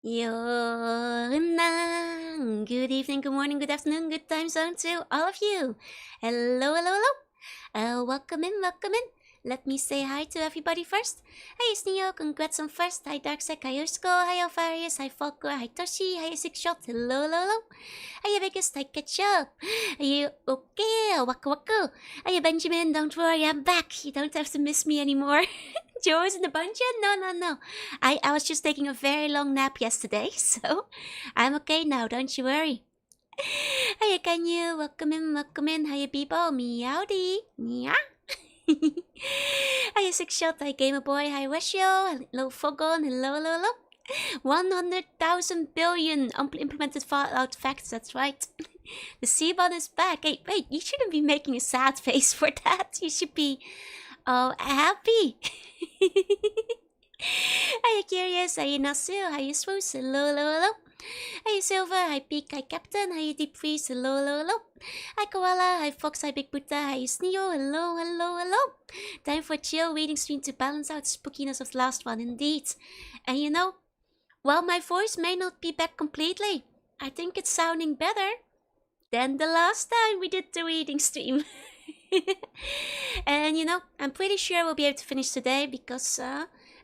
Jorunna. Good evening, good morning, good afternoon, good time zone to all of you. Hello, hello, hello. Welcome in, welcome in. Let me say hi to everybody first. Hi, Sneo, congrats on first. Hi, Darksec, hi, Usko, hi, Alvarius, hi, Falcor, hi, Toshi, hi, Sixshot, hello, hello, hello. Hi, Biggest, hi, Ketchup. Are you okay? Waka waka. Hi, Benjamin, don't worry, I'm back. You don't have to miss me anymore. Joe's in the bunch? No, no, no. I was just taking a very long nap yesterday, so I'm okay now, don't you worry. Hiya, Kanyu. Welcome in, welcome in. Hiya, Bebo. Meowdy. Meow. Hiya, Six Shot. Hi, Gamer Boy. Hi, Weshio. Hello, Fogon. Hello, hello, hello. 100,000 billion implemented Fallout facts, that's right. The C-Bot is back. Hey, wait, you shouldn't be making a sad face for that. You should be, happy. Hiya, Curious. Hiya, Nasu. Hiya, Swoos. Hello, hello, hello. Hi Silver, hi Peak, hi Captain, hi Deep Freeze, hello, hello, hello. Hi Koala, hi Fox, hi Big Buddha, hi Sneo, hello, hello, hello. Time for a chill reading stream to balance out the spookiness of the last one, indeed. And you know, while my voice may not be back completely, I think it's sounding better than the last time we did the reading stream. And you know, I'm pretty sure we'll be able to finish today because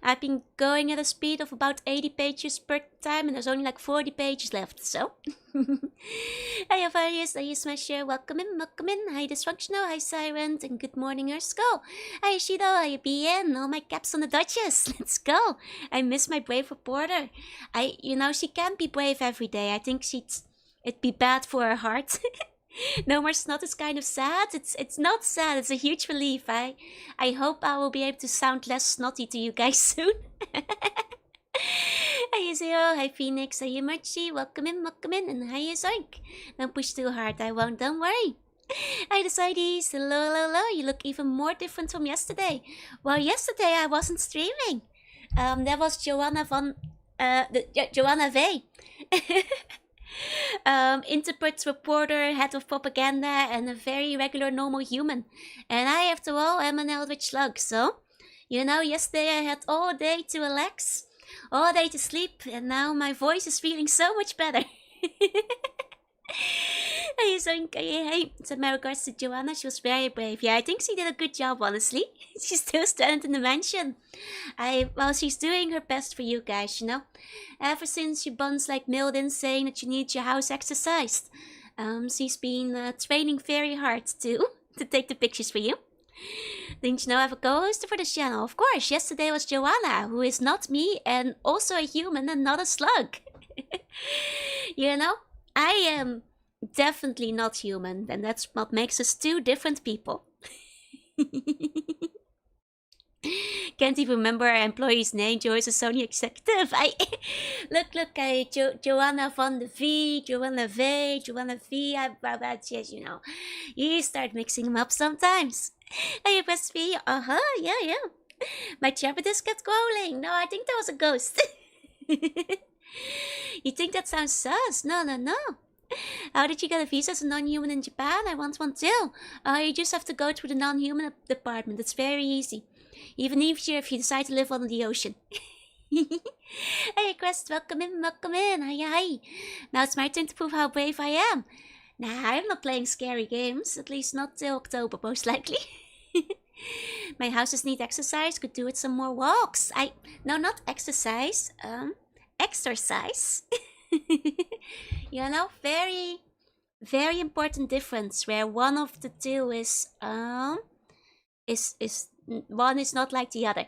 I've been going at a speed of about 80 pages per time and there's only like 40 pages left, so. Hi Avarius, hi Smasher, welcome in, welcome in. Hi Dysfunctional, hi Siren, and good morning Ersko. Hi Shido, hi BN, all my caps on the Duchess, let's go. I miss my brave reporter. She can't be brave every day. I think it'd be bad for her heart. No more snot is kind of sad. It's not sad. It's a huge relief. I hope I will be able to sound less snotty to you guys soon. Hi Zero, hi Phoenix, hi Marchi, welcome in, and hi Zoink. Don't push too hard, I won't, don't worry. Hi Decides, hello, hello, hello. You look even more different from yesterday. Well, yesterday I wasn't streaming. That was Joanna Joanna V. Interpret, reporter, head of propaganda, and a very regular normal human. And I, after all, am an eldritch slug, so... yesterday I had all day to relax, all day to sleep, and now my voice is feeling so much better. Hey, so my regards to Joanna, she was very brave. Yeah, I think she did a good job, honestly. She's still standing in the mansion. She's doing her best for you guys, Ever since your buns mailed in saying that you need your house exercised. She's been training very hard to take the pictures for you. Didn't you know I have a co-host for this channel? Of course, yesterday was Joanna, who is not me and also a human and not a slug. I am definitely not human, and that's what makes us two different people. Can't even remember our employee's name. Joe is a Sony executive. Joanna van de V, Joanna V, Joanna V. Yes, you start mixing them up sometimes. Hey, press V. Yeah. My Jabberdisk kept growling. No, I think that was a ghost. You think that sounds sus? No. How did you get a visa as a non-human in Japan? I want one too. You just have to go through the non-human department. It's very easy. Even easier if you decide to live on the ocean. Hey, Quest, welcome in. Hi. Now it's my turn to prove how brave I am. Nah, I'm not playing scary games. At least not till October, most likely. My houses need exercise. Could do with some more walks. No, not exercise. Exercise. Very, very important difference where one of the two is one is not like the other.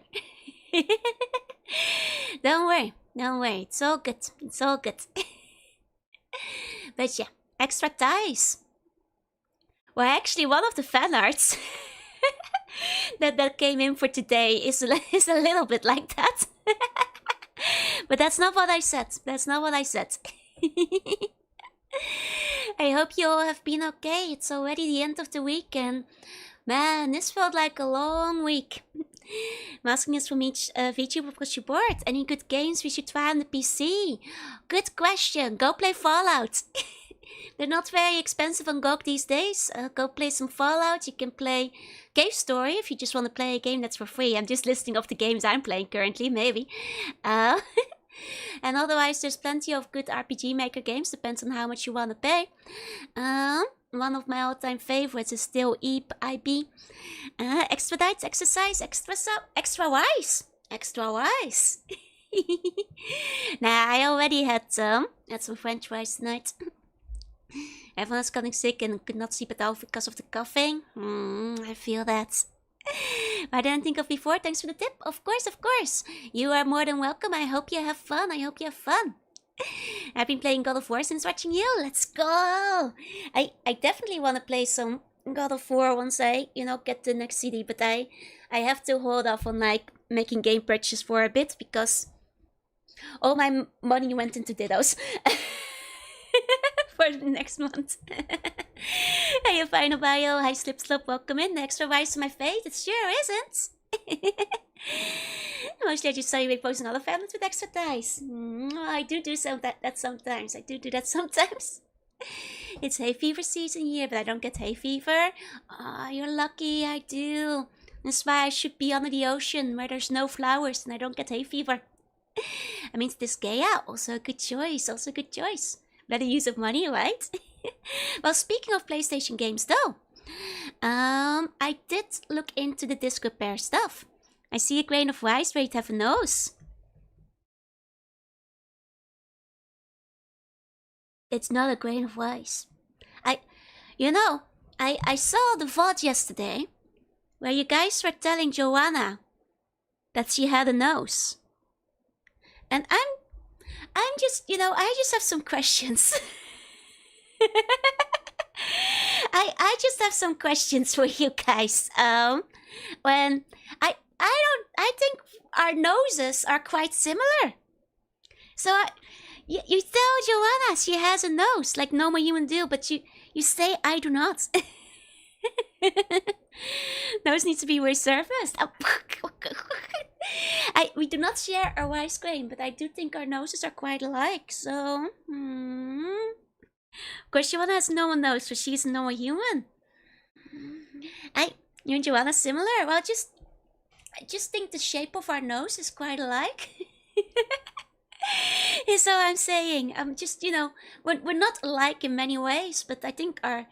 Don't worry. It's all good. But yeah, extra ties. Well, actually, one of the fan arts that came in for today is a little bit like that. But that's not what I said. I hope you all have been okay. It's already the end of the week and man, this felt like a long week. I'm asking this from each VTuber because you're bored. Any good games we should try on the PC? Good question. Go play Fallout. They're not very expensive on GOG these days. Go play some Fallout. You can play Cave Story if you just want to play a game that's for free. I'm just listing off the games I'm playing currently, maybe. And otherwise, there's plenty of good RPG Maker games, depends on how much you want to pay. One of my all-time favorites is still EIB. Extra dice, exercise, extra wise. Extra wise. Nah, I already had some French fries tonight. Everyone was getting sick and could not sleep at all because of the coughing. I feel that. I didn't think of before. Thanks for the tip. Of course. You are more than welcome. I hope you have fun. I've been playing God of War since watching you. Let's go. I definitely want to play some God of War once I, get the next CD. But I have to hold off on making game purchase for a bit because all my money went into Dittos. For the next month. Hey, final bio. Hi, Slip Slop. Welcome in. The extra wise to my face. It sure isn't. Mostly I just saw you posting other families with extra dice. I do that sometimes. I do that sometimes. It's hay fever season here, but I don't get hay fever. You're lucky. I do. That's why I should be under the ocean where there's no flowers and I don't get hay fever. I mean, this Gaia, also a good choice. Better use of money, right? Well, speaking of PlayStation games, though, I did look into the disc repair stuff. I see a grain of rice where you'd have a nose. It's not a grain of rice. I saw the VOD yesterday where you guys were telling Jorunna that she had a nose. And I'm just, I just have some questions. I just have some questions for you guys. When I think our noses are quite similar. So you tell Jorunna she has a nose like normal human do, but you say I do not. Nose needs to be resurfaced. We do not share our wife's grain, but I do think our noses are quite alike, so... Of course, Joanna has no one knows, so she's a normal human. You and Joanna similar? Well, I just think the shape of our nose is quite alike. Is all I'm saying. Just, we're not alike in many ways, but I think our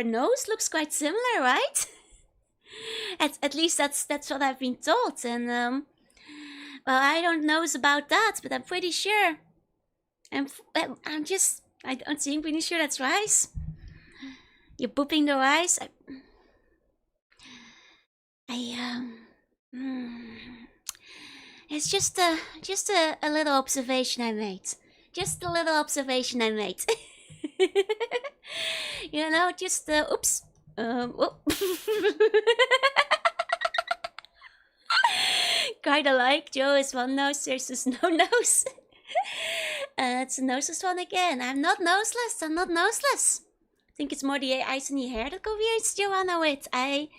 nose looks quite similar, right? At least that's what I've been told, and well, I don't know about that, but I'm pretty sure. I don't think pretty sure that's rice. You're pooping the rice. It's just a little observation I made. Just a little observation I made. Just oops. Kinda like Joe is one nose versus no nose. It's a noseless one again. I'm not noseless. I think it's more the eyes and the hair that go weird, Joanna with. I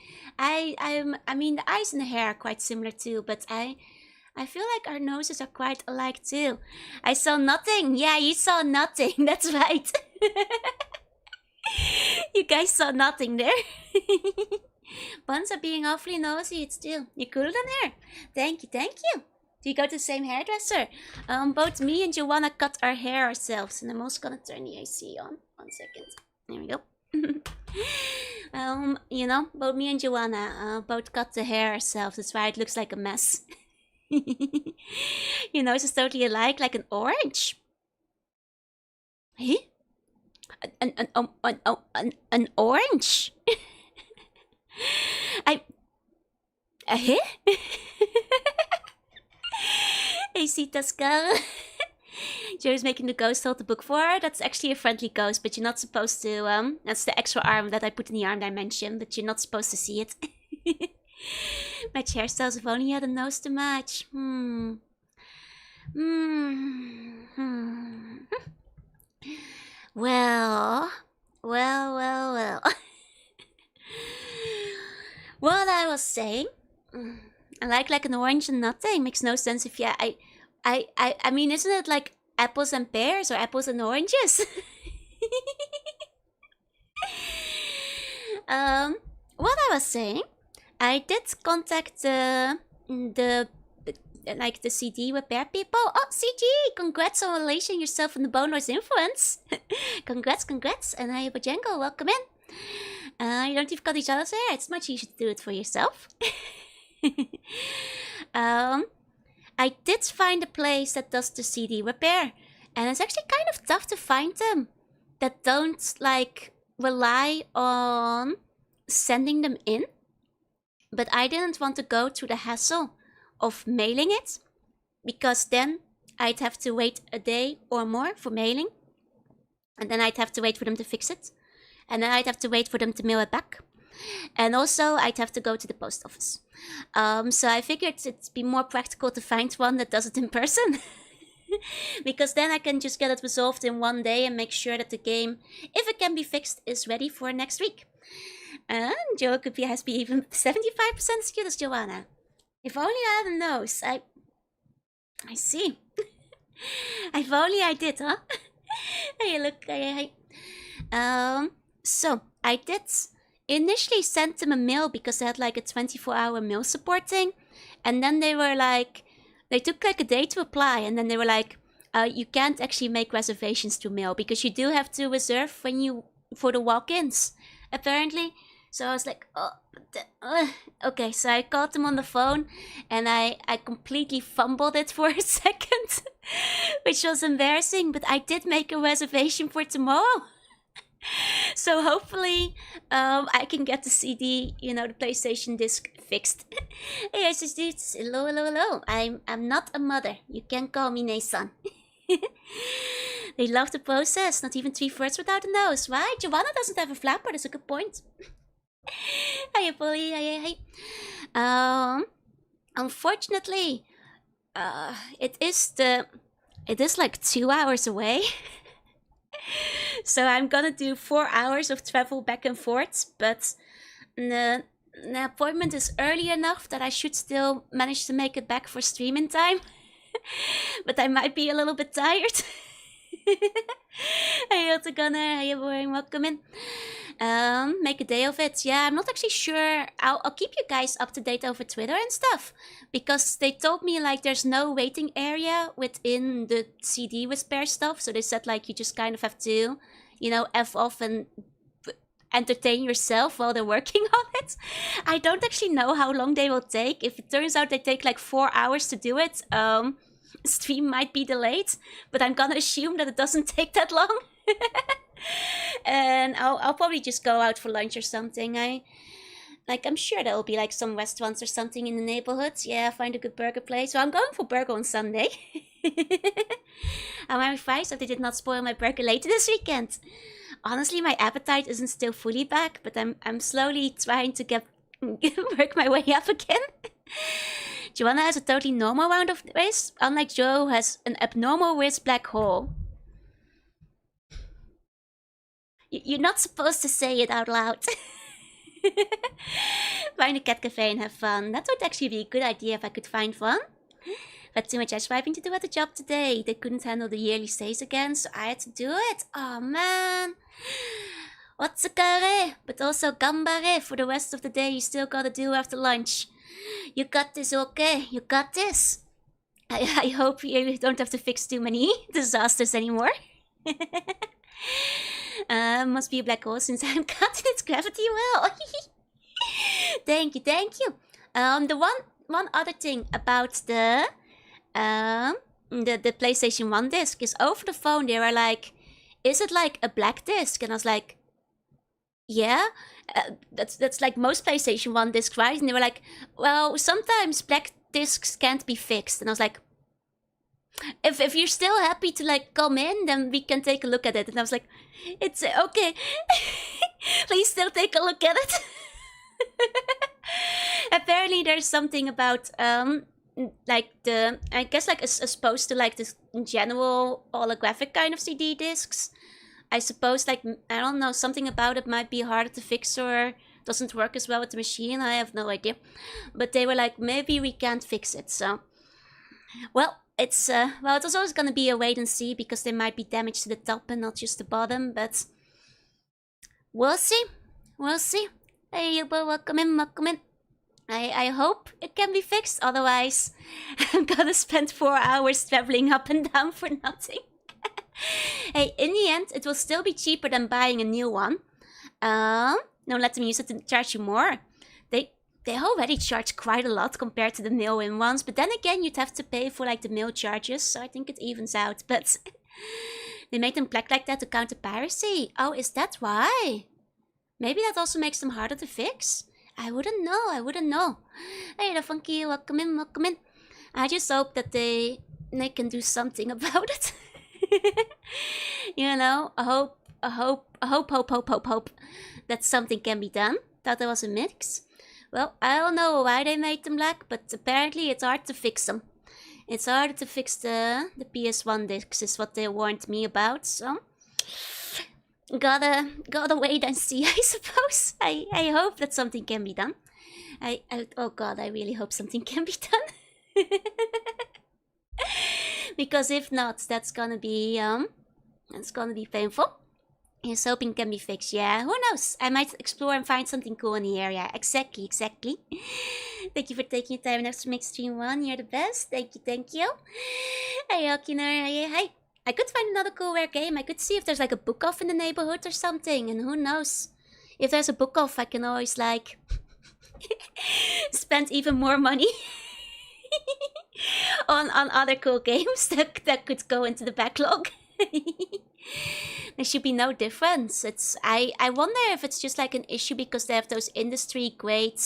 mean the eyes and the hair are quite similar too, but I feel like our noses are quite alike too. I saw nothing. Yeah, you saw nothing. That's right. You guys saw nothing there. Buns are being awfully nosy. It's still. You're cooler than hair. Thank you. Do you go to the same hairdresser? Both me and Joanna cut our hair ourselves, and I'm also gonna turn the AC on. 1 second. There we go. Both me and Joanna both cut the hair ourselves. That's why it looks like a mess. Your nose is totally alike, like an orange. Huh? An orange. AC Tascal. Joe's making the ghost hold the book for her. That's actually a friendly ghost, but you're not supposed to, that's the extra arm that I put in the arm dimension, but you're not supposed to see it. Match hairstyles if only you had a nose to match. Well. What I was saying, I like an orange and nothing. Makes no sense if I mean, isn't it like apples and pears or apples and oranges? What I was saying, I did contact the like the CD repair people. Oh, CG, congrats on releasing yourself in the Bone Wars influence. Congrats. And hi, Bajango, welcome in. You don't even cut each other's hair. It's much easier to do it for yourself. I did find a place that does the CD repair, and it's actually kind of tough to find them that don't like rely on sending them in. But I didn't want to go through the hassle of mailing it, because then I'd have to wait a day or more for mailing, and then I'd have to wait for them to fix it, and then I'd have to wait for them to mail it back, and also I'd have to go to the post office. So I figured it'd be more practical to find one that does it in person. Because then I can just get it resolved in one day and make sure that the game, if it can be fixed, is ready for next week. And Joe has been even 75% as cute as Joanna. If only I had a nose. I see. If only I did, huh? Hey, look. So I did initially send them a mail because they had like a 24-hour mail support thing, and then they were like, they took like a day to apply, and then they were like, you can't actually make reservations through mail because you do have to reserve for the walk-ins, apparently. So I was like, okay. So I called them on the phone, and I completely fumbled it for a second, which was embarrassing. But I did make a reservation for tomorrow. So hopefully, I can get the CD, the PlayStation disc fixed. Hey, SSDs, hello. I'm not a mother. You can call me Nathan. They love the process. Not even 3 words without a nose. Why? Joanna doesn't have a flapper. That's a good point. Hey, Polly. Hey. Unfortunately, it is like 2 hours away. So I'm gonna do 4 hours of travel back and forth, but the appointment is early enough that I should still manage to make it back for streaming time. But I might be a little bit tired. Hey, Hilton Gunner, hey, everyone, welcome in. Make a day of it. Yeah, I'm not actually sure. I'll keep you guys up to date over Twitter and stuff, because they told me like there's no waiting area within the CD repair stuff. So they said like you just kind of have to, F off and entertain yourself while they're working on it. I don't actually know how long they will take. If it turns out they take like 4 hours to do it, stream might be delayed, but I'm gonna assume that it doesn't take that long. And I'll probably just go out for lunch or something. I'm sure there'll be like some restaurants or something in the neighborhood. Yeah, find a good burger place. So I'm going for burger on Sunday. I'm very fries so they did not spoil my burger later this weekend. Honestly, my appetite isn't still fully back, but I'm slowly trying to work my way up again. Joanna has a totally normal round of wrist, unlike Joe has an abnormal wrist black hole. You're not supposed to say it out loud. Find a cat cafe and have fun. That would actually be a good idea if I could find one. Had too much ice swiping to do at the job today. They couldn't handle the yearly stays again, so I had to do it. Oh man. Otsukare, but also gambare for the rest of the day you still gotta do after lunch. You got this, okay? You got this. I hope you don't have to fix too many disasters anymore. Must be a black hole since I'm cutting its gravity well. Thank you. The one other thing about the PlayStation 1 disc is over the phone they were like, is it like a black disc? And I was like, yeah, that's like most PlayStation 1 discs, right? And they were like, well, sometimes black discs can't be fixed. And I was like, if you're still happy to like come in, then we can take a look at it. And I was like, it's okay. Please still take a look at it. Apparently there's something about like I guess like as opposed to like this general holographic kind of CD discs, I suppose like, I don't know, something about it might be harder to fix or doesn't work as well with the machine. I have no idea. But they were like, maybe we can't fix it. So, well, it was always going to be a wait and see because there might be damage to the top and not just the bottom. But we'll see. Hey, welcome in. I hope it can be fixed, otherwise I'm gonna spend 4 hours traveling up and down for nothing. Hey, in the end, it will still be cheaper than buying a new one. Don't let them use it to charge you more. They already charge quite a lot compared to the mail-in ones, but then again, you'd have to pay for like the mail charges, so I think it evens out. But they made them black like that to counter piracy. Oh, is that why? Maybe that also makes them harder to fix. I wouldn't know. Hey, the funky, welcome in. I just hope that they can do something about it. You know, I hope that something can be done. Thought there was a mix. Well, I don't know why they made them black, but apparently it's hard to fix them. It's harder to fix the PS1 discs, is what they warned me about, so gotta wait and see, I suppose. I hope that something can be done. Oh god, I really hope something can be done. Because if not, that's gonna be painful. He's hoping it can be fixed. Yeah, who knows? I might explore and find something cool in the area. Exactly. Thank you for taking your time enough to make stream 1. You're the best. Thank you. Hey, Okiner. Hey. I could find another cool rare game. I could see if there's like a book off in the neighborhood or something. And who knows? If there's a book off, I can always like spend even more money on other cool games that could go into the backlog. There should be no difference. I wonder if it's just like an issue because they have those industry grade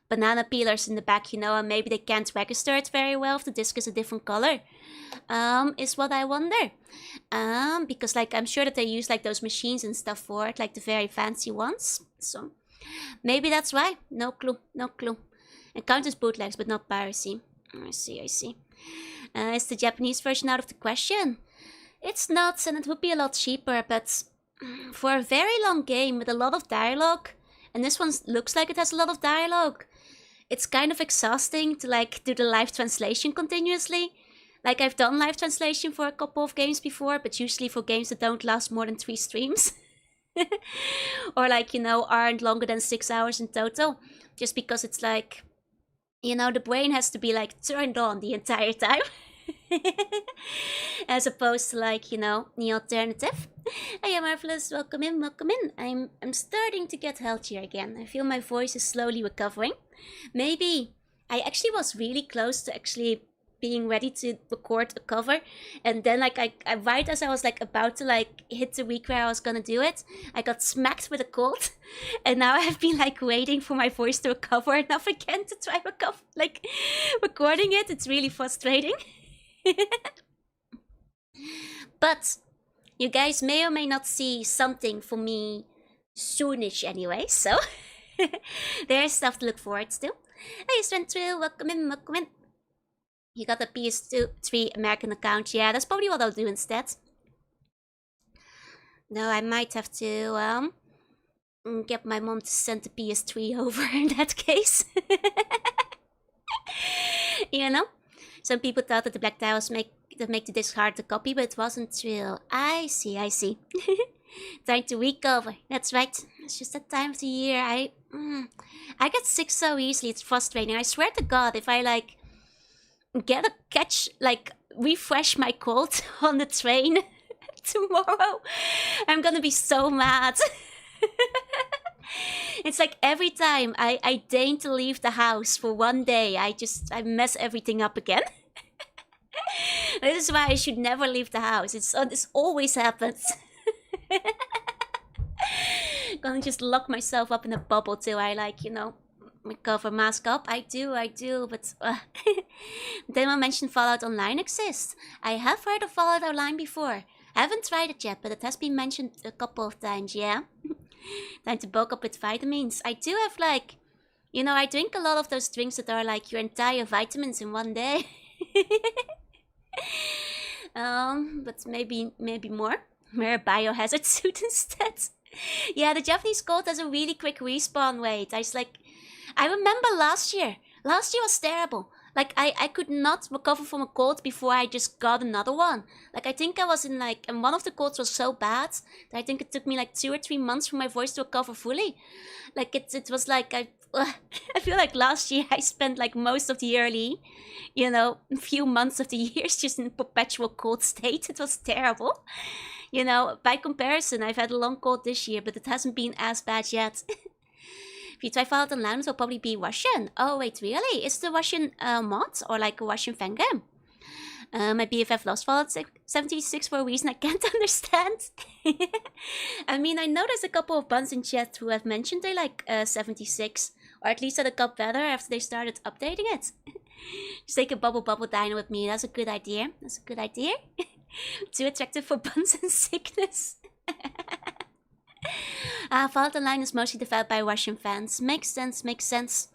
banana peelers in the back, you know, and maybe they can't register it very well if the disc is a different color. Is what I wonder. Because like I'm sure that they use like those machines and stuff for it, like the very fancy ones. So maybe that's why. No clue. It counts as bootlegs, but not piracy. I see. Is the Japanese version out of the question? It's not, and it would be a lot cheaper, but for a very long game with a lot of dialogue, and this one looks like it has a lot of dialogue, it's kind of exhausting to like do the live translation continuously. Like I've done live translation for a couple of games before, but usually for games that don't last more than 3 streams. Or like, you know, aren't longer than 6 hours in total. Just because it's like, you know, the brain has to be like turned on the entire time. As opposed to like, you know, the alternative. Hey, Marvelous, welcome in. I'm starting to get healthier again. I feel my voice is slowly recovering. Maybe I actually was really close to actually being ready to record a cover, and then like I right as I was like about to like hit the week where I was gonna do it, I got smacked with a cold, and now I've been like waiting for my voice to recover enough again to try recording it. It's really frustrating. But you guys may or may not see something for me soonish anyway, so there's stuff to look forward to. Hey, Strength, welcome in. You got a PS3 American account. Yeah, that's probably what I'll do instead. No, I might have to get my mom to send the PS3 over in that case. You know? Some people thought that the black tiles make the disc hard to copy, but it wasn't real. I see. Time to recover. That's right. It's just that time of the year. I get sick so easily. It's frustrating. I swear to God, if I like refresh my cold on the train tomorrow, I'm gonna be so mad. It's like every time I deign to leave the house for one day, I mess everything up again. This is why I should never leave the house. This always happens. Gonna just lock myself up in a bubble till I like, you know, recover, mask up. I do, but then I mentioned Fallout Online exists. I have heard of Fallout Online before. I haven't tried it yet, but it has been mentioned a couple of times, yeah. Time to bulk up with vitamins. I do have like, you know, I drink a lot of those drinks that are like your entire vitamins in one day. But maybe more. Wear a biohazard suit instead. Yeah, the Japanese cold has a really quick respawn rate. I remember last year. Last year was terrible. Like, I could not recover from a cold before I just got another one. Like, I think I was in like, and one of the colds was so bad that I think it took me like 2 or 3 months for my voice to recover fully. Like, it was like, I I feel like last year I spent like most of the early, few months of the years just in perpetual cold state. It was terrible. By comparison, I've had a long cold this year, but it hasn't been as bad yet. If you try Fallout Online, it will probably be Russian. Oh, wait, really? Is the Russian mod or like a Russian fan game? My BFF lost Fallout 76 for a reason I can't understand. I mean, I know there's a couple of buns in chat who have mentioned they like 76, or at least that it got better after they started updating it. Just take a bubble dino with me. That's a good idea. That's a good idea. Too attractive for buns and sickness. Fallout Online is mostly developed by Russian fans. Makes sense, makes sense.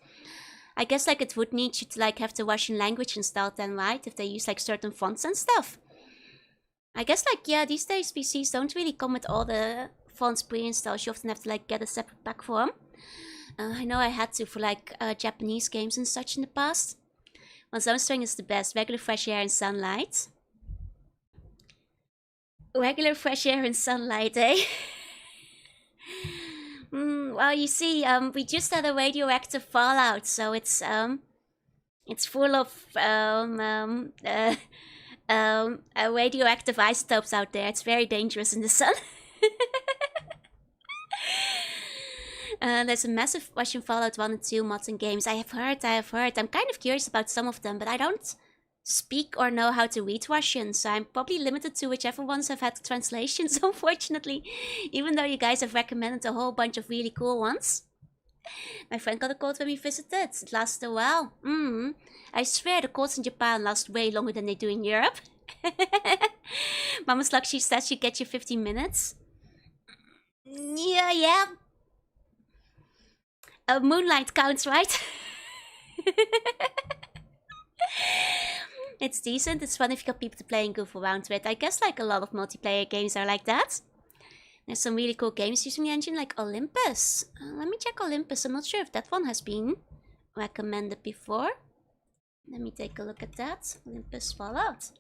I guess like it would need you to like have the Russian language installed then, right? If they use like certain fonts and stuff. I guess like, yeah, these days PCs don't really come with all the fonts pre-installed. You often have to like get a separate pack for them. I know I had to for like Japanese games and such in the past. Well, Sunstring is the best. Regular fresh air and sunlight. Regular fresh air and sunlight, eh? Well, you see, we just had a radioactive fallout, so it's full of radioactive isotopes out there. It's very dangerous in the sun. There's a massive Russian Fallout 1 and 2 mods and games. I have heard. I'm kind of curious about some of them, but I don't speak or know how to read Russian, so I'm probably limited to whichever ones have had translations, unfortunately, even though you guys have recommended a whole bunch of really cool ones. My friend got a cold when we visited. It lasted a while. I swear the colds in Japan last way longer than they do in Europe. Mama's luck, she says she gets you 15 minutes. Yeah. Moonlight counts, right? It's decent. It's fun if you got people to play and goof around with. I guess like a lot of multiplayer games are like that. There's some really cool games using the engine like Olympus. Let me check Olympus. I'm not sure if that one has been recommended before. Let me take a look at that. Olympus Fallout.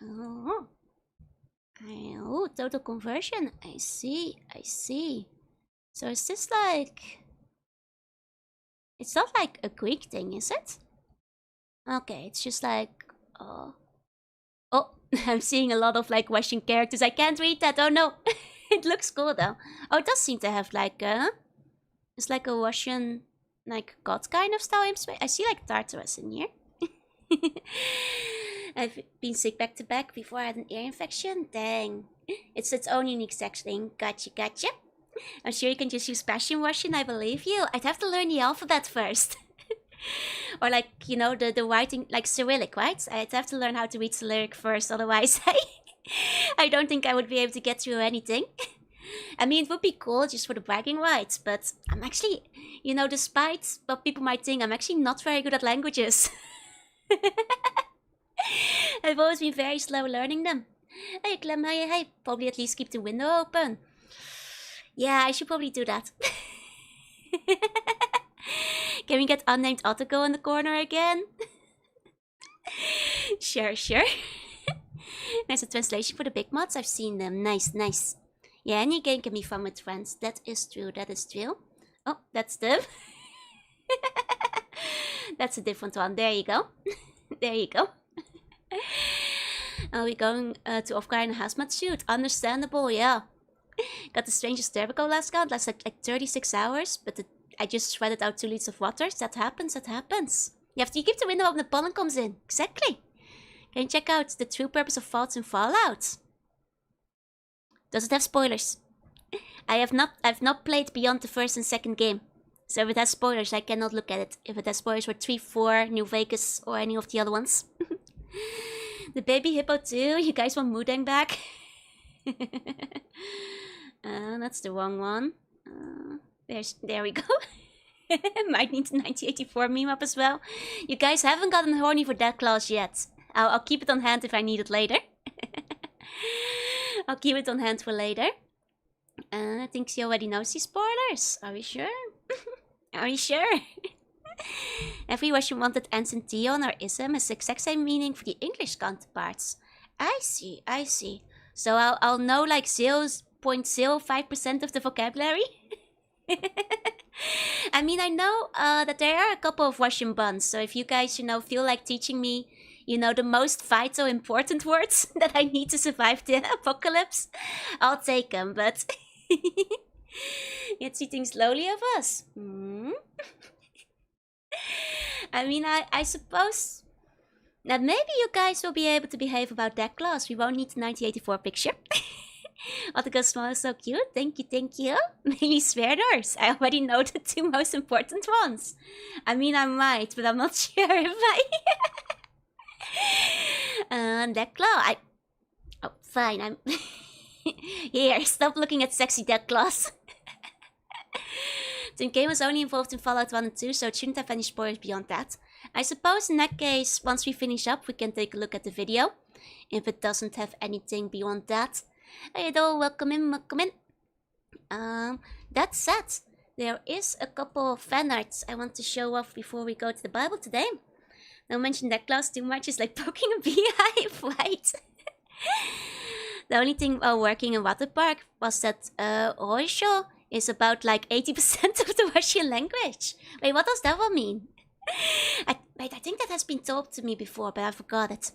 Oh, total conversion. I see. So is this like... It's not like a Greek thing, is it? Okay, it's just like... Oh, I'm seeing a lot of like Russian characters. I can't read that. Oh no. It looks cool though. Oh, it does seem to have like it's like a Russian like god kind of style. I see like Tartarus in here. I've been sick back to back before I had an ear infection. Dang. It's its own unique sex thing. Gotcha. I'm sure you can just use Passion Russian, I believe you. I'd have to learn the alphabet first. Or like, the writing, like Cyrillic, right? I'd have to learn how to read Cyrillic first, otherwise I don't think I would be able to get through anything. I mean, it would be cool just for the bragging rights, but I'm actually, despite what people might think, I'm actually not very good at languages. I've always been very slow learning them. Hey, Clem, hey, probably at least keep the window open. Yeah, I should probably do that. Can we get unnamed Otto in the corner again? Sure. There's a translation for the big mods. I've seen them. Nice. Yeah, any game can be fun with friends. That is true. Oh, that's them. That's a different one. There you go. Are we going to off-guard in a hazmat suit? Understandable, yeah. Got the strangest turbo last count. Lasted like 36 hours, but I just sweated out 2 liters of water. That happens. You keep the window open, the pollen comes in. Exactly. Can you check out the true purpose of Fallout and Fallout? Does it have spoilers? I've not played beyond the first and second game. So if it has spoilers, I cannot look at it. If it has spoilers for 3, 4, New Vegas, or any of the other ones. The baby hippo too. You guys want Mudang back? That's the wrong one. There we go. Might need the 1984 meme up as well. You guys haven't gotten horny for that clause yet. I'll keep it on hand if I need it later. I'll keep it on hand for later. I think she already knows these spoilers. Are we sure? Are we sure? Every Russian word that ends in Tion or ism has the exact same meaning for the English counterparts. I see. So I'll know like 0.05% of the vocabulary? I mean, I know that there are a couple of Russian buns, so if you guys, feel like teaching me, the most vital important words that I need to survive the apocalypse, I'll take them, but it's eating slowly of us. I mean, I suppose that maybe you guys will be able to behave about that class. We won't need the 1984 picture. Otto Small is so cute. Thank you. Mainly swearers. I already know the two most important ones. I mean, I might, but I'm not sure if I... that claw, Oh, fine, I'm... Here, stop looking at sexy dead claws. The game was only involved in Fallout 1 and 2, so it shouldn't have any spoilers beyond that. I suppose in that case, once we finish up, we can take a look at the video. If it doesn't have anything beyond that. Hey, though, welcome in. That said, there is a couple of fan arts I want to show off before we go to the Bible today. Don't mention that class too much, it's like poking a beehive, right? The only thing while working in water park was that Roisho is about like 80% of the Russian language. Wait, what does that one mean? I think that has been told to me before, but I forgot it.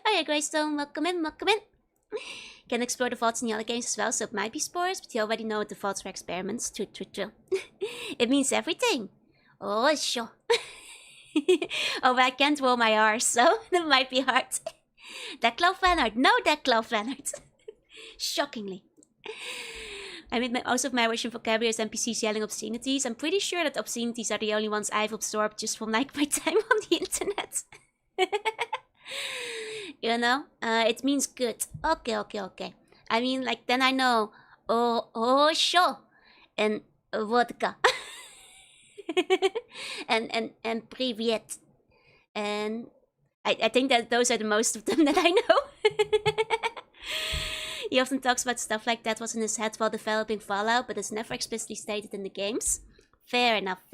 Oh yeah, Greystone, welcome in. Can explore the vaults in the other games as well, so it might be spores, but you already know the vaults were experiments. True. It means everything. Oh, sure. Oh, but I can't roll my R's, so that might be hard. Decklow fanart. No Decklow fanart. Shockingly. I mean, most of my Russian vocabulary is NPCs yelling obscenities. I'm pretty sure that obscenities are the only ones I've absorbed just from like my time on the internet. It means good. Okay. I mean, like, then I know. Oh, sure. And vodka. and privyet. And I think that those are the most of them that I know. He often talks about stuff like that was in his head while developing Fallout, but it's never explicitly stated in the games. Fair enough.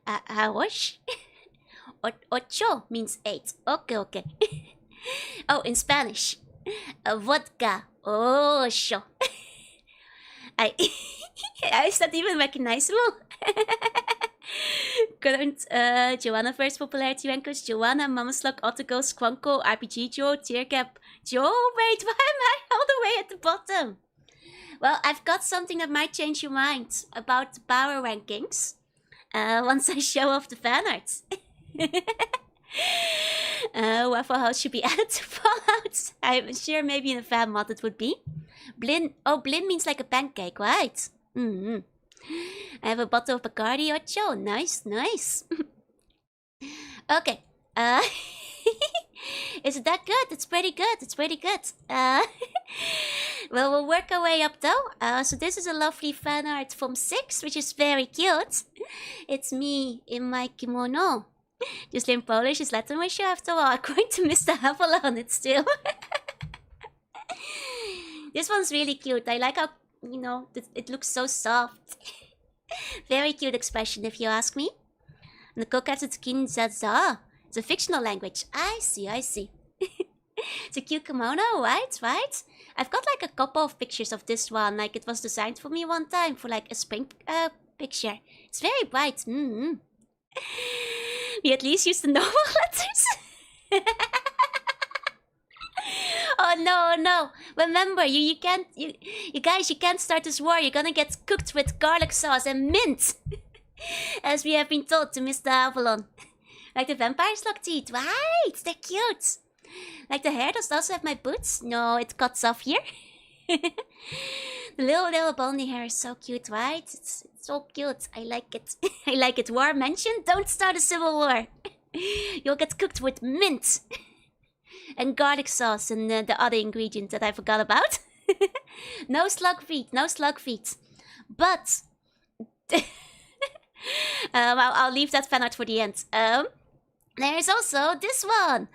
Harosh? Ocho means 8. Okay. Oh, in Spanish. Vodka. Oh, sure. Is that even recognizable? Current Joanna first popularity rankers: Joanna, Mamaslug, Ottigo, Squonko, RPG Joe, Tearcap, Joe. Wait, why am I all the way at the bottom? Well, I've got something that might change your mind about the power rankings once I show off the fan art. Waffle House should be added to Fallout. I'm sure maybe in a fan mod it would be. Blin. Oh, Blin means like a pancake, right? I have a bottle of Bacardi Ocho. Nice. Okay. Is it that good? It's pretty good. Well, we'll work our way up though. So this is a lovely fan art from 6, which is very cute. It's me in my kimono. Just learn Polish is Latin wish after all. I'm going to miss the Havel on it still. This one's really cute. I like how, it looks so soft. Very cute expression if you ask me. And the Kokatsukin Zaza. It's a fictional language. I see. It's a cute kimono, right? I've got like a couple of pictures of this one. Like it was designed for me one time for like a spring picture. It's very bright. We at least use the normal letters. Oh no. Remember, you guys, you can't start this war. You're gonna get cooked with garlic sauce and mint. As we have been told to Mr. Avalon. Like the vampires look teeth. Right, they're cute. Like the hair does also have my boots. No, it cuts off here. The little bony hair is so cute, right? It's so cute. I like it. I like it. War mentioned? Don't start a civil war. You'll get cooked with mint. And garlic sauce and the other ingredient that I forgot about. No slug feet. But I'll leave that fan art for the end. There's also this one,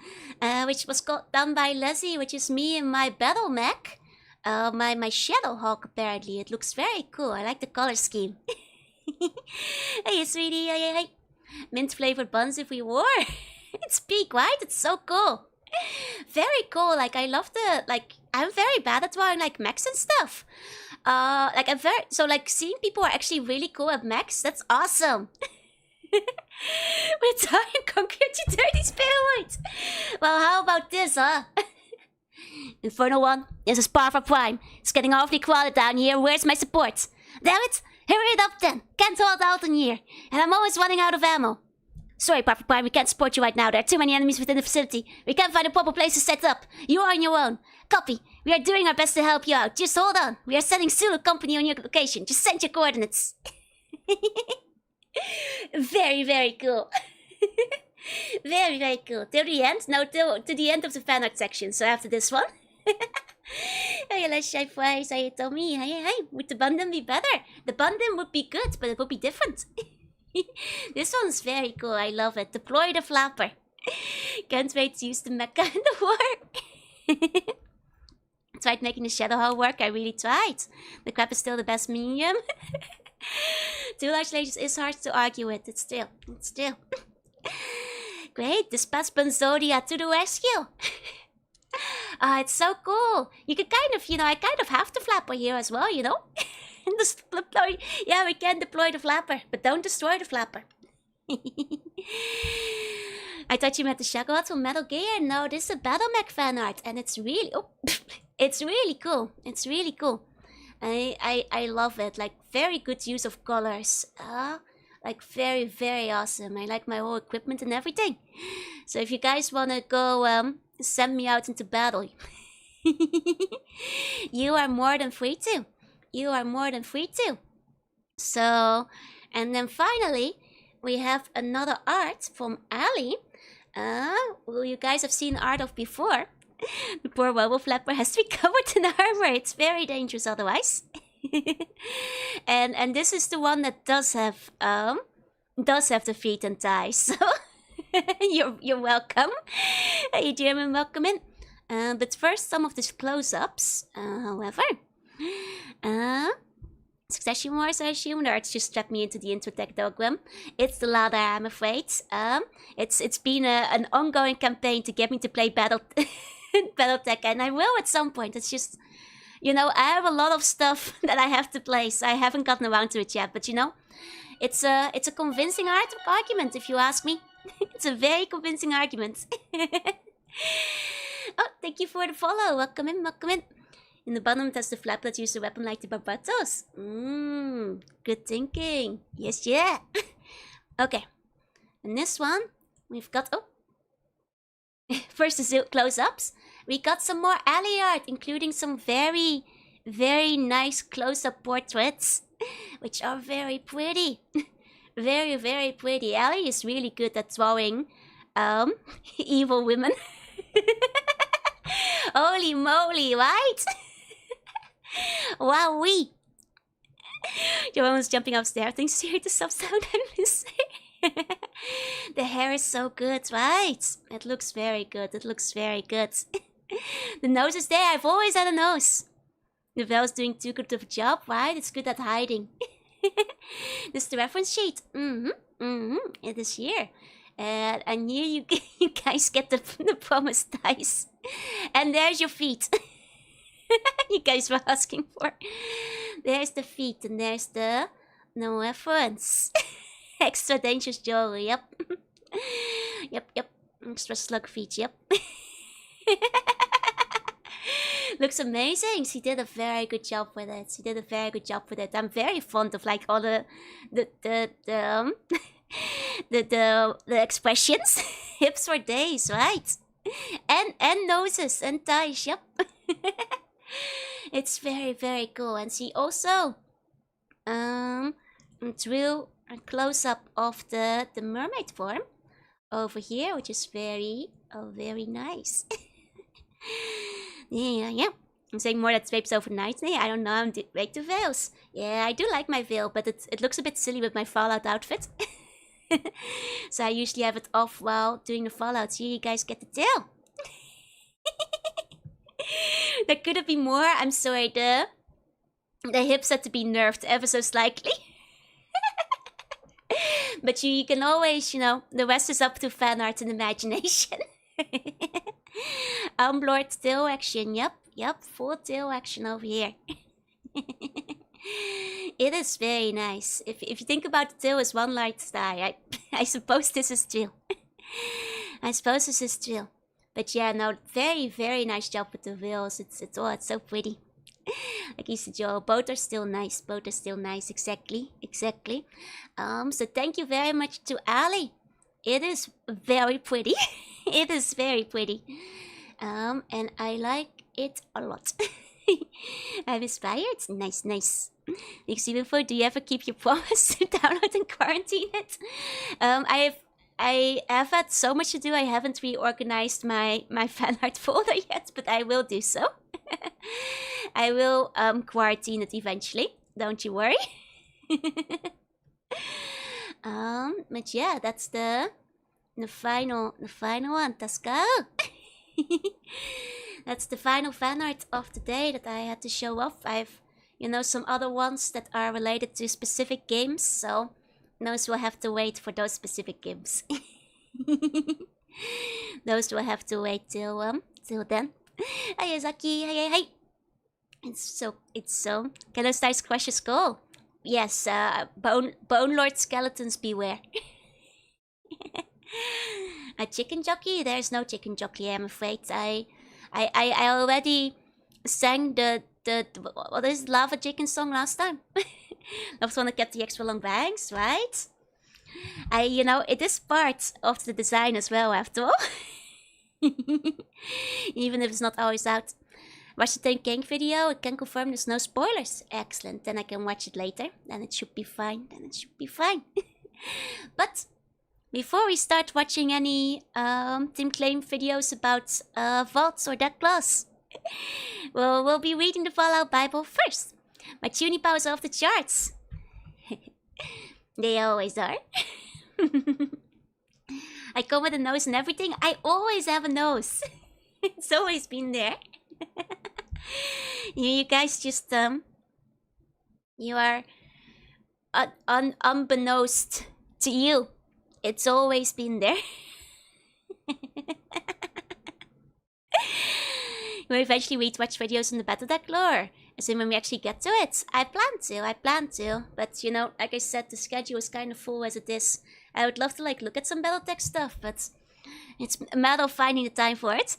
which was done by Leslie, which is me in my battle mech. My Shadowhawk, apparently. It looks very cool. I like the color scheme. Hey, sweetie. Hey. Mint flavored buns if we wore. It's peak, right? It's so cool. Very cool. Like, I love I'm very bad at wearing, like, mechs and stuff. like a very so like seeing people are actually really cool at Max. That's awesome. We're dying compared to dirty steroids. Well, how about this, huh? Infernal One, this is Parva Prime. It's getting awfully crowded down here. Where's my support? Damn it! Hurry it up then. Can't hold out in here, and I'm always running out of ammo. Sorry, Parva Prime, we can't support you right now. There are too many enemies within the facility. We can't find a proper place to set up. You are on your own. Copy. We are doing our best to help you out. Just hold on. We are sending Sulu Company on your location. Just send your coordinates. Very, very cool. Very, very cool. Till the end? No, to the end of the fan art section. So after this one. Hey, let's shy fly. Say to me. Hey, would the bundle be better? The bundle would be good, but it would be different. This one's very cool. I love it. Deploy the flapper. Can't wait to use the mecha in the war. Tried making the shadow hole work. I really tried. The crab is still the best medium. 2 large lasers is hard to argue with. It's still. Great. Dispatch Benzodia to the rescue. It's so cool. You could kind of, I kind of have the flapper here as well, Yeah, we can deploy the flapper, but don't destroy the flapper. I thought you meant the Shaggot from Metal Gear. No, this is a Battle Mech fan art, and it's really, it's really cool. It's really cool. I love it. Like, very good use of colors. Like, very, very awesome. I like my whole equipment and everything. So if you guys wanna go, send me out into battle, you are more than free to. You are more than free to. So, and then finally, we have another art from Ali. Who you guys have seen art of before. The poor werewolf flapper has to be covered in armor. It's very dangerous otherwise. and this is the one that does have the feet and thighs. So you're welcome. Hey German, welcome in. But first, some of these close-ups. However, Succession Wars, I assume. The arts just strapped me into the Introtech diagram. It's the latter, I'm afraid. It's been an ongoing campaign to get me to play Battletech, and I will at some point. It's just, I have a lot of stuff that I have to play, so I haven't gotten around to it yet. But it's a convincing argument, if you ask me. It's a very convincing argument. Oh, thank you for the follow. Welcome in, welcome in. In the bottom, that's the flap that uses a weapon like the Barbatos. Good thinking. Yes, yeah. Okay. And this one, we've got... Oh. First the close-ups. We got some more alley art, including some very, very nice close-up portraits, which are very pretty. Very, very pretty. Ali is really good at drawing evil women. Holy moly, right? Wowee. Joanne was jumping upstairs. Thanks to hear the sub sound I'm missing. The hair is so good, right? It looks very good. It looks very good. The nose is there. I've always had a nose. The Vel's doing too good of a job, right? It's good at hiding. This is the reference sheet. It is here. And here you guys get the promised dice. And there's your feet. You guys were asking for. There's the feet and there's the no reference. Extra dangerous jewelry, yep. Yep. Extra slug feet, yep. Looks amazing. She did a very good job with it. I'm very fond of like all the expressions. Hips for days, right? And noses and thighs, yep. It's very, very cool. And she also drew a close-up of the mermaid form over here, which is very nice. Yeah. I'm saying more that drapes over nights. I don't know. I'm make the veils. Yeah, I do like my veil, but it looks a bit silly with my Fallout outfit. So I usually have it off while doing the Fallout. So you guys get the tail. There could have been more. I'm sorry. The hips had to be nerfed ever so slightly. But you can always, the rest is up to fan art and imagination. Armlord tail action. Yep. Full tail action over here. It is very nice. If you think about the tail as one light sky, I suppose this is true. I suppose this is true. But yeah, no, very, very nice job with the wheels. It's so pretty. Like you said, Joel, both are still nice. Both are still nice. Exactly. So thank you very much to Ali. It is very pretty. It is very pretty. And I like it a lot. I'm inspired. Nice. Before, do you ever keep your promise to download and quarantine it? I have had so much to do. I haven't reorganized my fan art folder yet, but I will do so. I will quarantine it eventually. Don't you worry. But yeah, that's the final one. Let's go. That's the final fan art of the day that I had to show off. I've, some other ones that are related to specific games, so those will have to wait for those specific games. Those will have to wait till then. Hey, Zaki, hey. It's so. Callostis crushes skull. Yes, bone lord skeletons beware. A chicken jockey? There's no chicken jockey, I'm afraid. I already sang the what is Lava Chicken song last time. Loved one that kept the extra long bangs, right? It is part of the design as well, after all. Even if it's not always out. Watch the Tank Gang video, I can confirm there's no spoilers. Excellent, then I can watch it later. Then it should be fine, But before we start watching any Team Claim videos about vaults or deck class, we'll be reading the Fallout Bible first. My tuning powers are off the charts. They always are. I come with a nose and everything. I always have a nose. It's always been there. You guys just you are unbeknownst to you. It's always been there. We'll eventually retouch videos on the Battle Deck lore. As in when we actually get to it. I plan to. But like I said, the schedule is kind of full as it is. I would love to look at some Battle Deck stuff, but it's a matter of finding the time for it.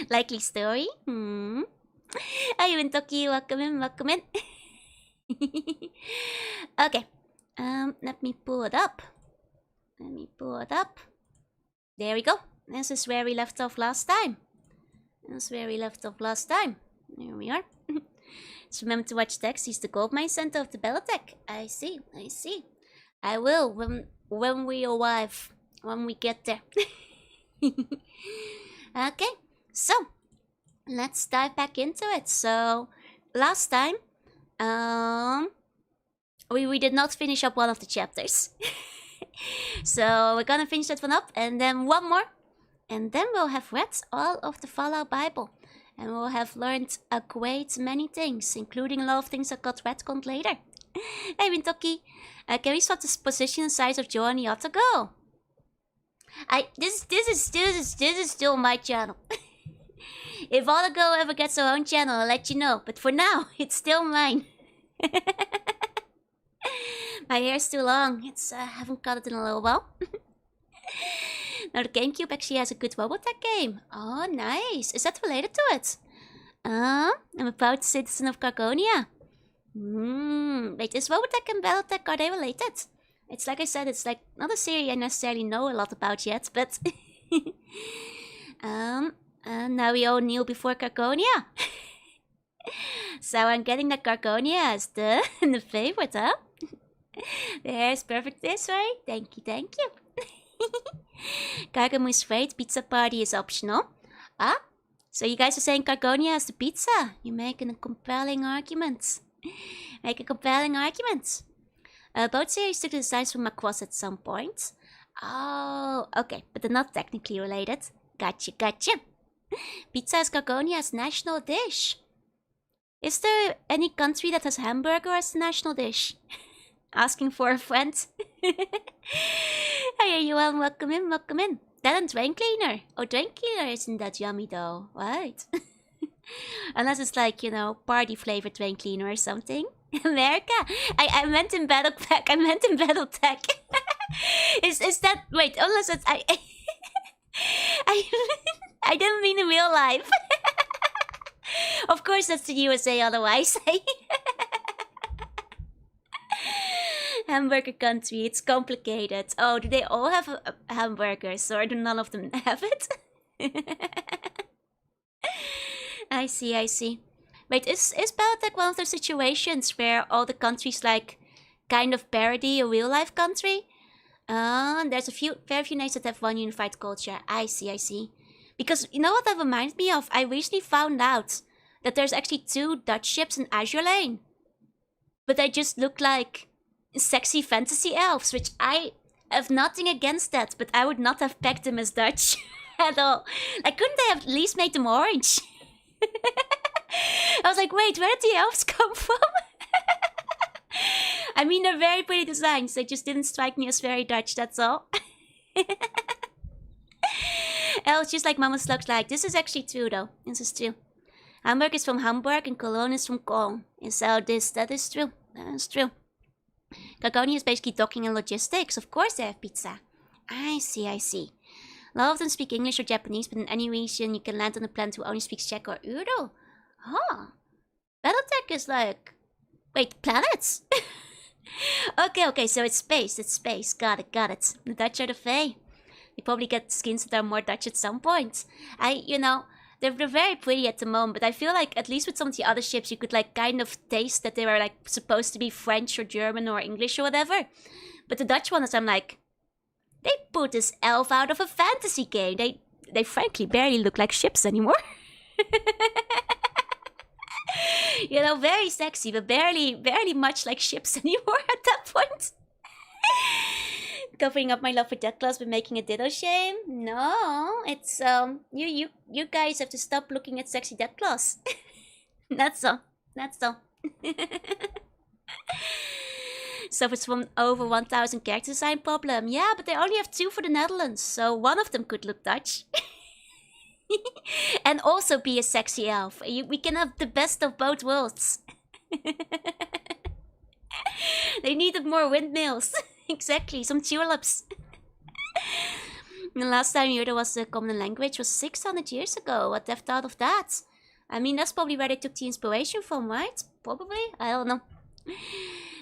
Likely story. Are you in Tokyo? Welcome in. Okay. Let me pull it up. There we go. This is where we left off last time. There we are. Just remember to watch Dex. He's the gold mine center of the Battletech. I see. I will when we arrive. When we get there. Okay. So, let's dive back into it. So, last time, we did not finish up one of the chapters. So, we're gonna finish that one up, and then one more. And then we'll have read all of the Fallout Bible. And we'll have learned a great many things, including a lot of things that got retconned later. Hey, Wintoki, can we swap the position and size of Jorunna Otago? This is still my channel. If Otago ever gets her own channel, I'll let you know. But for now, it's still mine. My hair's too long. I haven't cut it in a little while. Now the GameCube actually has a good Robotech game. Oh, nice. Is that related to it? I'm a proud citizen of Cargonia. Wait, is Robotech and Battletech, are they related? It's like I said, it's not a series I necessarily know a lot about yet, but... now we all knew before Cargonia. So I'm getting that Cargonia as the favorite, huh? There's perfect this way. Thank you. Gargamu's freight pizza party is optional. Ah, so you guys are saying Cargonia has the pizza. You're making a compelling argument. Both series took the designs from across at some point. Oh, okay, but they're not technically related. Gotcha. Pizza is Cargonia's national dish. Is there any country that has hamburger as the national dish? Asking for a friend. Hey, everyone, welcome in. That and drain cleaner. Oh, drain cleaner isn't that yummy though, right? Unless it's like, you know, party flavored drain cleaner or something. America. I meant in Battletech. I meant in Battletech. Is that wait, unless it's I I didn't mean in real life. Of course that's the USA otherwise. Hamburger country, it's complicated. Oh, do they all have hamburgers or do none of them have it? I see, I see. Wait, is Battletech one of those situations where all the countries like kind of parody a real life country? There's very few nations that have one unified culture. I see, I see. Because you know what that reminds me of? I recently found out that there's actually 2 Dutch ships in Azure Lane. But they just look like sexy fantasy elves, which I have nothing against that, but I would not have pegged them as Dutch at all. Like, couldn't they have at least made them orange? I was like, wait, where did the elves come from? I mean, they're very pretty designs. They just didn't strike me as very Dutch, that's all. Elves, just like Mama Slug's like, this is actually true though. This is true. Hamburg is from Hamburg and Cologne is from Cologne. And so that is true. That is true. Gargonia is basically docking and logistics. Of course they have pizza. I see, I see. A lot of them speak English or Japanese, but in any region you can land on a planet who only speaks Czech or Urdu. Huh. Battletech is like... Wait, planets? Okay, so it's space. Got it. The Dutch are the Fae. They probably get skins that are more Dutch at some point. They're very pretty at the moment, but I feel like at least with some of the other ships you could like kind of taste that they were like supposed to be French or German or English or whatever. But the Dutch ones, I'm like, they put this elf out of a fantasy game. They frankly barely look like ships anymore. You know, very sexy, but barely much like ships anymore at that point. Covering up my love for that class by making a ditto shame? No, it's you guys have to stop looking at sexy death class. That's all. Suffers from over 1,000 character design problem. Yeah, but they only have 2 for the Netherlands, so one of them could look Dutch. And also be a sexy elf. We can have the best of both worlds. They needed more windmills. Exactly, some tulips. The last time here there was a common language was 600 years ago. What they've thought of that? I mean, that's probably where they took the inspiration from, right? Probably? I don't know.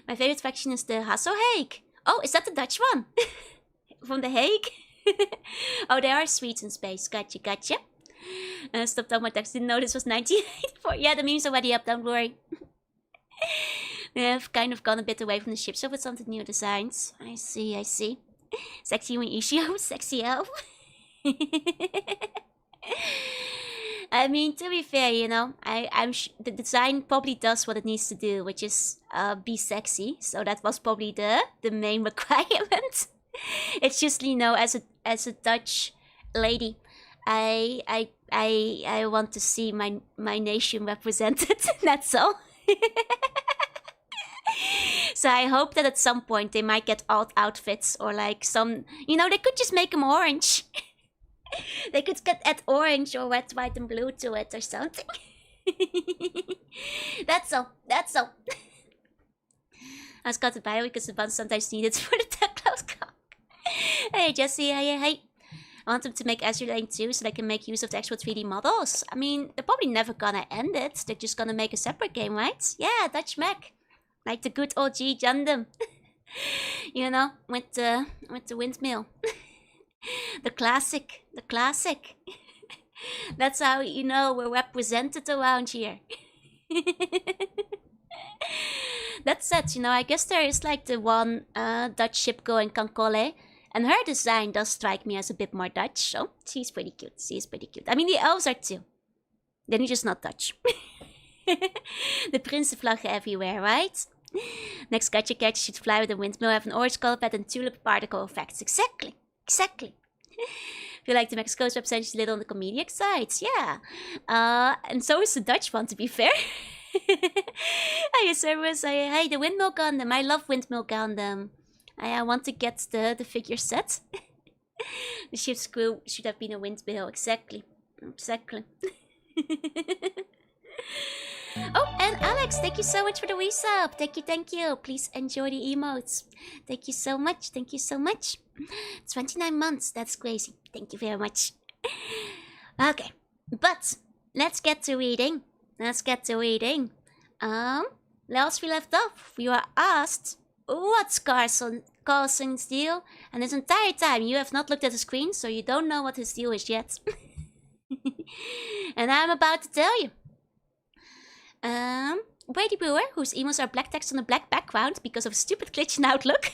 My favorite faction is the Hasselhague. Oh, is that the Dutch one? From the Hague? Oh, they are Swedes in space. Gotcha. Stop talking about text. Didn't know this was 1984. Yeah, the meme's already up, don't worry. They have kind of gone a bit away from the ship, so with something new designs. I see. Sexy Ishio, sexy elf. I mean, to be fair, you know, the design probably does what it needs to do, which is be sexy. So that was probably the main requirement. It's just, you know, as a Dutch lady, I want to see my nation represented. That's all. So I hope that at some point they might get alt outfits or like some, you know, they could just make them orange. They could add orange or red, white, and blue to it or something. That's all. I was got the bio because the buns sometimes needed for the close cock. Hey Jesse, hey. I want them to make Azure Lane too so they can make use of the actual 3D models. I mean, they're probably never gonna end it. They're just gonna make a separate game, right? Yeah, Dutch Mech. Like the good old G Gundam. You know, with the windmill. The classic. That's how, you know, we're represented around here. That said, you know, I guess there is like the one Dutch ship going Cancole. And her design does strike me as a bit more Dutch. So she's pretty cute. I mean, the elves are too. Then you're just not Dutch. The Prinsenvlaggen everywhere, right? Next gacha character should fly with a windmill, have an orange color pad and tulip particle effects. Exactly. Feel like the Mexico's representation is a little on the comedic side. Yeah. And so is the Dutch one, to be fair. Hey, Cerberus. Hey, the Windmill Gundam. I love Windmill Gundam. I want to get the figure set. The ship's crew should have been a windmill. Exactly. Oh, and Alex, thank you so much for the resub. Thank you. Please enjoy the emotes. Thank you so much. 29 months. That's crazy. Thank you very much. Okay, but let's get to reading. Last we left off, we were asked, what's Carlson's deal? And this entire time you have not looked at the screen, so you don't know what his deal is yet. And I'm about to tell you. Brady Brewer, whose emails are black text on a black background because of a stupid glitch in Outlook,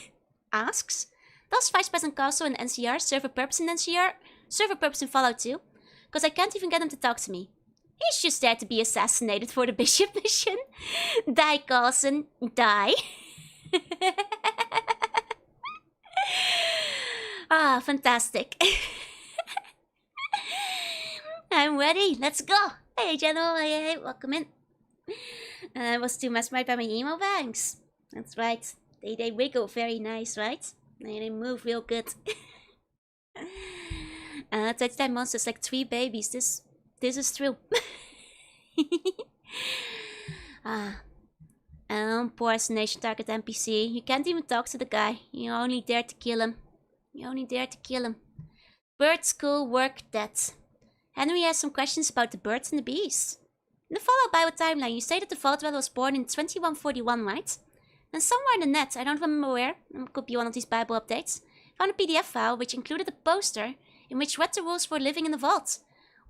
asks, does Vice President Castle in NCR serve a purpose in NCR? Serve a purpose in Fallout 2? Because I can't even get him to talk to me. He's just there to be assassinated for the Bishop mission. Die, Carlson, die. Ah, fantastic. I'm ready, let's go. Hey, General, hey, welcome in. I was too mesmerized by my emo bangs. That's right. They wiggle very nice, right? They move real good. 29 monsters like 3 babies. This is true. Poor assassination target NPC. You can't even talk to the guy. You only dare to kill him. Bird school work dead. Henry has some questions about the birds and the bees. In the Fallout Bible timeline, you say that the Vault Dweller was born in 2141, right? And somewhere in the net, I don't remember where, it could be one of these Bible updates, found a PDF file which included a poster in which read the rules for living in the vault.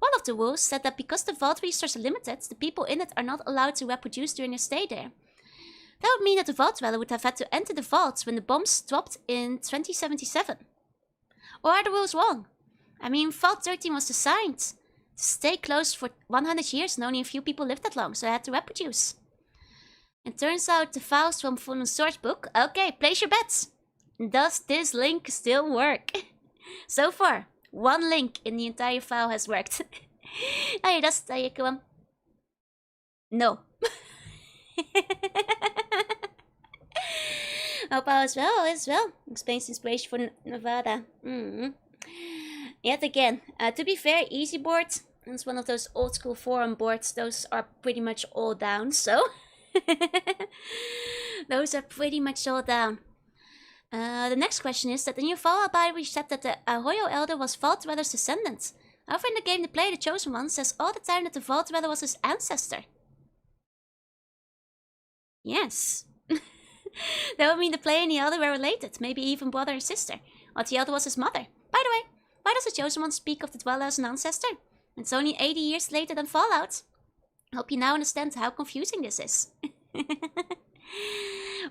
One of the rules said that because the vault resources are limited, the people in it are not allowed to reproduce during their stay there. That would mean that the Vault Dweller would have had to enter the vaults when the bombs dropped in 2077. Or are the rules wrong? I mean, Vault 13 was designed to stay closed for 100 years and only a few people lived that long, so they had to reproduce. It turns out the files from the source book. Okay, place your bets. Does this link still work? So far, one link in the entire file has worked. Hey, that's come on. No. Hope all is well. Explains inspiration for Nevada. Yet again, to be fair, Easy Board, it's one of those old school forum boards. Those are pretty much all down, so. Those are pretty much all down. The next question is that the new Fallout Bible said that the Arroyo Elder was Vault Dweller's descendant. However, in the game, the player, the Chosen One, says all the time that the Vault Dweller was his ancestor. Yes. That would mean the player and the Elder were related, maybe even brother and sister. Or the Elder was his mother. By the way, why does the Chosen One speak of the Dweller as an ancestor? It's only 80 years later than Fallout. I hope you now understand how confusing this is.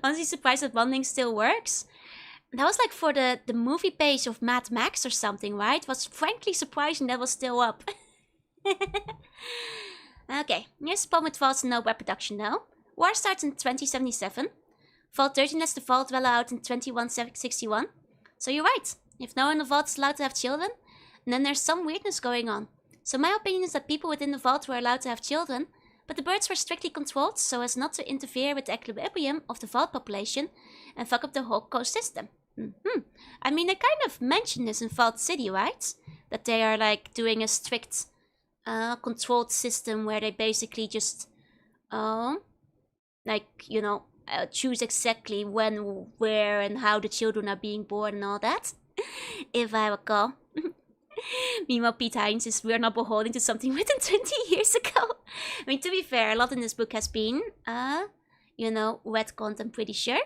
Honestly surprised that one link still works. That was like for the movie page of Mad Max or something, right? It was frankly surprising that was still up. Okay, here's the problem with Vaults and no web production though. War starts in 2077. Vault 13 has the Vault Dweller out in 2161. So you're right, if no one in the Vault is allowed to have children, then there's some weirdness going on. So my opinion is that people within the Vault were allowed to have children, but the birds were strictly controlled so as not to interfere with the equilibrium of the Vault population and fuck up the whole ecosystem. I mean, they kind of mention this in Vault City, right? That they are like doing a strict controlled system where they basically just, choose exactly when, where and how the children are being born and all that. If I recall. Meanwhile, Pete Hines is we're not beholden to something written 20 years ago. I mean, to be fair, a lot in this book has been, retconned, I'm pretty sure.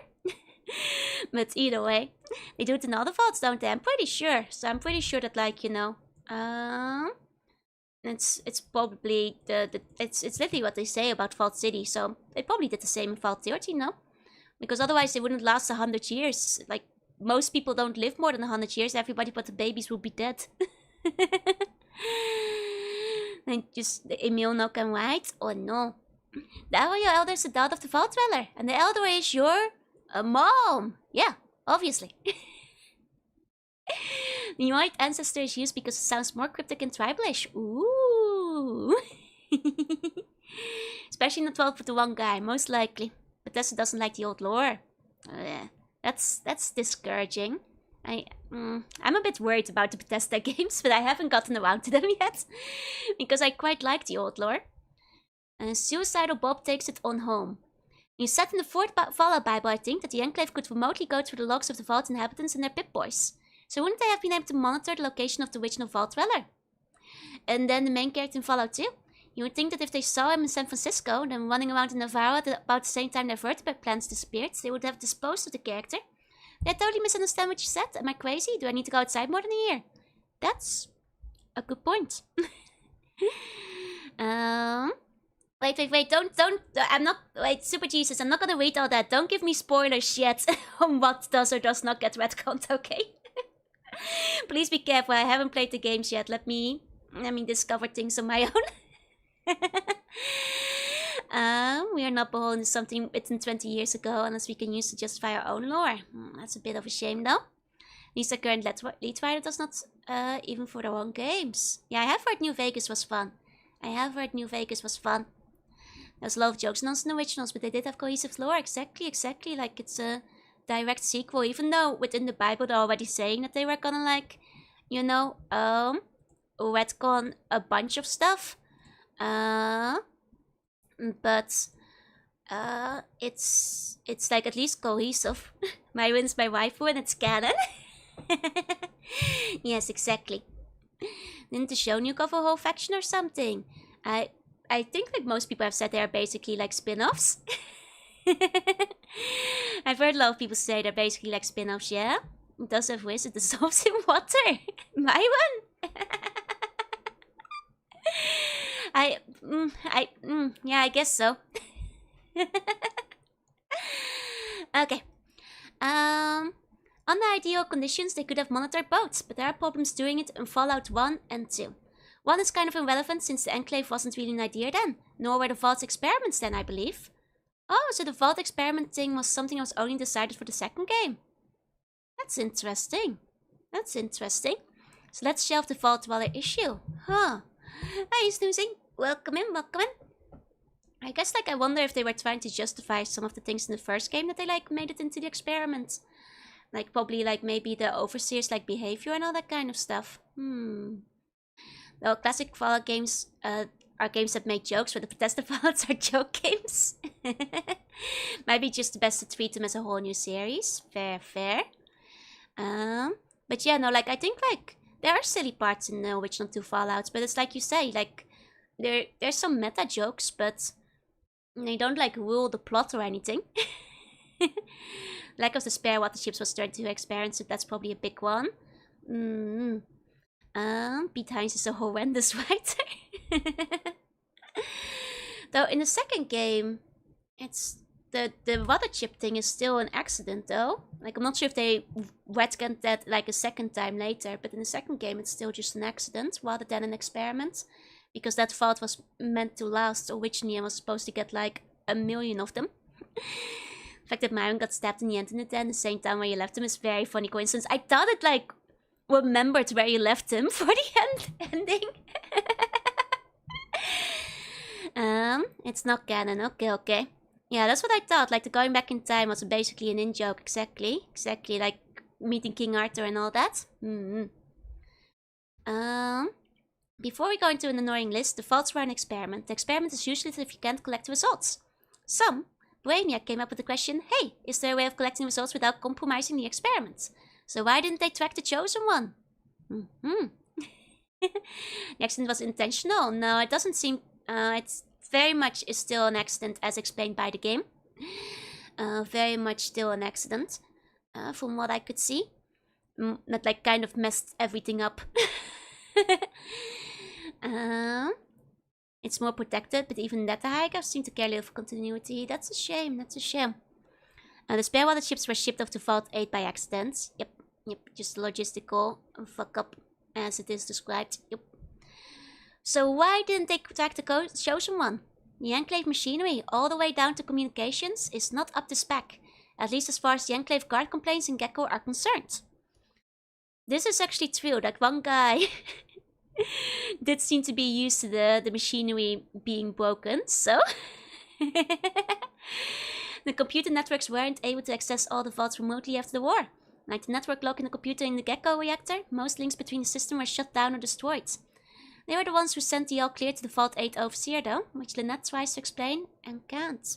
But either way, they do it in all the vaults, don't they? I'm pretty sure. So I'm pretty sure that, it's probably it's literally what they say about Vault City. So they probably did the same in Vault 13, no? Because otherwise they wouldn't last 100 years. Like, most people don't live more than 100 years. Everybody but the babies will be dead. And just Emil no can write? Oh no. The Arroyo Elder is the daughter of the Vault Dweller. And the Elder is your mom. Yeah, obviously. The white ancestor is used because it sounds more cryptic and tribalish. Ooh. Especially in the 12 with the one guy, most likely. Bethesda doesn't like the old lore. That's discouraging. I'm a bit worried about the Bethesda games, but I haven't gotten around to them yet. Because I quite like the old lore. Suicidal Bob takes it on home. You said in the fourth Fallout Bible, I think, that the Enclave could remotely go through the logs of the Vault inhabitants and their Pip-Boys. So wouldn't they have been able to monitor the location of the original Vault Dweller? And then the main character in Fallout 2? You would think that if they saw him in San Francisco, then running around in Navarro at about the same time their vertebrate plants disappeared, they would have disposed of the character. Did I totally misunderstand what you said? Am I crazy? Do I need to go outside more than a year? That's a good point. Wait, don't, I'm not, wait, Super Jesus, I'm not gonna read all that. Don't give me spoilers yet on what does or does not get retconned, okay? Please be careful, I haven't played the games yet. Let me discover things on my own. We are not beholden to something written 20 years ago unless we can use to justify our own lore. That's a bit of a shame, though. At least the current lead writer does not, even for their own games. Yeah, I have heard New Vegas was fun. There's a lot of jokes and nonsense in the originals, but they did have cohesive lore. Exactly. Like, it's a direct sequel, even though within the Bible they're already saying that they were gonna, like, you know, retcon a bunch of stuff. But it's like at least cohesive. Myron's my waifu and it's canon. Yes, exactly. Didn't the show nuke off a whole faction or something? I think like most people have said they are basically like spin-offs. I've heard a lot of people say they're basically like spin-offs, yeah? It does have ways, it dissolves in water. Myron? Yeah, I guess so. Okay. Under ideal conditions, they could have monitored both, but there are problems doing it in Fallout 1 and 2. 1 is kind of irrelevant since the Enclave wasn't really an idea then, nor were the Vault's experiments then, I believe. Oh, so the Vault experiment thing was something that was only decided for the second game. That's interesting. So let's shelve the Vault Dweller issue. Huh. Hey, Snoozing. Welcome in. I guess, like, I wonder if they were trying to justify some of the things in the first game that they, like, made it into the experiment. Like, probably, like, maybe the Overseer's, like, behavior and all that kind of stuff. Well, classic Fallout games are games that make jokes, where the Bethesda Fallouts are joke games. Might be just the best to treat them as a whole new series. Fair. But yeah, no, like, I think, like, there are silly parts in the original 2 Fallouts, but it's like you say, like, there's some meta jokes, but they don't, like, rule the plot or anything. Lack of the spare water ships was turned to experiments, so that's probably a big one. Pete Hines is a horrendous writer. Though in the second game, it's the water chip thing is still an accident, though. Like, I'm not sure if they retconned that like a second time later, but in the second game it's still just an accident rather than an experiment. Because that vault was meant to last originally and was supposed to get like 1 million of them. The fact that Myron got stabbed in the end in the den, the same time where you left him, is very funny coincidence. I thought it like remembered where you left him for the ending. It's not canon. Okay. Yeah, that's what I thought. Like, the going back in time was basically an in-joke. Exactly. Like meeting King Arthur and all that. Before we go into an annoying list, the vaults were an experiment. The experiment is useless if you can't collect the results. Brainiac came up with the question, hey, is there a way of collecting results without compromising the experiment? So why didn't they track the chosen one? The accident was intentional. No, it doesn't seem... it's very much is still an accident as explained by the game. Very much still an accident. From what I could see. That like kind of messed everything up. It's more protected, but even that the hikers seem to care little for continuity. That's a shame. The spare water ships were shipped off to Vault 8 by accident. Yep, just logistical fuck up as it is described. Yep. So why didn't they track the chosen one? The Enclave machinery, all the way down to communications, is not up to spec. At least as far as the Enclave guard complaints in Gecko are concerned. This is actually true. That one guy did seem to be used to the machinery being broken, so... The computer networks weren't able to access all the vaults remotely after the war. Like the network lock in the computer in the Gecko reactor, most links between the system were shut down or destroyed. They were the ones who sent the all clear to the Vault 8 overseer though, which Lynette tries to explain and can't.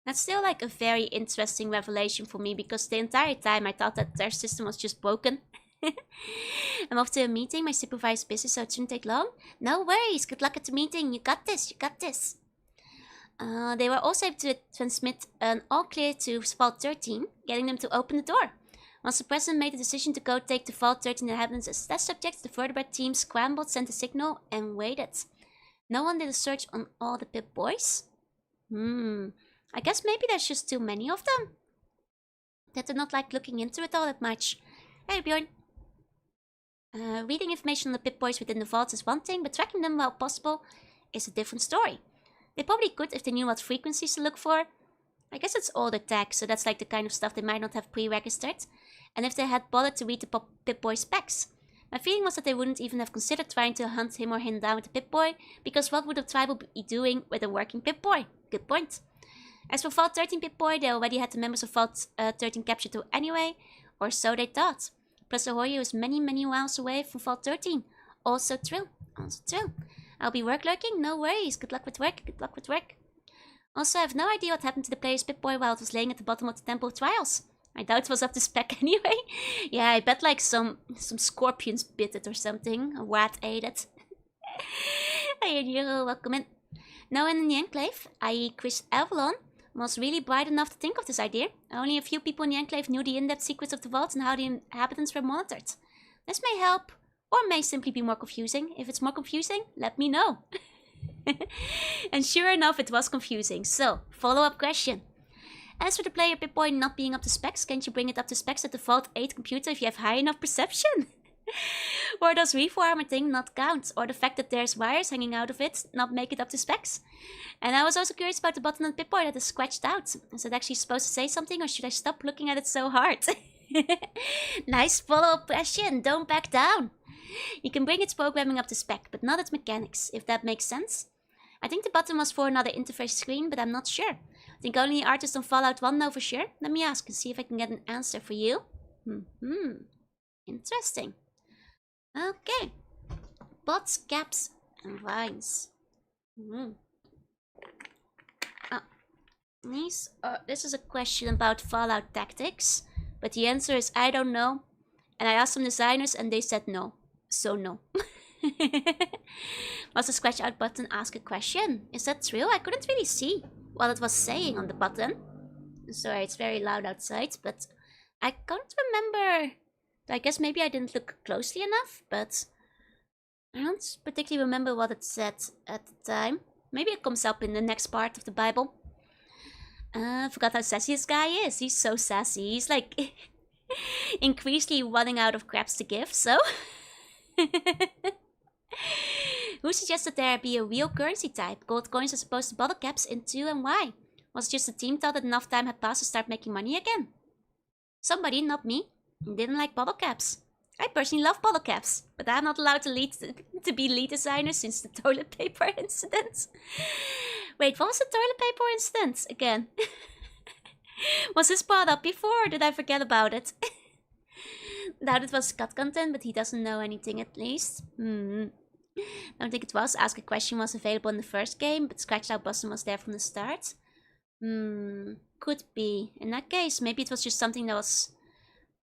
That's still like a very interesting revelation for me, because the entire time I thought that their system was just broken. I'm off to a meeting. My supervisor's busy, so it shouldn't take long. No worries. Good luck at the meeting. You got this. You got this. They were also able to transmit an all clear to Vault 13, getting them to open the door. Once the president made the decision to go take the Vault 13 inhabitants as test subjects, the vertebrate team scrambled, sent a signal, and waited. No one did a search on all the Pip-Boys? I guess maybe there's just too many of them. That they're not like looking into it all that much. Hey Bjorn. Reading information on the Pip-Boys within the vaults is one thing, but tracking them while possible is a different story. They probably could if they knew what frequencies to look for. I guess it's older tech, so that's like the kind of stuff they might not have pre-registered. And if they had bothered to read the Pip-Boy specs. My feeling was that they wouldn't even have considered trying to hunt him or him down with the Pip-Boy, because what would a tribal be doing with a working Pip-Boy? Good point. As for Vault 13 Pip-Boy, they already had the members of Vault 13 captured too anyway, or so they thought. Plus the Hoyo is many miles away from Vault 13. Also true. I'll be work lurking? No worries. Good luck with work. Also, I have no idea what happened to the player's Pip-Boy while it was laying at the bottom of the Temple of Trials. I doubt it was up to spec anyway. Yeah, I bet like some scorpions bit it or something. A rat ate it. Hey, you're welcome in. No one in the Enclave, i.e. Chris Avalon, was really bright enough to think of this idea. Only a few people in the Enclave knew the in-depth secrets of the vault and how the inhabitants were monitored. This may help, or may simply be more confusing. If it's more confusing, let me know. And sure enough, it was confusing. So, follow-up question. As for the player Pip-Boy not being up to specs, can't you bring it up to specs at the Vault 8 computer if you have high enough perception? Or does reformer thing not count? Or the fact that there's wires hanging out of it not make it up to specs? And I was also curious about the button on Pip-Boy that is scratched out. Is it actually supposed to say something, or should I stop looking at it so hard? Nice follow-up question, don't back down. You can bring its programming up to spec, but not its mechanics, if that makes sense. I think the button was for another interface screen, but I'm not sure. I think only the artist on Fallout 1 know for sure. Let me ask and see if I can get an answer for you. Interesting. Okay. Pots, caps, and vines. This is a question about Fallout tactics, but the answer is I don't know. And I asked some designers and they said no. So no. Was the scratch out button ask a question? Is that true? I couldn't really see what it was saying on the button. Sorry, it's very loud outside, but I can't remember. I guess maybe I didn't look closely enough, but I don't particularly remember what it said at the time. Maybe it comes up in the next part of the Bible. Forgot how sassy this guy is. He's so sassy. He's like increasingly running out of craps to give, so... Who suggested there be a real currency type? Gold coins as opposed to bottle caps into, and why? Was it just the team thought that enough time had passed to start making money again? Somebody, not me, didn't like bottle caps. I personally love bottle caps, but I'm not allowed to be lead designer since the toilet paper incident. Wait, what was the toilet paper incident again? Was this brought up before, or did I forget about it? Doubt it was cut content, but he doesn't know anything at least. Don't think it was. Ask a question was available in the first game, but scratched out button was there from the start. Could be. In that case, maybe it was just something that was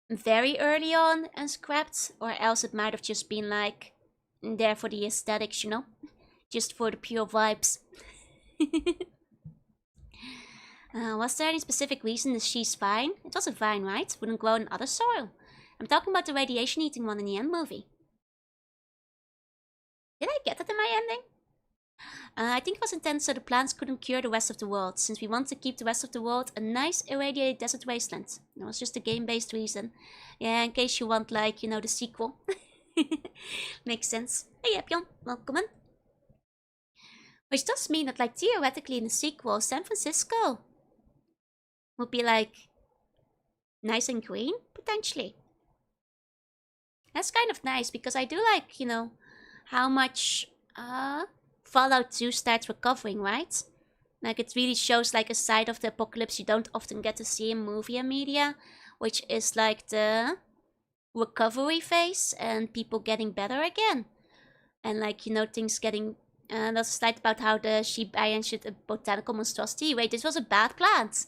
very early on and scrapped, or else it might have just been like there for the aesthetics, you know? Just for the pure vibes. Was there any specific reason the she's vine? It was a vine, right? Wouldn't grow in other soil. I'm talking about the radiation eating one in the end movie. Did I get that in my ending? I think it was intended so the plants couldn't cure the rest of the world, since we want to keep the rest of the world a nice irradiated desert wasteland. That was just a game-based reason. Yeah, in case you want, like, you know, the sequel. Makes sense. Hey, Epion, welcome in. Which does mean that, like, theoretically in the sequel, San Francisco would be, like, nice and green, potentially. That's kind of nice, because I do like, you know, how much Fallout 2 starts recovering, right? Like, it really shows, like, a side of the apocalypse you don't often get to see in movie and media, which is, like, the recovery phase and people getting better again. and like, you know, things getting. There's a slide about how the sheep entered a botanical monstrosity. Wait, this was a bad plant.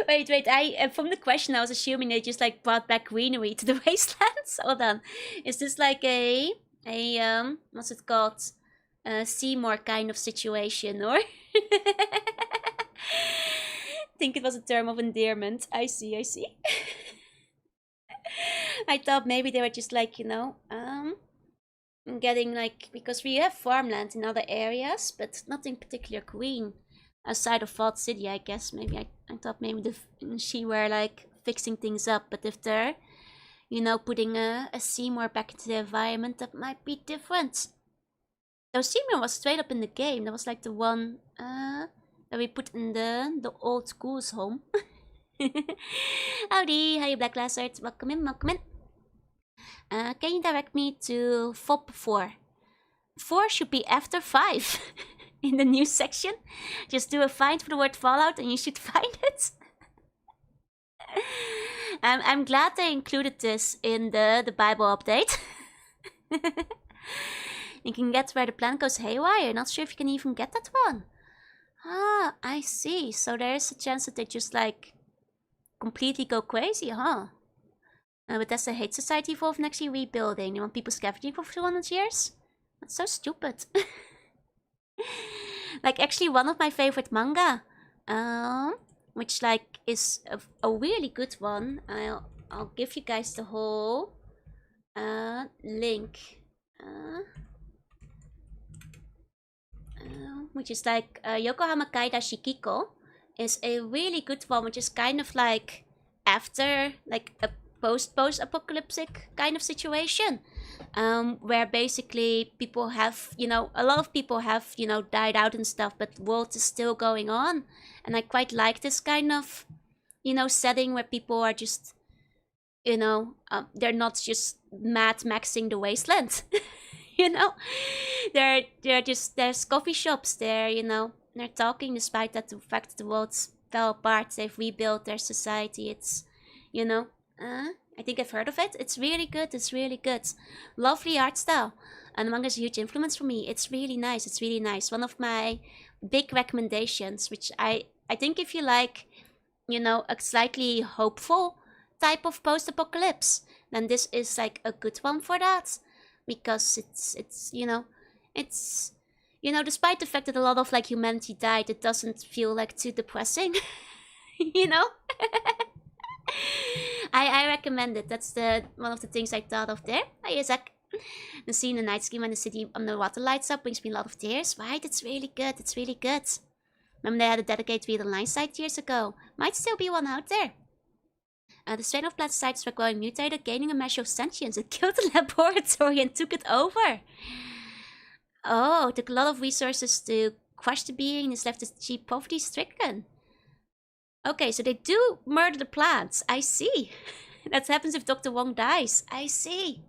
Wait. From the question, I was assuming they just like brought back greenery to the wastelands. Hold on, is this like a what's it called? A Seymour kind of situation, or? Think it was a term of endearment. I see. I thought maybe they were just like, you know, getting like, because we have farmland in other areas, but nothing particular green outside of Vault City, I guess. Maybe I thought maybe she were like fixing things up, but if they're, you know, putting a Seymour back into the environment, that might be different. Though Seymour was straight up in the game. That was like the one that we put in the old school's home. Howdy, how you Black Lizard? Welcome in. Can you direct me to FOP 4? 4 should be after 5 in the news section. Just do a find for the word Fallout and you should find it. I'm glad they included this in the Bible update. You can get where the planet goes haywire. Not sure if you can even get that one. Ah, I see. So there's a chance that they just like completely go crazy, huh? But that's the hate society evolve and actually rebuilding. They want people scavenging for 200 years? That's so stupid. Like actually one of my favorite manga, which like is a really good one. I'll give you guys the whole link. Which is like Yokohama Kaida Shikiko is a really good one, which is kind of like after like a post-apocalyptic kind of situation, where basically people have, you know, a lot of people have, you know, died out and stuff, but the world is still going on. And I quite like this kind of, you know, setting where people are just, you know, they're not just Mad Maxing the wasteland. You know, there's coffee shops there, you know, they're talking despite that the fact that the world fell apart. They've rebuilt their society. It's, you know, I think I've heard of it. It's really good. Lovely art style, and the manga is a huge influence for me. It's really nice. One of my big recommendations, which I think if you like, you know, a slightly hopeful type of post-apocalypse, then this is like a good one for that. Because it's you know, despite the fact that a lot of like humanity died, it doesn't feel like too depressing. You know. I recommend it. That's one of the things I thought of there. Hi Isaac. The scene in the night scheme when the city underwater lights up brings me a lot of tears. Right? It's really good. Remember they had a dedicated read online site years ago. Might still be one out there. The strain of planticides were growing mutated, gaining a measure of sentience. It killed the laboratory and took it over. Oh, it took a lot of resources to crush the being and it's left as cheap poverty stricken. Okay, so they do murder the plants. I see. That happens if Dr. Wong dies. I see.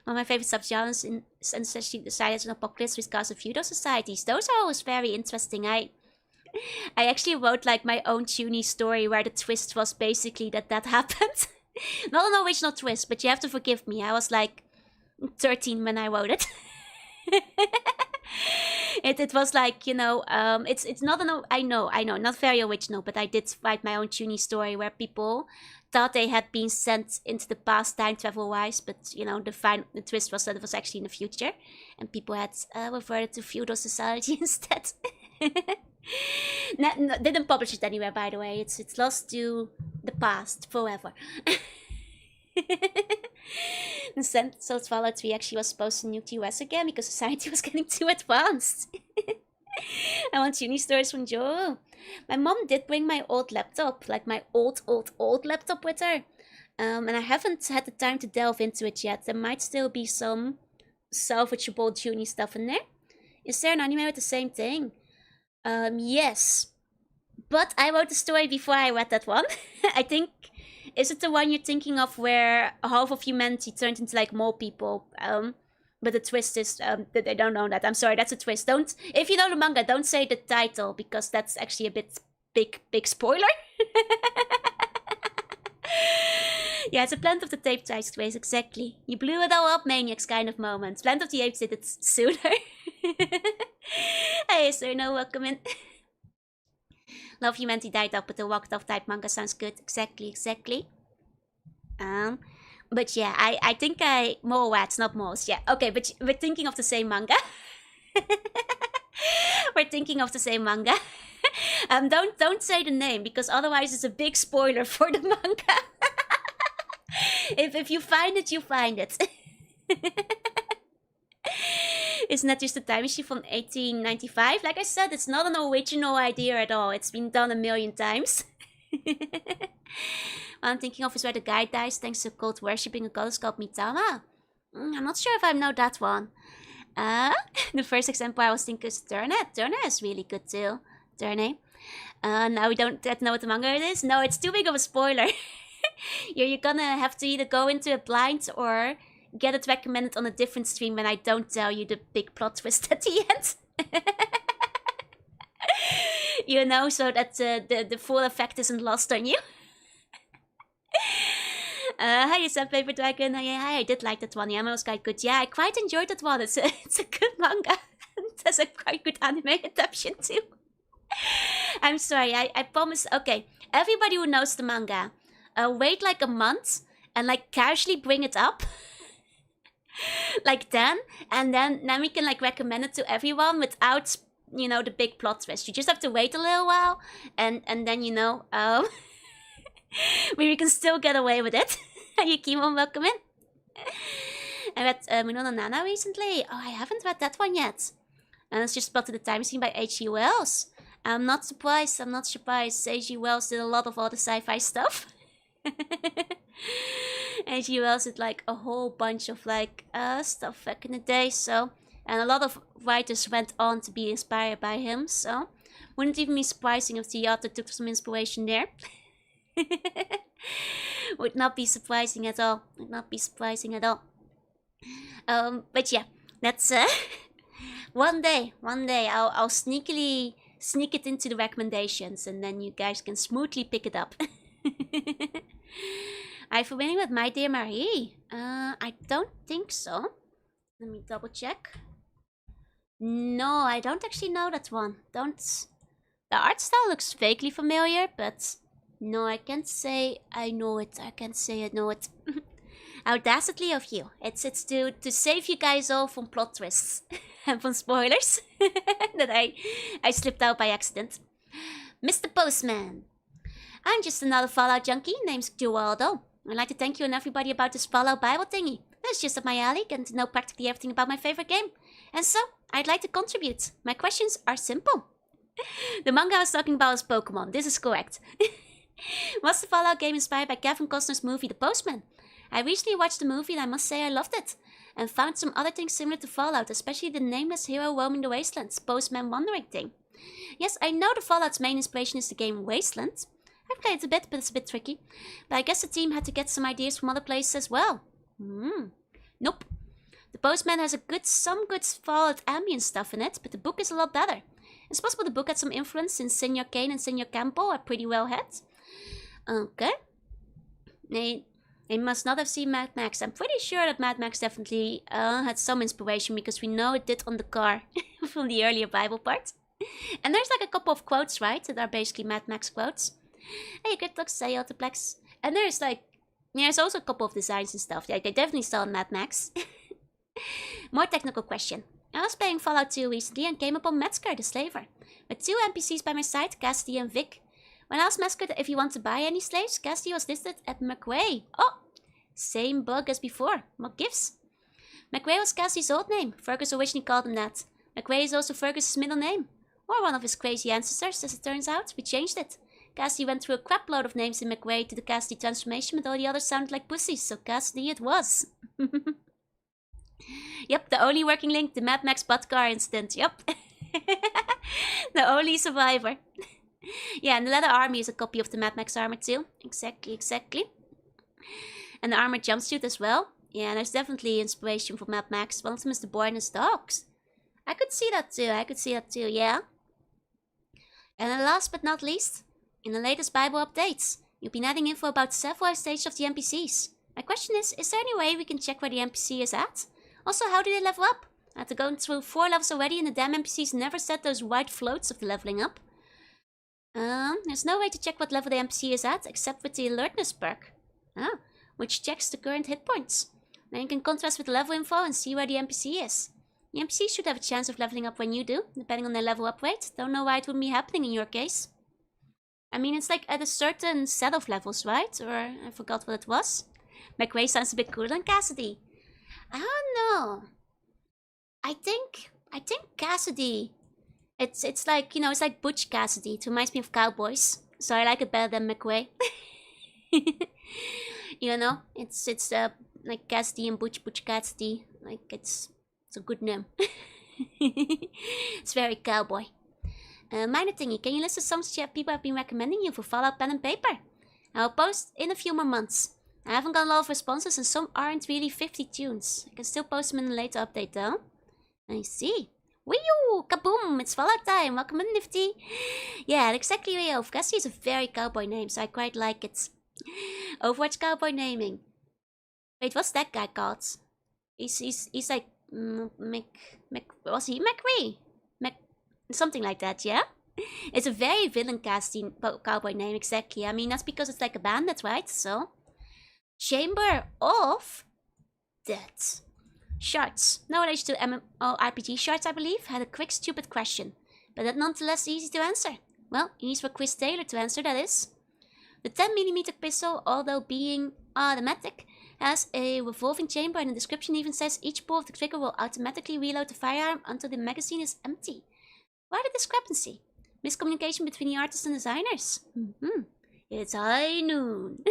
One of my favorite subgenres is essentially the science and apocalypse with regards to feudal societies. Those are always very interesting. I actually wrote like my own Tuny story where the twist was basically that happened. Not an original twist, but you have to forgive me. I was like 13 when I wrote it. It was like, you know, it's not I know, not very original, but I did write my own Tuny story where people thought they had been sent into the past time travel wise, but you know, the twist was that it was actually in the future, and people had reverted to feudal society instead. No, didn't publish it anywhere, by the way. It's lost to the past forever. The Sentinels Fallout 3 actually was supposed to nuke the US again because society was getting too advanced. I want uni stories from Joe. My mom did bring my old laptop, like my old laptop with her. And I haven't had the time to delve into it yet. There might still be some salvageable Junie stuff in there. Is there an anime with the same thing? Yes. But I wrote the story before I read that one. I think... Is it the one you're thinking of where half of humanity turned into like mole people? But the twist is that they don't know that. I'm sorry, that's a twist. If you know the manga, don't say the title because that's actually a bit big spoiler. Yeah, it's a Planet of the Apes type quiz, exactly. You blew it all up, Maniacs kind of moment. Planet of the Apes did it sooner. Hey, Serno, welcome in. Love you meant he died up, but the walked off type manga sounds good. Exactly. But yeah, I think more wats, not most. Yeah, okay, but we're thinking of the same manga. We're thinking of the same manga. Don't say the name because otherwise it's a big spoiler for the manga. if you find it, you find it. Isn't that just the time machine from 1895? Like I said, it's not an original idea at all. It's been done a million times. What I'm thinking of is where the guy dies thanks to cult worshipping a goddess called Mitama. I'm not sure if I know that one. The first example I was thinking is Turner. Turner is really good too. Turner. Now we don't get to know what the manga it is. No, it's too big of a spoiler. You're gonna have to either go into it blind or get it recommended on a different stream when I don't tell you the big plot twist at the end. You know, so that the full effect isn't lost on you. Hi, Senpai Dragon. Hi, I did like that one. Yama was quite good. Yeah, I quite enjoyed that one. It's a good manga. It has a quite good anime adaptation too. I'm sorry, I promise. Okay, everybody who knows the manga, wait like a month and like casually bring it up. Like then, and then we can like recommend it to everyone without, you know, the big plot twist. You just have to wait a little while, and then, you know, we can still get away with it. You keep on welcome in. I read Minona Nana recently. Oh, I haven't read that one yet. And it's just Spotted the Time Machine by H.G. Wells. I'm not surprised. H.G. Wells did a lot of all the sci-fi stuff. H.G. Wells did like a whole bunch of like stuff back in the day, so, and a lot of writers went on to be inspired by him, so wouldn't even be surprising if the author took some inspiration there. Would not be surprising at all. But yeah, that's one day I'll sneakily sneak it into the recommendations, and then you guys can smoothly pick it up. Are you familiar with My Dear Marie? I don't think so. Let me double check. No, I don't actually know that one. The art style looks vaguely familiar, but no, I can't say I know it. Audacity of you. It's to save you guys all from plot twists and from spoilers that I slipped out by accident. Mr. Postman. I'm just another Fallout junkie named Geraldo. I'd like to thank you and everybody about this Fallout Bible thingy. That's just up my alley, getting to know practically everything about my favorite game. And so, I'd like to contribute. My questions are simple. The manga I was talking about is Pokemon. This is correct. Was the Fallout game inspired by Kevin Costner's movie The Postman? I recently watched the movie and I must say I loved it. And found some other things similar to Fallout, especially the nameless hero roaming the wastelands, Postman wandering thing. Yes, I know the Fallout's main inspiration is the game Wasteland. I've played it a bit, but it's a bit tricky. But I guess the team had to get some ideas from other places as well. Nope. The Postman has some good Fallout ambient stuff in it, but the book is a lot better. It's possible the book had some influence since Senor Kane and Senor Campo are pretty well had. Okay. They must not have seen Mad Max. I'm pretty sure that Mad Max definitely had some inspiration because we know it did on the car from the earlier Bible part. And there's like a couple of quotes, right, that are basically Mad Max quotes. Hey, good luck, say Autoplex. And there's like, there's also a couple of designs and stuff. Like, they definitely saw Mad Max. More technical question. I was playing Fallout 2 recently and came upon Metzger the Slaver, with two NPCs by my side, Cassidy and Vic. When I asked Metzger if he wanted to buy any slaves, Cassidy was listed at McRae. Oh, same bug as before. What gives? McRae was Cassidy's old name. Fergus originally called him that. McRae is also Fergus's middle name. Or one of his crazy ancestors, as it turns out. We changed it. Cassidy went through a crap load of names in McRae to the Cassidy transformation, but all the others sounded like pussies, so Cassidy it was. Yep, the only working link, the Mad Max butt car incident, yep. The only survivor. Yeah, and the leather army is a copy of the Mad Max armor too. Exactly. And the armored jumpsuit as well. Yeah, there's definitely inspiration from Mad Max. One of them is the boy and his dogs. I could see that too, yeah. And then last but not least, in the latest Bible updates, You've been adding info about several stages of the NPCs. My question is there any way we can check where the NPC is at? Also, how do they level up? After going through 4 levels already and the damn NPCs never set those white floats of the leveling up. There's no way to check what level the NPC is at except with the alertness perk. Which checks the current hit points. Then you can contrast with the level info and see where the NPC is. The NPC should have a chance of leveling up when you do, depending on their level up rate. Don't know why it wouldn't be happening in your case. I mean, it's like at a certain set of levels, right? Or I forgot what it was. McRae sounds a bit cooler than Cassidy. I don't know. I think Cassidy. It's like, you know, it's like Butch Cassidy. It reminds me of cowboys. So I like it better than McRae. You know, it's like Cassidy and Butch Cassidy. Like it's a good name. It's very cowboy. Minor thingy, can you list the songs that people have been recommending you for Fallout Pen and Paper? I'll post in a few more months. I haven't got a lot of responses and some aren't really 50 tunes. I can still post them in a later update though. I see. Wee-oo! Kaboom! It's Fallout time! Welcome in, Nifty! Yeah, exactly, Rio. Cassidy is a very cowboy name, so I quite like it. Overwatch cowboy naming. Wait, what's that guy called? He's like... was he McRae? Something like that, yeah? It's a very villain casting cowboy name, exactly. I mean, that's because it's like a bandit, right? So... Chamber of... Death. Shards. No relation to MMORPG shards, I believe. Had a quick, stupid question. But that nonetheless easy to answer. Well, it needs for Chris Taylor to answer, that is. The 10mm pistol, although being automatic, has a revolving chamber and the description even says each pull of the trigger will automatically reload the firearm until the magazine is empty. Why the discrepancy? Miscommunication between the artists and designers? It's high noon.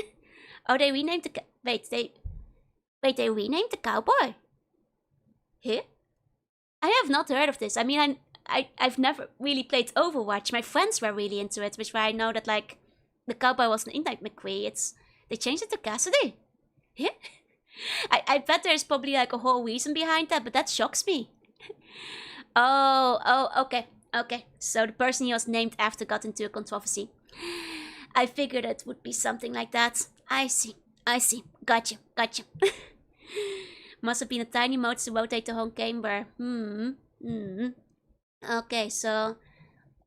Oh, they renamed the... they renamed the cowboy? Huh? I have not heard of this. I mean, I've never really played Overwatch. My friends were really into it, which is why I know that, like, the cowboy wasn't in like McQueen. They changed it to Cassidy. Yeah? I bet there's probably, like, a whole reason behind that, but that shocks me. Okay. So the person he was named after got into a controversy. I figured it would be something like that. I see. Gotcha. Must have been a tiny mode to rotate the home chamber. Okay, so...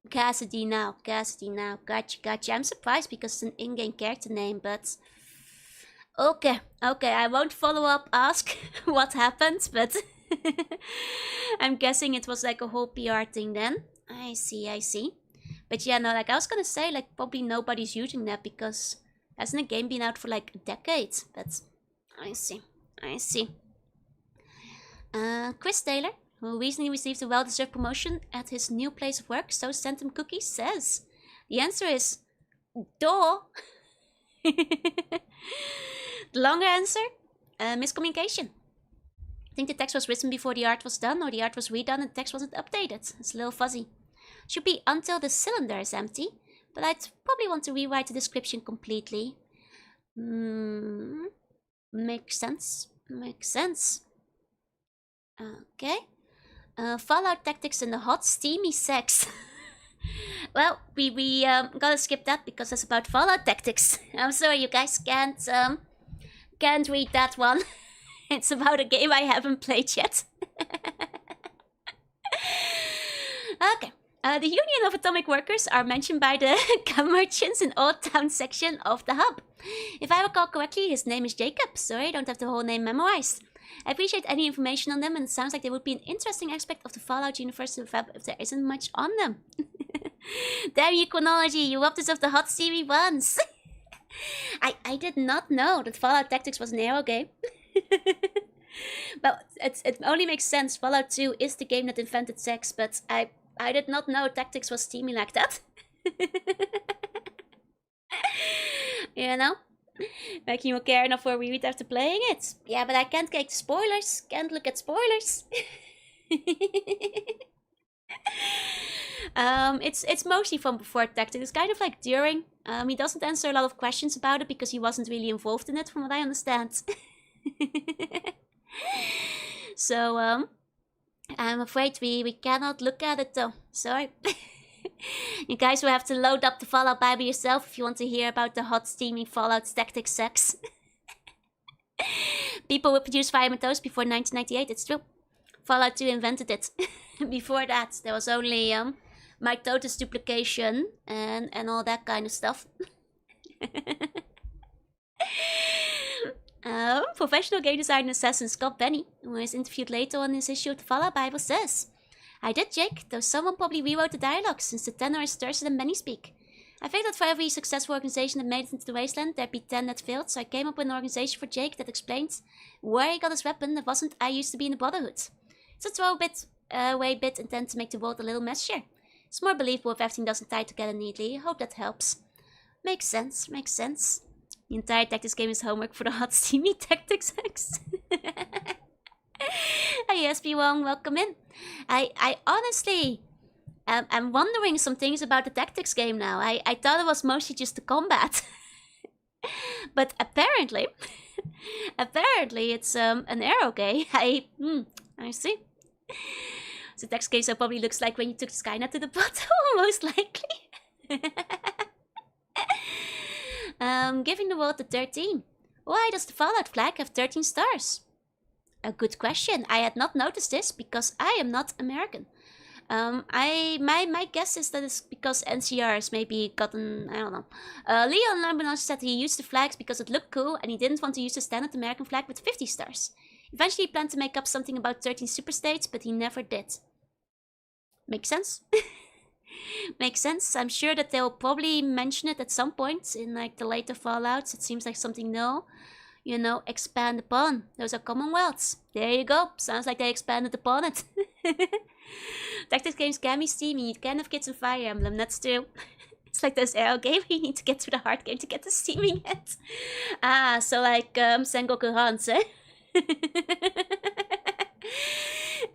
Cassidy now. Gotcha. I'm surprised because it's an in-game character name, but... Okay, I won't follow up, ask what happened, but... I'm guessing it was like a whole PR thing then. I see. But yeah, no, like I was gonna say, like probably nobody's using that because... Hasn't the game been out for like a decade? But... I see. Chris Taylor, who recently received a well-deserved promotion at his new place of work, so sent him cookies, says... The answer is... Duh! The longer answer? Miscommunication. I think the text was written before the art was done, or the art was redone and the text wasn't updated. It's a little fuzzy. Should be until the cylinder is empty, but I'd probably want to rewrite the description completely. Makes sense. Okay. Fallout tactics and the hot steamy sex. Well, we gotta skip that because it's about Fallout tactics. I'm sorry, you guys can't read that one. It's about a game I haven't played yet. Okay. The Union of Atomic Workers are mentioned by the gun merchants in Old Town section of the hub. If I recall correctly, his name is Jacob. Sorry, I don't have the whole name memorized. I appreciate any information on them, and it sounds like they would be an interesting aspect of the Fallout universe to develop if there isn't much on them. Damn you, chronology, you robbed us of the hot steamy ones. I did not know that Fallout Tactics was an Arrow game. Well, it only makes sense. Fallout 2 is the game that invented sex, but I did not know Tactics was steamy like that. You know? Making you care enough for a reread after playing it. Yeah, but I can't take spoilers. Can't look at spoilers. It's mostly from before Tactics. It's kind of like during. He doesn't answer a lot of questions about it because he wasn't really involved in it, from what I understand. So, I'm afraid we cannot look at it though. Sorry. You guys will have to load up the Fallout Bible yourself if you want to hear about the hot, steamy Fallout tactics sex. People would produce fire toast before 1998, it's true. Fallout 2 invented it. Before that, there was only mitosis duplication and all that kind of stuff. Professional game designer assassin Scott Benny, who is interviewed later on this issue of the Fallout Bible, says, I did, Jake, though someone probably rewrote the dialogue since the tenor is terser than Benny speak. I figured that for every successful organization that made it into the wasteland, there'd be 10 that failed, so I came up with an organization for Jake that explains where he got his weapon that wasn't I used to be in the Brotherhood. It's a throwaway bit intended to make the world a little messier. It's more believable if everything doesn't tie together neatly. I hope that helps. Makes sense, makes sense. The entire tactics game is homework for the hot steamy tactics X. Hey SB Wong, welcome in. I honestly I'm wondering some things about the tactics game now. I thought it was mostly just the combat. But apparently it's an arrow game. I see. So tactics game so probably looks like when you took Skynet to the bottom, most likely. Giving the world a 13. Why does the Fallout flag have 13 stars? A good question. I had not noticed this because I am not American. My guess is that it's because NCR has maybe gotten, I don't know. Leon Lambenos said he used the flags because it looked cool and he didn't want to use the standard American flag with 50 stars. Eventually he planned to make up something about 13 superstates, but he never did. Makes sense? Makes sense. I'm sure that they'll probably mention it at some point in like the later Fallouts. It seems like something they'll, you know, expand upon. Those are Commonwealths. There you go. Sounds like they expanded upon it. Tactics games can be steamy. You can have kids in Fire Emblem. That's true. It's like those arrow games. You need to get to the hard game to get the steaming it. Ah, so like Sengoku Hans, eh?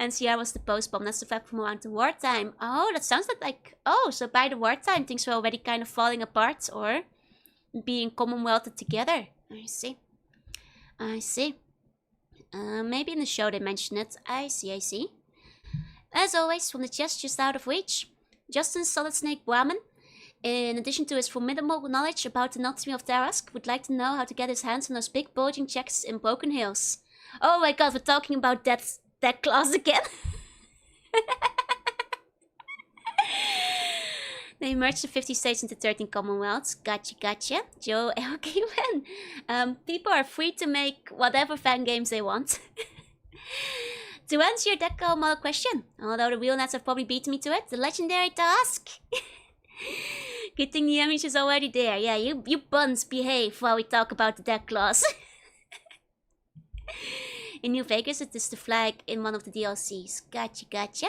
NCR was the post-bomb. That's the fact from around the wartime. Oh, that sounds like... Oh, so by the wartime, things were already kind of falling apart or being commonwealthed together. I see. I see. Maybe in the show they mention it. I see. As always, from the chest just out of reach, Justin Solid Snake Brahman, in addition to his formidable knowledge about the anatomy of Tarask, would like to know how to get his hands on those big bulging chests in Broken Hills. Oh my god, we're talking about that class again. They merged the 50 states into 13 commonwealths. Gotcha. Joe Elgaman. People are free to make whatever fan games they want. To answer your Deco model question, although the real nets have probably beaten me to it, the legendary task. Good thing the image is already there. Yeah, you buns behave while we talk about the deck clause. In New Vegas, it is the flag in one of the DLCs. Gotcha.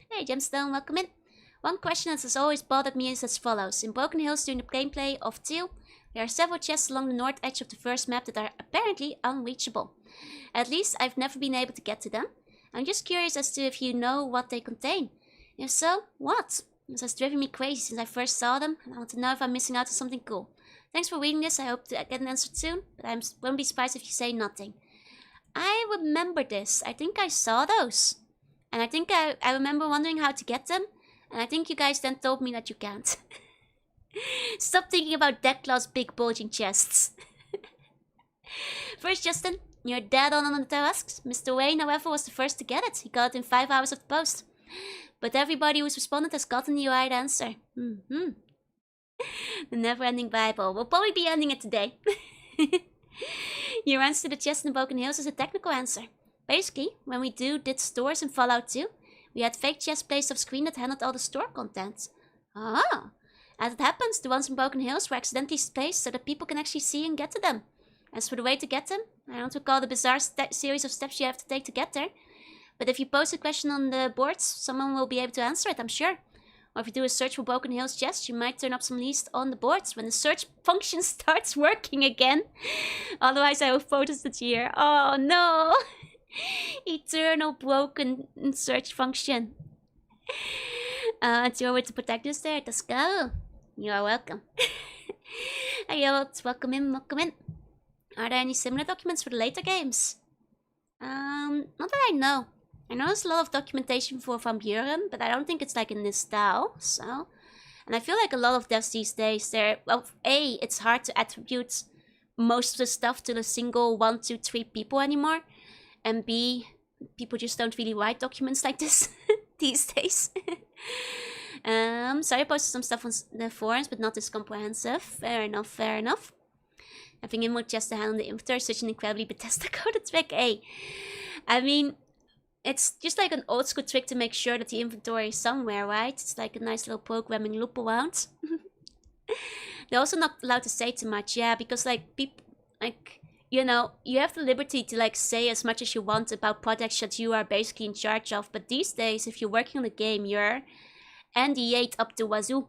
Hey, Gemstone, welcome in. One question that has always bothered me is as follows. In Broken Hills, during the gameplay of 2, there are several chests along the north edge of the first map that are apparently unreachable. At least, I've never been able to get to them. I'm just curious as to if you know what they contain. If so, what? This has driven me crazy since I first saw them, and I want to know if I'm missing out on something cool. Thanks for reading this, I hope to get an answer soon, but I won't be surprised if you say nothing. I remember this. I think I saw those. And I think I remember wondering how to get them. And I think you guys then told me that you can't. Stop thinking about Declaw's big bulging chests. First, Justin, you're dead on the tasks. Mr. Wayne, however, was the first to get it. He got it in 5 hours of the post. But everybody who's responded has gotten the right answer. The never-ending Bible. We'll probably be ending it today. Your answer to the chest in the Broken Hills is a technical answer. Basically, when we did stores in Fallout 2, we had fake chests placed off screen that handled all the store contents. Ah! As it happens, the ones in Broken Hills were accidentally placed so that people can actually see and get to them. As for the way to get them, I don't recall the bizarre series of steps you have to take to get there. But if you post a question on the boards, someone will be able to answer it, I'm sure. Or if you do a search for Broken Hills chests, you might turn up some lists on the boards when the search function starts working again. Otherwise, I will post it here. Oh no! Eternal broken search function. It's your way to protect us there, Tascal. You are welcome. Hey, welcome in. Are there any similar documents for the later games? Not that I know. I know there's a lot of documentation for Van Buren, but I don't think it's like in this style, so And I feel like a lot of devs these days, well, A, it's hard to attribute most of the stuff to the single 1, 2, 3 people anymore. And B, people just don't really write documents like this these days. So I posted some stuff on the forums, but not as comprehensive. Fair enough, fair enough. Having input just to handle the inventory is such an incredibly Bethesda coded trick. I mean, it's just like an old school trick to make sure that the inventory is somewhere, right? It's like a nice little programming loop around. They're also not allowed to say too much, yeah, because like people, like, you know, you have the liberty to like say as much as you want about projects that you are basically in charge of. But these days, if you're working on a game, you're NDA'd up to wazoo.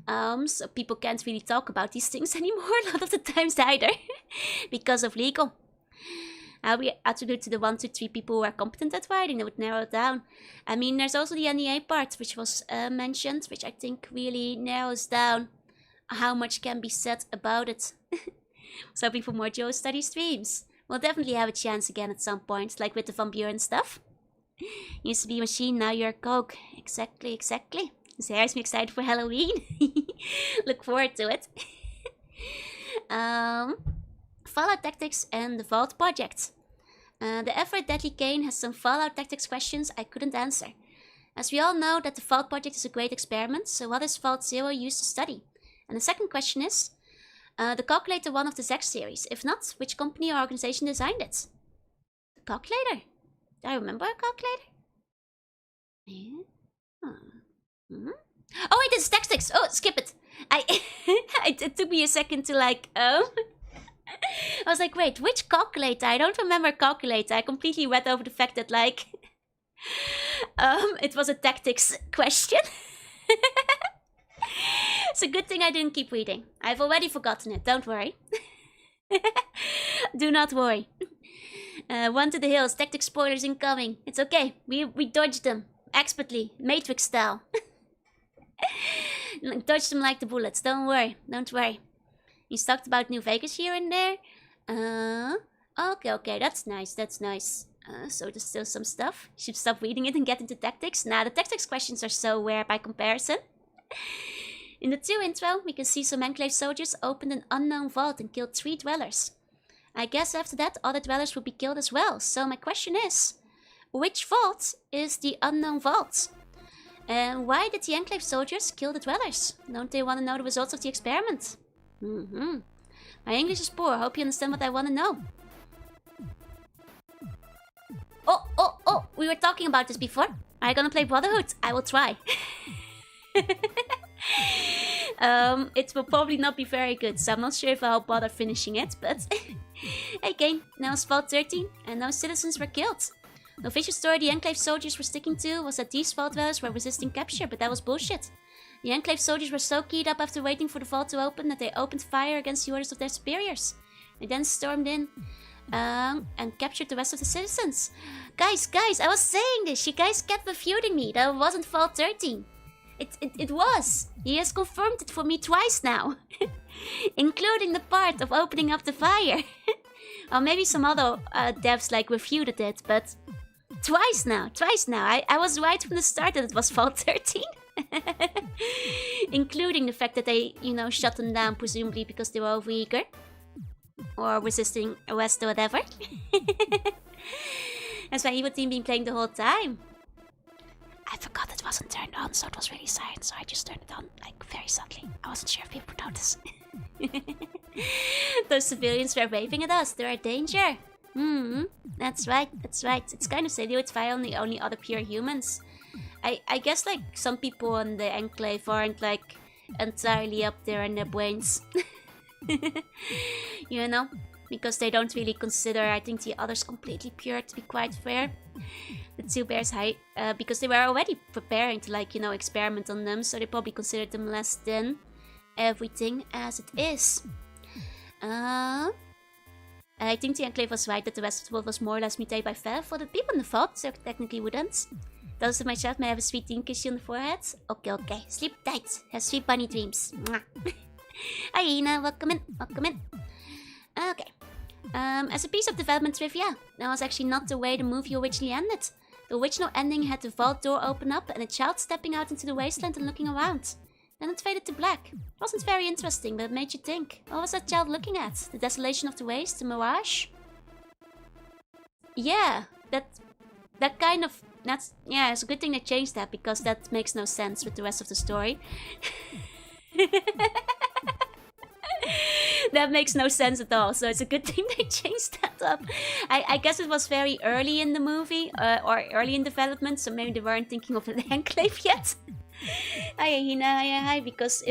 So people can't really talk about these things anymore a lot of the times either, because of legal. We attribute to the 1 to 3 people who are competent at writing, that would narrow it down. I mean, there's also the NDA part, which was mentioned, which I think really narrows down how much can be said about it. So hoping for more Joe study streams. We'll definitely have a chance again at some point, like with the Van Buren stuff. Used to be a machine, now you're a coke. Exactly, exactly. So here's me excited for Halloween. Look forward to it. Fallout Tactics and the Vault Project. The Ever Deadly Kane has some Fallout Tactics questions I couldn't answer. As we all know that the Vault Project is a great experiment, so what is Vault Zero used to study? And the second question is, the calculator one of the ZEX series. If not, which company or organization designed it? The calculator? Do I remember a calculator? Yeah. Oh wait, it's Tactics! Oh, skip it! It took me a second to like, I was like, wait, which calculator? I don't remember calculator. I completely read over the fact that like, it was a tactics question. It's a good thing I didn't keep reading. I've already forgotten it, don't worry. Do not worry. One to the hills, tactics spoilers incoming. It's okay, we dodged them. Expertly, Matrix style. Dodged them like the bullets, don't worry, don't worry. He's talked about New Vegas here and there. Okay, that's nice, that's nice. So there's still some stuff. Should stop reading it and get into tactics. Nah, the tactics questions are so weird by comparison. In the 2 intro, we can see some Enclave soldiers opened an unknown vault and killed 3 dwellers. I guess after that, other dwellers would be killed as well. So my question is, which vault is the unknown vault? And why did the Enclave soldiers kill the dwellers? Don't they want to know the results of the experiment? My English is poor. Hope you understand what I want to know. Oh, we were talking about this before. Are you gonna play Brotherhood? I will try. It will probably not be very good, so I'm not sure if I'll bother finishing it, but hey game, now it's Vault 13 and no citizens were killed. The official story the Enclave soldiers were sticking to was that these vault dwellers were resisting capture, but that was bullshit. The Enclave soldiers were so keyed up after waiting for the vault to open that they opened fire against the orders of their superiors. They then stormed in and captured the rest of the citizens. Guys, I was saying this, you guys kept refuting me, that wasn't Vault 13. It was. He has confirmed it for me twice now. Including the part of opening up the fire. Or maybe some other devs like refuted it, but twice now. I was right from the start that it was Vault 13. Including the fact that they, you know, shut them down, presumably because they were overeager. Or resisting arrest or whatever. That's why Evil Team been playing the whole time. I forgot it wasn't turned on, so it was really silent, so I just turned it on, like, very subtly. I wasn't sure if people would notice. Those civilians were waving at us. They're a danger. That's right. It's kind of silly with fire on the only other pure humans. I guess, like, some people on the Enclave aren't, like, entirely up there in their brains. You know? Because they don't really consider, I think, the others completely pure, to be quite fair. The 2 bears high, because they were already preparing to, like, you know, experiment on them, so they probably considered them less than everything as it is. I think the Enclave was right that the rest of the world was more or less mutated by fire for the people in the vault, so technically wouldn't. Those of myself may have a sweet teen kiss on the forehead. Okay. Sleep tight. Have sweet bunny dreams. Hi, Ina. Welcome in. Okay. As a piece of development trivia, that was actually not the way the movie originally ended. The original ending had the vault door open up and a child stepping out into the wasteland and looking around. Then it faded to black. It wasn't very interesting, but it made you think. What was that child looking at? The desolation of the waste? The mirage? Yeah, that kind of... Yeah, it's a good thing they changed that, because that makes no sense with the rest of the story. That makes no sense at all, so it's a good thing they changed that up. I guess it was very early in the movie, or early in development, so maybe they weren't thinking of the enclave yet. Hi Hina, hi, because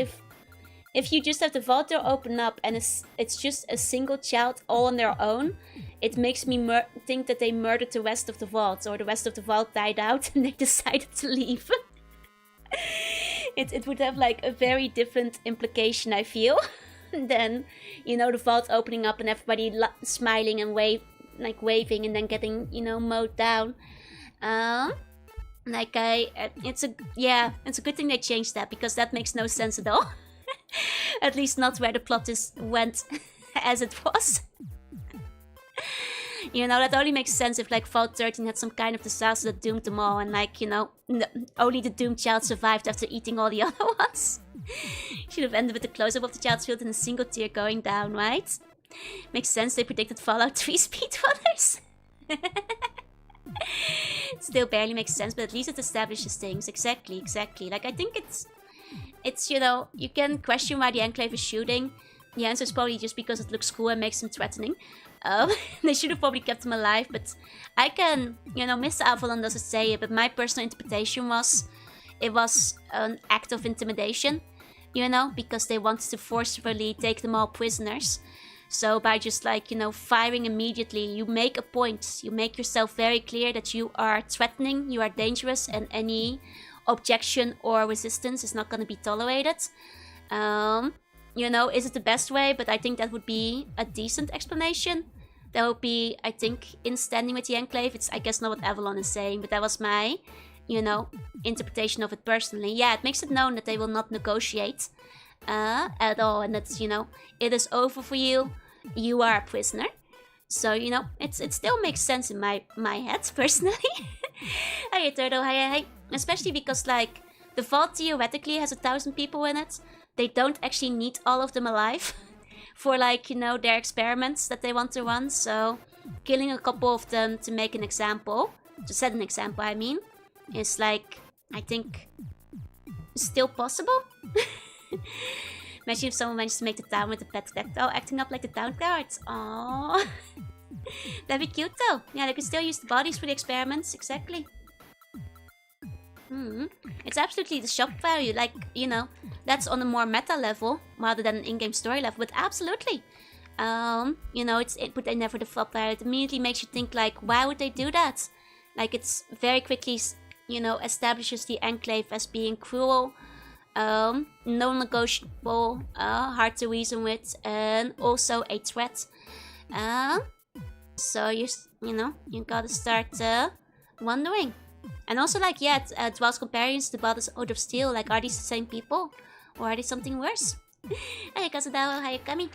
if you just have the vault door open up and it's just a single child all on their own, it makes me think that they murdered the rest of the vault, or the rest of the vault died out and they decided to leave. It would have like a very different implication, I feel, than, you know, the vault opening up and everybody smiling and waving and then getting, you know, mowed down. It's a good thing they changed that, because that makes no sense at all. At least not where the plot went as it was. You know, that only makes sense if, like, Vault 13 had some kind of disaster that doomed them all, and, like, you know, only the doomed child survived after eating all the other ones. Should have ended with a close-up of the child's field and a single tear going down, right? Makes sense, they predicted Fallout 3 speedrunners. Still barely makes sense, but at least it establishes things. Exactly. Like, I think it's, you know, you can question why the Enclave is shooting. The answer is probably just because it looks cool and makes them threatening. They should have probably kept him alive, but I can, you know, Mr. Avalon doesn't say it, but my personal interpretation was it was an act of intimidation, you know, because they wanted to forcefully take them all prisoners. So by just, like, you know, firing immediately, you make a point. You make yourself very clear that you are threatening, you are dangerous, and any objection or resistance is not going to be tolerated. You know, is it the best way? But I think that would be a decent explanation. That would be, I think, in standing with the Enclave. It's, I guess, not what Avalon is saying, but that was my, you know, interpretation of it personally. Yeah, it makes it known that they will not negotiate at all, and that's, you know, it is over for you. You are a prisoner. So, you know, it still makes sense in my head, personally. Hi, Turtle. Hi. Especially because, like, the vault theoretically has 1,000 people in it. They don't actually need all of them alive for, like, you know, their experiments that they want to run. So killing a couple of them to make an example, to set an example, I mean, is, like, I think still possible. Imagine if someone managed to make the town with the pet tactile acting up like the town guards. Aww. That'd be cute though. Yeah, they could still use the bodies for the experiments, exactly. It's absolutely the shop value, like, you know, that's on a more meta level rather than an in-game story level, but absolutely. You know, but they never the flop value. It immediately makes you think, like, why would they do that? Like, it's very quickly, you know, establishes the Enclave as being cruel, non-negotiable, hard to reason with, and also a threat. So you know, you gotta start wondering. And also, like, yeah, Dwell's companions, the Brotherhood of Steel, like, are these the same people? Or are they something worse? Hey, Kasadao, how you coming?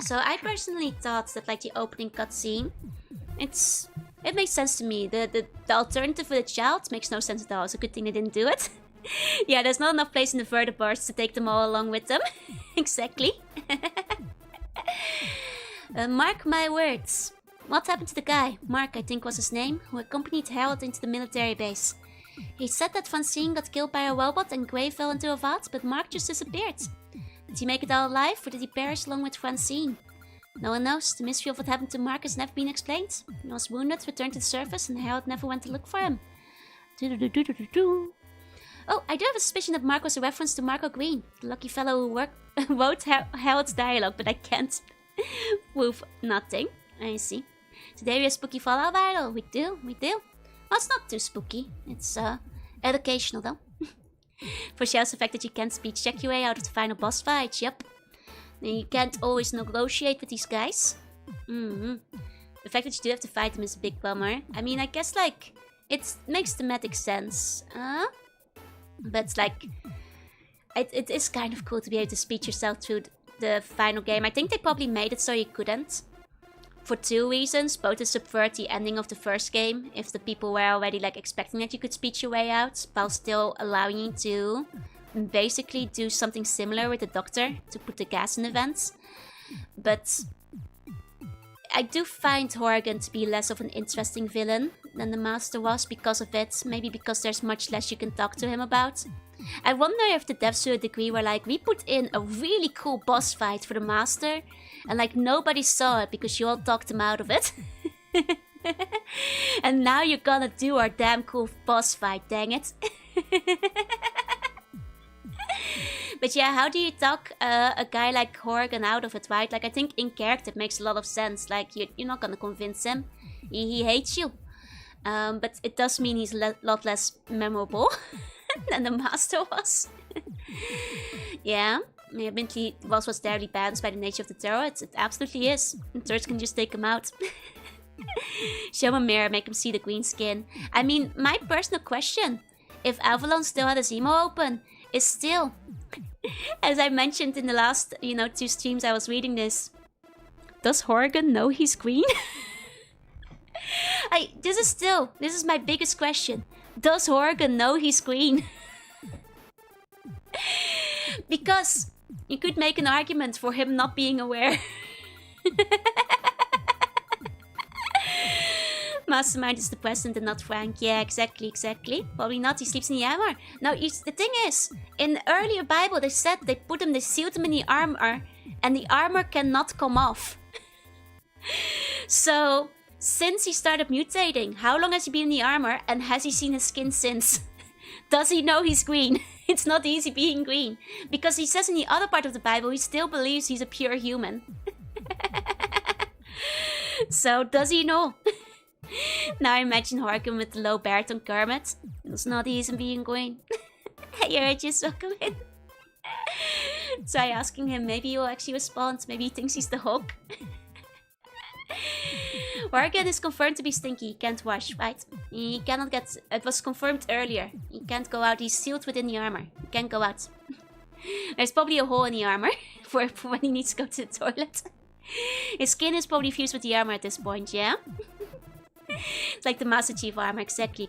So I personally thought that, like, the opening cutscene, it makes sense to me. The alternative for the child makes no sense at all. It's a good thing they didn't do it. Yeah, there's not enough place in the vertebrates to take them all along with them. Exactly. Mark my words. What happened to the guy, Mark I think was his name, who accompanied Harold into the military base? He said that Francine got killed by a robot and Gray fell into a vat, but Mark just disappeared. Did he make it all alive, or did he perish along with Francine? No one knows. The mystery of what happened to Mark has never been explained. He was wounded, returned to the surface, and Harold never went to look for him. Oh, I do have a suspicion that Mark was a reference to Marco Green, the lucky fellow who wrote Harold's dialogue, but I can't prove nothing. I see. Today we have spooky Fallout battle. We do. Well, it's not too spooky. It's educational though. Foreshadows the fact that you can't speech check your way out of the final boss fight. Yep. You can't always negotiate with these guys. The fact that you do have to fight them is a big bummer. I mean, I guess, like, it makes thematic sense. But, like, it is kind of cool to be able to speech yourself through the final game. I think they probably made it so you couldn't. for two reasons. Both to subvert the ending of the first game, if the people were already like expecting that you could speech your way out, while still allowing you to basically do something similar with the Doctor to put the gas in the vents. But I do find Horgan to be less of an interesting villain than the Master was because of it. Maybe because there's much less you can talk to him about. I wonder if the devs to a degree were like, we put in a really cool boss fight for the Master, and like nobody saw it because you all talked him out of it. And now you're gonna do our damn cool boss fight, dang it. But yeah, how do you talk a guy like Horgan out of it, right? Like, I think in character it makes a lot of sense. Like, you're not gonna convince him. He hates you. But it does mean he's a lot less memorable than the Master was. Yeah, admittedly, was terribly balanced by the nature of the terror. It absolutely is. And turrets can just take him out. Show him a mirror, make him see the green skin. I mean, my personal question, if Avalon still had his emo open, is still, as I mentioned in the last, 2 streams I was reading this, does Horgan know he's green? This is my biggest question. Does Horgan know he's green? Because you could make an argument for him not being aware. Mastermind is the president and not Frank. Yeah, exactly. Probably not. He sleeps in the armor. Now, the thing is, in the earlier Bible, they said they sealed him in the armor, and the armor cannot come off. So, since he started mutating, how long has he been in the armor, and has he seen his skin since? Does he know he's green? It's not easy being green. Because he says in the other part of the Bible, he still believes he's a pure human. So, does he know? Now imagine Horgan with the low baritone Kermit. It's not easy being green. Hey, just welcome in. Try asking him, maybe he'll actually respond. Maybe he thinks he's the Hulk. Horgan is confirmed to be stinky. He can't wash, right? He cannot get... It was confirmed earlier. He can't go out. He's sealed within the armor. He can't go out. There's probably a hole in the armor for when he needs to go to the toilet. His skin is probably fused with the armor at this point, yeah? It's like the Master Chief armor, exactly.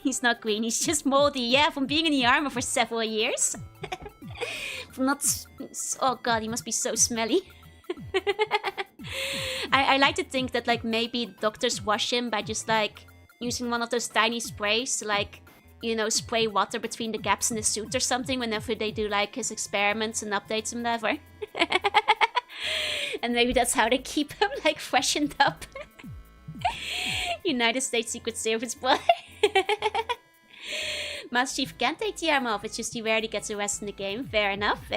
He's not green, he's just moldy, yeah, from being in the armor for several years. From not... Oh god, he must be so smelly. I like to think that, like, maybe doctors wash him by just, like, using one of those tiny sprays to, like, spray water between the gaps in the suit or something whenever they do, like, his experiments and updates and whatever. And maybe that's how they keep him, like, freshened up. United States Secret Service boy. Master Chief can't take the armor off, it's just he rarely gets arrested in the game. Fair enough.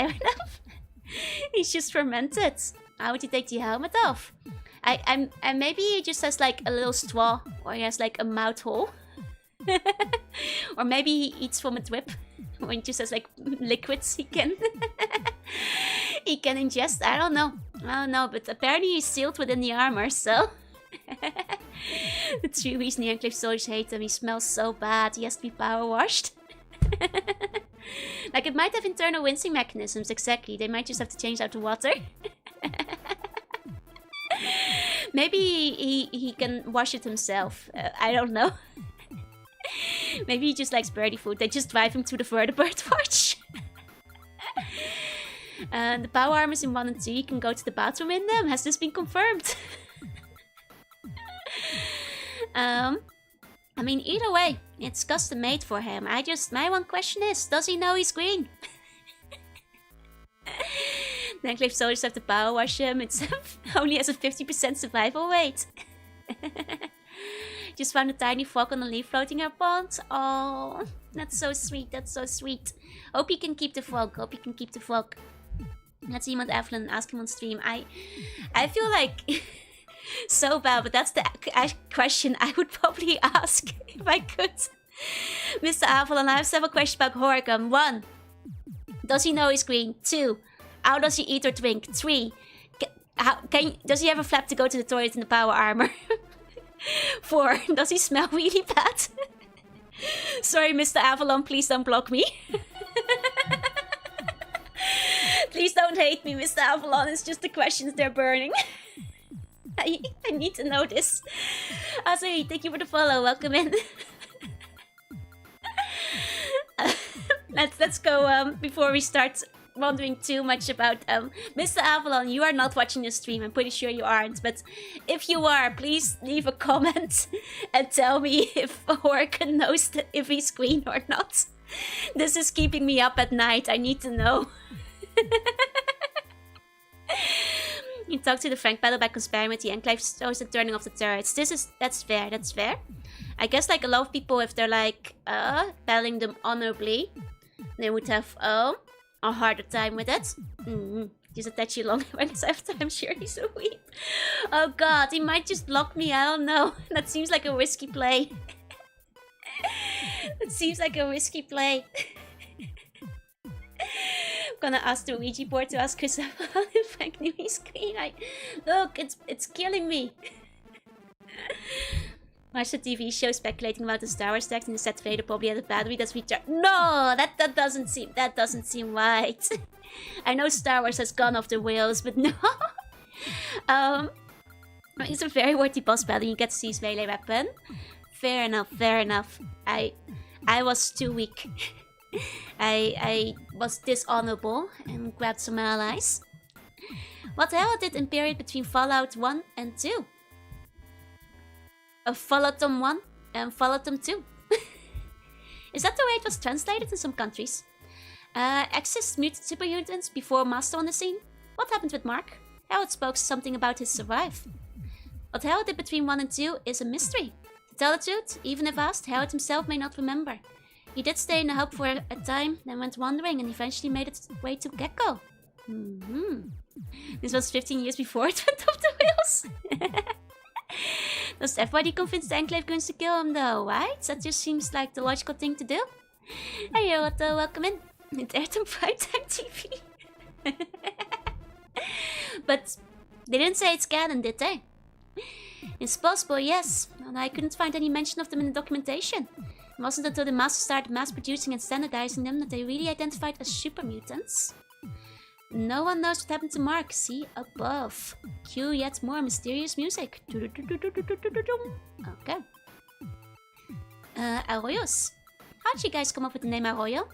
He's just fermented. How would he take the helmet off? And maybe he just has like a little straw, or he has like a mouth hole. Or maybe he eats from a drip, or he just has like liquids he can ingest. I don't know, but apparently he's sealed within the armor, so... The true reason the Enclave soldiers hate him, he smells so bad, he has to be power washed. Like, it might have internal rinsing mechanisms, exactly. They might just have to change out the water. Maybe he can wash it himself. I don't know. Maybe he just likes birdie food. They just drive him to the vertebrate watch. The power armors in 1 and 2, you can go to the bathroom in them. Has this been confirmed? I mean, either way, it's custom made for him. My one question is, does he know he's green? The Enclave soldiers have to power wash him. It only has a 50% survival rate. Just found a tiny frog on a leaf floating in a pond. Oh, that's so sweet, Hope he can keep the frog, Let's email Evelyn and ask him on stream. I feel like... so bad, but that's the question I would probably ask if I could. Mr. Avalon, I have several questions about Horgan. 1. Does he know he's green? 2. How does he eat or drink? 3. Does he ever flap to go to the toilet in the power armor? 4. Does he smell really bad? Sorry, Mr. Avalon, please don't block me. Please don't hate me, Mr. Avalon. It's just the questions they're burning. I need to know this. Azuri, thank you for the follow. Welcome in. Let's go before we start wondering too much about Mr. Avalon. You are not watching the stream. I'm pretty sure you aren't. But if you are, please leave a comment and tell me if Horkan knows if he's queen or not. This is keeping me up at night. I need to know. You talk to the Frank battle by conspiring with the Enclave shows the turning of the turrets. That's fair, that's fair. I guess like a lot of people, if they're like battling them honorably, they would have a harder time with it. Just attach you long when I have time, sure he's a weep. Oh god, he might just block me, I don't know. That seems like a risky play. That seems like a risky play. I'm gonna ask the Ouija board to ask Chris if Frank knew he's queen. Look, it's killing me. Watch the TV show speculating about the Star Wars text and said Vader probably had a battery that's recharged. No, that doesn't seem right. I know Star Wars has gone off the rails, but no. It's a very worthy boss battle. You get to see his melee weapon. Fair enough, fair enough. I was too weak. I was dishonorable and grabbed some allies. What the hell did Imperial between Fallout 1 and 2? Falloutum 1 and Falloutum 2. Is that the way it was translated in some countries? Exist mutant super mutants before Master on the scene? What happened with Mark? Howard spoke something about his survive. What Howard did between 1 and 2 is a mystery. To tell the truth, even if asked, Howard himself may not remember. He did stay in the hub for a time, then went wandering and eventually made its way to Gecko. This was 15 years before it went off the rails. Does everybody convince the Enclave goons to kill him though, right? That just seems like the logical thing to do. Hey, Jorunna, welcome in. It aired on primetime TV. But they didn't say it's canon, did they? It's possible, yes. And I couldn't find any mention of them in the documentation. It wasn't until the Master started mass producing and standardizing them that they really identified as super mutants. No one knows what happened to Mark. See above. Cue yet more mysterious music. Okay. Arroyos. How'd you guys come up with the name Arroyo?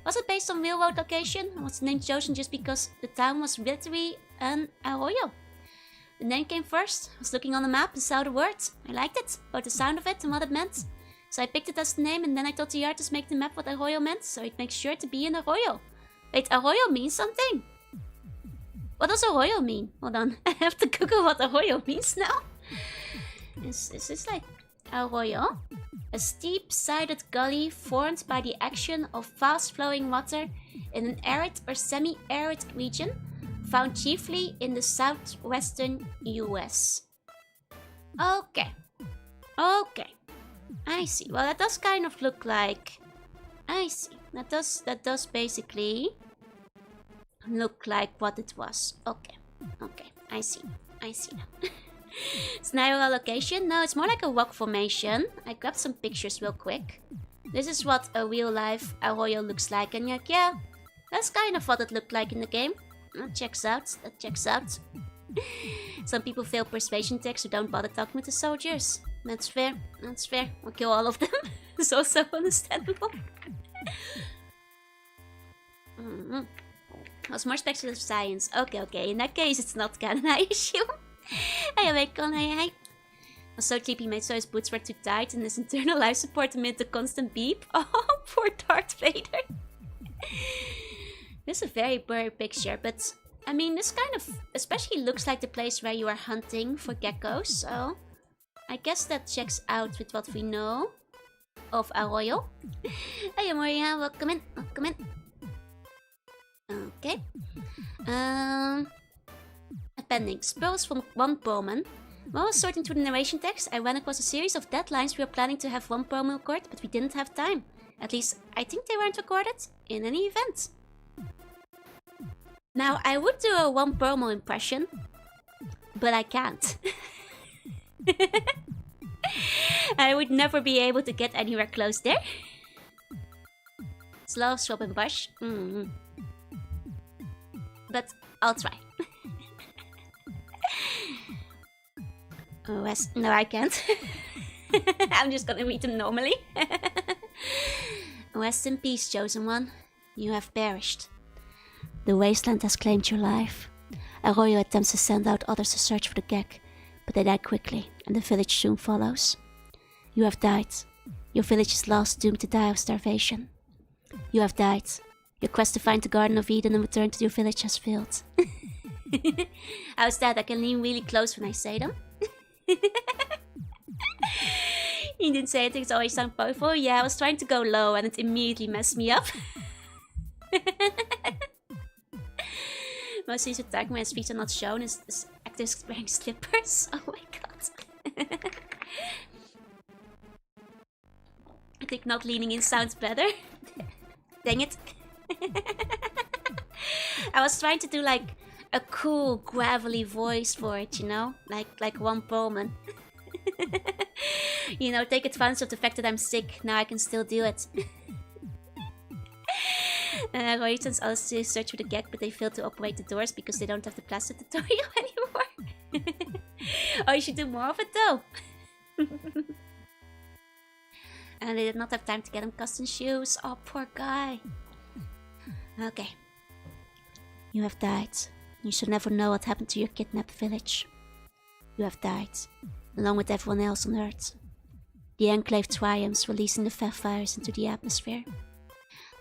Was it based on real world location? Or was the name chosen just because the town was literally an arroyo? The name came first. I was looking on the map and saw the word. I liked it, both the sound of it and what it meant. So I picked it as the name and then I told the artist make the map what arroyo meant, so it makes sure to be an arroyo. Wait, arroyo means something? What does arroyo mean? Hold on, I have to Google what arroyo means now. Is this like arroyo? A steep-sided gully formed by the action of fast-flowing water in an arid or semi-arid region, found chiefly in the southwestern US. Okay. Okay. I see. Well, that does kind of look like... I see. That does basically look like what it was. Okay. Okay. I see. I see now. Scenario location? No, it's more like a rock formation. I grabbed some pictures real quick. This is what a real-life arroyo looks like. And like, yeah, that's kind of what it looked like in the game. That checks out. That checks out. Some people fail persuasion checks who don't bother talking with the soldiers. That's fair. That's fair. I'll kill all of them. It's also understandable. What's more speculative science? Okay, okay. In that case, it's not canon, I assume. Hey, Bacon, hey. Was so cheap he made so his boots were too tight and his internal life support amid the constant beep. Oh, poor Darth Vader. This is a very blurry picture, but I mean, this kind of especially looks like the place where you are hunting for geckos, so I guess that checks out with what we know of Arroyo. Hey, Maria, welcome in, welcome in. Okay. Appendix. Pearls from one Pearlman. While I was sorting through the narration text, I ran across a series of deadlines we were planning to have one Pearlman record, but we didn't have time. At least, I think they weren't recorded in any event. Now, I would do a one Pearlman impression, but I can't. I would never be able to get anywhere close there. Slow, swap, and bush. But I'll try. No, I can't. I'm just gonna read them normally. Rest in peace, chosen one. You have perished. The wasteland has claimed your life. Arroyo attempts to send out others to search for the gek, but they die quickly, and the village soon follows. You have died. Your village is lost, doomed to die of starvation. You have died. Your quest to find the Garden of Eden and return to your village has failed. How's that? I can lean really close when I say them. You didn't say it always sound powerful. Yeah, I was trying to go low and it immediately messed me up. Most of the time when speech are not shown is actors wearing slippers. Oh my god. I think not leaning in sounds better. Dang it. I was trying to do like a cool gravelly voice for it, you know? Like One Pullman. You know, take advantage of the fact that I'm sick. Now I can still do it. Roy sends us to search for the gek, but they failed to operate the doors because they don't have the plastic tutorial anymore. Oh, you should do more of it though. And they did not have time to get him custom shoes. Oh, poor guy. Okay. You have died. You should never know what happened to your kidnapped village. You have died, along with everyone else on Earth. The Enclave triumphs, releasing the Vtuber into the atmosphere.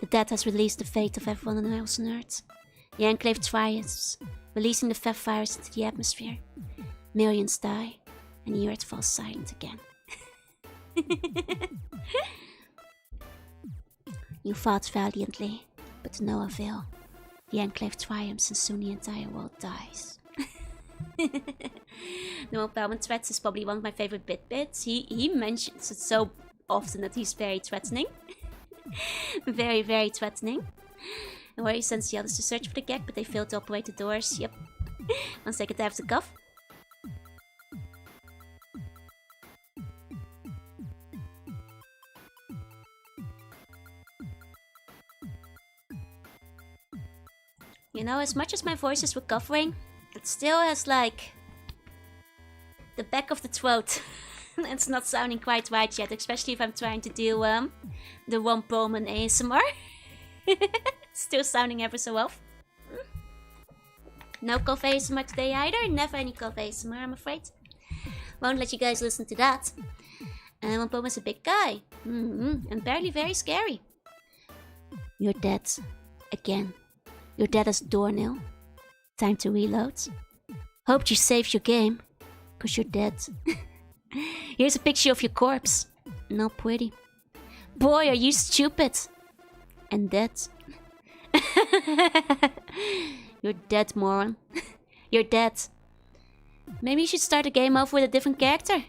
The dead has released the fate of everyone else on Earth. The Enclave triumphs, releasing the Vtuber into the atmosphere. Millions die, and the Earth falls silent again. You fought valiantly, but to no avail. The Enclave triumphs and soon the entire world dies. No Empowerment Threats is probably one of my favorite bits. He mentions it so often that he's very threatening. Very, very threatening. And where he sends the others to search for the gek, but they fail to operate the doors. Yep. 1 second, I have to cough. You know, as much as my voice is recovering, it still has like the back of the throat. It's not sounding quite right yet, especially if I'm trying to do the One Pullman ASMR. Still sounding ever so off. No cough ASMR today either. Never any cough ASMR, I'm afraid. Won't let you guys listen to that. And One Pullman's a big guy. And apparently very scary. You're dead. Again. You're dead as a doornail. Time to reload. Hope you saved your game. Cause you're dead. Here's a picture of your corpse. Not pretty. Boy, are you stupid. And dead. You're dead, moron. You're dead. Maybe you should start the game off with a different character.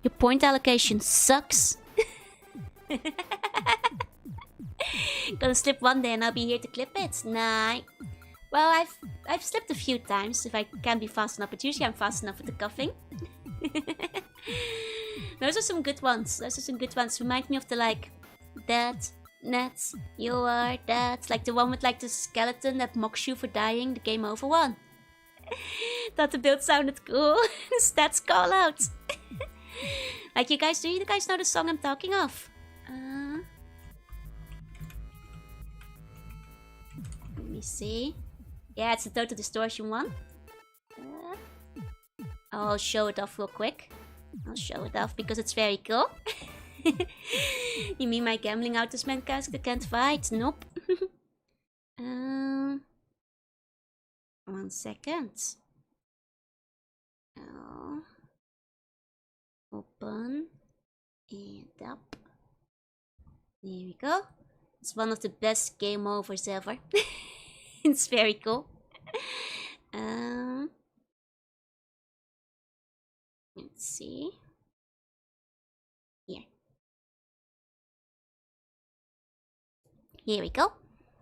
Your point allocation sucks. Gonna slip one day and I'll be here to clip it. Nah. Well, I've slipped a few times if I can be fast enough, but usually I'm fast enough with the coughing. Those are some good ones. Remind me of the like dead nets. You are dead. Like the one with like the skeleton that mocks you for dying. The game over one. Thought the build sounded cool. The stats call out. Like you guys, do you guys know the song I'm talking of? Let me see. Yeah, it's the Total Distortion one. I'll show it off real quick. I'll show it off because it's very cool. You mean my gambling man character can't fight? Nope. 1 second. Oh. Open. And up. There we go. It's one of the best game overs ever. It's very cool. Let's see. Here we go.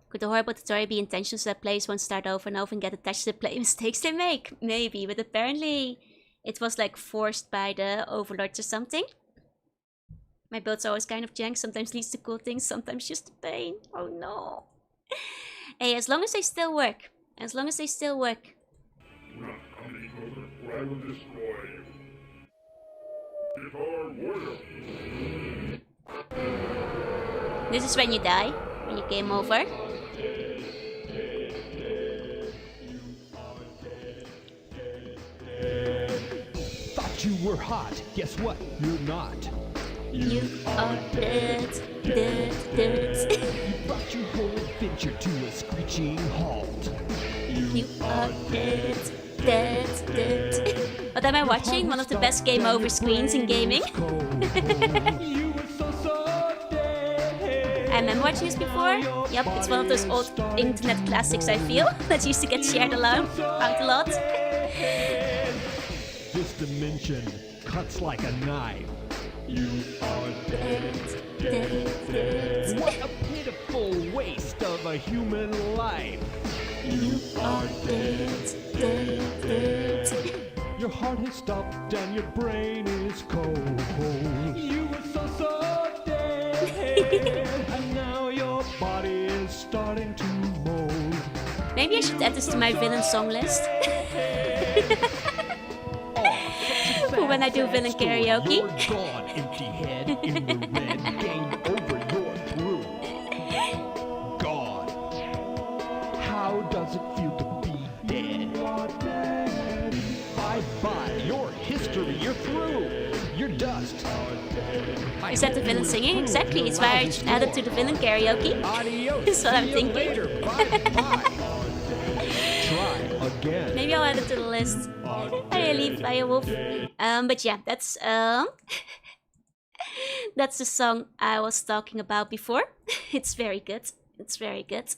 Could the horrible tutorial be intentional so that players won't start over and over and get attached to the play mistakes they make? Maybe, but apparently it was like forced by the overlords or something. My builds are always kind of jank, sometimes leads to cool things, sometimes just a pain. Oh no. Hey, as long as they still work. Do not come any closer, or I will destroy you. This is when you die, when you game over. Thought you were hot, guess what? You're not. You are dead, dead, dead. You brought your whole adventure to a screeching halt. You are dead, dead, dead. What am I watching? One of the best game over screens in gaming. You were so dead. I remember watching this before. Yep, it's one of those old internet classics, I feel, that used to get shared out a lot. This dimension cuts like a knife. You are dead. Dead. What a pitiful waste of a human life. You are dead, dead, dead. Your heart has stopped and your brain is cold. You were so dead. And now your body is starting to mold. Maybe I should add this to my villain song list. When I do villain karaoke. You're gone, empty head in the red. Game over, you're through. Gone. How does it feel to be dead? Bye-bye, your history, you're through. You're dust. Is that the villain singing? Exactly, it's why I added to the villain karaoke. Adios. That's what I'm See you thinking. later. Bye-bye. Try again. Maybe I'll add it to the list. I leave by a wolf. But yeah, that's that's the song I was talking about before. It's very good. It's very good.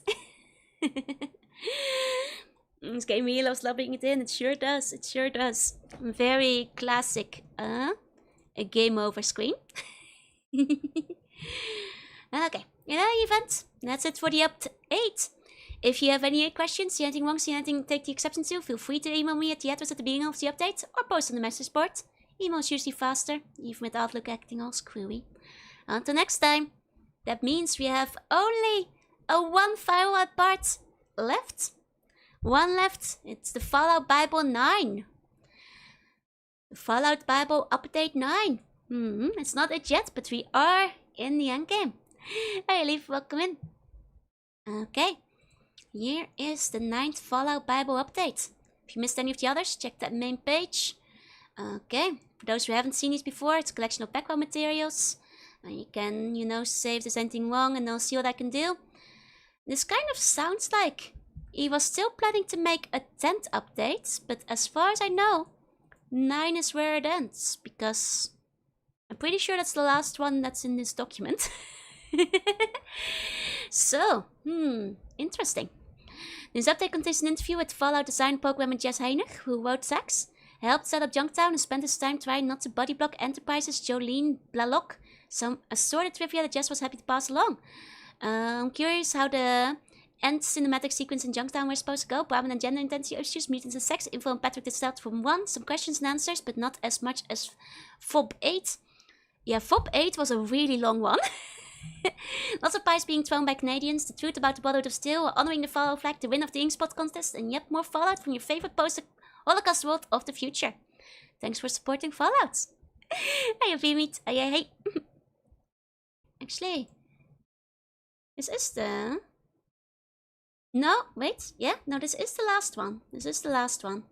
This game really loves loving it in. It sure does. It sure does. Very classic. A game over screen. Okay, event. That's it for the update. If you have any questions, see anything wrong, see anything take the exception to, feel free to email me at the address at the beginning of the update or post on the message board. Email is usually faster, even with Outlook acting all screwy. Until next time, that means we have only one final part left. One left. It's the Fallout Bible 9. The Fallout Bible Update 9. It's not it yet, but we are in the endgame. Hey, leave welcome in. Okay. Here is the 9th Fallout Bible update. If you missed any of the others, check that main page. Okay, for those who haven't seen these before, it's a collection of background materials. You can, say if there's anything wrong and I'll see what I can do. This kind of sounds like he was still planning to make a 10th update, but as far as I know, 9 is where it ends, because I'm pretty sure that's the last one that's in this document. So, interesting. This update contains an interview with Fallout design programmer Jess Heinig, who wrote Sax, helped set up Junktown and spent his time trying not to bodyblock Enterprise's Jolene Blalock, some assorted trivia that Jess was happy to pass along. I'm curious how the end cinematic sequence in Junktown were supposed to go. Brahmin and gender identity issues, mutants and sex, info and Patrick distilled from 1, some questions and answers, but not as much as FOB 8. Yeah, FOB 8 was a really long one. Lots of pies being thrown by Canadians, the truth about the Brotherhood of Steel, honoring the Fallout flag, the win of the Ink Spot contest, and yet more Fallout from your favorite post-Holocaust world of the future. Thanks for supporting Fallout. Hey, Vimit. Hey. Actually, this is the... No, wait. Yeah, no, this is the last one. This is the last one.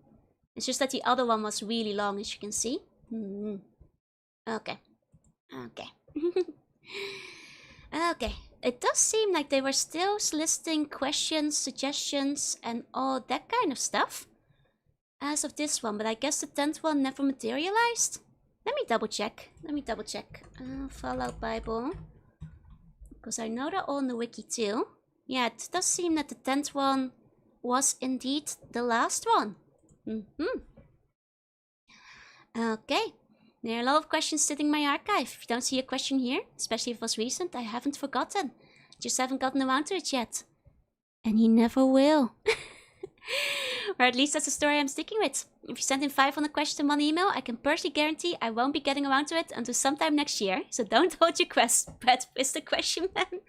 It's just that the other one was really long, as you can see. Okay. Okay, it does seem like they were still listing questions, suggestions, and all that kind of stuff as of this one, but I guess the 10th one never materialized. Let me double check. Fallout Bible, because I know they're all in the wiki too. Yeah, it does seem that the 10th one was indeed the last one. Okay. There are a lot of questions sitting in my archive. If you don't see a question here, especially if it was recent, I haven't forgotten. Just haven't gotten around to it yet. And you never will. Or at least that's the story I'm sticking with. If you send in 500 questions in one email, I can personally guarantee I won't be getting around to it until sometime next year. So don't hold your breath, Mr. Question Man.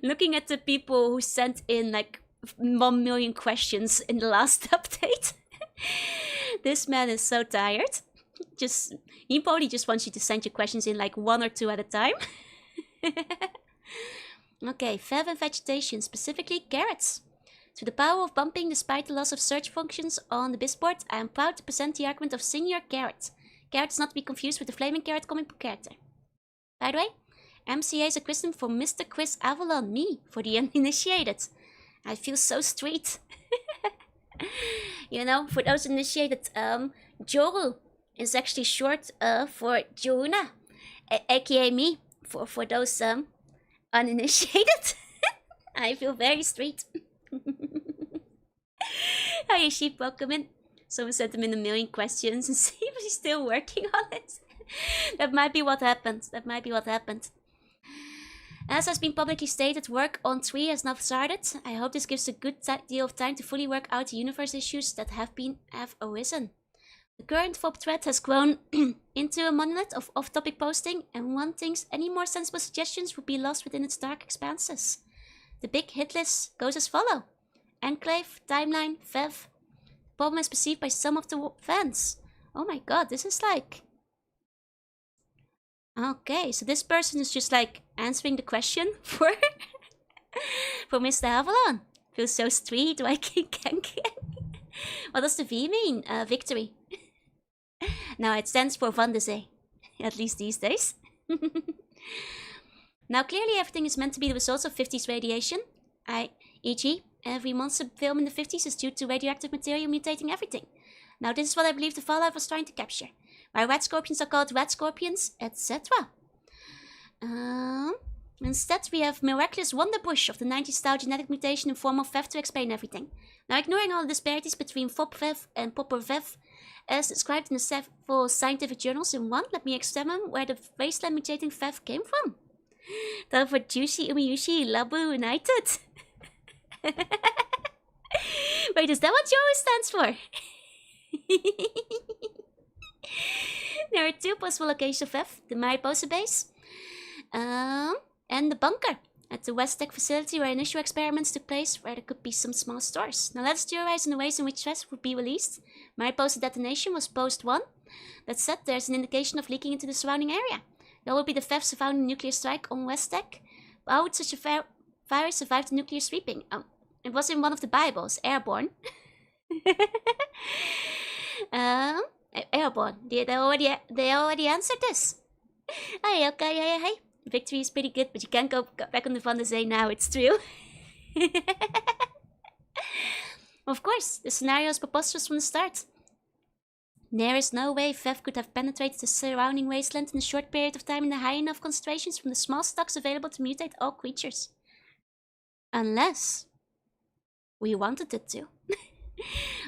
Looking at the people who sent in like 1 million questions in the last update. This man is so tired. He probably just wants you to send your questions in like 1 or 2 at a time. Okay, Fev and vegetation, specifically carrots. Through the power of bumping, despite the loss of search functions on the BizBoard, I am proud to present the argument of Senior Carrot. Carrot is not to be confused with the Flaming Carrot comic book character. By the way, MCA is a christening for Mr. Quiz Avalon, me, for the uninitiated. I feel so street. You know, for those initiated, Joru is actually short for Jorunna, aka me, for those uninitiated. I feel very street. Hi sheep, welcome in. Someone sent him in 1,000,000 questions and see if he's still working on it. That might be what happened. That might be what happened. As has been publicly stated, work on 3 has now started. I hope this gives a good deal of time to fully work out the universe issues that have arisen. The current FOB thread has grown into a monolith of off-topic posting, and one thinks any more sensible suggestions would be lost within its dark expanses. The big hit list goes as follows: Enclave, Timeline, Fev. The problem is perceived by some of the fans. Oh my god, this is like... Okay, so this person is just like answering the question for for Mr. Avalon. Feels so street, why can't. What does the V mean? Victory. No, it stands for Van de Zee. At least these days. Now clearly everything is meant to be the result of 50s radiation. E.g., every monster film in the 50s is due to radioactive material mutating everything. Now this is what I believe the Fallout was trying to capture. Why red scorpions are called red scorpions, etc. Instead we have miraculous wonderbush of the 90s style genetic mutation in form of Vev to explain everything. Now ignoring all the disparities between FOB Vev and Popper Vev, as described in the several scientific journals in one, let me examine where the wasteland mutating Vev came from. That for Juicy Umiyushi Labu United. Wait, is that what Joe stands for? There are 2 possible locations of Vev: the Mariposa base and the bunker at the West Tech facility where initial experiments took place, where there could be some small stores. Now let's theorize on the ways in which Vev would be released. Mariposa detonation was post 1. That said, there's an indication of leaking into the surrounding area. That would be the Vev surviving a nuclear strike on West Tech. But how would such a virus survive the nuclear sweeping? It was in one of the Bibles, airborne. Airborne. They already answered this. Hey, okay, hey. Victory is pretty good, but you can't go back on the Van de Zee now, it's true. Of course, the scenario is preposterous from the start. There is no way Vev could have penetrated the surrounding wasteland in a short period of time in the high enough concentrations from the small stocks available to mutate all creatures. Unless we wanted it to.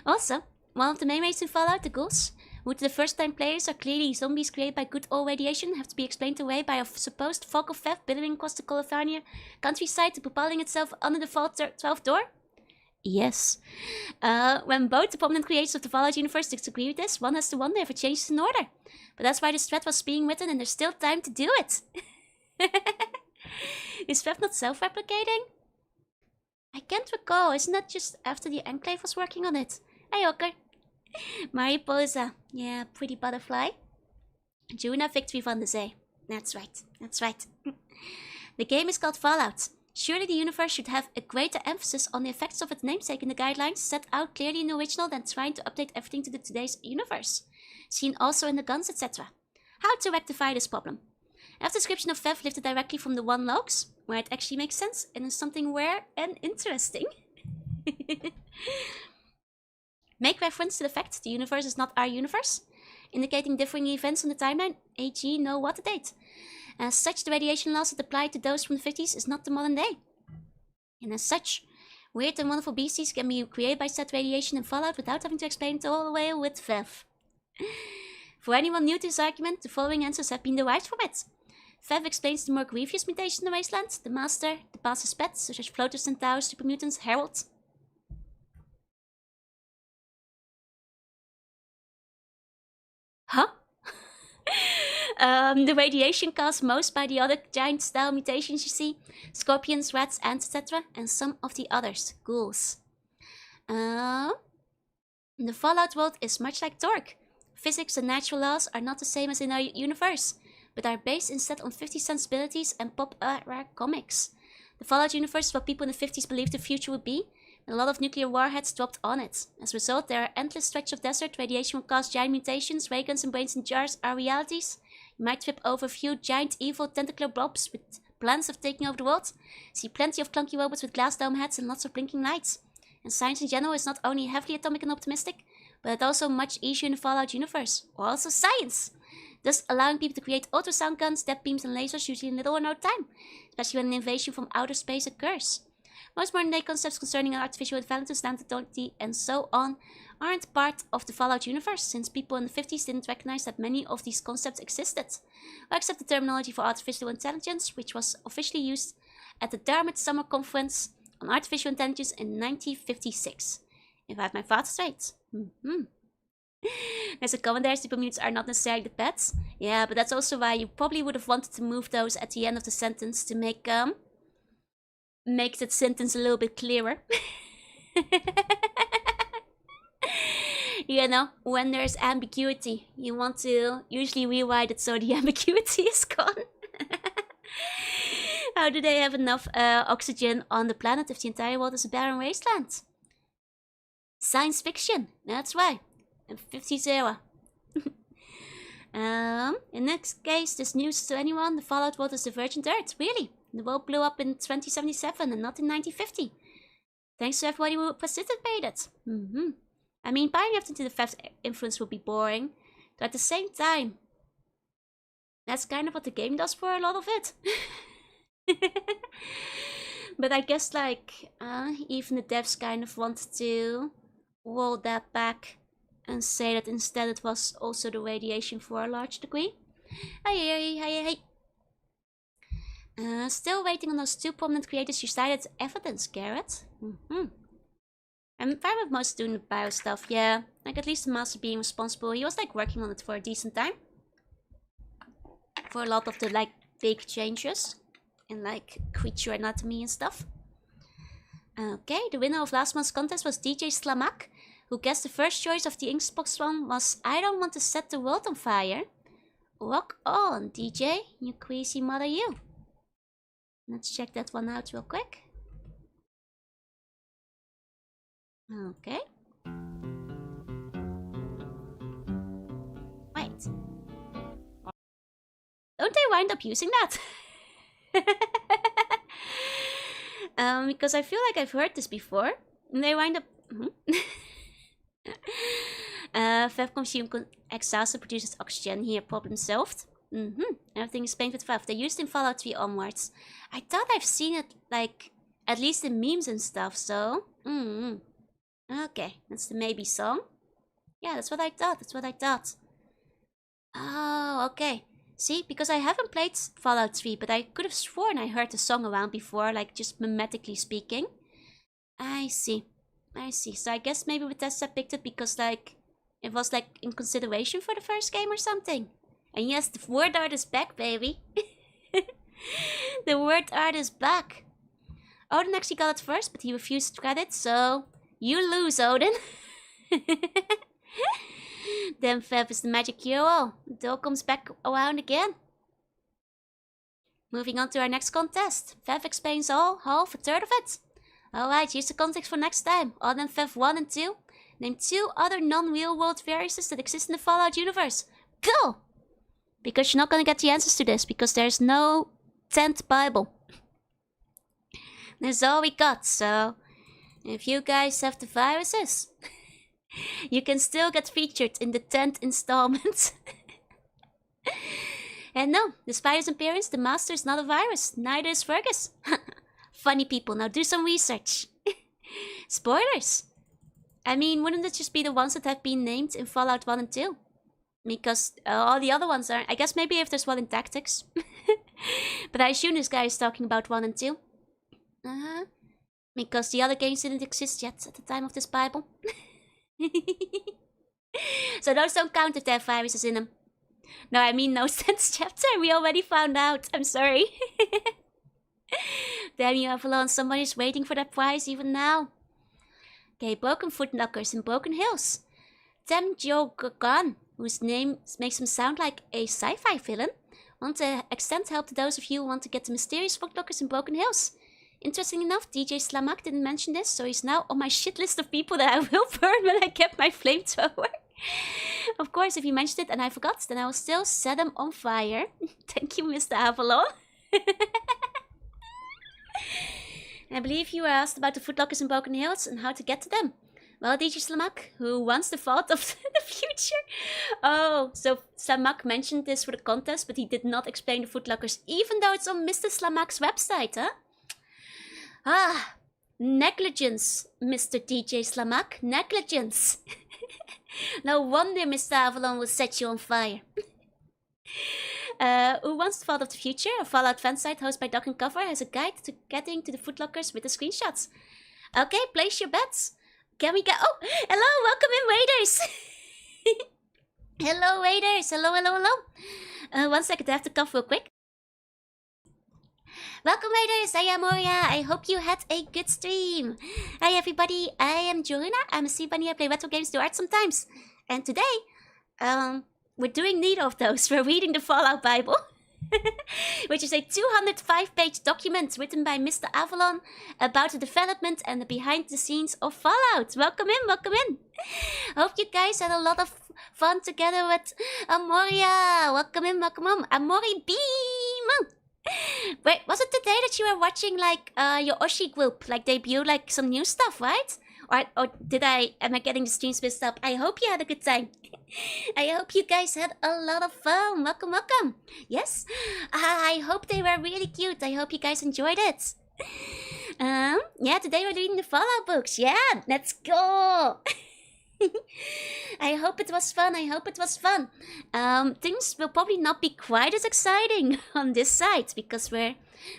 Also, one of the main ways to Fallout, the ghouls, who to the first time players are clearly zombies created by good old radiation, have to be explained away by a supposed fog of Vev billowing across the California countryside to propelling itself under the Vault 12th door? Yes. When both the prominent creators of the Fallout universe disagree with this, one has to wonder if it changes in order. But that's why this thread was being written and there's still time to do it. Is Vev not self-replicating? I can't recall, isn't that just after the Enclave was working on it? Hey, Ocker. Mariposa. Yeah, pretty butterfly. Jorunna Victory Van de Zee. That's right, that's right. The game is called Fallout. Surely the universe should have a greater emphasis on the effects of its namesake in the guidelines set out clearly in the original than trying to update everything to today's universe. Seen also in the guns, etc. How to rectify this problem? I have the description of Vev lifted directly from the one logs, where it actually makes sense and is something rare and interesting. Make reference to the fact the universe is not our universe, indicating differing events on the timeline, e.g. no water date. As such, the radiation laws that apply to those from the 50s is not the modern day. And as such, weird and wonderful beasties can be created by said radiation and Fallout without having to explain it all the way with Vev. For anyone new to this argument, the following answers have been derived from it. Vev explains the more grievous mutations in the wasteland, the Master, the Master's pets, such as Floaters, Centaurs, Super Mutants, Herald. Huh? The radiation caused most by the other giant style mutations you see, scorpions, rats, ants, etc., and some of the others, ghouls. The Fallout world is much like Torque. Physics and natural laws are not the same as in our universe, but are based instead on 50s sensibilities and pop-era comics. The Fallout universe is what people in the 50s believed the future would be, and a lot of nuclear warheads dropped on it. As a result, there are endless stretches of desert, radiation will cause giant mutations, ray guns and brains in jars are realities. You might trip over a few giant evil tentacular blobs with plans of taking over the world. See plenty of clunky robots with glass dome heads and lots of blinking lights. And science in general is not only heavily atomic and optimistic, but it's also much easier in the Fallout universe. Or also science! Thus allowing people to create ultrasound guns, depth beams and lasers usually in little or no time, especially when an invasion from outer space occurs. Most modern day concepts concerning artificial intelligence, nanotechnology and so on aren't part of the Fallout universe, since people in the 50s didn't recognize that many of these concepts existed. Or except the terminology for artificial intelligence, which was officially used at the Dartmouth Summer Conference on Artificial Intelligence in 1956. If I have my thoughts straight. There's a comment there, super mutants are not necessarily the pets. Yeah, but that's also why you probably would have wanted to move those at the end of the sentence to make that sentence a little bit clearer. You know, when there's ambiguity, you want to usually rewrite it so the ambiguity is gone. How do they have enough oxygen on the planet if the entire world is a barren wasteland? Science fiction, that's right. And 50s era. In this case, this news to anyone, the Fallout world is the Virgin Earth, really. The world blew up in 2077 and not in 1950. Thanks to everybody who participated. I mean, piling up into the Fev's influence would be boring, but at the same time, that's kind of what the game does for a lot of it. But I guess, like, even the devs kind of wanted to roll that back and say that instead it was also the radiation for a large degree. Hey. Still waiting on those two prominent creators you cited evidence, Garrett. I'm fine with most doing the bio stuff, yeah. Like at least the master being responsible. He was like working on it for a decent time. For a lot of the like big changes in like creature anatomy and stuff. Okay, the winner of last month's contest was DJ Slamak, who guessed the first choice of the Xbox One was I don't want to set the world on fire. Rock on, DJ, you crazy mother you. Let's check that one out real quick. Okay. Wait. Don't they wind up using that? Because I feel like I've heard this before. And they wind up... Vev consumed exhaust and produces oxygen here, problem solved. Everything is painted with Vev. They used in Fallout 3 onwards. I thought I've seen it, like, at least in memes and stuff, so... Okay, that's the maybe song. Yeah, that's what I thought, Oh, okay. See, because I haven't played Fallout 3, but I could have sworn I heard the song around before, like, just mimetically speaking. I see. So I guess maybe Bethesda picked it because, like, it was, like, in consideration for the first game or something. And yes, the word art is back, baby. The word art is back. Odin actually got it first, but he refused credit, so... You lose, Odin. Then Vev is the magic hero. It all comes back around again. Moving on to our next contest. Vev explains all, half, a third of it. Alright, here's the context for next time. Other than Vev 1 and 2, name 2 other non-real world viruses that exist in the Fallout universe. Go! Because you're not gonna get the answers to this, because there's no 10th Bible. That's all we got, so... If you guys have the viruses, you can still get featured in the 10th installment. And no, despite his appearance, the Master is not a virus, neither is Fergus. Funny people, now do some research. Spoilers! I mean, wouldn't it just be the ones that have been named in Fallout 1 and 2? Because all the other ones are, I guess maybe if there's one in Tactics. But I assume this guy is talking about 1 and 2. Because the other games didn't exist yet at the time of this Bible. So those don't count if there are viruses in them. No, I mean no 10th chapter. We already found out. I'm sorry. Damn you, Avalon. Somebody's waiting for that prize even now. Okay, broken foot knockers in Broken Hills. Tem Joe Gun whose name makes him sound like a sci-fi villain, want to extend help to those of you who want to get the mysterious footlockers in Broken Hills. Interesting enough, DJ Slamak didn't mention this, so he's now on my shit list of people that I will burn when I get my flamethrower. Of course, if you mentioned it and I forgot, then I will still set them on fire. Thank you, Mr. Avalon. I believe you were asked about the footlockers in Broken Hills and how to get to them. Well, DJ Slamak, who wants the fault of the future. Oh, so Slamak mentioned this for the contest, but he did not explain the footlockers, even though it's on Mr. Slamak's website, huh? Ah, negligence, Mr. DJ Slamak, negligence. No wonder Mr. Avalon will set you on fire. Who Wants the Fault of the Future, a Fallout fan site hosted by Duck and Cover, has a guide to getting to the footlockers with the screenshots. Okay, place your bets. Can we get... Oh, hello, welcome in, waiters. Hello, waiters. Hello, hello, hello. 1 second, I have to cough real quick. Welcome, waiters. I am Moria. I hope you had a good stream. Hi, everybody. I am Jorunna. I'm a sea bunny. I play retro games, do art sometimes. And today, we're doing neither of those. We're reading the Fallout Bible, which is a 205-page document written by Mr. Avalon about the development and the behind-the-scenes of Fallout. Welcome in, welcome in. Hope you guys had a lot of fun together with Amoria. Welcome in, welcome on. Amori Beam. Wait, was it today that you were watching like your Oshi group like debut like some new stuff, right? Or am I getting the streams mixed up? I hope you had a good time. I hope you guys had a lot of fun. Welcome, welcome. Yes, I hope they were really cute. I hope you guys enjoyed it. Yeah, today we're reading the Fallout books. Yeah, let's go. I hope it was fun. I hope it was fun. Things will probably not be quite as exciting on this side because we're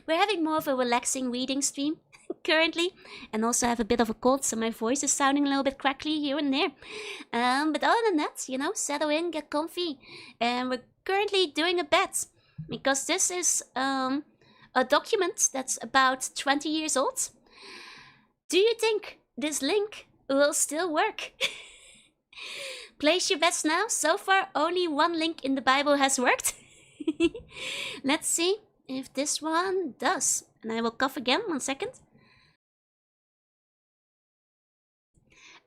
having more of a relaxing reading stream currently, and also have a bit of a cold, so my voice is sounding a little bit crackly here and there. But other than that, you know, settle in, get comfy, and we're currently doing a bet because this is a document that's about 20 years old. Do you think this link will still work? Place your bets now. So far, only one link in the Bible has worked. Let's see if this one does. And I will cough again. 1 second.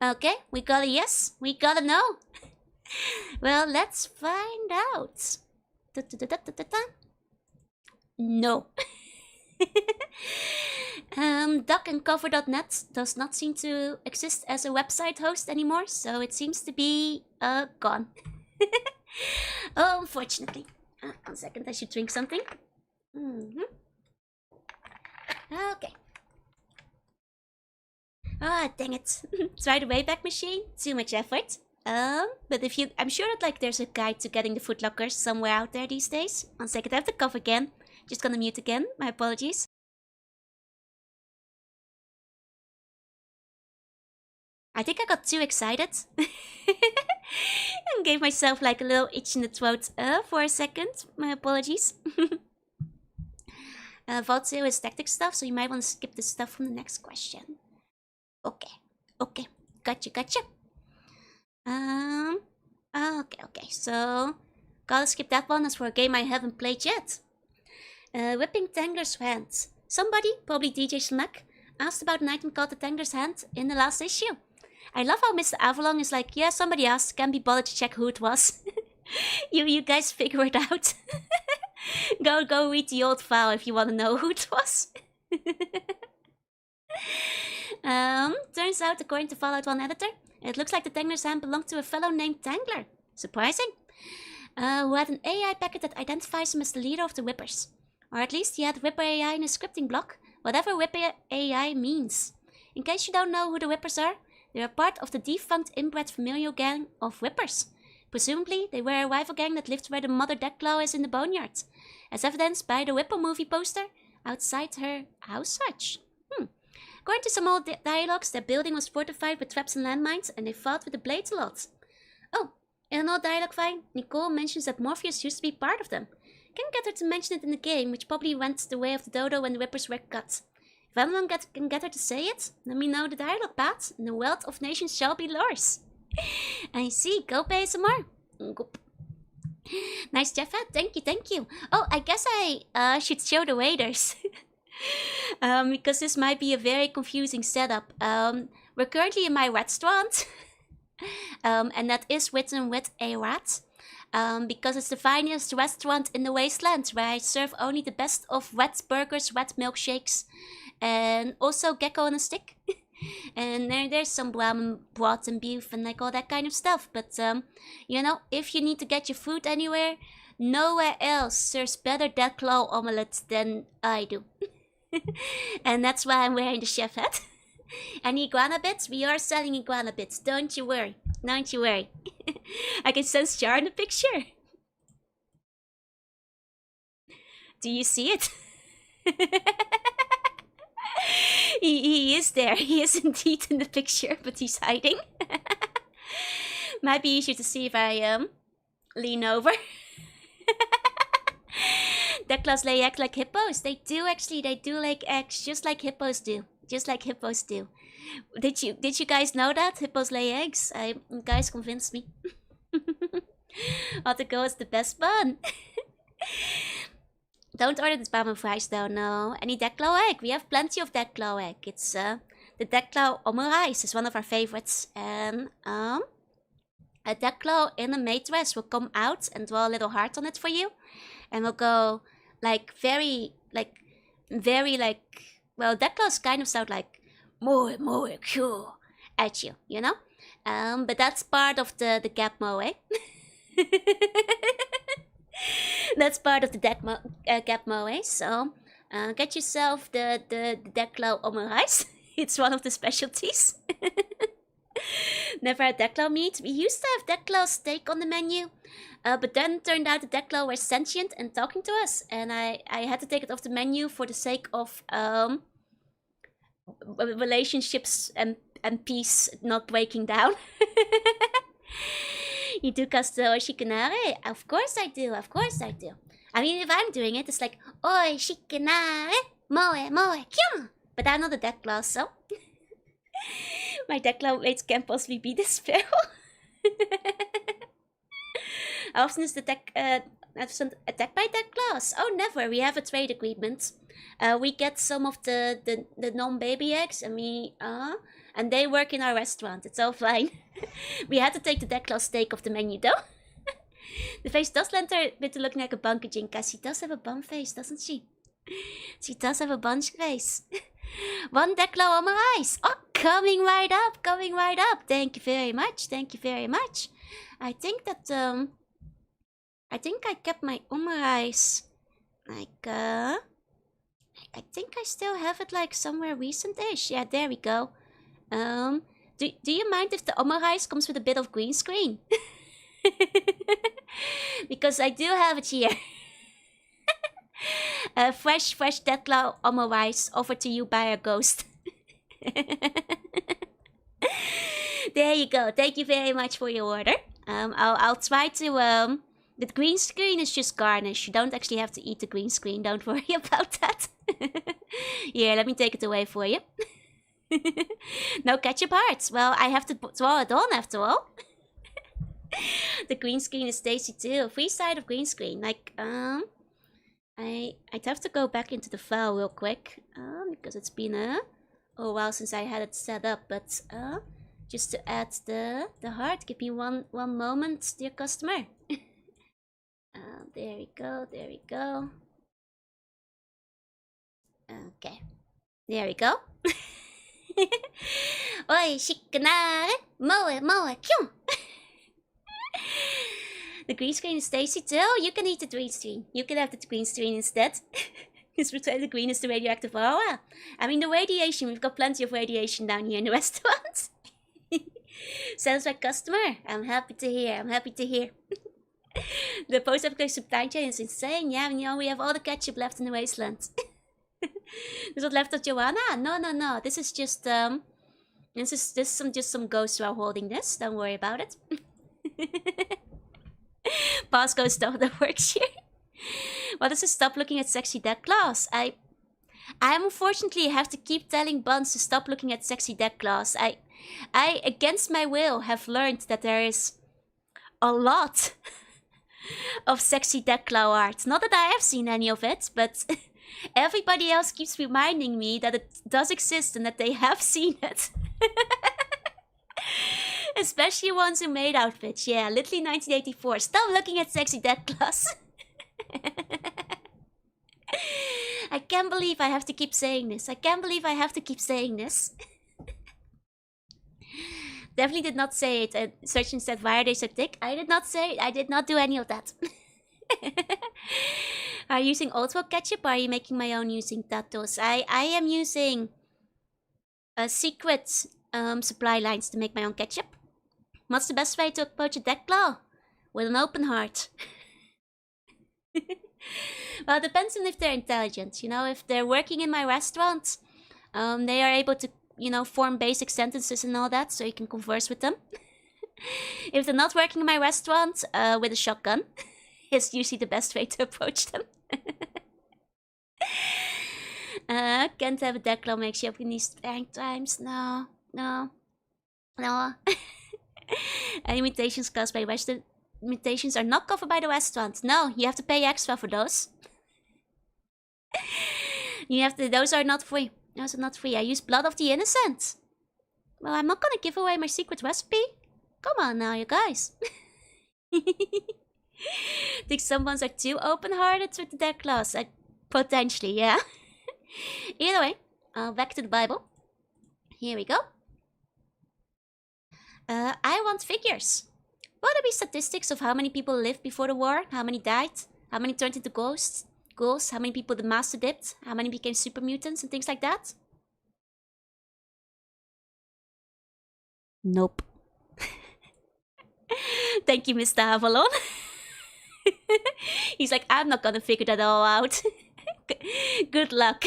Okay, we got a yes. We got a no. Well, let's find out. No. Duckandcover.net does not seem to exist as a website host anymore, so it seems to be gone. Oh, unfortunately. 1 second, I should drink something. Okay. Ah, dang it. Try the Wayback Machine. Too much effort. But I'm sure that like there's a guide to getting the footlockers somewhere out there these days. 1 second, I have to cough again. Just gonna mute again. My apologies. I think I got too excited and gave myself like a little itch in the throat for a second. My apologies. Vault is tactic stuff, so you might want to skip the stuff from the next question. Okay. Gotcha. Okay. So, gotta skip that one as for a game I haven't played yet. Whipping Tangler's Hand. Somebody, probably DJ Snack, asked about an item called the Tangler's Hand in the last issue. I love how Mr. Avalon is like, yeah, somebody asked, can't be bothered to check who it was. you guys figure it out. Go read the old file if you want to know who it was. Turns out, according to Fallout 1 editor, it looks like the Tangler's Hand belonged to a fellow named Tangler. Surprising. Who had an AI packet that identifies him as the leader of the Whippers. Or at least he had Whipper AI in his scripting block, whatever Whipper AI means. In case you don't know who the Whippers are, they are part of the defunct inbred familial gang of Whippers. Presumably, they were a rival gang that lived where the Mother Deathclaw is in the boneyard, as evidenced by the Whipper movie poster outside her house hutch. According to some old dialogues, their building was fortified with traps and landmines, and they fought with the blades a lot. Oh, in an old dialogue line, Nicole mentions that Morpheus used to be part of them. Can't get her to mention it in the game, which probably went the way of the dodo when the Whippers were cut. If anyone can get her to say it, let me know the dialogue, Pat, and the wealth of nations shall be yours. I see, go pay some more. Goop. Nice Jeff hat. Thank you, thank you. Oh, I guess I should show the waiters. Because this might be a very confusing setup. We're currently in my restaurant. And that is written with a rat. Because it's the finest restaurant in the wasteland, where I serve only the best of rat burgers, rat milkshakes, and also gecko on a stick. And there's some broth and beef and like all that kind of stuff. But you know, if you need to get your food anywhere, nowhere else serves better dead claw omelette than I do. And that's why I'm wearing the chef hat. And iguana bits, we are selling iguana bits. Don't you worry. Don't you worry. I can sense Jar in the picture. Do you see it? He is there. He is indeed in the picture, but he's hiding. Might be easier to see if I lean over. Duckless lay eggs like hippos. They do actually. They do lay eggs just like hippos do. Just like hippos do. Did you guys know that hippos lay eggs? You guys convinced me. Hot to go is the best bun. Don't order this bun fries though. No, any Declo egg. We have plenty of Declo egg. It's the Declo omurice is one of our favorites, and a Declo in a maid dress will come out and draw a little heart on it for you, and will go like very well. Declos kind of sound like more cool at you, you know. But that's part of the gap moe. That's part of the gap moe. So get yourself the Declo omurice. It's one of the specialties. Never had Declo meat. We used to have Declo steak on the menu, but then turned out the Declo were sentient and talking to us, and I had to take it off the menu for the sake of relationships and peace not breaking down. You do casto chicanare? Of course I do, of course I do. I mean, if I'm doing it, it's like, oi, chicanare, moe, kyum. But I'm not a Declo, so my Declo weights can possibly be this sparrow. How often is the attacked by Declos? Oh, never. We have a trade agreement. We get some of the non-baby eggs, and they work in our restaurant. It's all fine. We had to take the Declos steak off the menu, though. The face does lend her a bit to looking like a bunker jinka. She does have a bum face, doesn't she? She does have a bunch face. One Declo on my eyes. Oh, coming right up, coming right up. Thank you very much, thank you very much. I think that, I think I kept my omurice, like, I think I still have it, like, somewhere recent-ish. Yeah, there we go. Do you mind if the omurice comes with a bit of green screen? Because I do have it here. Fresh Declo omurice offered to you by a ghost. There you go. Thank you very much for your order. I'll try to, the green screen is just garnish. You don't actually have to eat the green screen. Don't worry about that. Here, let me take it away for you. No ketchup hearts. Well, I have to draw it on after all. The green screen is tasty too. Free side of green screen. Like, I'd have to go back into the file real quick. Because it's been a while since I had it set up. But, just to add the heart. Give me one moment, dear customer. There we go, there we go. Okay. There we go. Oi, shikanare, moe, kyum. The green screen is tasty too. You can eat the green screen. You can have the green screen instead. Because the green is the radioactive aura. I mean, the radiation, we've got plenty of radiation down here in the restaurant. Satisfied customer. I'm happy to hear, I'm happy to hear. The post-apocalyptic supply chain is insane. Yeah, you know, we have all the ketchup left in the wasteland. There's what left of Joanna? No. This is just just some ghosts who are holding this. Don't worry about it. Boss ghost stuff that works here. What does it stop looking at sexy dead claws? I unfortunately have to keep telling Buns to stop looking at sexy dead claws. I against my will have learned that there is a lot of sexy Deathclaw art. Not that I have seen any of it, but everybody else keeps reminding me that it does exist and that they have seen it. Especially ones who made outfits. Yeah, literally 1984. Stop looking at sexy Deathclaws. I can't believe I have to keep saying this. I can't believe I have to keep saying this. Definitely did not say it. And Search said, why are they so thick? I did not say it. I did not do any of that. Are you using old world ketchup or are you making my own using tattoos? I am using secret supply lines to make my own ketchup. What's the best way to approach a Deathclaw? With an open heart. Well, it depends on if they're intelligent. You know, if they're working in my restaurant, they are able to, you know, form basic sentences and all that, so you can converse with them. If they're not working in my restaurant, with a shotgun, is usually the best way to approach them. Can't have a Deathclaw makes you up in these strange times. No. Any mutations caused by Western mutations are not covered by the restaurant. No, you have to pay extra for those. Those are not free. Those are not free. I use blood of the innocent. Well, I'm not gonna give away my secret recipe. Come on now, you guys. Think some ones are too open-hearted with the Deathclaws. Potentially, yeah. Either way, back to the Bible. Here we go. I want figures. Will there be statistics of how many people lived before the war? How many died? How many turned into ghosts? How many people the master dipped? How many became super mutants and things like that? Nope. Thank you, Mr. Avalon. He's like, I'm not gonna figure that all out. Good luck.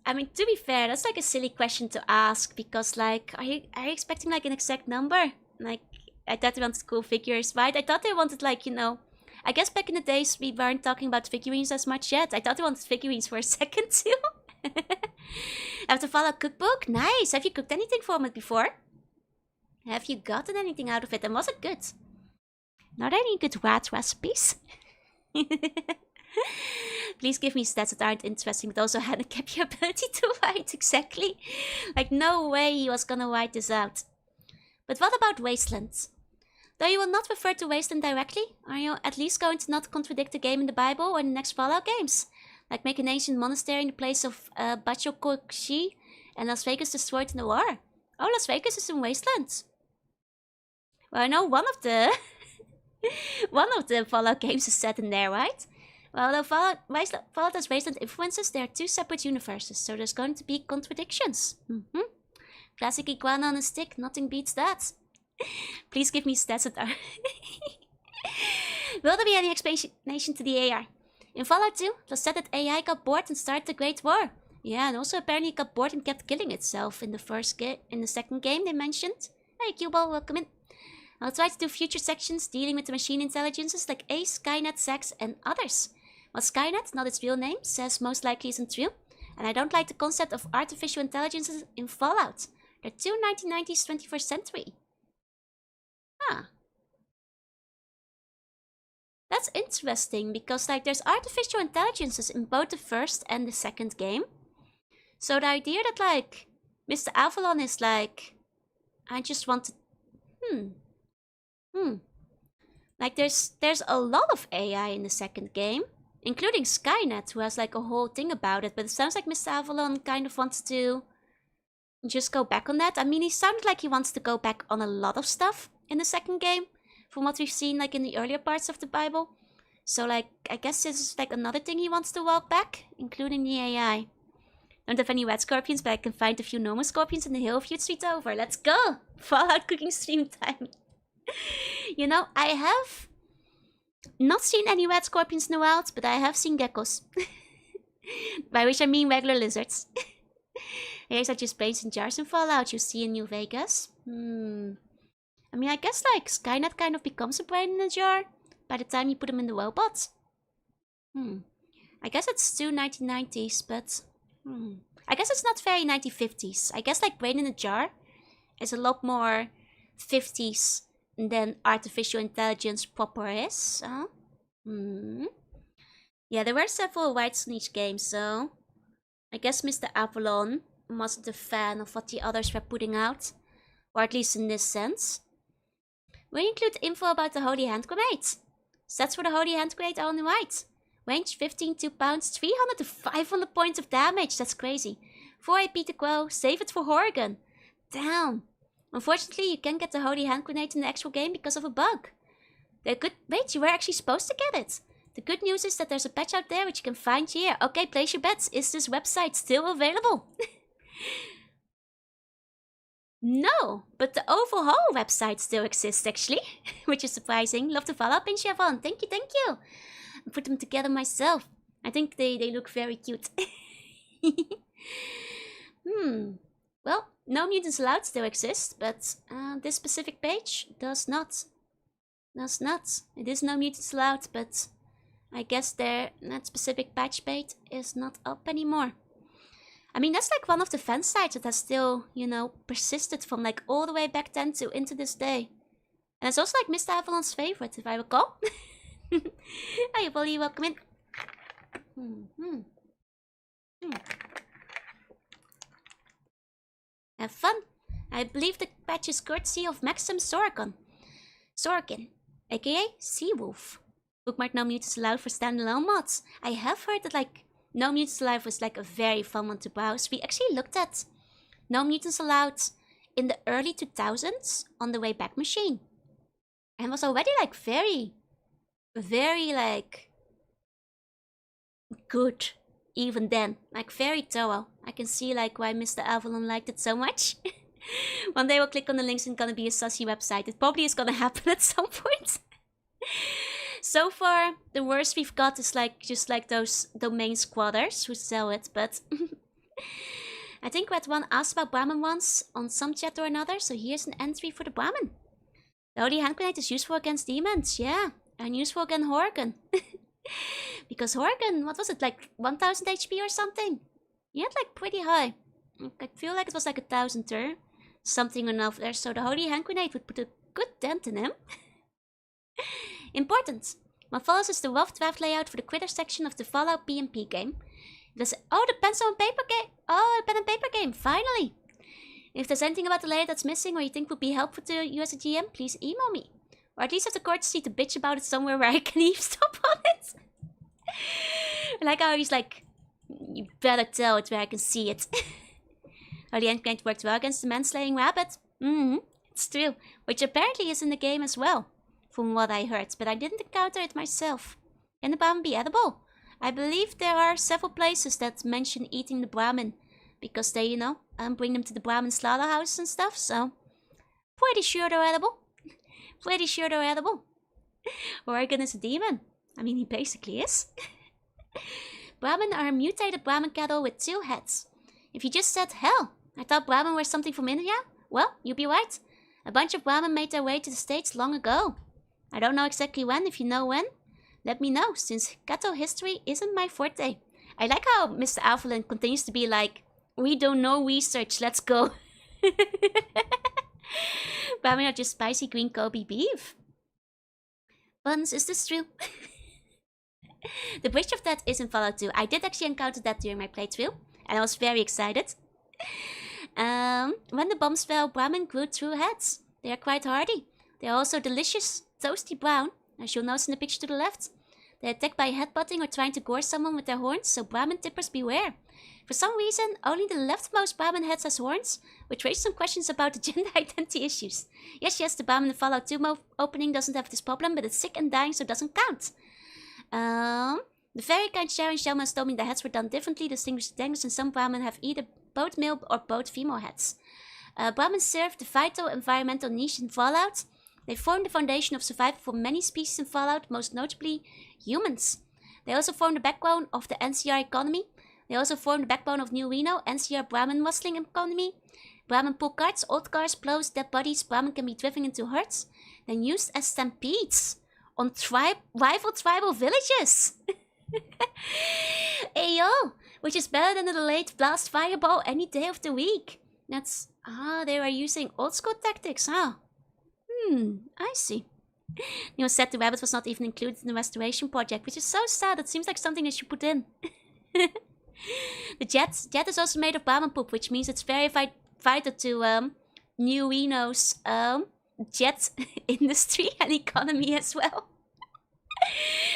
I mean, to be fair, that's like a silly question to ask because, like, are you expecting like an exact number? Like, I thought they wanted cool figures, right? I thought they wanted, like, you know, I guess back in the days we weren't talking about figurines as much yet. I thought they wanted figurines for a second too. Have to follow a cookbook? Nice. Have you cooked anything from it before? Have you gotten anything out of it? And was it good? Not any good rat recipes? Please give me stats that aren't interesting, but also handicap your ability to write exactly. Like, no way he was gonna write this out. But what about Wasteland? Though you will not refer to Wasteland directly, are you at least going to not contradict the game in the Bible or in the next Fallout games? Like make an ancient monastery in the place of Bachokoshi and Las Vegas destroyed in the war. Oh, Las Vegas is in Wasteland. Well, I know one of the Fallout games is set in there, right? Well, though Fallout has Wasteland influences, they are two separate universes, so there's going to be contradictions. Classic iguana on a stick, nothing beats that. Please give me stats that are... Will there be any explanation to the AI? In Fallout 2, it was said that AI got bored and started the Great War. Yeah, and also apparently it got bored and kept killing itself in the second game they mentioned. Hey, Cuball, welcome in. I'll try to do future sections dealing with the machine intelligences like Ace, Skynet, Sax, and others. What Skynet, not its real name, says most likely isn't true. And I don't like the concept of artificial intelligences in Fallout. They're too 1990s, 21st century. Huh. That's interesting, because like there's artificial intelligences in both the first and the second game. So the idea that like Mr. Avalon is like, I just want to... Like there's a lot of AI in the second game, including Skynet, who has like a whole thing about it. But it sounds like Mr. Avalon kind of wants to just go back on that. I mean, he sounded like he wants to go back on a lot of stuff in the second game, from what we've seen like in the earlier parts of the Bible. So like, I guess this is like another thing he wants to walk back, including the AI. Don't have any red scorpions, but I can find a few normal scorpions in the hill feud street over. Let's go! Fallout cooking stream time. You know, I have not seen any red scorpions in the wild, but I have seen geckos. By which I mean regular lizards. Here's are just brains in jars in Fallout you see in New Vegas. I mean, I guess like Skynet kind of becomes a brain in a jar by the time you put them in the robot. I guess it's too 1990s, but I guess it's not very 1950s. I guess like brain in a jar is a lot more 50s than artificial intelligence proper is. Yeah, there were several whites in each game, so I guess Mr. Avalon wasn't a fan of what the others were putting out, or at least in this sense. We include info about the Holy Hand Grenade. Stats for the Holy Hand Grenade are on the right. Range 15 2 pounds, 300 to 500 points of damage, that's crazy. 4 AP to grow, save it for Horgan. Damn. Unfortunately, you can't get the Holy Hand Grenade in the actual game because of a bug. Wait, you were actually supposed to get it. The good news is that there's a patch out there which you can find here. Okay, place your bets. Is this website still available? No, but the overhaul website still exists actually, which is surprising. Love the follow-up in Siobhan. Thank you, thank you. I put them together myself. I think they look very cute. Well, no mutants allowed still exists, but this specific page does not. Does not. It is no mutants allowed, but I guess that specific patch page is not up anymore. I mean, that's like one of the fan sites that has still, you know, persisted from like all the way back then to into this day. And it's also like Mr. Avalon's favorite, if I recall. Hi, Polly, welcome in. Have fun. I believe the patch is courtesy of Maxim Sorkin, aka Seawolf. Bookmark No Mutants Allowed for standalone mods. I have heard that like No Mutants Allowed was like a very fun one to browse. We actually looked at No Mutants Allowed in the early 2000s on the Wayback Machine. And was already like very like good even then. Like very thorough. I can see like why Mr. Avalon liked it so much. One day we'll click on the links and gonna be a sussy website. It probably is gonna happen at some point. So far, the worst we've got is like just like those domain squatters who sell it, but I think we had one asked about Brahmin once on some chat or another, so here's an entry for the Brahmin. The Holy Hand Grenade is useful against demons, yeah, and useful against Horgan. Because Horgan, what was it, like 1000 HP or something? He had like pretty high. I feel like it was like 1000 or something enough there, so the Holy Hand Grenade would put a good dent in him. Important. What follows is the rough draft layout for the critter section of the Fallout PnP game. Oh, the pencil and paper game! Oh, the pen and paper game, finally! If there's anything about the layout that's missing or you think would be helpful to you as a GM, please email me. Or at least have the courtesy to bitch about it somewhere where I can eavesdrop on it. I like how he's like, you better tell it where I can see it. Holy Hand Grenade worked well against the manslaying rabbit. It's true. Which apparently is in the game as well, from what I heard, but I didn't encounter it myself. Can the Brahmin be edible? I believe there are several places that mention eating the Brahmin, because they, you know, bring them to the Brahmin slaughterhouse and stuff, so pretty sure they're edible. Pretty sure they're edible. Horgan is a demon. I mean, he basically is. Brahmin are a mutated Brahmin cattle with 2 heads. If you just said, hell, I thought Brahmin were something from India, well, you'd be right. A bunch of Brahmin made their way to the States long ago. I don't know exactly when. If you know when, let me know, since cattle history isn't my forte. I like how Mr. Avalon continues to be like, we don't know research, let's go. Brahmin are just spicy green Kobe beef. Buns, is this true? The Bridge of Death is in Fallout 2. I did actually encounter that during my playthrough, and I was very excited. When the bombs fell, Brahmin grew 2 heads. They are quite hardy. They are also delicious, toasty brown, as you'll notice in the picture to the left. They are attacked by headbutting or trying to gore someone with their horns, so Brahmin tippers beware. For some reason, only the leftmost Brahmin head has horns, which raises some questions about the gender identity issues. Yes, the Brahmin in Fallout 2 opening doesn't have this problem, but it's sick and dying, so it doesn't count. The very kind Sharon Shelmans told me the heads were done differently, distinguished dangers, and some Brahmin have either both male or both female heads. Brahmin serve the vital environmental niche in Fallout. They form the foundation of survival for many species in Fallout, most notably humans. They also form the backbone of the NCR economy. They also form the backbone of New Reno, NCR Brahmin muscling economy. Brahmin pull carts, old cars, plows, dead bodies. Brahmin can be driven into herds, then used as stampedes on rival tribal villages. Ayo, which is better than the delayed blast fireball any day of the week. That's, they are using old school tactics, huh? I see. Neil said the rabbit was not even included in the restoration project, which is so sad. It seems like something they should put in. The jet is also made of Brahman poop, which means it's very vital to New Reno's jet industry and economy as well.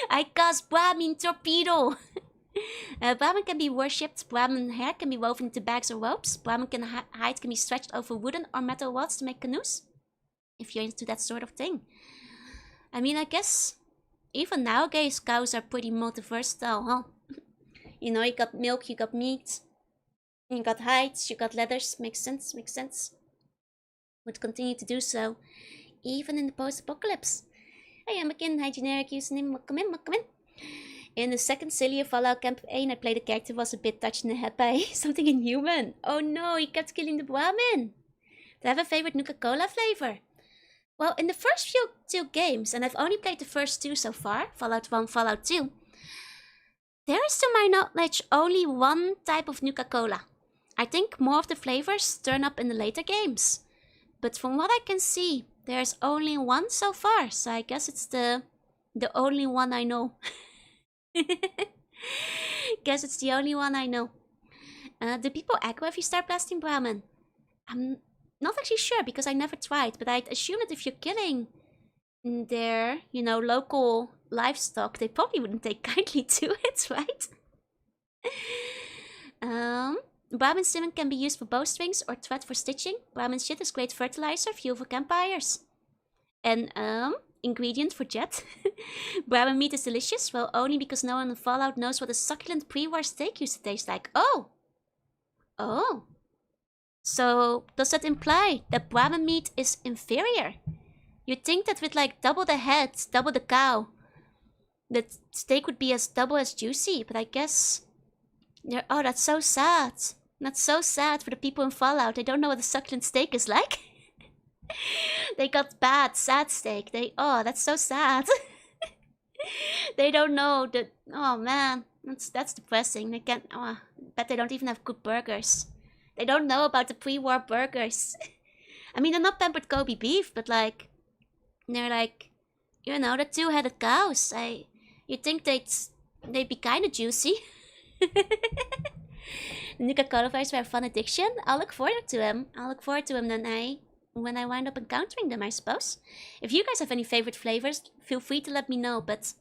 I cast Brahmin torpedo. Brahmin can be worshipped. Brahmin hair can be woven into bags or ropes. Brahmin hide can be stretched over wooden or metal rods to make canoes. If you're into that sort of thing. I mean, I guess even nowadays cows are pretty multi-versatile, huh? You know, you got milk, you got meat, you got hides, you got leathers. Makes sense, makes sense. Would continue to do so, even in the post-apocalypse. Hey, I'm again, hi generic username, welcome in, welcome in. In the second Cilia Fallout campaign, I played a character who was a bit touched in the head by something inhuman. Oh no, he kept killing the Brahmin. Do I have a favorite Nuka-Cola flavor? Well, in the first few two games, and I've only played the first two so far, Fallout 1, Fallout 2, there is to my knowledge only one type of Nuka-Cola. I think more of the flavors turn up in the later games. But from what I can see, there's only one so far, so I guess it's the only one I know. Guess it's the only one I know. Do people echo if you start blasting Brahmin? I'm not actually sure because I never tried, but I'd assume that if you're killing their, you know, local livestock, they probably wouldn't take kindly to it, right? Brahmin semen can be used for bowstrings or thread for stitching. Brahmin shit is great fertilizer, fuel for campfires. And ingredient for jet. Brahmin meat is delicious, well, only because no one in Fallout knows what a succulent pre-war steak used to taste like. Oh! Oh. So, does that imply that Brahmin meat is inferior? You'd think that with like double the head, double the cow, the steak would be as double as juicy, but I guess... Oh, that's so sad. That's so sad for the people in Fallout. They don't know what a succulent steak is like. They got bad, sad steak. Oh, that's so sad. They don't know that... Oh man, that's depressing. They can't... Oh, bet they don't even have good burgers. They don't know about the pre-war burgers. I mean, they're not pampered Kobe beef, but like... They're like... You know, the two-headed cows. You'd think they'd be kinda juicy. The Nuka-Cola fires were a fun addiction. I'll look forward to them. Then when I wind up encountering them, I suppose. If you guys have any favorite flavors, feel free to let me know. But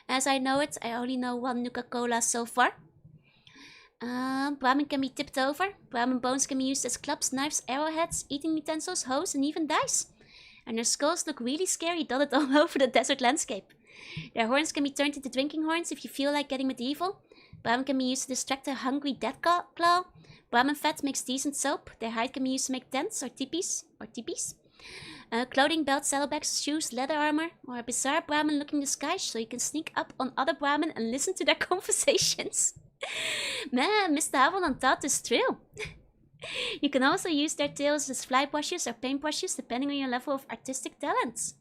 as I know it, I only know one Nuka-Cola so far. Brahmin can be tipped over. Brahmin bones can be used as clubs, knives, arrowheads, eating utensils, hoes, and even dice. And their skulls look really scary dotted all over the desert landscape. Their horns can be turned into drinking horns if you feel like getting medieval. Brahmin can be used to distract a hungry death claw. Brahmin fat makes decent soap. Their hide can be used to make tents or teepees. Clothing, belts, saddlebags, shoes, leather armor, or a bizarre Brahmin looking disguise so you can sneak up on other Brahmin and listen to their conversations. Man, Mr. Avalon thought this through. You can also use their tails as fly brushes or paint brushes depending on your level of artistic talent.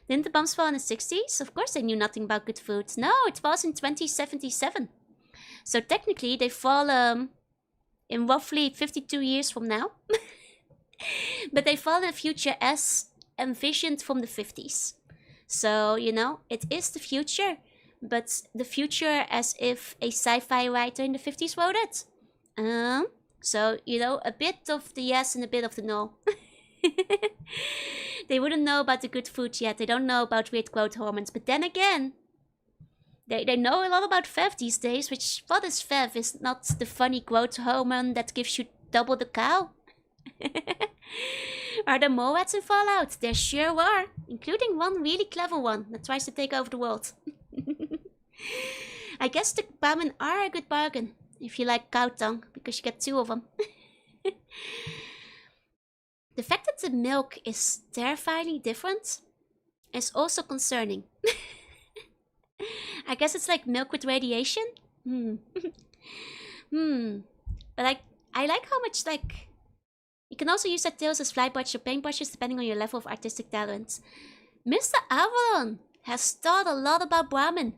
Didn't the bombs fall in the 60s? Of course they knew nothing about good food. No, it falls in 2077. So technically they fall in roughly 52 years from now. But they fall in the future as envisioned from the 50s. So, you know, it is the future. But the future as if a sci-fi writer in the 50s wrote it. So, you know, a bit of the yes and a bit of the no. They wouldn't know about the good food yet. They don't know about weird growth hormones. But then again, they know a lot about FEV these days. Which, what is FEV? Is not the funny growth hormone that gives you double the cow? Are there more rats in Fallout? There sure are. Including one really clever one that tries to take over the world. I guess the Brahmin are a good bargain. If you like cow tongue. Because you get 2 of them. The fact that the milk is terrifyingly different is also concerning. I guess it's like milk with radiation? But I like how much, like... You can also use their tails as fly brushes or paint brushes depending on your level of artistic talent. Mr. Avalon has thought a lot about Brahmin.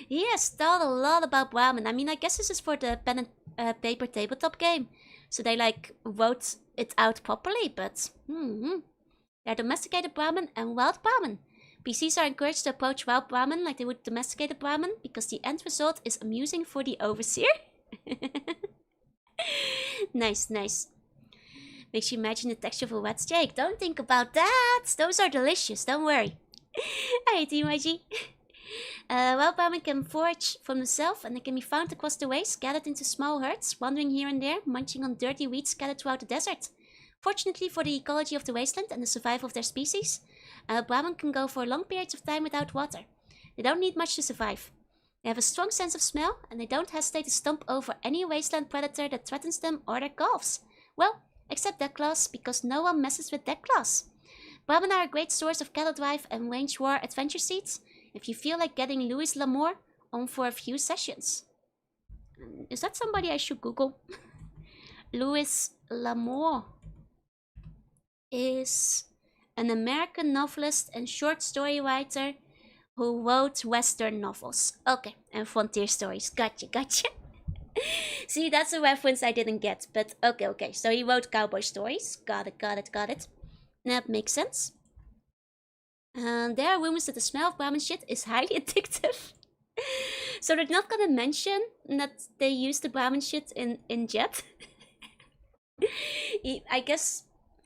He has thought a lot about Brahmin. I mean, I guess this is for the pen and paper tabletop game. so they like wrote it out properly, but they're domesticated Brahmin and wild Brahmin. PCs are encouraged to approach wild Brahmin like they would domesticated Brahmin because the end result is amusing for the overseer. Nice, nice. Makes you imagine the texture of a wet steak. Don't think about that. Those are delicious. Don't worry. Hi, Team IG. Wild Brahmin can forage for themselves and they can be found across the waste, gathered into small herds, wandering here and there, munching on dirty weeds scattered throughout the desert. Fortunately for the ecology of the wasteland and the survival of their species, Brahmin can go for long periods of time without water. They don't need much to survive. They have a strong sense of smell and they don't hesitate to stomp over any wasteland predator that threatens them or their calves. Well, except dead claws, because no one messes with dead claws. Brahmin are a great source of cattle drive and range war adventure seeds if you feel like getting Louis L'Amour on for a few sessions. Is that somebody I should Google? Louis L'Amour is an American novelist and short story writer who wrote Western novels. Okay, and frontier stories. Gotcha, gotcha. See, that's a reference I didn't get, but okay. So he wrote cowboy stories. Got it. That makes sense. And there are rumors that the smell of Brahmin shit is highly addictive. So they're not gonna mention that they use the Brahmin shit in Jet. I guess.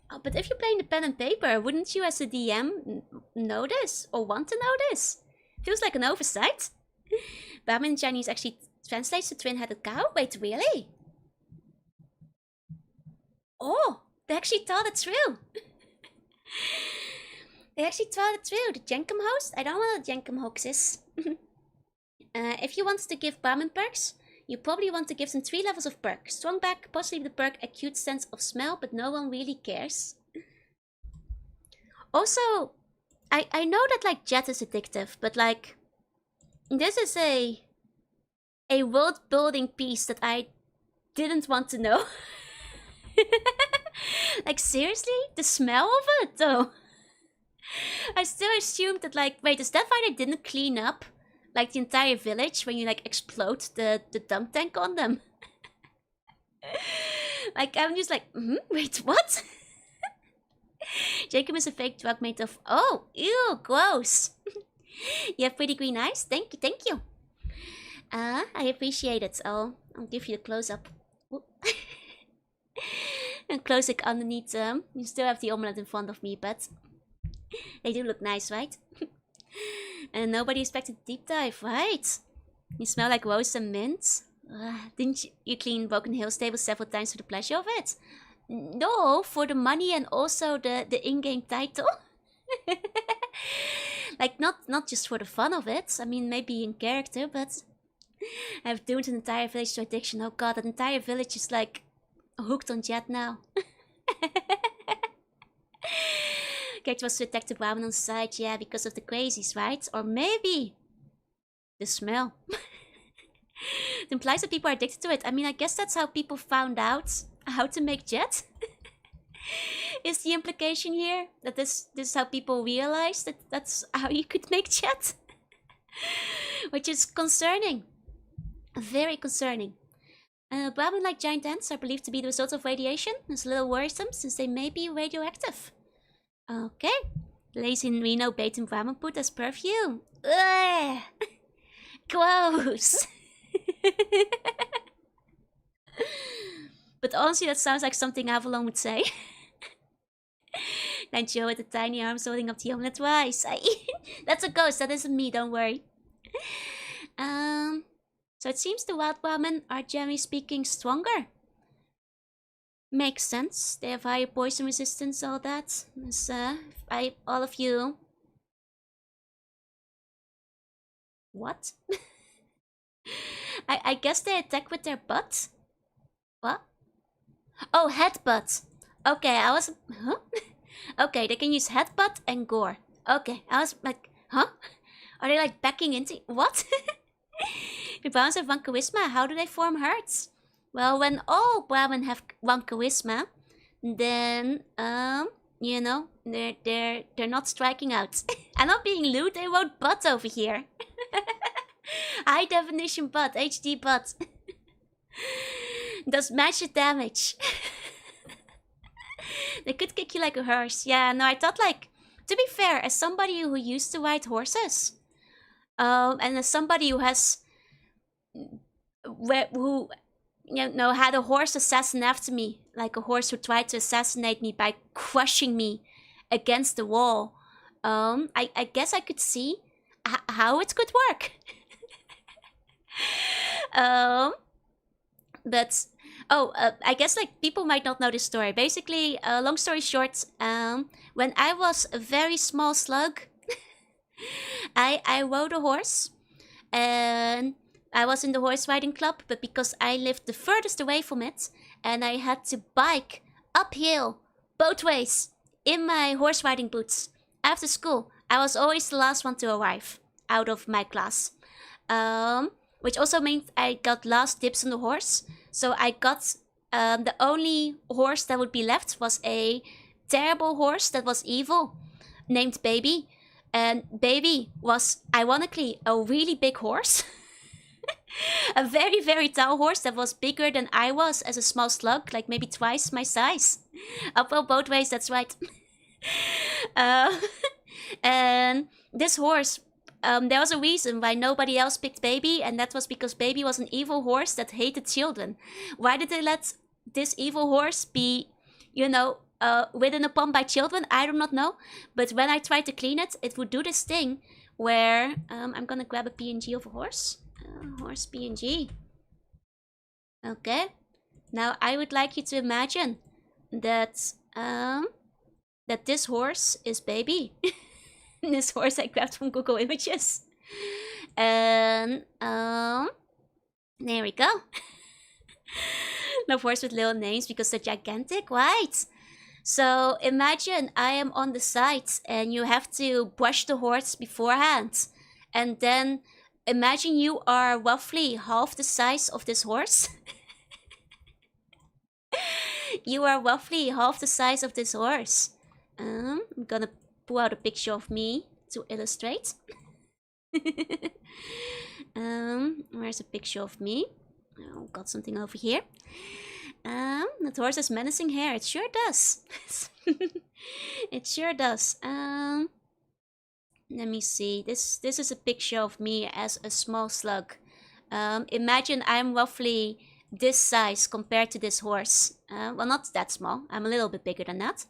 Oh, but if you're playing the pen and paper, wouldn't you as a DM know this? Or want to know this? Feels like an oversight. Brahmin in Chinese actually translates to twin-headed cow? Wait, really? Oh, they actually thought it through. They actually thought it through. The Jenkum host? I don't know what a Jenkum hoax is. If you want to give Brahmin perks, you probably want to give them 3 levels of perk. Strong back, possibly the perk acute sense of smell, but no one really cares. Also, I know that like Jet is addictive, but like this is a world building piece that I didn't want to know. Like seriously? The smell of it though? I still assumed that like, wait, is that why they didn't clean up like the entire village when you like explode the dunk tank on them? Like I'm just like, wait, what? Jacob is a fake drug made of, oh, ew, gross. You have pretty green eyes, thank you. I appreciate it. I'll give you a close-up. And close-up underneath them. You still have the omelette in front of me, but they do look nice, right? And nobody expected deep dive, right? You smell like rose and mint. Didn't you clean Broken Hill stable several times for the pleasure of it? No, for the money and also the in-game title. Like not just for the fun of it. I mean, maybe in character, but I've doomed an entire village to addiction. Oh god, that entire village is like hooked on Jet now. Character was to attack the Brahmin on the side, yeah, because of the crazies, right? Or maybe the smell. It implies that people are addicted to it. I mean, I guess that's how people found out how to make Jet. Is the implication here that this is how people realized that that's how you could make Jet? Which is concerning. Very concerning. Brahmin-like giant ants are believed to be the result of radiation. It's a little worrisome since they may be radioactive. Okay. Lazy in Reno bait in Brahmin put as perfume. Ugh. Gross. But honestly, that sounds like something Avalon would say. And Joe with the tiny arms holding up the omelette rice. That's a ghost, that isn't me, don't worry. So it seems the wild Brahmin are generally speaking stronger. Makes sense. They have higher poison resistance, all that. So, all of you. What? I guess they attack with their butt? What? Oh, headbutt. Okay, I was... Huh? Okay, they can use headbutt and gore. Okay, I was like... Huh? Are they like backing into... What? If Brahmins have one charisma, how do they form herds? Well, when all Brahmin have one charisma, then, you know, they're not striking out. I'm not being lewd, they wrote butt over here. High definition butt, HD butt. Does magic damage. They could kick you like a horse. Yeah, no, I thought like, to be fair, as somebody who used to ride horses, and as somebody who has, who, you know, had a horse assassin after me, like a horse who tried to assassinate me by crushing me against the wall, I guess I could see how it could work. But I guess like people might not know this story. Basically, long story short, when I was a very small slug, I rode a horse, and I was in the horse riding club. But because I lived the furthest away from it, and I had to bike uphill both ways in my horse riding boots after school, I was always the last one to arrive out of my class. Which also means I got last dibs on the horse. So I got the only horse that would be left was a terrible horse that was evil, named Baby. And Baby was ironically a really big horse. A very, very tall horse that was bigger than I was as a small slug, like maybe twice my size. Well, both ways, that's right. And this horse, there was a reason why nobody else picked Baby, and that was because Baby was an evil horse that hated children. Why did they let this evil horse be, you know, ridden upon by children? I do not know. But when I tried to clean it, it would do this thing where I'm gonna grab a PNG of a horse. Horse PNG. Okay. Now I would like you to imagine that that this horse is Baby. This horse I grabbed from Google Images. And there we go. No horse with little names because they're gigantic, right? So imagine I am on the side and you have to brush the horse beforehand. And then imagine you are roughly half the size of this horse. You are roughly half the size of this horse. I'm gonna pull out a picture of me to illustrate. Where's a picture of me? Oh, got something over here. The horse has menacing hair. It sure does. It sure does. Let me see. This is a picture of me as a small slug. Imagine I'm roughly this size compared to this horse. Well, not that small. I'm a little bit bigger than that.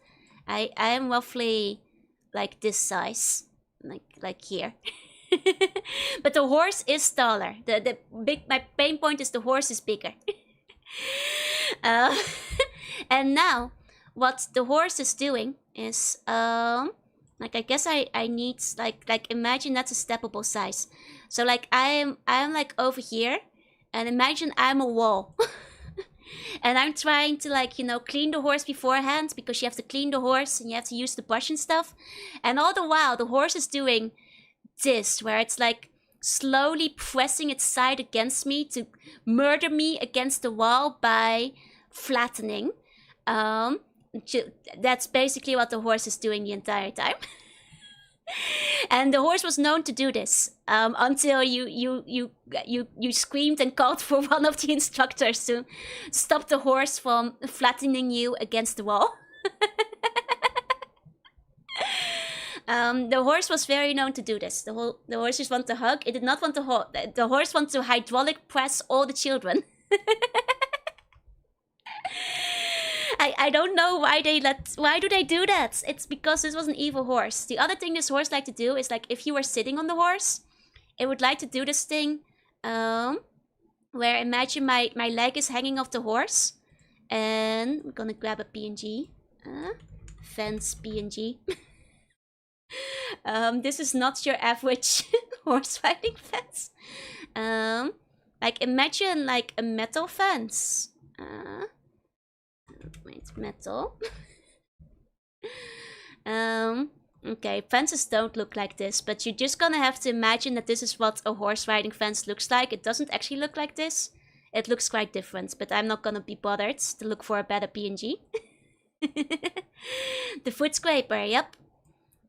I am roughly like this size, like here. But the horse is taller. My pain point is the horse is bigger. And now, what the horse is doing is like I guess I need like imagine that's a steppable size. So like I am like over here, and imagine I'm a wall. And I'm trying to like, you know, clean the horse beforehand because you have to clean the horse and you have to use the brush and stuff. And all the while the horse is doing this, where it's like slowly pressing its side against me to murder me against the wall by flattening. That's basically what the horse is doing the entire time. And the horse was known to do this until you screamed and called for one of the instructors to stop the horse from flattening you against the wall. The horse was very known to do this. The horse just wanted to hug. It did not want to hold. The horse wanted to hydraulic press all the children. I don't know why do they do that? It's because this was an evil horse. The other thing this horse liked to do is like if you were sitting on the horse, it would like to do this thing where imagine my leg is hanging off the horse, and I'm gonna grab a PNG. Fence PNG. This is not your average horse riding fence. Like imagine like a metal fence. Wait, metal. Okay, fences don't look like this, but you're just gonna have to imagine that this is what a horse riding fence looks like. It doesn't actually look like this. It looks quite different, but I'm not gonna be bothered to look for a better PNG. The foot scraper, yep.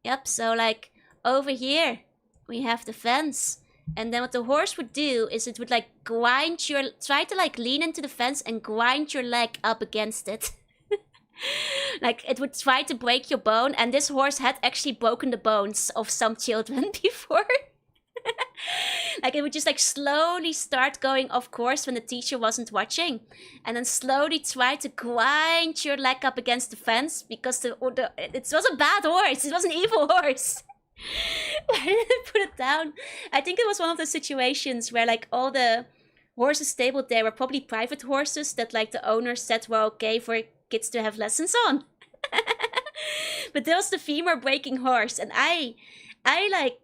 Yep, so like over here we have the fence, And then what the horse would do is it would like try to like lean into the fence and grind your leg up against it. Like it would try to break your bone, and this horse had actually broken the bones of some children before. Like it would just like slowly start going off course when the teacher wasn't watching, and then slowly try to grind your leg up against the fence because it was a bad horse. It was an evil horse. I didn't put it down. I think it was one of the situations where like all the horses stabled there were probably private horses that like the owner said were okay for kids to have lessons on. But there was the femur breaking horse, and I like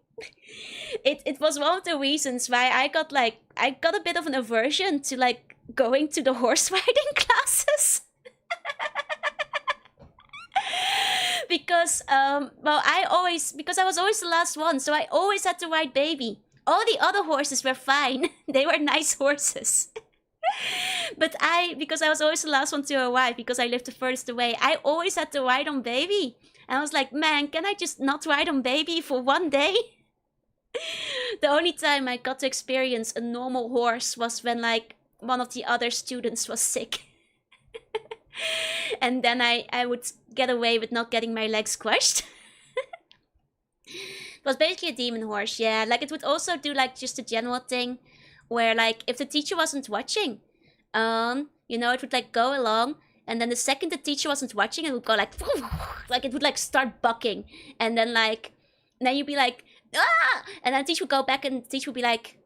it was one of the reasons why I got a bit of an aversion to like going to the horse riding classes. Because because I was always the last one, so I always had to ride Baby. All the other horses were fine. They were nice horses. But because I was always the last one to arrive, because I lived the furthest away, I always had to ride on Baby. And I was like, man, can I just not ride on Baby for one day? The only time I got to experience a normal horse was when like one of the other students was sick. And then I would get away with not getting my legs squashed. It was basically a demon horse, yeah. Like it would also do like just a general thing where like if the teacher wasn't watching, it would like go along, and then the second the teacher wasn't watching, it would go like it would like start bucking, and then you'd be like, ah! And then the teacher would go back and the teacher would be like,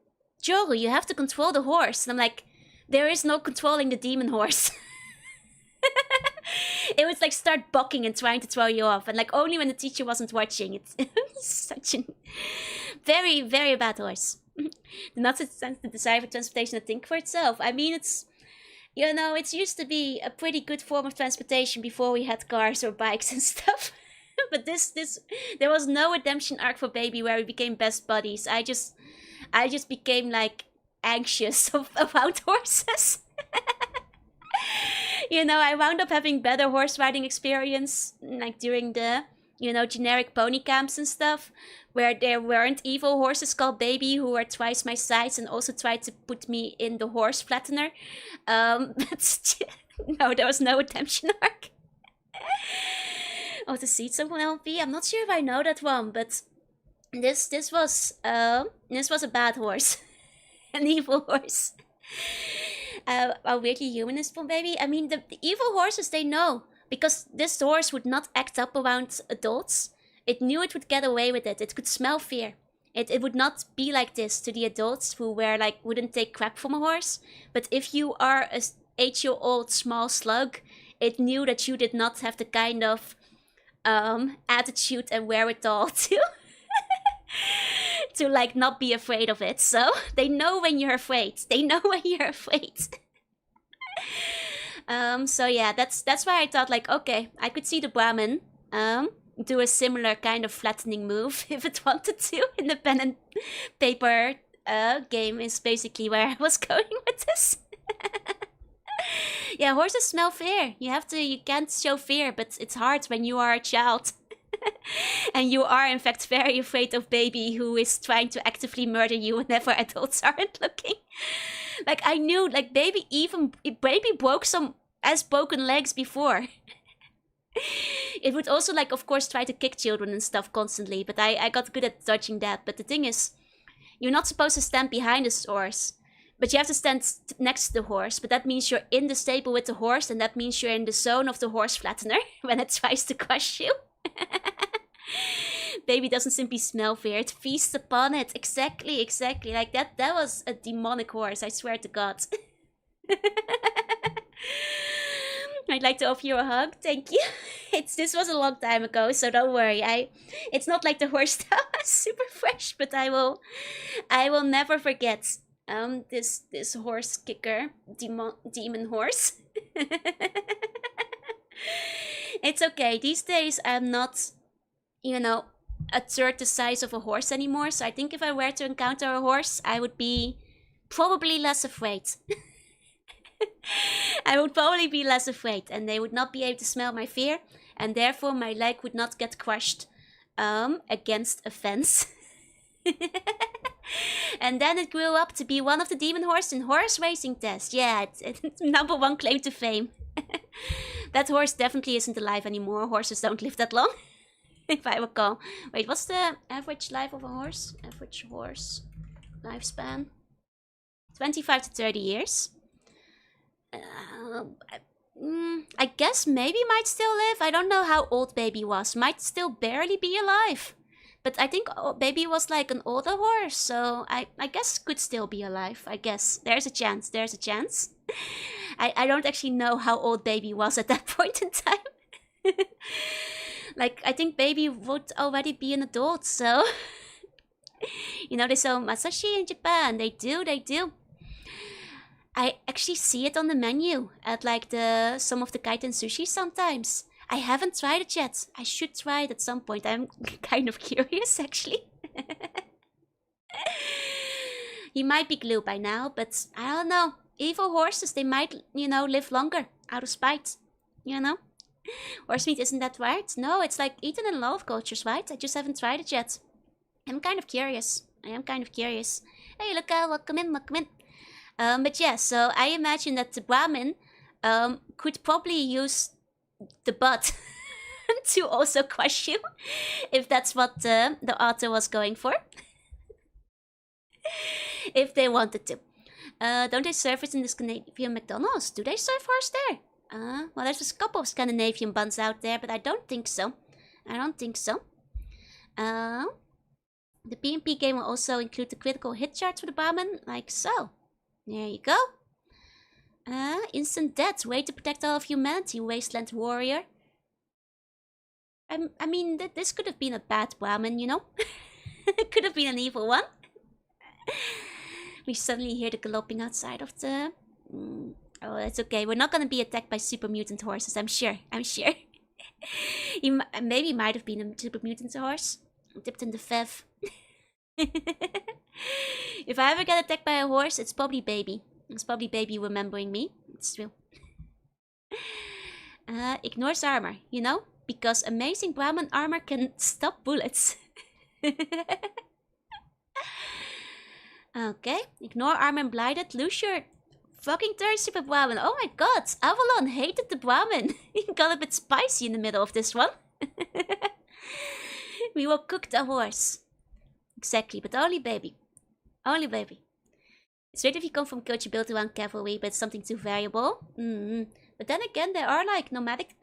Joru, you have to control the horse. And I'm like, there is no controlling the demon horse. It would like start bucking and trying to throw you off, and like only when the teacher wasn't watching. It's such a very, very bad horse. Not the desire for transportation to think for itself. I mean, it's used to be a pretty good form of transportation before we had cars or bikes and stuff. But there was no redemption arc for Baby where we became best buddies. I just became like anxious about horses. I wound up having better horse riding experience, like during the, generic pony camps and stuff, where there weren't evil horses called Baby who were twice my size and also tried to put me in the horse flattener. But no, there was no redemption arc. Oh, the seats of an LP? I'm not sure if I know that one, but this was a bad horse. An evil horse. A weirdly humanist one, Baby. I mean, the evil horses, they know. Because this horse would not act up around adults. It knew it would get away with it. It could smell fear. It would not be like this to the adults who wouldn't take crap from a horse. But if you are a 8-year-old small slug, it knew that you did not have the kind of attitude and wherewithal to to not be afraid of it. So they know when you're afraid. So yeah, that's why I thought okay, I could see the Brahmin do a similar kind of flattening move if it wanted to. In the pen and paper game is basically where I was going with this. Yeah, horses smell fear. You can't show fear, but it's hard when you are a child. And you are in fact very afraid of Baby, who is trying to actively murder you whenever adults aren't looking. I knew Baby has broken legs before. It would also of course try to kick children and stuff constantly, but I got good at dodging that. But the thing is, you're not supposed to stand behind the horse, but you have to stand next to the horse. But that means you're in the stable with the horse, and that means you're in the zone of the horse flattener when it tries to crush you. Baby doesn't simply smell fear, it feasts upon it. Exactly. That was a demonic horse, I swear to God. I'd like to offer you a hug, thank you. This was a long time ago, so don't worry. It's not like the horse style is super fresh, but I will never forget this horse kicker, demon horse. It's okay. These days I'm not, a third the size of a horse anymore. So I think if I were to encounter a horse, I would be probably less afraid. I would probably be less afraid, and they would not be able to smell my fear, and therefore my leg would not get crushed against a fence. And then it grew up to be one of the demon horse in horse racing tests. Yeah, it's #1 claim to fame. That horse definitely isn't alive anymore. Horses don't live that long, if I recall. Wait, what's the average life of a horse? Average horse lifespan? 25 to 30 years. I guess maybe might still live. I don't know how old Baby was. Might still barely be alive. But I think Baby was like an older horse, so I guess could still be alive. I guess there's a chance. There's a chance. I don't actually know how old Baby was at that point in time. Like, I think Baby would already be an adult, so... You know, they sell Masashi in Japan. They do. I actually see it on the menu at like some of the kaiten sushi sometimes. I haven't tried it yet. I should try it at some point. I'm kind of curious, actually. He might be glue by now, but I don't know. Evil horses, they might, you know, live longer out of spite. You know? Horse meat isn't that right? No, it's like eaten in a lot of cultures, right? I just haven't tried it yet. I'm kind of curious. Hey, look, welcome in. But yeah, so I imagine that the Brahmin could probably use the butt to also crush you, if that's what the author was going for. If they wanted to. Don't they serve it in the Scandinavian McDonald's? Do they serve horse there? Well, there's a couple of Scandinavian buns out there, but I don't think so. The P&P game will also include the critical hit charts for the Brahmin, like so. There you go. Instant death, way to protect all of humanity, Wasteland Warrior. I mean, this could have been a bad Brahmin, you know? It could have been an evil one. We suddenly hear the galloping outside of the... Oh, it's okay. We're not going to be attacked by super mutant horses, I'm sure. He maybe might have been a super mutant horse. Dipped in the fev. If I ever get attacked by a horse, it's probably Baby. It's probably Baby remembering me. It's true. Ignores armor, you know? Because amazing Brahmin armor can stop bullets. Okay. Ignore armor and blinded. Lose your fucking turn, Super Brahmin. Oh my god. Avalon hated the Brahmin. He got a bit spicy in the middle of this one. We will cook the horse. Exactly, but only Baby. Only Baby. It's weird if you come from culture built around cavalry, but it's something too variable. But then again, there are like nomadic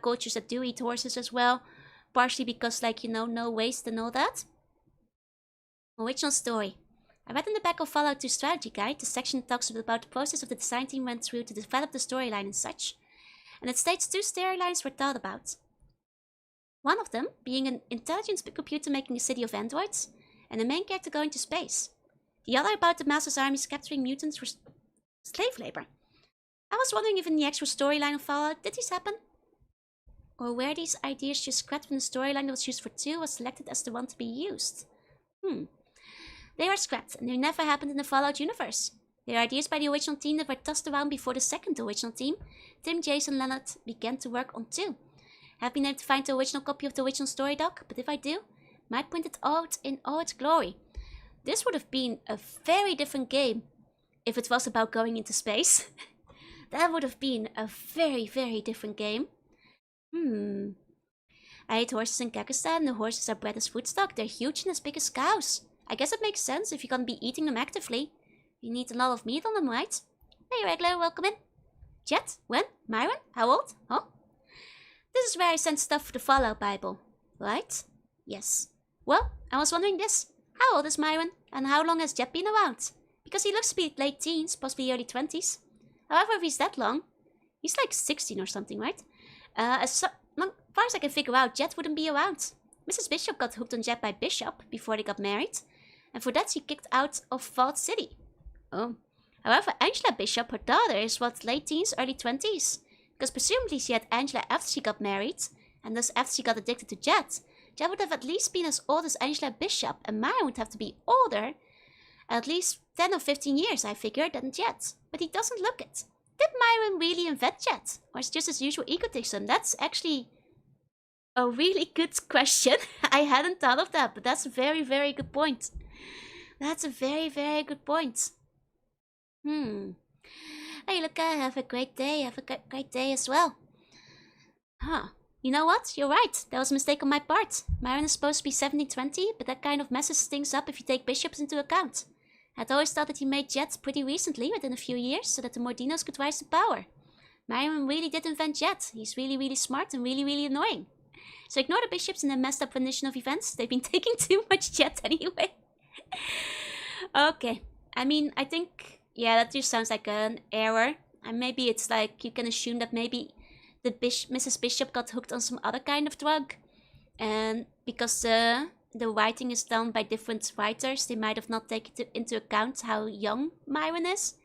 cultures that do eat horses as well. Partially because, like, you know, no waste and all that. Original story. I read in the back of Fallout 2 Strategy Guide, the section talks about the process of the design team went through to develop the storyline and such. And it states 2 storylines were thought about. One of them being an intelligent computer making a city of androids, and the main character going to space. The other about the Master's armies capturing mutants for slave labor. I was wondering if in the actual storyline of Fallout did this happen? Or were these ideas just scrapped when the storyline that was used for 2 was selected as the one to be used? They were scrapped, and they never happened in the Fallout universe. They are ideas by the original team that were tossed around before the second original team, Tim, Jason, Leonard, began to work on 2. I have been able to find the original copy of the original story doc, but if I do, might point it out in all its glory. This would have been a very different game if it was about going into space. That would have been a very, very different game. I ate horses in Kakistan. The horses are bred as food stock. They're huge and as big as cows. I guess it makes sense if you're gonna be eating them actively. You need a lot of meat on them, right? Hey, regular, welcome in. Jet? When? Myron? How old? Huh? This is where I sent stuff for the Fallout Bible. Right? Yes. Well, I was wondering this. How old is Myron? And how long has Jet been around? Because he looks to be late teens, possibly early 20s. However, if he's that long, he's like 16 or something, right? As far as I can figure out, Jet wouldn't be around. Mrs. Bishop got hooked on Jet by Bishop before they got married. And for that, she kicked out of Vault City. Oh. However, Angela Bishop, her daughter, is what, late teens, early 20s? Because presumably she had Angela after she got married, and thus after she got addicted to Jet. Jet would have at least been as old as Angela Bishop, and Myron would have to be older, at least 10 or 15 years, I figured, than Jet. But he doesn't look it. Did Myron really invent Jet? Or is it just his usual egotism? That's actually a really good question. I hadn't thought of that, but that's a very, very good point. That's a very, very good point. Hey, Luca, have a great day. Have a great day as well. Huh. You know what? You're right. That was a mistake on my part. Myron is supposed to be 1720, but that kind of messes things up if you take bishops into account. I'd always thought that he made Jet pretty recently, within a few years, so that the Mordinos could rise to power. Myron really did invent Jet. He's really, really smart and really, really annoying. So ignore the bishops and the messed up rendition of events. They've been taking too much Jet anyway. Okay. I mean, I think, yeah, that just sounds like an error. And maybe it's like, you can assume that maybe the Mrs. Bishop got hooked on some other kind of drug. And because the writing is done by different writers, they might have not taken into account how young Myron is.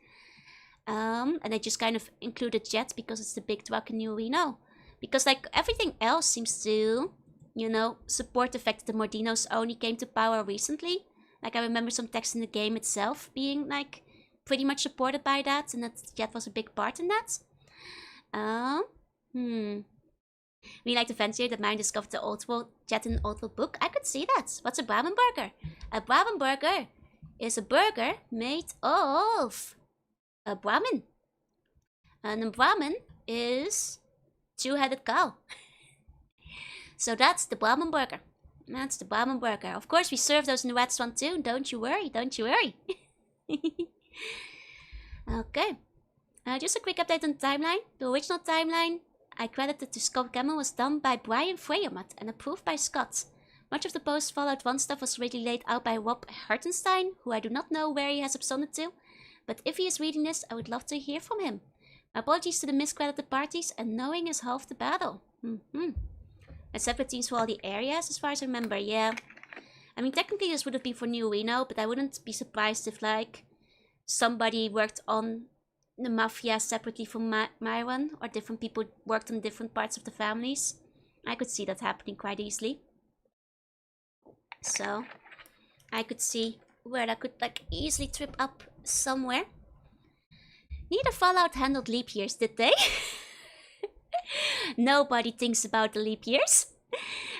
And they just kind of included Jet because it's the big drug in New Reno. Because like everything else seems to, you know, support the fact that the Mordinos only came to power recently. Like I remember some text in the game itself being like pretty much supported by that, and that Jet was a big part in that. We like to fancy that Myron discovered the old world Jet in an old world book. I could see that. What's a Brahmin burger? A Brahmin burger is a burger made of a Brahmin. And a Brahmin is two-headed cow. So that's the Brahmin burger. That's the Brahmin burger. Of course, we serve those in the restaurant too. Don't you worry. Don't you worry. Okay. Just a quick update on the timeline. The original timeline I credited to Scott Cameron was done by Brian Freyamat and approved by Scott. Much of the post-Fallout 1 stuff was already laid out by Rob Hartenstein, who I do not know where he has absconded to, but if he is reading this, I would love to hear from him. My apologies to the miscredited parties, and knowing is half the battle. And separate teams for all the areas, as far as I remember, yeah. I mean, technically this would have been for New Reno, but I wouldn't be surprised if, like, somebody worked on the Mafia separately from Myron, or different people worked on different parts of the families. I could see that happening quite easily. So, I could see where that could, like, easily trip up somewhere. Neither Fallout handled leap years, did they? Nobody thinks about the leap years.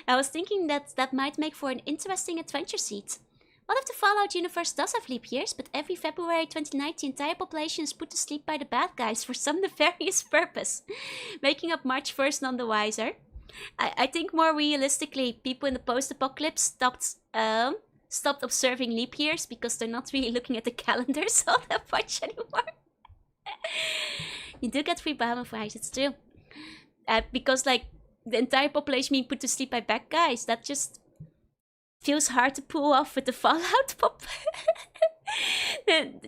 I was thinking that might make for an interesting adventure seat. What if the Fallout universe does have leap years, but every February 29th the entire population is put to sleep by the bad guys for some nefarious purpose, making up March 1st none the wiser? I think more realistically, people in the post-apocalypse stopped observing leap years because they're not really looking at the calendars all that much anymore. You do get free Bahama fries, it's true. Because like the entire population being put to sleep by bad guys, that just feels hard to pull off with the Fallout pop.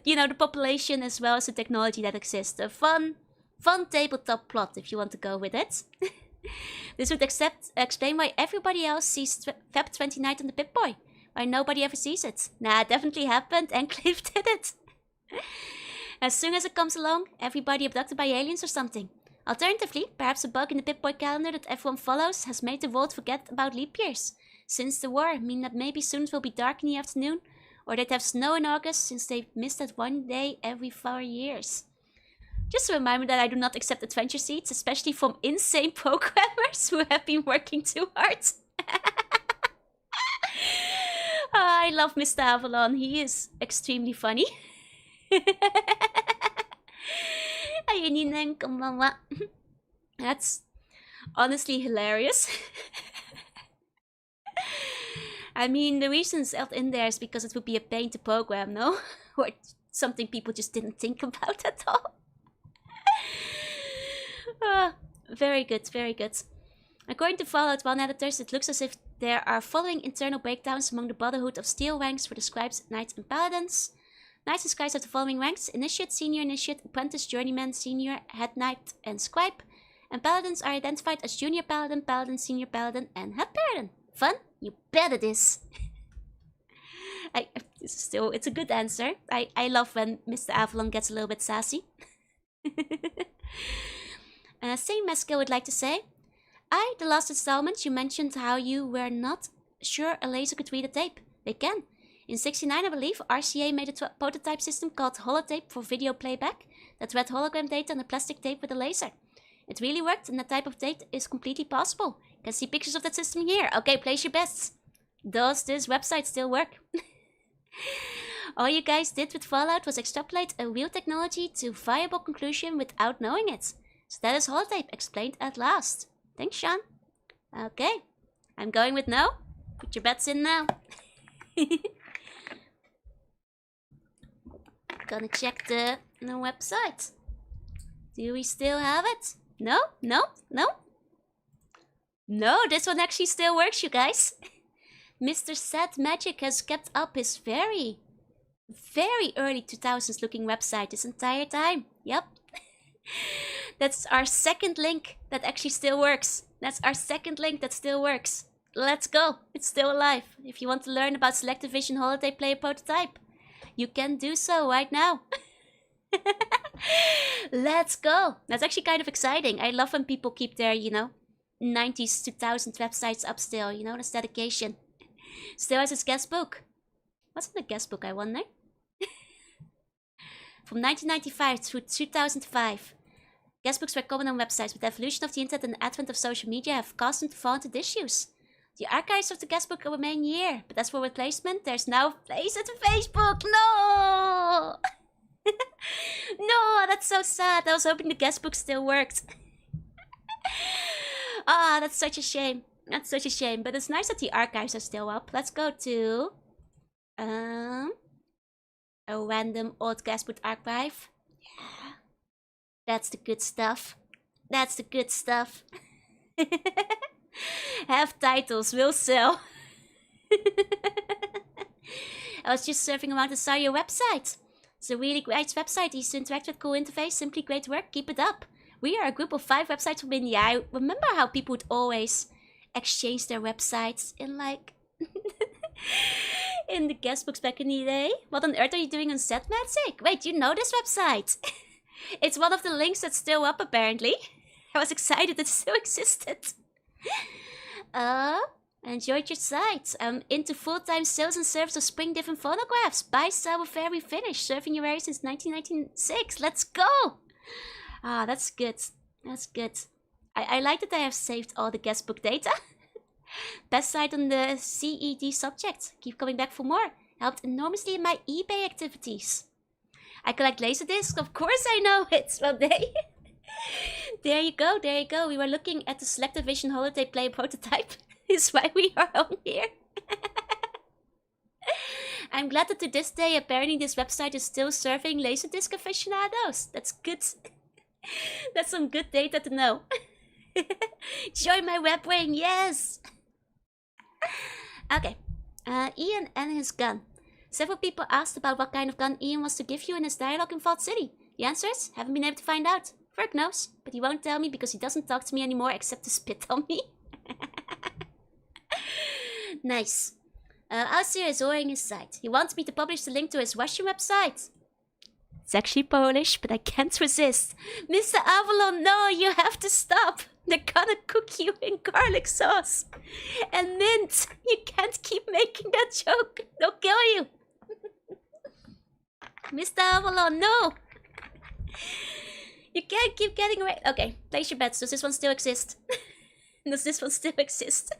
You know, the population as well as the technology that exists. A fun tabletop plot if you want to go with it. This would explain why everybody else sees Feb 29th on the Pip-Boy, why nobody ever sees it. Nah, it definitely happened, and Cliff did it. As soon as it comes along, everybody abducted by aliens or something. Alternatively, perhaps a bug in the Pip-Boy calendar that everyone follows has made the world forget about leap years. Since the war, meaning that maybe soon it will be dark in the afternoon, or they'd have snow in August since they've missed that one day every 4 years. Just a reminder that I do not accept adventure seats, especially from insane programmers who have been working too hard. I love Mr. Avalon, he is extremely funny. That's honestly hilarious. I mean, the reason it's in there is because it would be a pain to program, no? Or something people just didn't think about at all. Very good, very good. According to Fallout 1 editors, it looks as if there are following internal breakdowns among the Brotherhood of Steel ranks for the Scribes, Knights, and Paladins. Knights and Scribes have the following ranks: Initiate, Senior Initiate, Apprentice, Journeyman, Senior, Head Knight, and Scribe. And Paladins are identified as Junior Paladin, Paladin, Senior Paladin, and Head Paladin. Fun? You bet it is. It's a good answer. I love when Mr. Avalon gets a little bit sassy. Same Mescal would like to say, the last installment you mentioned how you were not sure a laser could read a tape. They can. In '69, I believe, RCA made a prototype system called Holotape for video playback that read hologram data on a plastic tape with a laser. It really worked, and that type of tape is completely possible. You can see pictures of that system here. Okay, place your bets. Does this website still work? All you guys did with Fallout was extrapolate a real technology to viable conclusion without knowing it. So that is holotape explained at last. Thanks, Sean. Okay, I'm going with no. Put your bets in now. Gonna check the website. Do we still have it? No, no, no. No, this one actually still works, you guys. Mr. Sad Magic has kept up his very early 2000s looking website this entire time. Yep. That's our second link that actually still works. That's our second link that still works. Let's go. It's still alive. If you want to learn about Selective Vision Holiday Player Prototype, you can do so right now. Let's go. That's actually kind of exciting. I love when people keep their, 90s, 2000 websites up still. That's dedication. Still has its guest book. What's in the guest book, I wonder? From 1995 through 2005. Guest books were common on websites, but the evolution of the internet and the advent of social media have caused them to fall into disuse. The archives of the guest book remain here, but as for replacement, there's now a place at Facebook. No! No, that's so sad. I was hoping the guest book still worked. Ah, that's such a shame. That's such a shame, but it's nice that the archives are still up. Let's go to a random old guest book archive. Yeah. That's the good stuff. That's the good stuff. Have titles, will sell. I was just surfing around and saw your website. It's a really great website. Easy to interact with, cool interface, simply great work. Keep it up. We are a group of 5 websites from India. I remember how people would always exchange their websites in in the guest books back in the day. What on earth are you doing on Set Magic? Wait, you know this website? It's one of the links that's still up apparently. I was excited it still existed. Enjoyed your site. I'm into full-time sales and service of spring different phonographs. Buy, sell, repair, refinish. Serving your area since 1996. Let's go! Ah, that's good. That's good. I like that I have saved all the guest book data. Best site on the CED subject. Keep coming back for more. Helped enormously in my eBay activities. I collect laserdiscs. Of course I know it. Well, there you go. There you go. We were looking at the Selective Vision Holiday Player Prototype. Is why we are on here. I'm glad that to this day, apparently this website is still serving laserdisc aficionados. That's good. That's some good data to know. Join my web wing, yes! Okay. Ian and his gun. Several people asked about what kind of gun Ian was to give you in his dialogue in Vault City. The answers? Haven't been able to find out. Ferg knows, but he won't tell me because he doesn't talk to me anymore except to spit on me. Nice. Ausir is oring his site. He wants me to publish the link to his Russian website. It's actually Polish, but I can't resist. Mr. Avalon, no, you have to stop. They're gonna cook you in garlic sauce. And mint. You can't keep making that joke. They'll kill you. Mr. Avalon, no. You can't keep getting away. Okay, place your bets. Does this one still exist? Does this one still exist?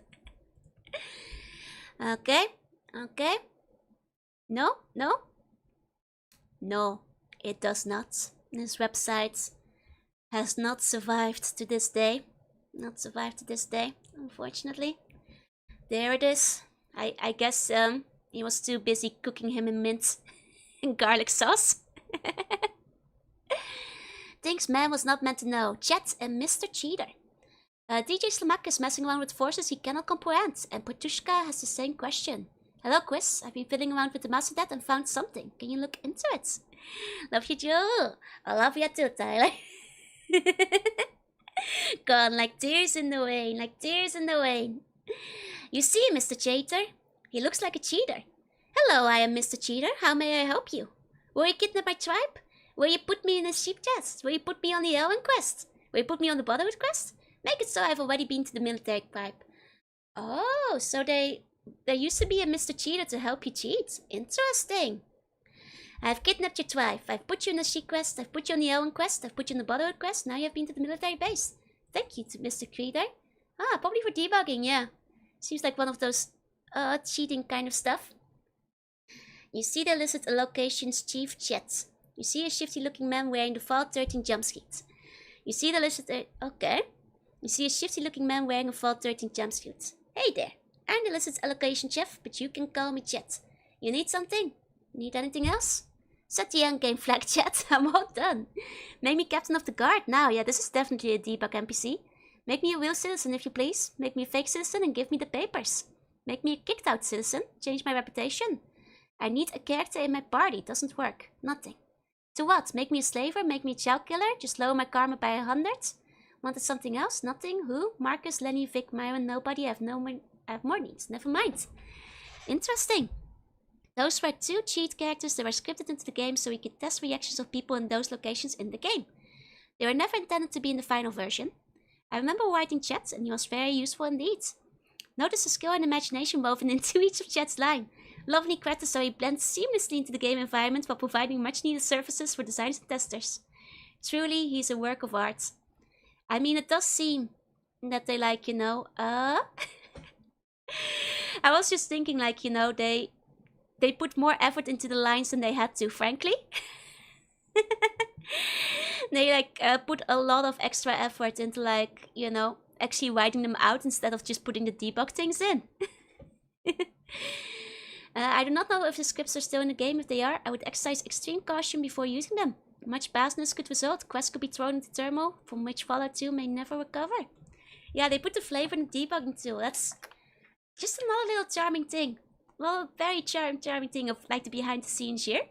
Okay, okay. No, no. No, it does not. This website has not survived to this day. Not survived to this day, unfortunately. There it is. I guess he was too busy cooking him in mint and garlic sauce. Things man was not meant to know. Chet and Mr. Cheater. DJ Slamak is messing around with forces he cannot comprehend, and Patushka has the same question. Hello, Quiz. I've been fiddling around with the master debt and found something. Can you look into it? Love you too. I love you too, Tyler. Gone like tears in the rain, like tears in the rain. You see, Mr. Cheater? He looks like a cheater. Hello, I am Mr. Cheater. How may I help you? Will you kidnap my tribe? Will you put me in a sheep chest? Will you put me on the Elven quest? Will you put me on the Brotherhood quest? Make it so I've already been to the military tribe. Oh, so there used to be a Mr. Cheater to help you cheat. Interesting. I've kidnapped your tribe. I've put you in a sheep quest. I've put you on the Elven quest. I've put you on the Brotherhood quest. Now you have been to the military base. Thank you to Mr. Creeder. Ah, probably for debugging, yeah. Seems like one of those cheating kind of stuff. You see the listed location's chief chat. You see a shifty looking man wearing the Fallout 13 jumpsuit. You see the listed... okay. You see a shifty looking man wearing a Fallout 13 jumpsuit. Hey there. I'm the listed allocation chef, but you can call me Chet. You need something? Need anything else? Set the endgame flag, Chet. I'm all done. Make me captain of the guard now. Yeah, this is definitely a debug NPC. Make me a real citizen if you please. Make me a fake citizen and give me the papers. Make me a kicked out citizen. Change my reputation. I need a character in my party. Doesn't work. Nothing. To what? Make me a slaver? Make me a child killer? Just lower my karma by 100? Wanted something else? Nothing? Who? Marcus, Lenny, Vic, Myron, nobody. I have more needs. Never mind. Interesting. Those were 2 cheat characters that were scripted into the game so we could test reactions of people in those locations in the game. They were never intended to be in the final version. I remember writing Chet, and he was very useful indeed. Notice the skill and imagination woven into each of Chet's line. Lovely character so he blends seamlessly into the game environment while providing much needed services for designers and testers. Truly, he's a work of art. I mean, it does seem that they I was just thinking they put more effort into the lines than they had to, frankly. They put a lot of extra effort into actually writing them out instead of just putting the debug things in. I do not know if the scripts are still in the game. If they are, I would exercise extreme caution before using them. Much badness could result. Quests could be thrown into turmoil, from which Fallout 2 may never recover. Yeah, they put the flavor in the debugging tool. That's just another little charming thing. Well, very charming thing of the behind the scenes here.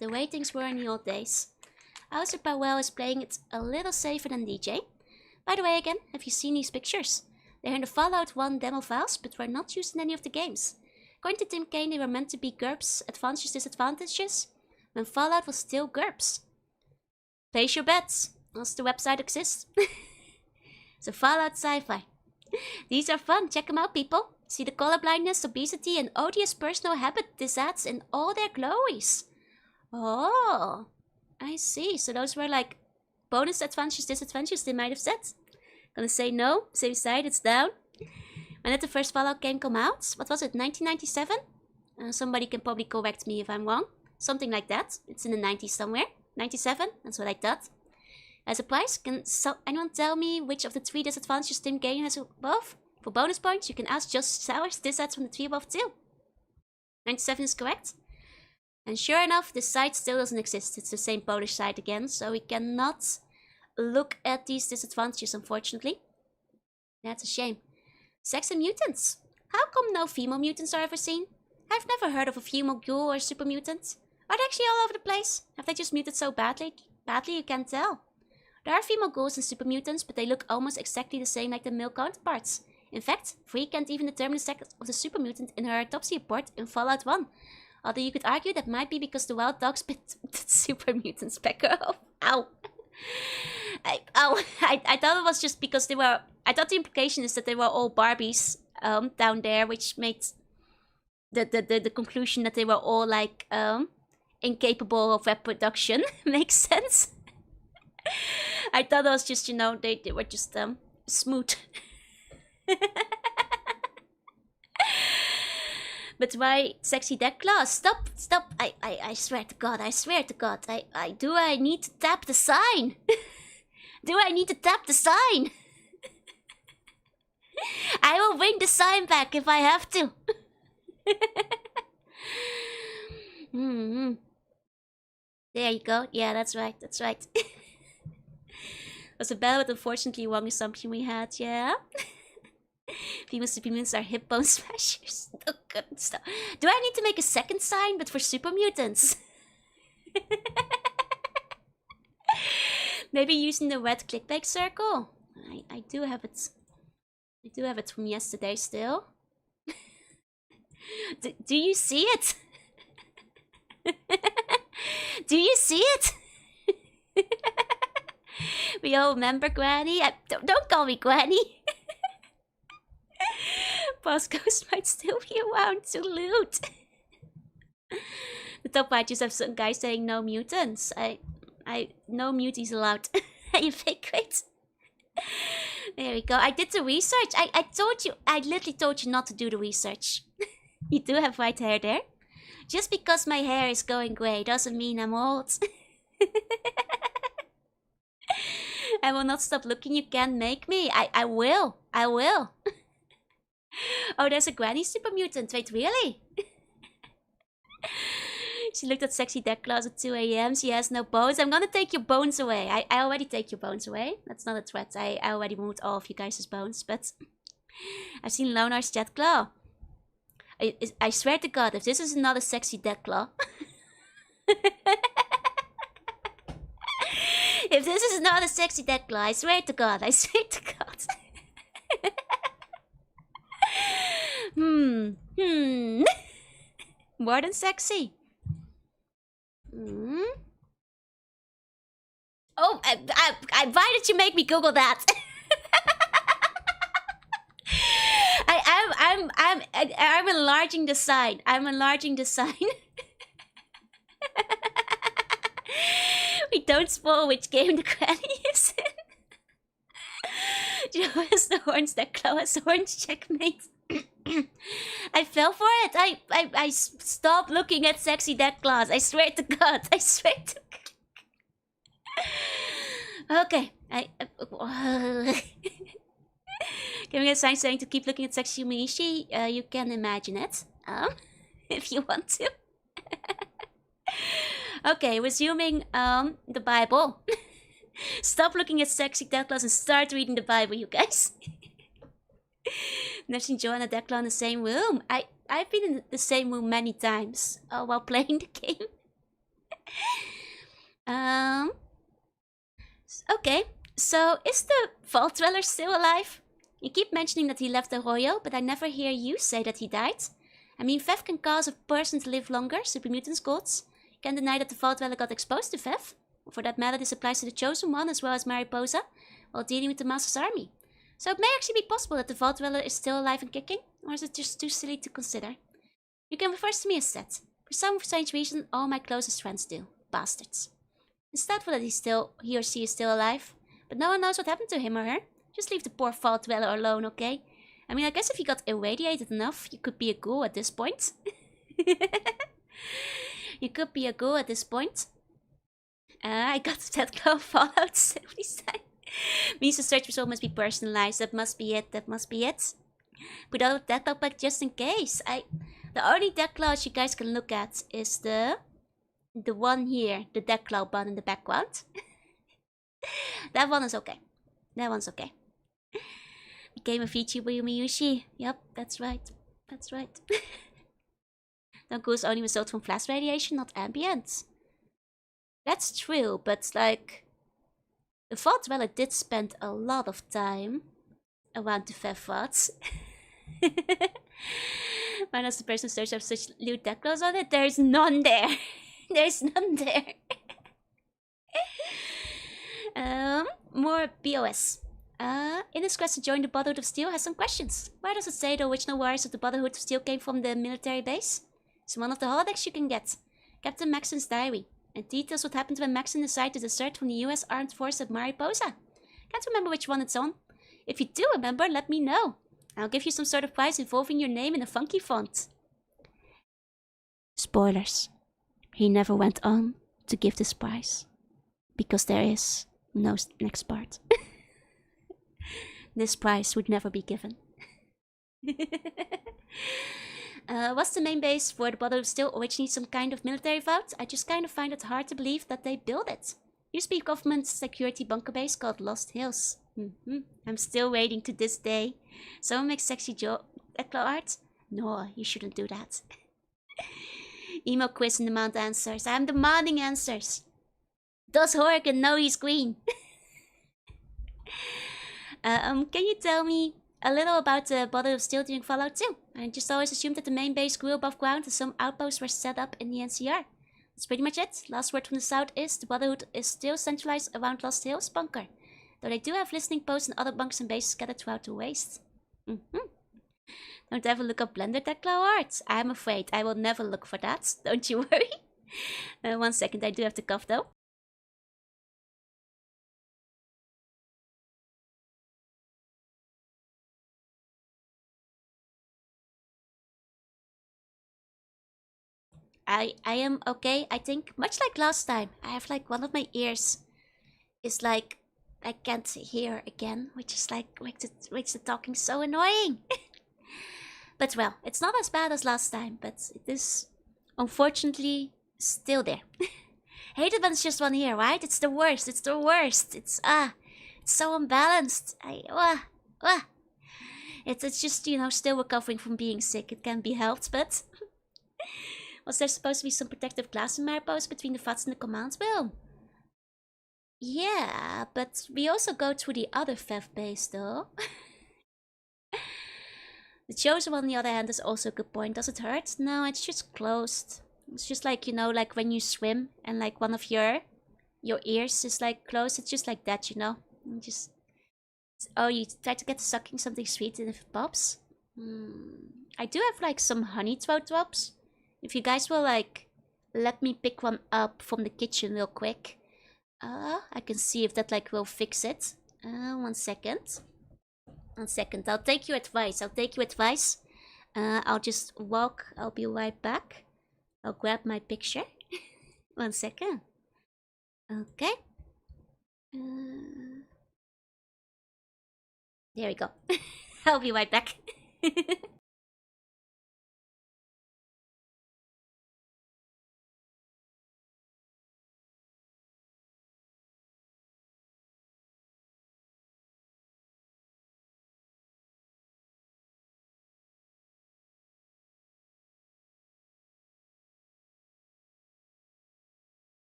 The way things were in the old days. Alistair Powell is playing it a little safer than DJ. By the way, again, have you seen these pictures? They're in the Fallout 1 demo files, but were not used in any of the games. According to Tim Kaine, they were meant to be GURPS, advantages, disadvantages, when Fallout was still GURPS. Place your bets, as the website exists. So Fallout Sci-Fi. These are fun, check them out, people. See the colorblindness, obesity, and odious personal habit this adds in all their glories. Oh, I see. So those were bonus advantages, disadvantages they might have said. Gonna say no, say beside, it's down. When did the first Fallout game come out? What was it, 1997? Somebody can probably correct me if I'm wrong. Something like that. It's in the 90s somewhere. 97, that's what I thought. As a prize, can anyone tell me which of the 3 disadvantages Tim Kaine has above? For bonus points, you can ask Just Sours disads from the 3 above too. 97 is correct. And sure enough, this site still doesn't exist. It's the same Polish site again, so we cannot look at these disadvantages, unfortunately. That's a shame. Sex and mutants. How come no female mutants are ever seen? I've never heard of a female ghoul or super mutant. Are they actually all over the place? Have they just muted so badly? Badly you can't tell. There are female ghouls and super mutants, but they look almost exactly the same like their male counterparts. In fact, Free can't even determine the sex of the super mutant in her autopsy report in Fallout 1. Although you could argue that might be because the wild dogs bit the super mutants back off. Ow. I thought it was just because they were... I thought the implication is that they were all Barbies down there, which made the conclusion that they were all incapable of reproduction. Makes sense. I thought it was just, they were just smooth. But why sexy deck class? Stop. I swear to God, do I need to tap the sign? Do I need to tap the sign? I will bring the sign back if I have to. There you go. Yeah, that's right. Was a bad but unfortunately wrong assumption we had, yeah? Female super mutants are hip bone smashers. Oh, good stuff. Do I need to make a second sign, but for super mutants? Maybe using the red clickbait circle? I do have it. I do have it from yesterday still. Do you see it? Do you see it? We all remember Granny. Don't call me Granny. Boss Ghost might still be around to loot. The top right just have some guy saying no mutants. No muties allowed. You fake it. There we go. I did the research. I told you. I literally told you not to do the research. You do have white hair there. Just because my hair is going grey doesn't mean I'm old. I will not stop looking, you can't make me. I will. I will. Oh, there's a granny super mutant. Wait, really? She looked at sexy deck claws at 2 a.m. She has no bones. I'm gonna take your bones away. I already take your bones away. That's not a threat. I already moved all of you guys' bones, but I've seen Lonar's jet claw. I swear to God, if this is not a sexy deck claw. If this is not a sexy deck claw, I swear to God, I swear to God. More than sexy. Oh, why did you make me Google that? I'm enlarging the sign. I'm enlarging the sign. We don't spoil which game the granny is in. Joe has the horns that Chloe has horns. Checkmate. I fell for it. I stopped looking at sexy dead claws. I swear to God. I swear to God. Okay. Giving a sign saying to keep looking at sexy Yumiishi. You can imagine it. If you want to. Okay, resuming the Bible. Stop looking at sexy dead claws and start reading the Bible, you guys. Never seen Joanna Declan in the same room. I've been in the same room many times while playing the game. Okay, so is the Vault Dweller still alive? You keep mentioning that he left Arroyo, but I never hear you say that he died. I mean, Vev can cause a person to live longer, super mutants gods. You can't deny that the Vault Dweller got exposed to Vev. For that matter, this applies to the Chosen One as well as Mariposa, while dealing with the Master's army. So it may actually be possible that the Vault Dweller is still alive and kicking, or is it just too silly to consider? You can refer to me as Seth. For some strange reason, all my closest friends do. Bastards. It's doubtful that he or she is still alive, but no one knows what happened to him or her. Just leave the poor Vault Dweller alone, okay? I mean, I guess if you got irradiated enough, you could be a ghoul at this point. You could be a ghoul at this point. I got that claw Fallout 77. Means the search result must be personalized. That must be it. That must be it. Put all of that back just in case. The only deck claws you guys can look at is the one here, the deck claw button in the background. That one is okay. That one's okay. Became a VTuber Yumiushi. Yep, that's right. That's right. Donku's only result from flash radiation, not ambient. That's true, but like, the Vault Dweller did spend a lot of time around the Vevvots. Why does the person search have such lewd deck claws on it? There's none there. There's none there. More BOS. In his quest to join the Brotherhood of Steel has some questions. Why does it say the original warriors of the Brotherhood of Steel came from the military base? It's one of the holodecks you can get. Captain Maxon's diary. It details what happened when Maxon decided to desert from the US Armed Forces at Mariposa. Can't remember which one it's on. If you do remember, let me know. I'll give you some sort of prize involving your name in a funky font. Spoilers. He never went on to give this prize. Because there is no next part. This prize would never be given. Was the main base for the Brotherhood still originally some kind of military vault? I just kind of find it hard to believe that they built it. Used to be a government security bunker base called Lost Hills. I'm still waiting to this day. Someone makes sexy claw art? No, you shouldn't do that. Email quiz and demand answers. I'm demanding answers. Does Horrigan know he's green? Can you tell me a little about the Brotherhood of Steel during Fallout 2? I just always assumed that the main base grew above ground and some outposts were set up in the NCR. That's pretty much it. Last word from the south is the Brotherhood is still centralized around Lost Hills bunker. Though they do have listening posts and other bunkers and bases scattered throughout the waste. Don't ever look up Blender Declaw art. I'm afraid I will never look for that. Don't you worry. 1 second, I do have to cough though. I am okay. I think much like last time. I have like one of my ears is like I can't hear again, which is like makes the talking so annoying. But well, it's not as bad as last time, but it is unfortunately still there. Hated when it's just one ear, right? It's the worst. It's the worst. It's so unbalanced. It's just, you know, still recovering from being sick. It can be helped, but was there supposed to be some protective glass in Mariposa between the VATS and the command wheel? Yeah, but we also go through the other FEV base though. The chosen one, on the other hand, is also a good point. Does it hurt? No, it's just closed. It's just like, you know, like when you swim and like one of your ears is like closed. It's just like that, you know. You just you try to get sucking something sweet and if it pops. I do have like some honey throat drops. If you guys will like let me pick one up from the kitchen real quick. I can see if that like will fix it. 1 second. 1 second. I'll take your advice. I'll just walk. I'll be right back. I'll grab my picture. 1 second. Okay. There we go. I'll be right back.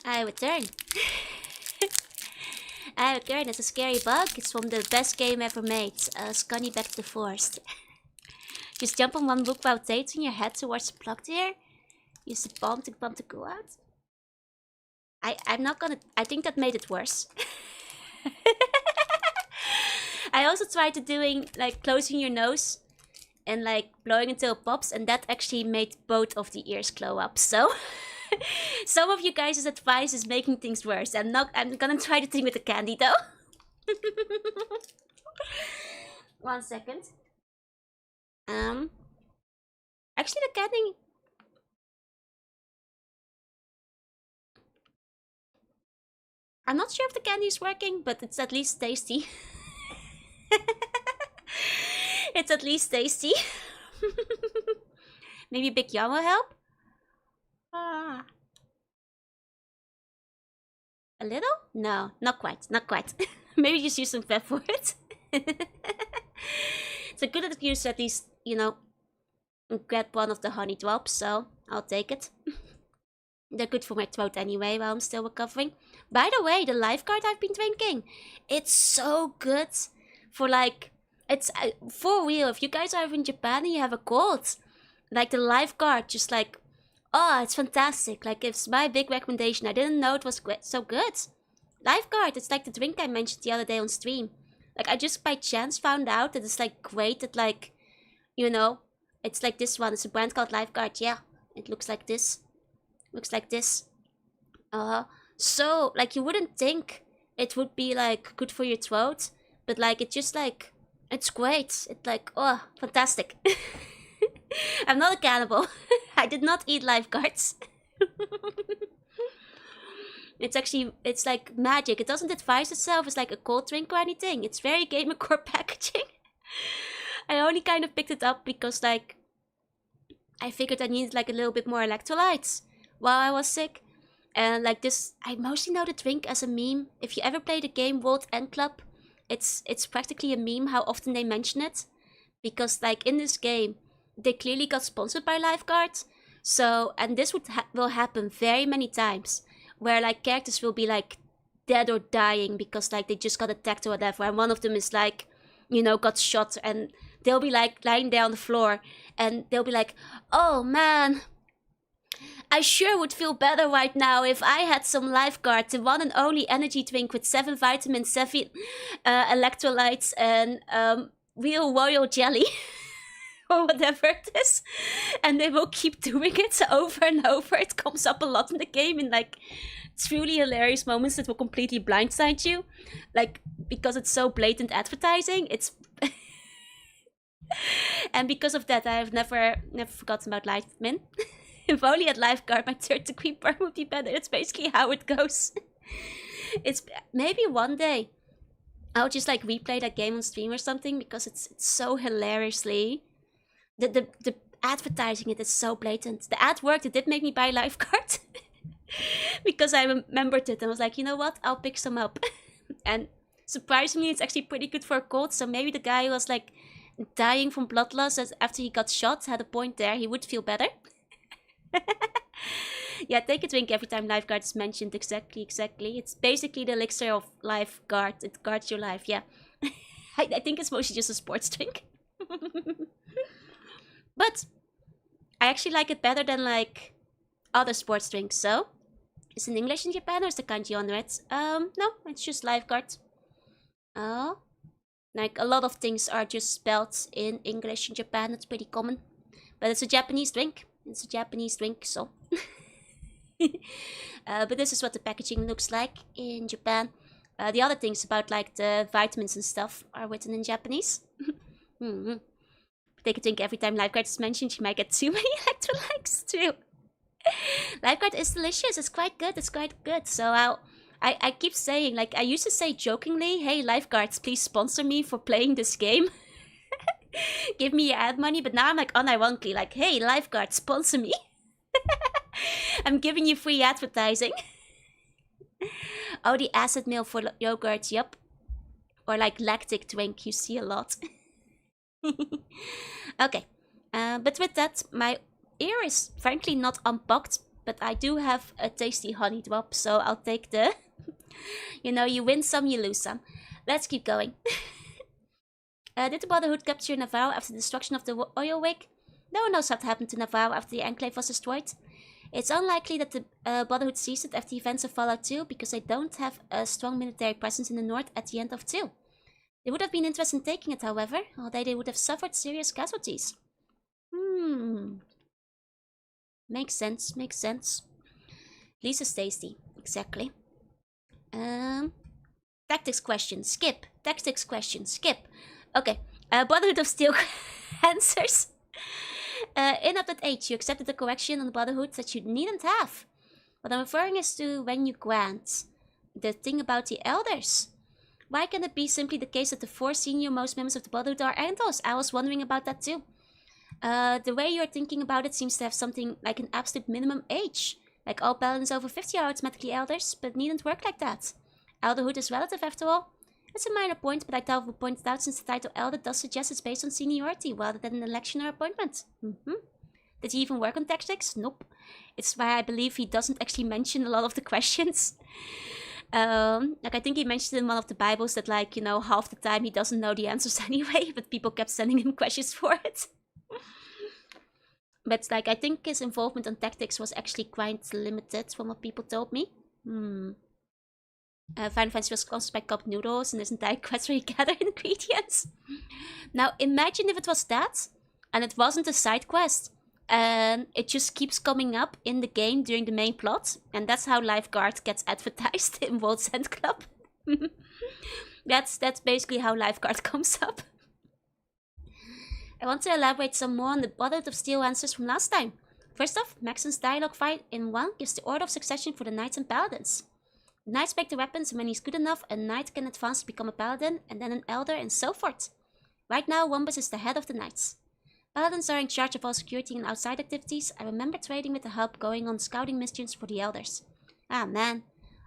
I return. I return as a scary bug. It's from the best game ever made. Scunny Back to the Forest. Just jump on one book while tilting your head towards the block there. Use the bomb to go out. I'm not gonna. I think that made it worse. I also tried to doing like closing your nose and like blowing until it pops, and that actually made both of the ears glow up. So some of you guys' advice is making things worse. I'm gonna try the thing with the candy though. 1 second. Actually the candy. I'm not sure if the candy is working, but it's at least tasty. It's at least tasty. Maybe Big Yum will help? A little? No, not quite, not quite. Maybe just use some pep for it. It's a good excuse to at least, you know, grab one of the honey drops, so I'll take it. They're good for my throat anyway while I'm still recovering. By the way, the lifeguard I've been drinking, it's so good for like, it's for real. If you guys are in Japan and you have a cold, like the lifeguard, just like, oh, it's fantastic. Like it's my big recommendation. I didn't know it was so good. Lifeguard, it's like the drink I mentioned the other day on stream. Like I just by chance found out that it's like great at like, you know, it's like this one. It's a brand called Lifeguard. Yeah, it looks like this. Looks like this. So like you wouldn't think it would be like good for your throat, but like it just like it's great. It's like, oh, fantastic. I'm not a cannibal. I did not eat lifeguards. It's like magic. It doesn't advise itself as like a cold drink or anything. It's very Gamer Core packaging. I only kind of picked it up because like I figured I needed like a little bit more electrolytes while I was sick. And like this, I mostly know the drink as a meme. If you ever play the game World End Club, it's practically a meme how often they mention it. Because like in this game, they clearly got sponsored by Lifeguard. So, and this will happen very many times. Where like characters will be like dead or dying because like they just got attacked or whatever. And one of them is like, you know, got shot and they'll be like lying there on the floor and they'll be like, oh man, I sure would feel better right now if I had some Lifeguard, the one and only energy drink with 7 vitamins, 7 electrolytes, and real royal jelly. Or whatever it is. And they will keep doing it over and over. It comes up a lot in the game in like truly hilarious moments that will completely blindside you. Like, because it's so blatant advertising, it's... And because of that, I've never forgotten about Lightman. If only at Lifeguard my 3rd degree burn would be better. It's basically how it goes. It's maybe one day I'll just like replay that game on stream or something, because it's so hilariously... The advertising, it is so blatant. The ad worked, it did make me buy Lifeguard. Because I remembered it and was like, you know what, I'll pick some up. And surprisingly, it's actually pretty good for a cold, so maybe the guy who was like dying from blood loss after he got shot had a point there, he would feel better. Yeah, take a drink every time Lifeguard is mentioned, exactly. It's basically the elixir of Lifeguard, it guards your life, yeah. I think it's mostly just a sports drink. But I actually like it better than like other sports drinks. So, is it in English in Japan or is the kanji on it? No, it's just Lifeguard. Oh, like a lot of things are just spelled in English in Japan. It's pretty common, but it's a Japanese drink. So. But this is what the packaging looks like in Japan. The other things about like the vitamins and stuff are written in Japanese. Take a drink every time Lifeguard is mentioned. You might get too many electrolytes too. Lifeguard is delicious. It's quite good. So I keep saying, like, I used to say jokingly, hey Lifeguards, please sponsor me for playing this game. Give me your ad money. But now I'm like unironically like, hey Lifeguard, sponsor me. I'm giving you free advertising. Oh, the acid meal for yogurt, yep. Or like lactic drink, you see a lot. Okay, but with that, my ear is frankly not unpacked, but I do have a tasty honey drop, so I'll take the... You know, you win some, you lose some. Let's keep going. Did the Brotherhood capture Navarro after the destruction of the oil rig? No one knows what happened to Navarro after the Enclave was destroyed. It's unlikely that the Brotherhood seized it after the events of Fallout 2, because they don't have a strong military presence in the north at the end of 2. They would have been interested in taking it, however, although they would have suffered serious casualties. Makes sense. Lisa's tasty, exactly. Tactics question, skip. Okay, Brotherhood of Steel answers. In Update 8, you accepted the correction on the Brotherhood that you needn't have. What I'm referring is to when you grant the thing about the Elders. Why can it be simply the case that the 4 senior most members of the Brotherhood are Elders? I was wondering about that too. The way you're thinking about it seems to have something like an absolute minimum age. Like all paladins over 50 are automatically Elders, but it needn't work like that. Elderhood is relative after all. It's a minor point, but I thought we pointed out since the title Elder does suggest it's based on seniority rather than an election or appointment. Did he even work on tactics? Nope. It's why I believe he doesn't actually mention a lot of the questions. Like I think he mentioned in one of the Bibles that, like, you know, half the time he doesn't know the answers anyway, but people kept sending him questions for it. But like I think his involvement on tactics was actually quite limited from what people told me. Final Fantasy was sponsored by Cup Noodles and his entire quest where you gather ingredients. Now imagine if it was that, and it wasn't a side quest, and it just keeps coming up in the game during the main plot, and that's how Lifeguard gets advertised in World's End Club. That's basically how Lifeguard comes up. I want to elaborate some more on the Brotherhood of Steel answers from last time. First off, Maxon's dialogue fight in 1 gives the order of succession for the Knights and Paladins. The Knights make the weapons, and when he's good enough, a Knight can advance to become a Paladin, and then an Elder, and so forth. Right now, Wombus is the head of the Knights. Paladins are in charge of all security and outside activities. I remember trading with the Hub, going on scouting missions for the Elders. Ah man,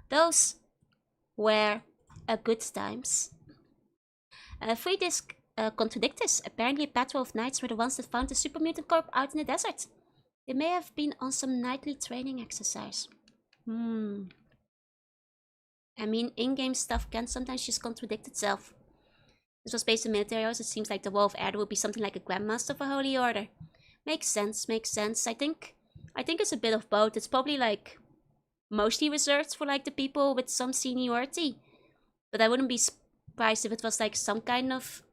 those were good times. Free Disc contradict this. Apparently a patrol of Knights were the ones that found the Super Mutant Corp out in the desert. They may have been on some nightly training exercise. I mean, in-game stuff can sometimes just contradict itself. This was based on military orders. It seems like the Wall of Air will be something like a Grandmaster of a Holy Order. Makes sense, makes sense. I think it's a bit of both. It's probably like mostly reserved for like the people with some seniority. But I wouldn't be surprised if it was like some kind of,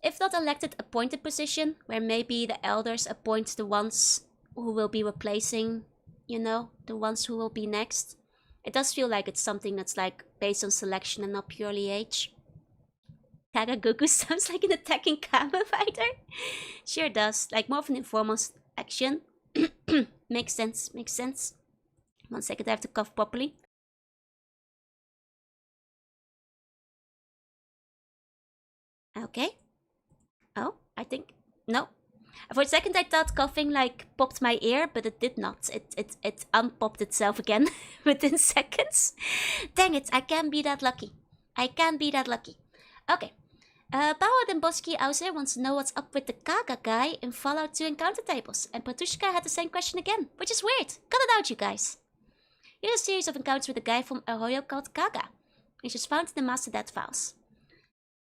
if not elected, appointed position, where maybe the elders appoint the ones who will be replacing, you know, the ones who will be next. It does feel like it's something that's like based on selection and not purely age. Kagagoku sounds like an attacking Kama fighter. Sure does, like more of an informal action. Makes sense, makes sense. 1 second, I have to cough properly. Okay. Oh, I think, no. For a second I thought coughing like popped my ear, but it did not. It unpopped itself again within seconds. Dang it, I can't be that lucky. I can't be that lucky. Okay. Power Demboski Auser wants to know what's up with the Kaga guy in Fallout 2 encounter tables. And Patushka had the same question again, which is weird. Cut it out, you guys. Here's a series of encounters with a guy from Arroyo called Kaga, which was found in the Master Death files.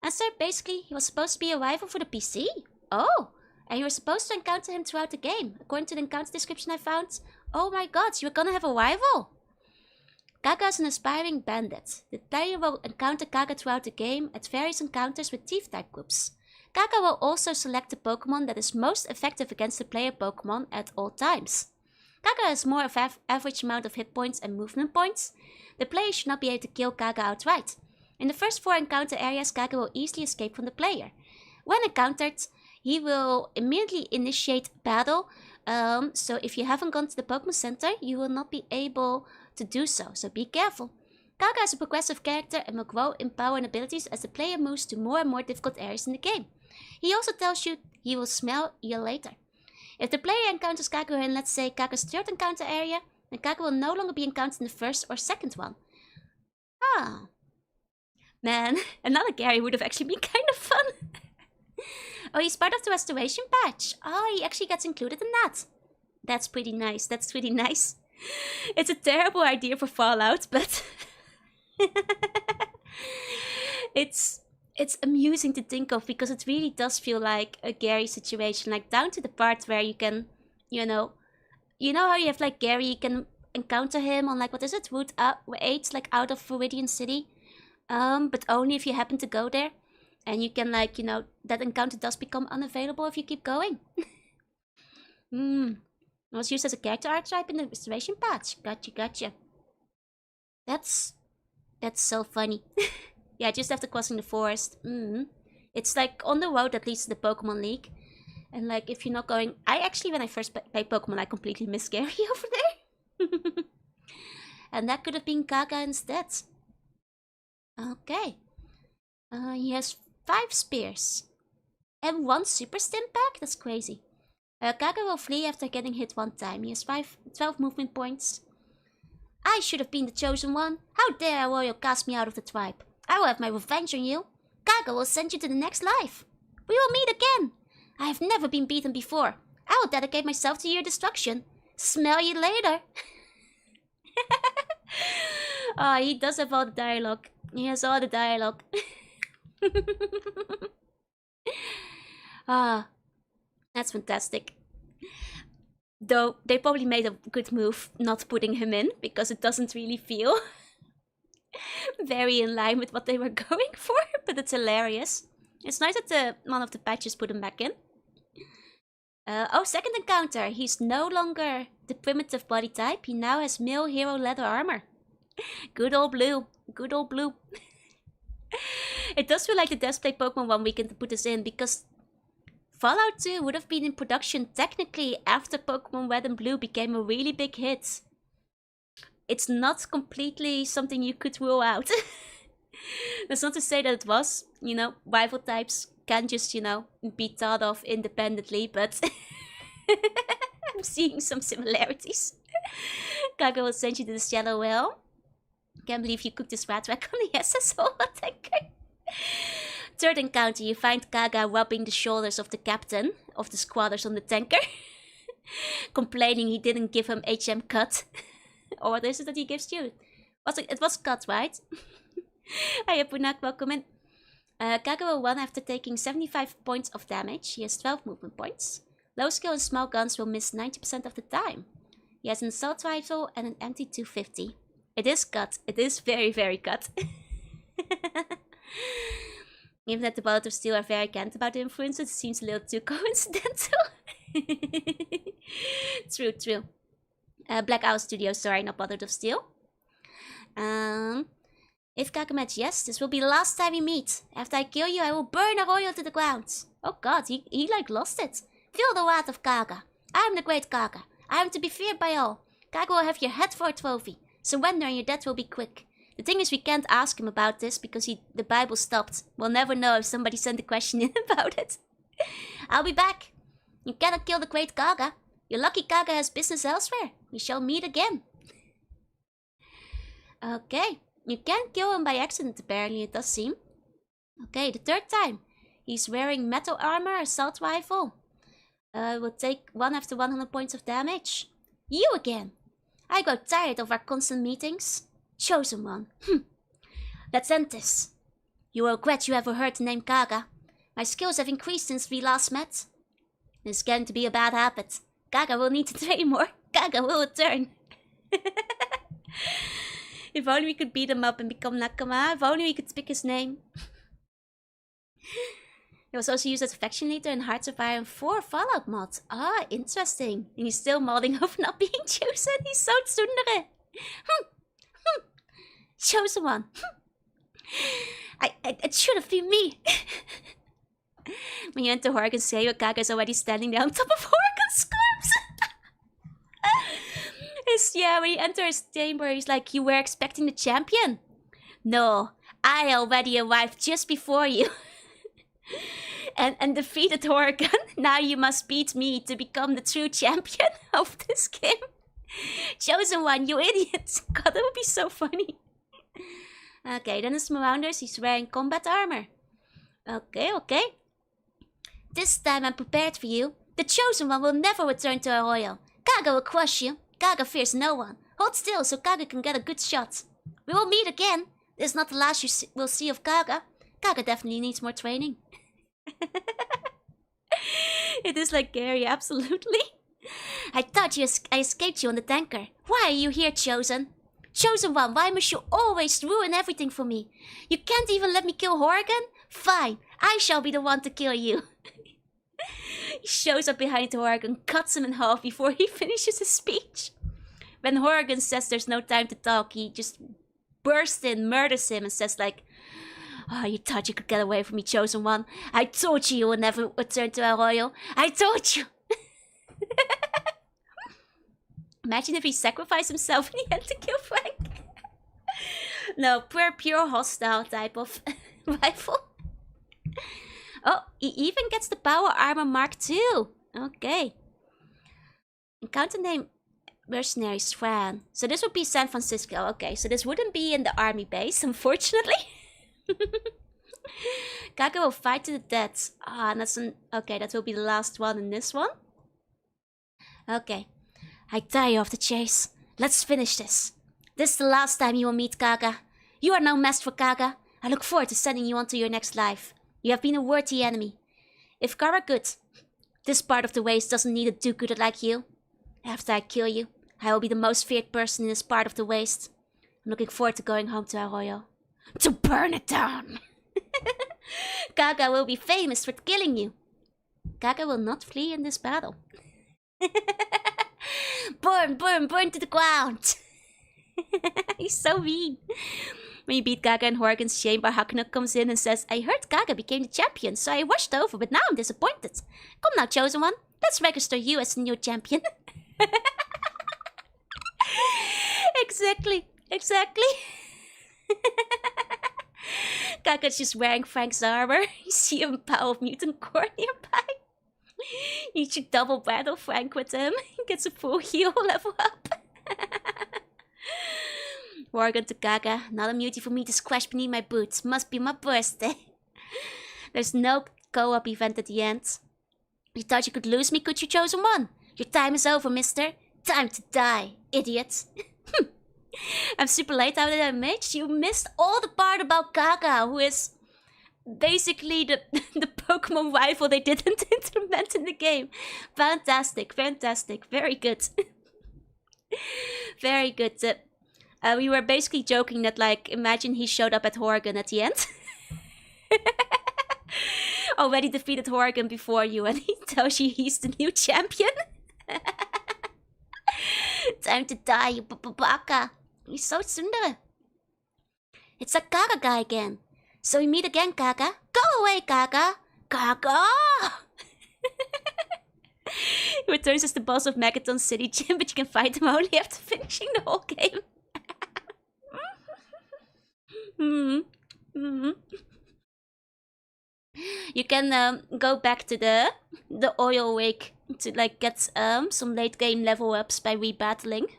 And so basically, he was supposed to be a rival for the PC. Oh, and you were supposed to encounter him throughout the game. According to the encounter description I found, oh my god, you're gonna have a rival! Kaga is an aspiring bandit. The player will encounter Kaga throughout the game at various encounters with Thief-type groups. Kaga will also select the Pokemon that is most effective against the player Pokemon at all times. Kaga has more of average amount of hit points and movement points. The player should not be able to kill Kaga outright. In the first 4 encounter areas, Kaga will easily escape from the player. When encountered, he will immediately initiate battle, so if you haven't gone to the Pokemon Center, you will not be able to do so, so be careful. Kaga is a progressive character and will grow in power and abilities as the player moves to more and more difficult areas in the game. He also tells you he will smell you later. If the player encounters Kaga in, let's say, Kaga's 3rd encounter area, then Kaga will no longer be encountered in the 1st or 2nd one. Ah. Man, another Gary would have actually been kind of fun. Oh, he's part of the restoration patch. Oh, he actually gets included in that. That's pretty nice, that's pretty nice. It's a terrible idea for Fallout, but it's amusing to think of because it really does feel like a Gary situation, like down to the part where you can, you know how you have like Gary, you can encounter him on like, what is it, Route 8, like out of Viridian City, but only if you happen to go there, and you can like, you know, that encounter does become unavailable if you keep going. It was used as a character archetype in the restoration patch. Gotcha. That's so funny. Yeah, just after crossing the forest. It's like on the road that leads to the Pokemon League. And like, if you're not going... I actually, when I first played Pokemon, I completely missed Gary over there. And that could have been Kaga instead. Okay. He has 5 spears. And 1 Super Stim pack? That's crazy. Kaga will flee after getting hit 1 time. He has 12 movement points. I should have been the chosen one. How dare Arroyo cast me out of the tribe? I will have my revenge on you. Kaga will send you to the next life. We will meet again. I have never been beaten before. I will dedicate myself to your destruction. Smell you later. Oh, he does have all the dialogue. He has all the dialogue. Ah, that's fantastic. Though they probably made a good move not putting him in, because it doesn't really feel very in line with what they were going for, but it's hilarious. It's nice that one of the patches put him back in. Oh, 2nd encounter. He's no longer the primitive body type. He now has male hero leather armor. Good old blue. Good old blue. It does feel like the Death Play Pokemon 1 weekend to put this in, because Fallout 2 would have been in production technically after Pokemon Red and Blue became a really big hit. It's not completely something you could rule out. That's not to say that it was, you know, rival types can just, you know, be thought of independently, but I'm seeing some similarities. Kaga will send you to the Shallow Well. Can't believe you cooked this rat rack on the SSO tanker. 3rd encounter, you find Kaga rubbing the shoulders of the captain of the squatters on the tanker, complaining he didn't give him HM cut. Or what is it that he gives you? It was cut, right? Hiya Punak, welcome in. Kaga will 1 after taking 75 points of damage. He has 12 movement points. Low skill and small guns will miss 90% of the time. He has an assault rifle and an empty 250. It is cut. It is very, very cut. Even that the Bullet of Steel are very cant about the influences, it seems a little too coincidental. True, true. Black Owl Studio, sorry, not Bullet of Steel. If Kaga match, yes, this will be the last time we meet. After I kill you, I will burn Arroyo to the ground. Oh god, he like lost it. Feel the wrath of Kaga. I am the great Kaga. I am to be feared by all. Kaga will have your head for a trophy. Surrender and your death will be quick. The thing is, we can't ask him about this because the Bible stopped. We'll never know if somebody sent a question in about it. I'll be back. You cannot kill the great Kaga. Your lucky Kaga has business elsewhere. We shall meet again. Okay. You can't kill him by accident, apparently, it does seem. Okay, the third time. He's wearing metal armor, assault rifle. Will take 1 after 100 points of damage. You again. I grow tired of our constant meetings. Chosen one. Let's end this. You will regret you ever heard the name Kaga. My skills have increased since we last met. This is going to be a bad habit. Kaga will need to train more. Kaga will return. If only we could beat him up and become Nakama. If only we could pick his name. He was also used as a faction leader in Hearts of Iron 4 Fallout mod. Ah, interesting. And he's still modding over not being chosen. He's so tsundere. Chosen one. It should have been me. When you enter Horgan's chamber, Kaga is already standing there on top of Horgan's corpse. Yeah, when you enter his chamber, he's like, you were expecting the champion? No, I already arrived just before you. and defeated Horgan. Now you must beat me to become the true champion of this game. Chosen one, you idiot. God, that would be so funny. Okay, then his surrounders, he's wearing combat armor. Okay. This time I'm prepared for you. The chosen one will never return to Arroyo. Kaga will crush you. Kaga fears no one. Hold still so Kaga can get a good shot. We will meet again. This is not the last you will see of Kaga. Kaga definitely needs more training. It is like Gary, absolutely. I thought I escaped you on the tanker. Why are you here, Chosen? Chosen one, why must you always ruin everything for me? You can't even let me kill Horgan? Fine, I shall be the one to kill you. He shows up behind Horgan, cuts him in half before he finishes his speech. When Horgan says there's no time to talk, he just bursts in, murders him, and says like, oh, you thought you could get away from me, Chosen one. I told you would never return to Arroyo. I told you. Imagine if he sacrificed himself in the end to kill Frank. No, pure hostile type of rifle. Oh, he even gets the power armor Mark II. Okay. Encounter name mercenary Swan. So this would be San Francisco. Okay, so this wouldn't be in the army base, unfortunately. Kaga will fight to the death. Ah, and that's an... Okay, that will be the last one in this one. Okay. I tire of the chase. Let's finish this. This is the last time you will meet Kaga. You are no match for Kaga. I look forward to sending you on to your next life. You have been a worthy enemy. If Kara good, this part of the waste doesn't need a do-gooder like you. After I kill you, I will be the most feared person in this part of the waste. I'm looking forward to going home to Arroyo. To burn it down! Kaga will be famous for killing you. Kaga will not flee in this battle. Burn to the ground! He's so mean. When you beat Kaga in Horgan's chamber, Haknuk comes in and says, I heard Kaga became the champion, so I washed over, but now I'm disappointed. Come now, Chosen One. Let's register you as the new champion. Exactly. Kaga's just wearing Frank's armor. You see a pile of mutant core nearby. You should double battle Frank with him. He gets a full heal level up. Horgan to Kaga. Not a mutie for me to squash beneath my boots. Must be my birthday. There's no co-op event at the end. You thought you could lose me, could you, Chosen One? Your time is over, mister. Time to die, idiot. I'm super late. How did I miss? You missed all the part about Kaga, who is basically the the Pokemon rival they didn't implement in the game. Fantastic, fantastic, very good. Very good. We were basically joking that, like, imagine he showed up at Horgan at the end. Already defeated Horgan before you, and he tells you he's the new champion. Time to die, you baka. He's so tsundere. It's a Kaga guy again. So we meet again, Kaga. Go away, Kaga. Kaga! He returns as the boss of Megaton City Gym, but you can fight him only after finishing the whole game. You can go back to the oil rig to like get some late game level ups by rebattling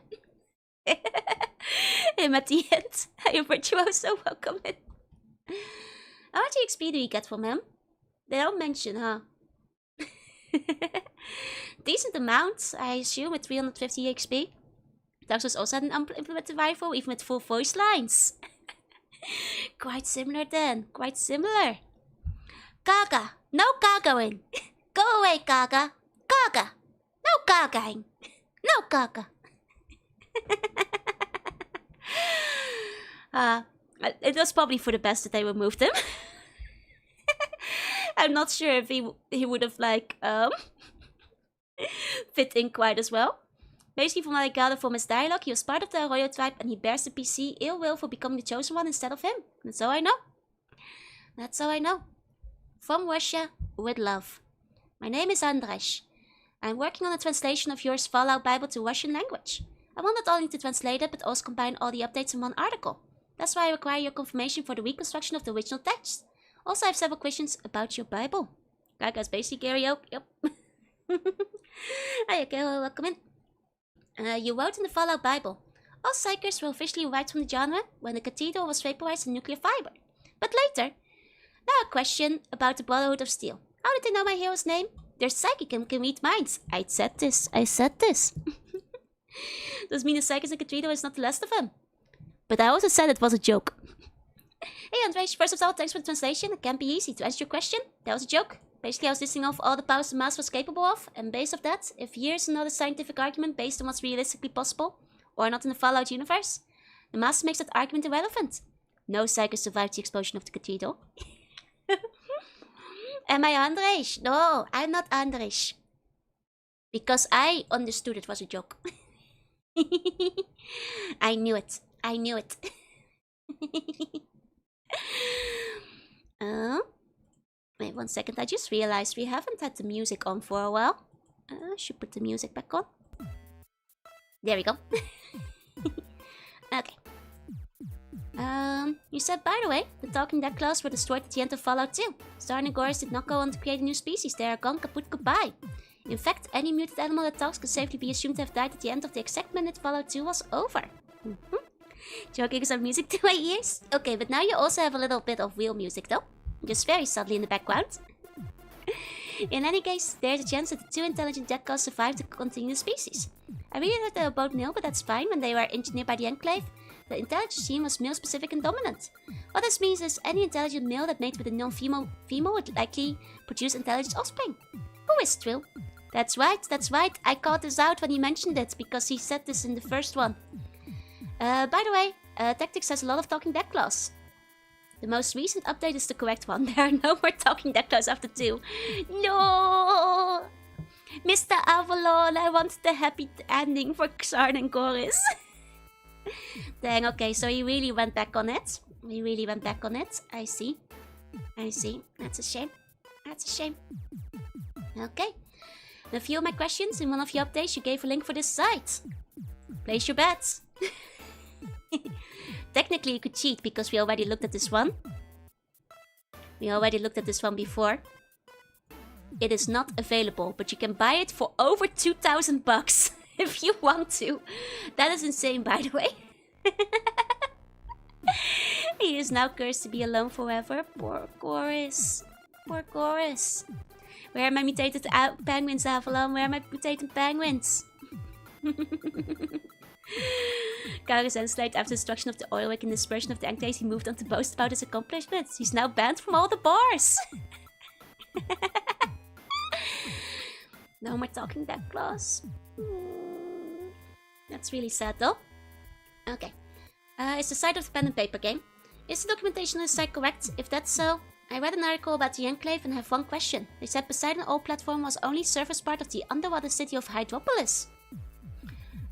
him at the end. Hey, Virtuoso, welcome in. How much XP do you get from him? They don't mention, huh? Decent amount, I assume, with 350 XP. Dark Souls also had an implemented rifle, even with full voice lines. Quite similar then, quite similar. Kaga, no Kagaing. Go away, Kaga. Kaga, no Kagaing. No Kaga. It was probably for the best that they removed him. I'm not sure if he would have like fit in quite as well. Basically, from what I gathered from his dialogue, he was part of the royal tribe and he bears the PC ill will for becoming the chosen one instead of him. That's all I know. That's all I know. From Russia, with love. My name is Andrzej. I'm working on a translation of yours Fallout Bible to Russian language. I want not only to translate it, but also combine all the updates in one article. That's why I require your confirmation for the reconstruction of the original text. Also, I have several questions about your Bible. Gaga's basically karaoke. Yep. Hi, okay, well, welcome in. You wrote in the Fallout Bible. All psychers were officially wiped from the genre when the cathedral was vaporized in nuclear fiber. But later, now a question about the Brotherhood of Steel. How did they know my hero's name? They're psychic and can read minds. I said this. Does mean the psychics in cathedral is not the last of them. But I also said it was a joke. Hey Andrzej, first of all, thanks for the translation. It can't be easy. To answer your question, that was a joke. Basically, I was listing off all the powers the master was capable of, and based off that, if here's another scientific argument based on what's realistically possible, or not in the Fallout universe, the master makes that argument irrelevant. No psychers survived the explosion of the cathedral. Am I Andrzej? No, I'm not Andrzej. Because I understood it was a joke. I knew it. Wait 1 second, I just realized we haven't had the music on for a while. I should put the music back on. There we go. Okay. You said, by the way, the talking dead claws were destroyed at the end of Fallout 2. Star and Goris did not go on to create a new species, they are gone kaput goodbye. In fact, any mutant animal that talks could safely be assumed to have died at the end of the exact minute Fallout 2 was over. Joking some music to my ears? Okay, but now you also have a little bit of real music though. Just very subtly in the background. In any case, there's a chance that the two intelligent dead claws survived to continue the species. I really thought they were both male, but that's fine. When they were engineered by the Enclave, the intelligence gene was male-specific and dominant. What this means is any intelligent male that mates with a non-female would likely produce intelligent offspring. Who is true? That's right. I caught this out when he mentioned it, because he said this in the first one. By the way, Tactics has a lot of talking dead claws. The most recent update is the correct one. There are no more talking dead claws after 2. No! Mr. Avalon, I wanted the happy ending for Xarn and Goris. Dang, okay, so he really went back on it. I see. That's a shame. Okay. A few of my questions. In one of your updates, you gave a link for this site. Place your bets. Technically, you could cheat because we already looked at this one. Before. It is not available, but you can buy it for over 2,000 bucks if you want to. That is insane, by the way. He is now cursed to be alone forever. Poor Goris. Where are my mutated penguins, Avalon? Where are my mutated penguins? Kari's enslaved after the destruction of the oil rig and dispersion of the enclaves. He moved on to boast about his accomplishments. He's now banned from all the bars. No more talking that clause. That's really sad though. Okay. Is the site of the pen and paper game? Is the documentation on the site correct? If that's so, I read an article about the Enclave and have one question. They said Poseidon All platform was only surface part of the underwater city of Hydropolis.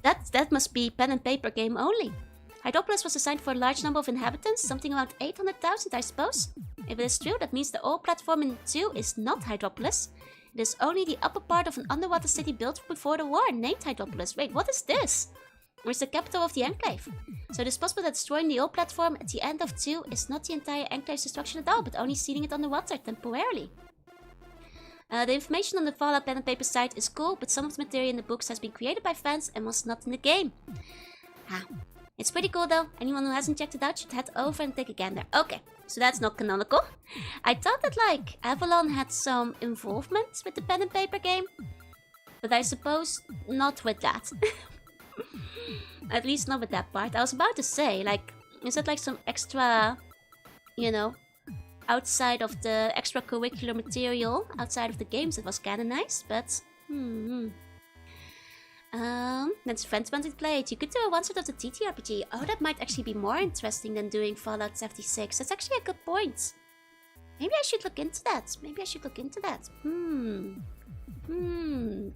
That must be pen and paper game only. Hydropolis was designed for a large number of inhabitants, something around 800,000 I suppose. If it is true, that means the All platform in 2 is not Hydropolis. It is only the upper part of an underwater city built before the war, named Hydropolis. Wait, what is this? Or is the capital of the Enclave? So it is possible that destroying the old platform at the end of 2 is not the entire Enclave's destruction at all, but only sealing it underwater temporarily. The information on the Fallout pen and paper site is cool, but some of the material in the books has been created by fans and was not in the game. It's pretty cool though. Anyone who hasn't checked it out should head over and take a gander. Okay, so that's not canonical. I thought that like Avalon had some involvement with the pen and paper game, but I suppose not with that. At least not with that part. I was about to say, like, is it like some extra, you know, outside of the extracurricular material, outside of the games that was canonized, but that's friends wanted to play it. You could do a one-shot of the TTRPG. Oh, that might actually be more interesting than doing Fallout 76. That's actually a good point. Maybe I should look into that.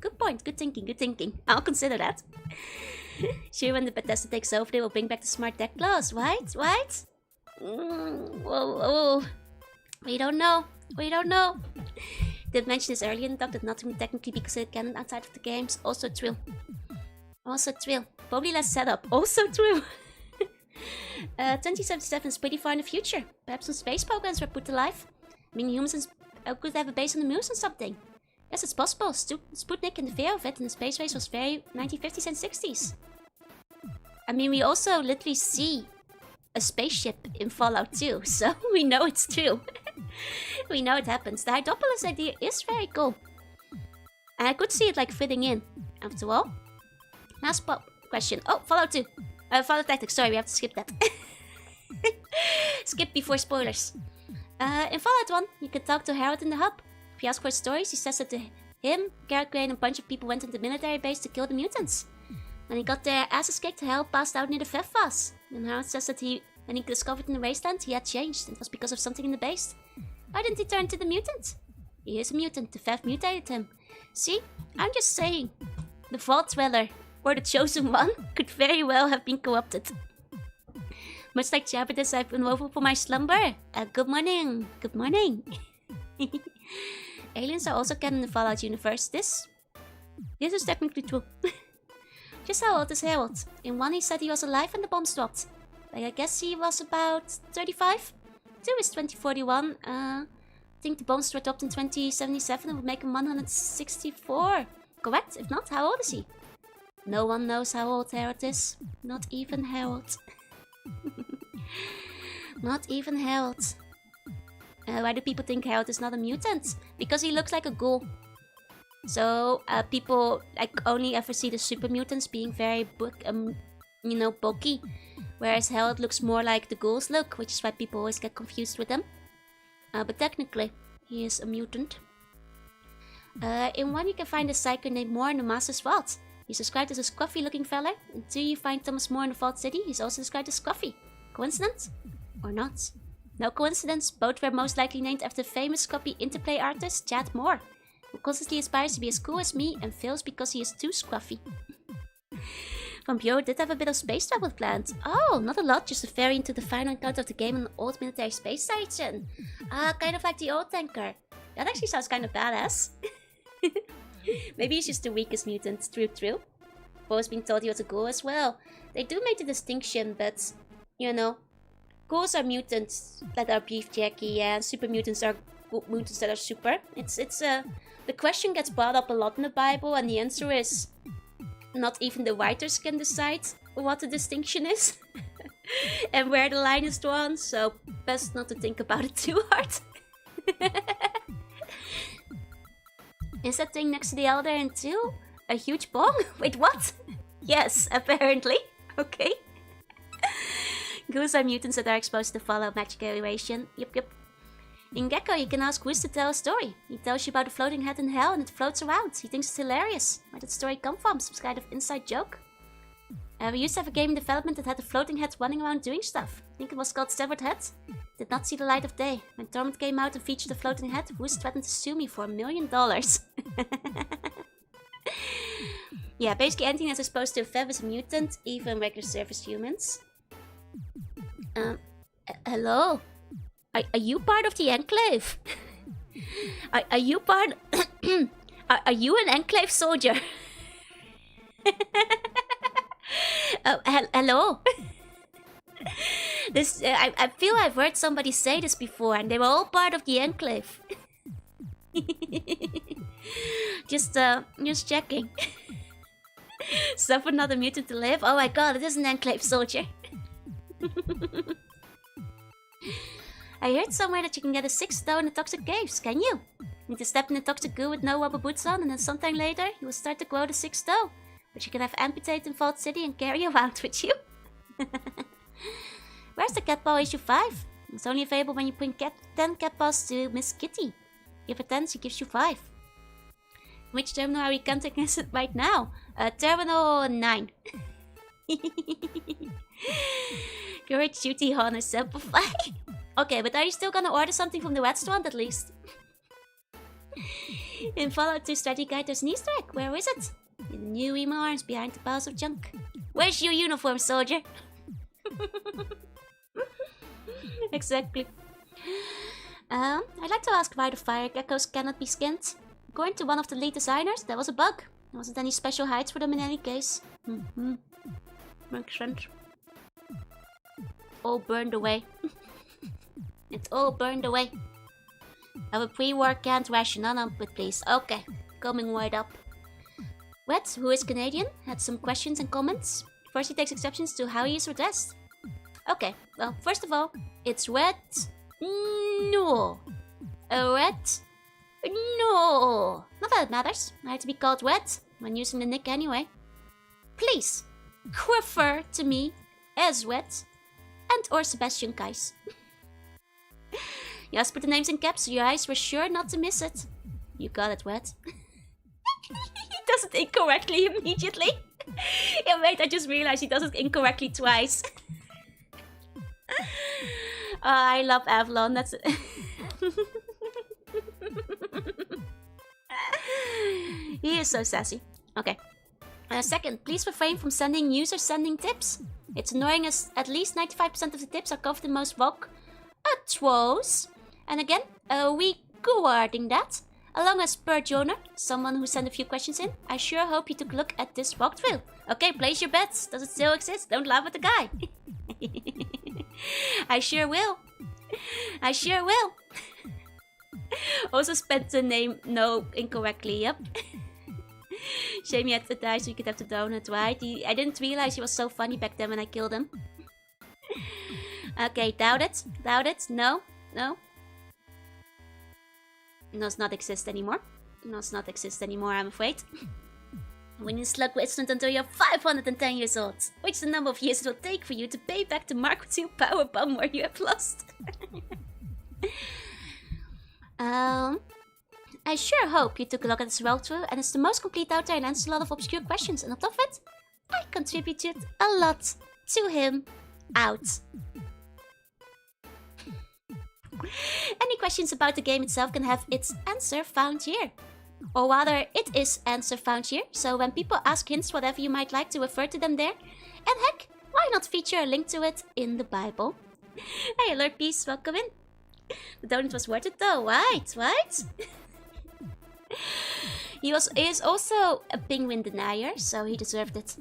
Good point. Good thinking. I'll consider that. Sure, when the Bethesda takes over, they will bring back the smart deck clause, right? Whoa. We don't know. Did mention this earlier in the talk that nothing would technically be considered canon outside of the games. Also true. Probably less setup. Also true. 2077 is pretty far in the future. Perhaps some space programs were put to life. I mean, humans could have a base on the moon or something. Yes, it's possible. Sputnik and the fear of it in the space race was very 1950s and 60s. I mean, we also literally see a spaceship in Fallout 2, so we know it's true. We know it happens. The Hydropolis idea is very cool. And I could see it like fitting in, after all. Last question. Oh, Fallout 2. Fallout Tactics, sorry, we have to skip that. Skip before spoilers. In Fallout 1, you can talk to Harold in the hub. If you ask for stories, he says that to him, Garrett Gray and a bunch of people went into the military base to kill the mutants. When he got their asses kicked, Harold passed out near the Fefas. And Harold says that when he discovered in the wasteland, he had changed. It was because of something in the base. Why didn't he turn to the mutant? He is a mutant. The Fef mutated him. See? I'm just saying. The Vault Dweller, or the Chosen One, could very well have been corrupted. Much like Jabberdiss, I've been woven for my slumber. Good morning. Aliens are also canon in the Fallout universe. This is technically true. Just how old is Harold? In 1 he said he was alive when the bombs dropped. But I guess he was about 35? 2 is 2041. I think the bombs were dropped in 2077 and would make him 164. Correct? If not, how old is he? No one knows how old Harold is. Not even Harold. Not even Harold. Why do people think Harold is not a mutant? Because he looks like a ghoul. So people like only ever see the super mutants being very bulky, whereas Harold looks more like the ghouls look, which is why people always get confused with them. But technically, he is a mutant. In 1 you can find a psyker named Moore in the Master's Vault. He's described as a scruffy-looking fella. In 2 you find Thomas More in the Vault City. He's also described as scruffy. Coincidence? Or not? No coincidence. Both were most likely named after famous scruffy interplay artist Chad Moore, who constantly aspires to be as cool as me and fails because he is too scruffy. Van Bureau did have a bit of space travel planned. Oh, not a lot, just a ferry into the final encounter of the game on an old military space station. Kind of like the old tanker. That actually sounds kind of badass. Maybe he's just the weakest mutant. True. I've always been told he was a ghoul as well. They do make the distinction, but, you know, ghouls are mutants that are beef jerky and super mutants are mutants that are super. The question gets brought up a lot in the Bible, and the answer is not even the writers can decide what the distinction is and where the line is drawn, so best not to think about it too hard. Is that thing next to the Elder in 2 a huge bong? Wait, what? Yes, apparently. Okay. Goose are mutants that are exposed to follow magical evasion. Yep. In Gecko, you can ask Goose to tell a story. He tells you about a floating head in hell and it floats around. He thinks it's hilarious. Where did the story come from? Some kind of inside joke? We used to have a game in development that had a floating head running around doing stuff. I think it was called Severed Head. Did not see the light of day. When Torment came out and featured a floating head, Goose threatened to sue me for $1 million. Yeah, basically anything that's exposed to a fev is a mutant, even regular surface humans. Hello? Are you part of the Enclave? Are you part... are you an Enclave soldier? Hello? This I feel I've heard somebody say this before, and they were all part of the Enclave. Just checking. Stuff for another mutant to live? Oh my god, it is an Enclave soldier. I heard somewhere that you can get a 6th toe in the toxic caves, can you? Need to step in the toxic goo with no rubber boots on, and then sometime later you will start to grow the 6th toe, which you can have amputated in Vault City and carry around with you. Where's the cat ball issue 5? It's only available when you bring 10 cat balls to Miss Kitty. Give her 10, she gives you 5. Which terminal are we contacting us right now? Terminal 9. Great duty honor simplify. Okay, but are you still gonna order something from the restaurant at least? In Fallout 2 Strategy Guide there's an Easter egg. Where is it? In the new emo arms behind the piles of junk. Where's your uniform, soldier? Exactly. I'd like to ask why the fire geckos cannot be skinned. According to one of the lead designers, there was a bug. There wasn't any special hides for them in any case. Makes sense. All burned away. It's all burned away. Have a pre-war canned ration on it, please. Okay, coming right up. Wet, who is Canadian, had some questions and comments. First, he takes exceptions to how he is dressed. Okay, well, first of all, it's wet. No. Wet? No. Not that it matters. I had to be called wet when using the nick anyway. Please, refer to me as wet and or Sebastian Kais. Just put the names in caps so your eyes were sure not to miss it. You got it, wet. He does it incorrectly immediately. Yeah, wait, I just realized he does it incorrectly twice. I love Avalon, that's it. He is so sassy. Okay. Second, please refrain from sending users sending tips. It's annoying as at least 95% of the tips are covered in most rock trolls. And again, we guarding that. Along as per Jorunna, someone who sent a few questions in, I sure hope you took a look at this walkthrough. Okay, place your bets. Does it still exist? Don't laugh at the guy. I sure will. I sure will. Also spent the name no incorrectly, yep. Shame you had to die so you could have the donut, right? I didn't realize he was so funny back then when I killed him. Okay, doubt it. Doubt it. No. No. Does not exist anymore. Does not exist anymore, I'm afraid. We need slug wisdom until you're 510 years old, which is the number of years it will take for you to pay back the Mark II power bomb where you have lost. I sure hope you took a look at this walkthrough, and it's the most complete out there and answers a lot of obscure questions, and on top of it, I contributed a lot to him out. Any questions about the game itself can have its answer found here. Or rather, it is answer found here, so when people ask hints whatever you might like to refer to them there. And heck, why not feature a link to it in the Bible? Hey alert peace, welcome in. The donut was worth it though, right? He is also a penguin denier, so he deserved it.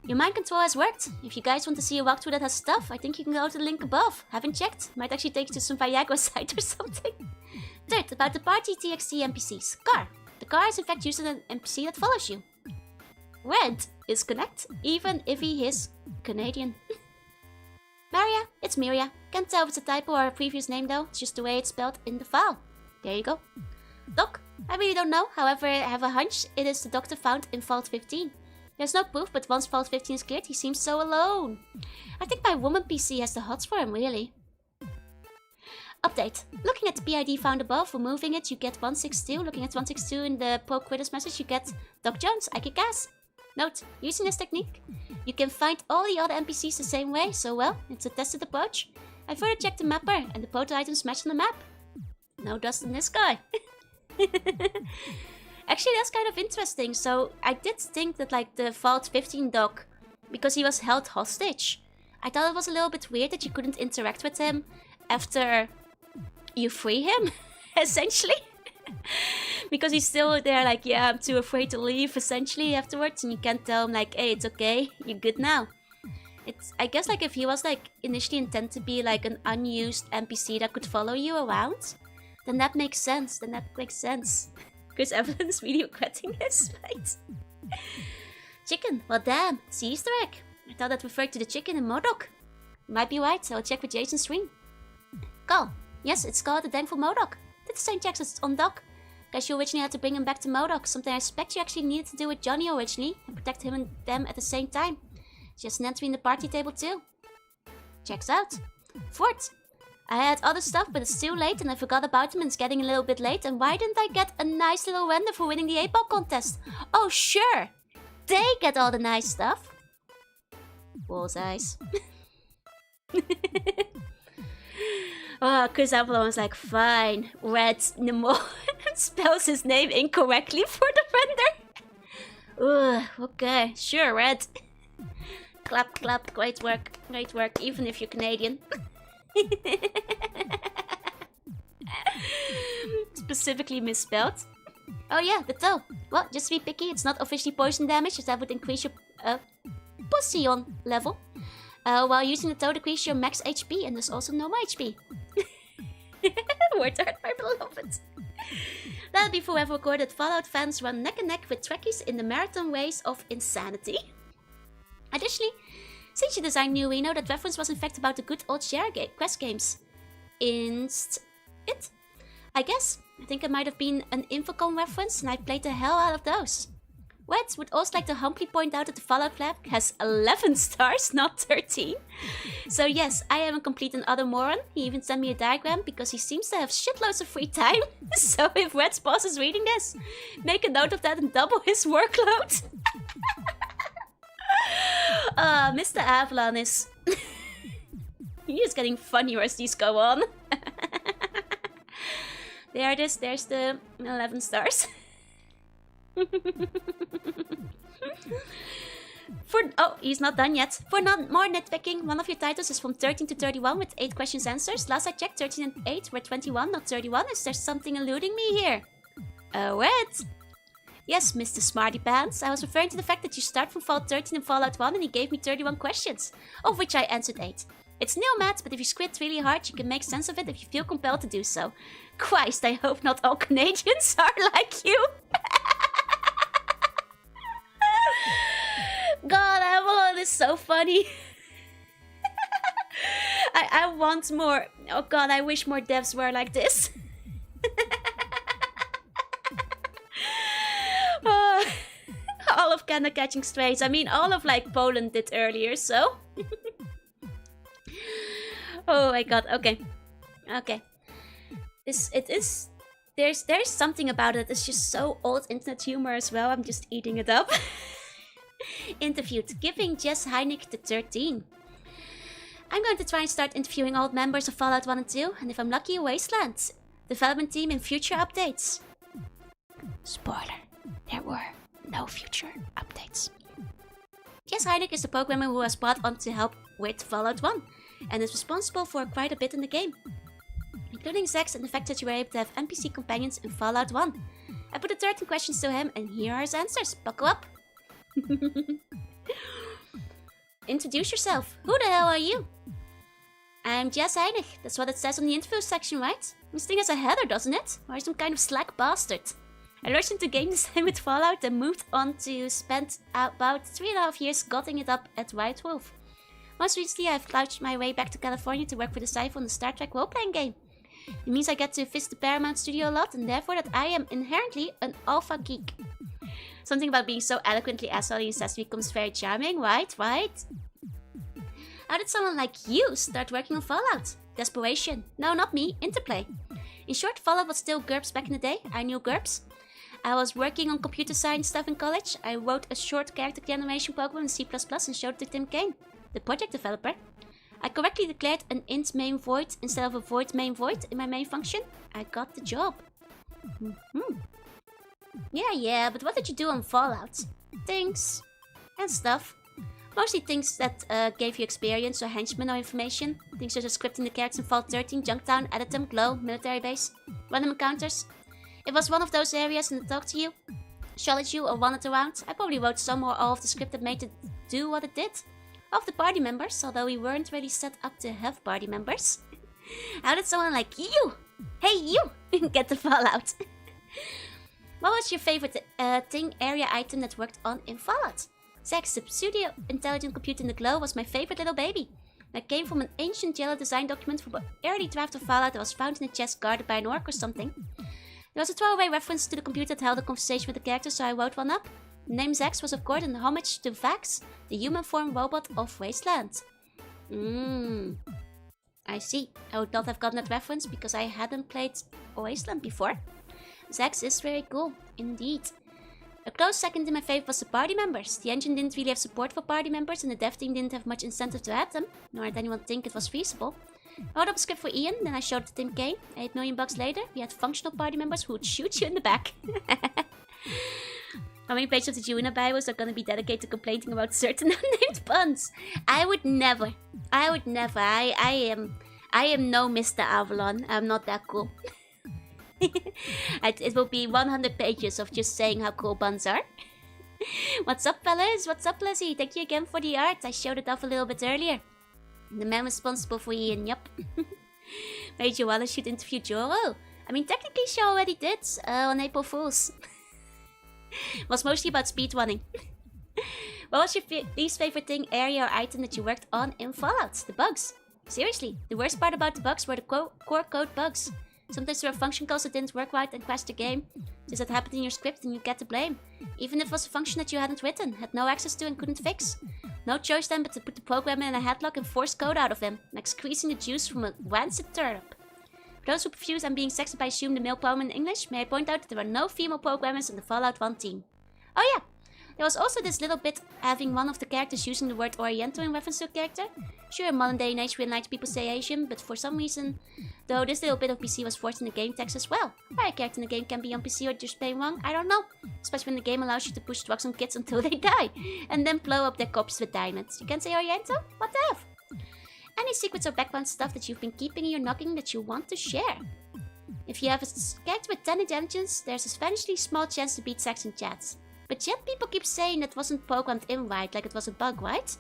Your mind control has worked. If you guys want to see a walkthrough that has stuff, I think you can go to the link above. Haven't checked. Might actually take you to some Viagra site or something. Third, about the party TXT NPCs. Car. The car is in fact used as an NPC that follows you. Red is connect, even if he is Canadian. Maria, it's Miria. Can't tell if it's a typo or a previous name though. It's just the way it's spelled in the file. There you go. Doc, I really don't know. However, I have a hunch it is the doctor found in Vault 15. There's no proof, but once Vault 15 is cleared, he seems so alone. I think my woman PC has the hots for him, really. Update. Looking at the PID found above, removing it, you get 162. Looking at 162 in the Pro Quitters message, you get Doc Jones. I kick ass. Note, using this technique, you can find all the other NPCs the same way, so well, it's a tested approach. I further checked the mapper, and the proto items match on the map. No dust in this guy. Actually, that's kind of interesting. So, I did think that, like, the Vault 15 doc, because he was held hostage, I thought it was a little bit weird that you couldn't interact with him after you free him, essentially. Because he's still there, like, yeah, I'm too afraid to leave, essentially, afterwards. And you can't tell him, like, hey, it's okay, you're good now. It's, I guess, like, if he was, like, initially intended to be, like, an unused NPC that could follow you around, then that makes sense. Because Evelyn's really regretting this, right? Chicken. Well, damn. It's the Easter egg. I thought that referred to the chicken in MODOK. You might be right. I'll check with Jason's stream. Call. Yes, it's called the Thankful MODOK. Did the same checks on Doc. Guess you originally had to bring him back to MODOK. Something I suspect you actually needed to do with Johnny originally. And protect him and them at the same time. Just an entry in the party table too. Checks out. Fourth. I had other stuff, but it's too late and I forgot about him and it's getting a little bit late. And why didn't I get a nice little render for winning the 8-ball contest? Oh, sure. They get all the nice stuff. Bullseyes. Oh, Chris Avalon was like, fine. Red Nemo spells his name incorrectly for the render. Ugh, okay. Sure, Red. Clap, clap. Great work. Great work. Even if you're Canadian. Specifically misspelled. Oh yeah, the toe. Well, just to be picky, it's not officially poison damage, as that would increase your Potion level. While using the toe, decrease your max HP, and there's also no more HP. Word art, my beloved. That'll be forever recorded. Fallout fans run neck and neck with Trekkies in the marathon race of insanity. Additionally, since you designed New Reno, that reference was in fact about the good old share quest games. I guess. I think it might have been an Infocom reference, and I played the hell out of those. Red would also like to humbly point out that the Fallout flag has 11 stars, not 13. So yes, I am a complete and utter moron. He even sent me a diagram because he seems to have shitloads of free time. So if Red's boss is reading this, make a note of that and double his workload. Mr. Avalon is... He is getting funnier as these go on. There it is, there's the 11 stars. Oh, he's not done yet. For more nitpicking, one of your titles is from 13 to 31 with 8 questions answers. Last I checked, 13 and 8 were 21, not 31. Is there something eluding me here? Red? Yes, Mr. Smarty Pants. I was referring to the fact that you start from Fallout 13 and Fallout 1 and he gave me 31 questions, of which I answered 8. It's nil math, but if you squint really hard, you can make sense of it if you feel compelled to do so. Christ, I hope not all Canadians are like you. God, Avalon is so funny. I want more. Oh God, I wish more devs were like this. All of Canada catching strays. I mean, all of like Poland did earlier, so. Oh my God. Okay. Okay. There's something about it. It's just so old internet humor as well. I'm just eating it up. Interviewed. Giving Jess Heineck the 13. I'm going to try and start interviewing old members of Fallout 1 and 2, and if I'm lucky, Wasteland development team in future updates. Spoiler. There were no future updates. Jess Heineck is the programmer who was brought on to help with Fallout 1, and is responsible for quite a bit in the game, including sex and the fact that you were able to have NPC companions in Fallout 1. I put the 13 questions to him, and here are his answers. Buckle up. Introduce yourself. Who the hell are you? I'm Jess Heineck. That's what it says on the info section, right? This thing has a header, doesn't it? Or some kind of slack bastard. I rushed into game design with Fallout and moved on to spend about 3.5 years gutting it up at White Wolf. Most recently, I've crouched my way back to California to work for the Cypher on the Star Trek role-playing game. It means I get to visit the Paramount studio a lot, and therefore that I am inherently an alpha geek. Something about being so eloquently asshole says becomes very charming, right? How did someone like you start working on Fallout? Desperation. No, not me. Interplay. In short, Fallout was still GURPS back in the day. I knew GURPS. I was working on computer science stuff in college. I wrote a short character animation program in C++ and showed it to Tim Kane, the project developer. I correctly declared an int main void instead of a void main void in my main function. I got the job. Yeah, but what did you do on Fallout? Things and stuff. Mostly things that gave you experience or henchmen or information. Things such as scripting the characters in Fallout 13, Junktown, Editum, Glow, military base, random encounters. If it was one of those areas and it talked to you, shouted you, or wandered around, I probably wrote some or all of the script that made it do what it did. All of the party members, although we weren't really set up to have party members. How did someone like you, hey you, get the Fallout? What was your favorite thing, area, item that worked on in Fallout? Zex, the pseudo intelligent computer in the Glow, was my favorite little baby. It came from an ancient yellow design document from an early draft of Fallout that was found in a chest guarded by an orc or something. There was a throwaway reference to the computer that held a conversation with the character, so I wrote one up. The name Zex was of course an homage to Vax, the human form robot of Wasteland. I see. I would not have gotten that reference because I hadn't played Wasteland before. Zex is very cool, indeed. A close second in my favour was the party members. The engine didn't really have support for party members and the dev team didn't have much incentive to add them, nor did anyone think it was feasible. I wrote up a script for Ian, then I showed it to Tim Kane. $8 million later, we had functional party members who would shoot you in the back. How many pages of the Jorunna Bibles are gonna be dedicated to complaining about certain unnamed puns? I would never. I am no Mr. Avalon. I'm not that cool. It will be 100 pages of just saying how cool puns are. What's up, fellas? What's up, Leslie? Thank you again for the art. I showed it off a little bit earlier. The man responsible for Ian, yup. Major Wallace should interview Joro. I mean, technically she already did, on April Fools. Was mostly about speedrunning. What was your least favorite thing, area or item that you worked on in Fallout? The bugs. Seriously, the worst part about the bugs were the core code bugs. Sometimes there were function calls that didn't work right and crashed the game. This had happened in your script and you get the blame. Even if it was a function that you hadn't written, had no access to and couldn't fix. No choice then but to put the programmer in a headlock and force code out of him, like squeezing the juice from a rancid turnip. For those who confuse I'm being sexist by assume the male pronoun in English, may I point out that there were no female programmers in the Fallout 1 team. Oh yeah, there was also this little bit having one of the characters using the word Oriental in reference to a character. Sure, in modern day and age we like people say Asian, but for some reason, though, this little bit of PC was forced in the game text as well. Why a character in the game can be on PC or just plain wrong, I don't know. Especially when the game allows you to push drugs on kids until they die, and then blow up their corpses with diamonds. You can't say Oriental? What the F? Any secrets or background stuff that you've been keeping in your noggin that you want to share? If you have a character with 10 intelligence, there's a vanishingly small chance to beat Saxon chats. But yet people keep saying that wasn't programmed in right, like it was a bug, right?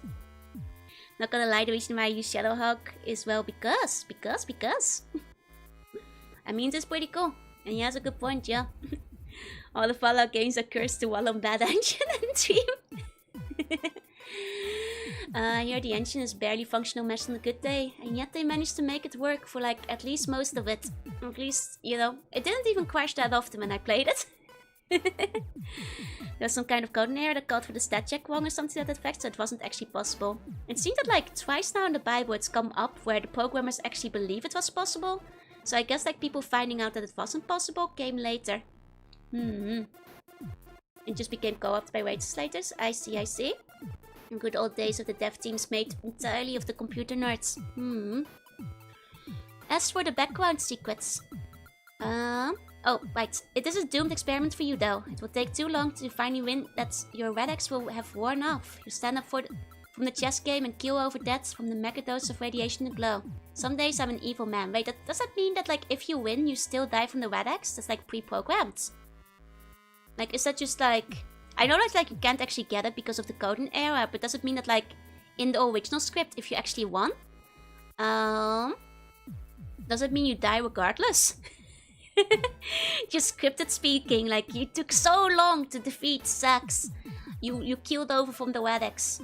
Not gonna lie, the reason why I use Shadowhawk is, well, because. I mean, it's pretty cool. And he has a good point, yeah. All the Fallout games are cursed to Wallon bad engine and team. Here the engine is barely functional mesh on a good day, and yet they managed to make it work for like at least most of it. At least, you know, it didn't even crash that often when I played it. There was some kind of code in error that called for the stat check wrong or something to that effect, so it wasn't actually possible. It seemed that like twice now in the Bible it's come up where the programmers actually believe it was possible. So I guess like people finding out that it wasn't possible came later. It just became co-opted by wage slaters. I see. In good old days of the dev teams made entirely of the computer nerds. As for the background secrets. Oh, right. It is a doomed experiment for you, though. It will take too long to finally win that your red X will have worn off. You stand up from the chess game and keel over deaths from the megadose of radiation and glow. Some days I'm an evil man. Wait, does that mean that, like, if you win, you still die from the red X? That's, like, pre-programmed. Like, is that just, like... I know that, like, you can't actually get it because of the coding error, but does it mean that, like, in the original script, if you actually won... does it mean you die regardless? Just scripted speaking, like you took so long to defeat Sax. You keeled over from the WebEx.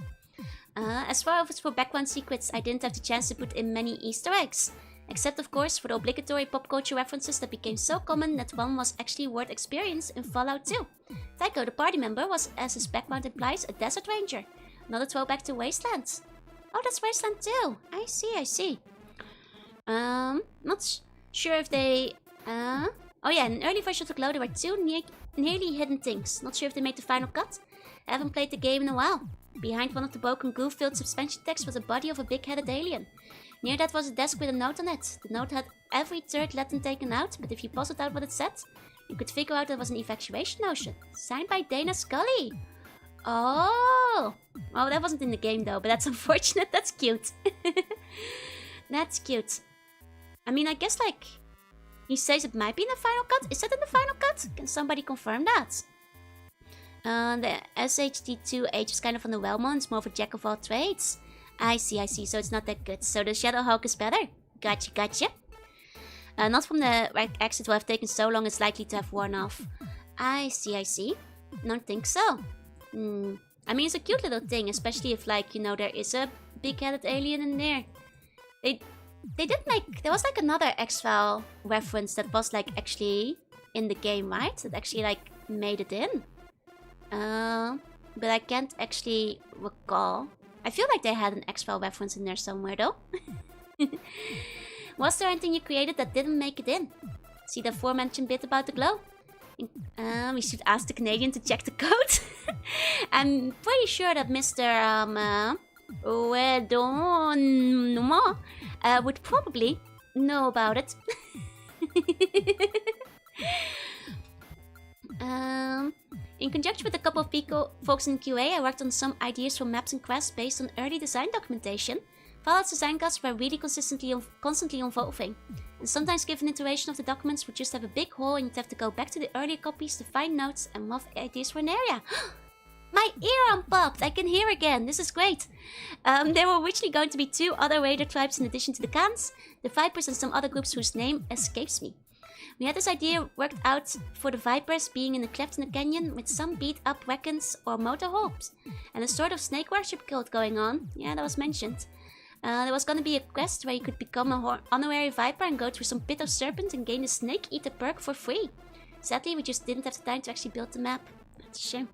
As far as for background secrets, I didn't have the chance to put in many Easter eggs. Except of course for the obligatory pop culture references that became so common that one was actually worth experience in Fallout 2. Tycho, the party member, was, as his background implies, a desert ranger. Another throwback to Wasteland. Oh, that's Wasteland 2. I see. Not sure if they... Oh yeah, in early versions of the Glow there were two nearly hidden things. Not sure if they made the final cut. I haven't played the game in a while. Behind one of the broken goo-filled suspension decks was the body of a big-headed alien. Near that was a desk with a note on it. The note had every third letter taken out, but if you puzzled out what it said, you could figure out it was an evacuation notion. Signed by Dana Scully. Oh, that wasn't in the game though, but that's unfortunate. That's cute. That's cute. I mean, I guess like... He says it might be in the final cut. Is that in the final cut? Can somebody confirm that? The SHD2H is kind of on the well-known. It's more of a jack of all trades. I see. So it's not that good. So the Shadowhawk is better. Gotcha. Not from the right exit will have taken so long it's likely to have worn off. I see. Don't think so. I mean, it's a cute little thing, especially if, like, you know, there is a big-headed alien in there. They did make... There was, like, another X-File reference that was, like, actually in the game, right? That actually, like, made it in. But I can't actually recall. I feel like they had an X-File reference in there somewhere, though. Was there anything you created that didn't make it in? See the aforementioned bit about the glow? We should ask the Canadian to check the code. I'm pretty sure that Mr. Jorunna would probably know about it. In conjunction with a couple of folks in QA, I worked on some ideas for maps and quests based on early design documentation. Fallout's design guides were really constantly evolving, and sometimes given iteration of the documents would just have a big hole and you'd have to go back to the earlier copies to find notes and rough ideas for an area. My ear unpopped! I can hear again! This is great! There were originally going to be 2 other raider tribes in addition to the Khans, the Vipers and some other groups whose name escapes me. We had this idea worked out for the Vipers being in a cleft in the canyon with some beat-up wagons or motorhomes, and a sort of snake worship cult going on. Yeah, that was mentioned. There was gonna be a quest where you could become an honorary Viper and go through some pit of serpent and gain the Snake Eater perk for free. Sadly, we just didn't have the time to actually build the map. That's a shame.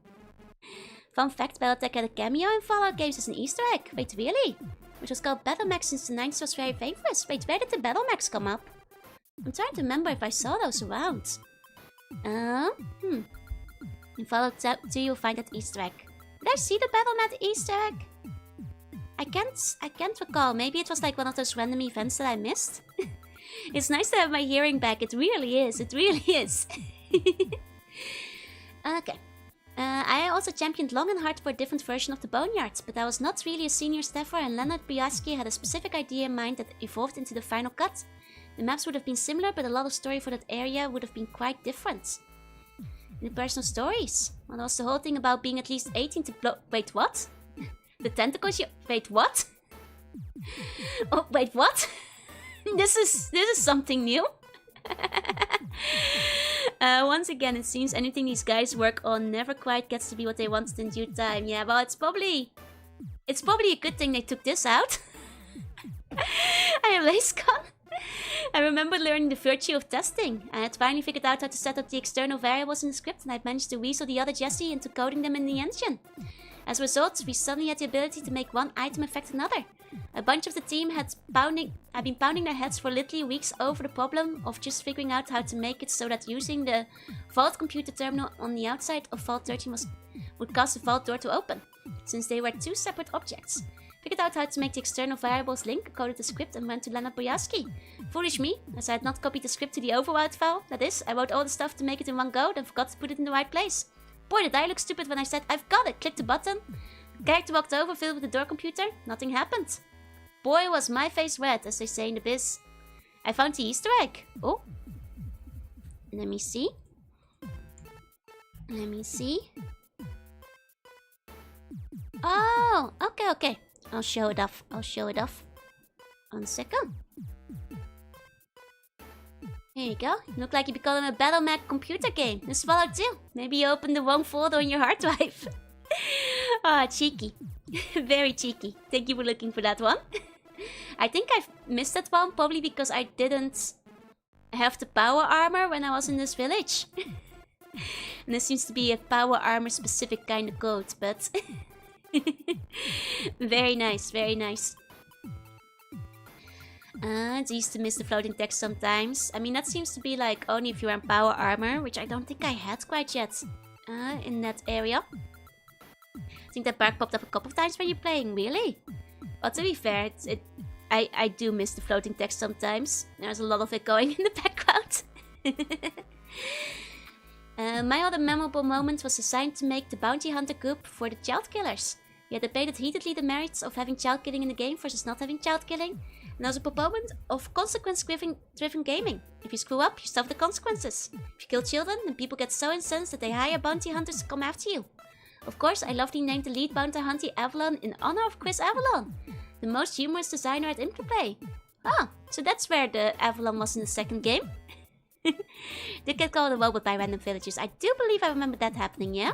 Fun fact, Battletech had a cameo in Fallout games as an Easter egg. Wait, really? Which was called Battlemax since the 90s was very famous. Wait, where did the Battlemax come up? I'm trying to remember if I saw those around. In Fallout 2 you'll find that Easter egg. Did I see the Battlemat Easter egg? I can't recall. Maybe it was like one of those random events that I missed. It's nice to have my hearing back. It really is. Okay. I also championed long and hard for a different version of the Boneyard, but I was not really a senior staffer and Leonard Biaski had a specific idea in mind that evolved into the final cut. The maps would have been similar, but a lot of story for that area would have been quite different. In the personal stories, well, there was the whole thing about being at least 18 to blow... Wait, what? The tentacles Wait, what? Oh, wait, what? This is something new. Once again, it seems anything these guys work on never quite gets to be what they wanted in due time. Yeah, well, it's probably a good thing they took this out. I am LaceCon. I remember learning the virtue of testing. I had finally figured out how to set up the external variables in the script, and I'd managed to weasel the other Jesse into coding them in the engine. As a result, we suddenly had the ability to make one item affect another. A bunch of the team had been pounding their heads for literally weeks over the problem of just figuring out how to make it so that using the Vault computer terminal on the outside of Vault 13 would cause the Vault door to open, since they were 2 separate objects. Figured out how to make the external variables link, coded the script, and went to Leonard Boyaski. Foolish me, as I had not copied the script to the override file. That is, I wrote all the stuff to make it in one go, then forgot to put it in the right place. Boy, did I look stupid when I said, I've got it, clicked the button. The character walked over, filled with the door computer. Nothing happened. Boy, was my face red, as they say in the biz. I found the Easter egg. Oh. Let me see. Oh, okay. I'll show it off. 1 second. Here you go. Look like you become a Battle.Mac computer game. This Fallout 2. Maybe you opened the wrong folder on your hard drive. Ah, cheeky. Very cheeky. Thank you for looking for that one. I think I missed that one probably because I didn't have the power armor when I was in this village. And this seems to be a power armor specific kind of goat, but very nice, very nice. It's easy to miss the floating text sometimes. I mean, that seems to be like only if you're in power armor, which I don't think I had quite yet in that area. I think that bark popped up a couple of times when you're playing, really? But to be fair, I do miss the floating text sometimes. There's a lot of it going in the background. My other memorable moment was assigned to make the bounty hunter group for the child killers. We had debated heatedly the merits of having child killing in the game versus not having child killing. And I was a proponent of consequence-driven gaming. If you screw up, you suffer the consequences. If you kill children, then people get so incensed that they hire bounty hunters to come after you. Of course, I lovely named the lead bounty hunter Avalon in honor of Chris Avalon, the most humorous designer at Interplay. Ah, so that's where the Avalon was in the second game. Did get called a robot by random villagers. I do believe I remember that happening, yeah?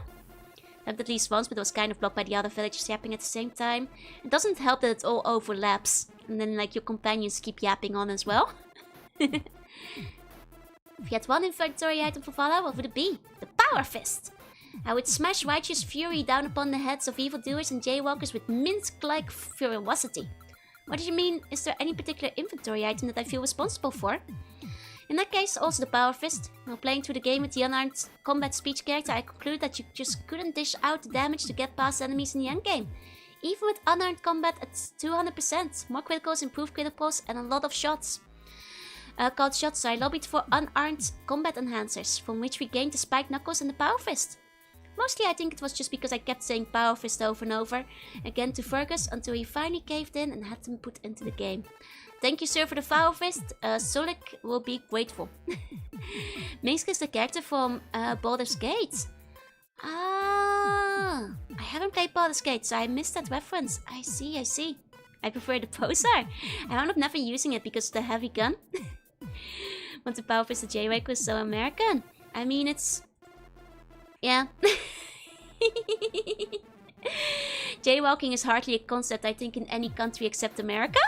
Happened at least once, but it was kind of blocked by the other villagers yapping at the same time. It doesn't help that it all overlaps. And then like your companions keep yapping on as well. If you had one inventory item for Valhalla, what would it be? The Power Fist! I would smash righteous fury down upon the heads of evildoers and jaywalkers with Minsk-like ferocity. What do you mean, is there any particular inventory item that I feel responsible for? In that case, also the Power Fist. While playing through the game with the unarmed combat speech character, I concluded that you just couldn't dish out the damage to get past enemies in the endgame. Even with unarmed combat at 200%, more criticals, improved criticals, and a lot of shots. Called shots, so I lobbied for unarmed combat enhancers, from which we gained the Spiked Knuckles and the Power Fist. Mostly I think it was just because I kept saying Power Fist over and over again to Fergus until he finally caved in and had them put into the game. Thank you, sir, for the Power Fist. Solik will be grateful. Minsk is the character from Baldur's Gate. Ah, I haven't played Baldur's Gate, so I missed that reference. I see, I see. I prefer the poser. I wound up never using it because of the heavy gun. But the Power Fist of Jaywalker is so American. I mean, it's... yeah. Jaywalking is hardly a concept, I think, in any country except America.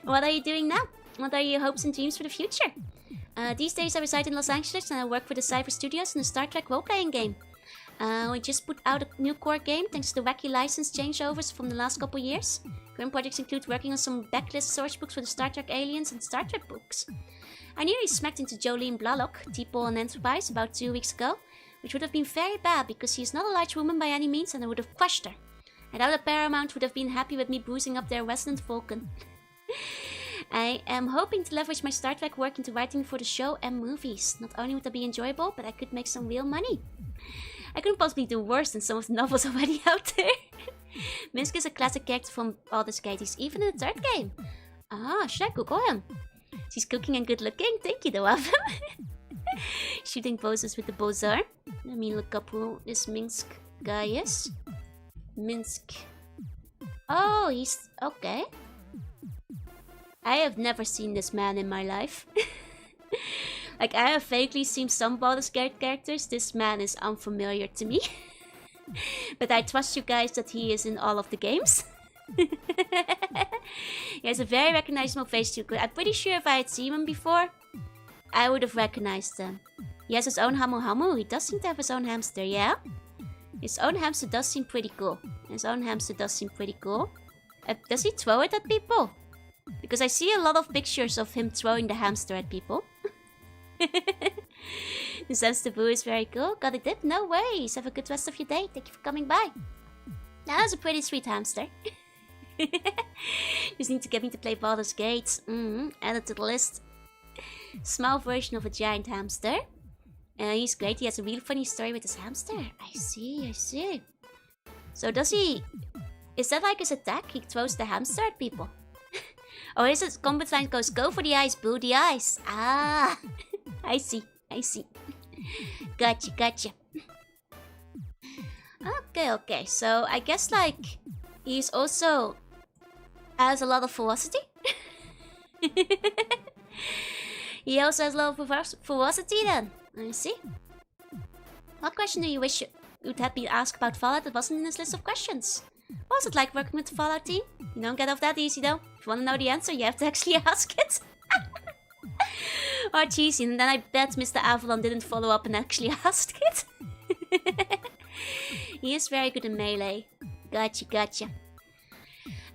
What are you doing now? What are your hopes and dreams for the future? These days I reside in Los Angeles and I work for the Cypher Studios in a Star Trek role-playing game. We just put out a new core game thanks to the wacky license changeovers from the last couple years. Current projects include working on some backlist source books for the Star Trek Aliens and Star Trek books. I nearly smacked into Jolene Blalock, T-Pole on Enterprise, about 2 weeks ago, which would have been very bad because she is not a large woman by any means and I would have crushed her. I doubt that Paramount would have been happy with me bruising up their resident Vulcan. I am hoping to leverage my Star Trek work into writing for the show and movies. Not only would that be enjoyable, but I could make some real money. I couldn't possibly do worse than some of the novels already out there. Minsk is a classic character from Baldur's Gate. He's even in the third game. Ah, should I Google him? She's cooking and good looking. Thank you, though, of him. Shooting poses with the Bozar. Let me look up who this Minsk guy is. Minsk. Oh, he's... okay. I have never seen this man in my life. Like, I have vaguely seen some Baldur's Gate characters. This man is unfamiliar to me. But I trust you guys that he is in all of the games. He has a very recognizable face too. I'm pretty sure if I had seen him before, I would have recognized him. He has his own Hamu Hamu. He does seem to have his own hamster, yeah? His own hamster does seem pretty cool. Does he throw it at people? Because I see a lot of pictures of him throwing the hamster at people. The hamster boo is very cool. Got a dip? No worries. Have a good rest of your day. Thank you for coming by. That was a pretty sweet hamster. Just need to get me to play Baldur's Gate. Add it to the list. Small version of a giant hamster. He's great. He has a really funny story with his hamster. I see. So does he... is that like his attack? He throws the hamster at people. Or is his combat line goes, go for the eyes, boo, the eyes. Ah, I see. Gotcha. Okay. So I guess like he's also has a lot of ferocity. He also has a lot of ferocity then. I see. What question do you wish you'd have been asked about Fallout that wasn't in this list of questions? What was it like working with the Fallout team? You don't get off that easy though. If you want to know the answer, you have to actually ask it. Or cheesy, and then I bet Mr. Avalon didn't follow up and actually ask it. He is very good in melee. Gotcha.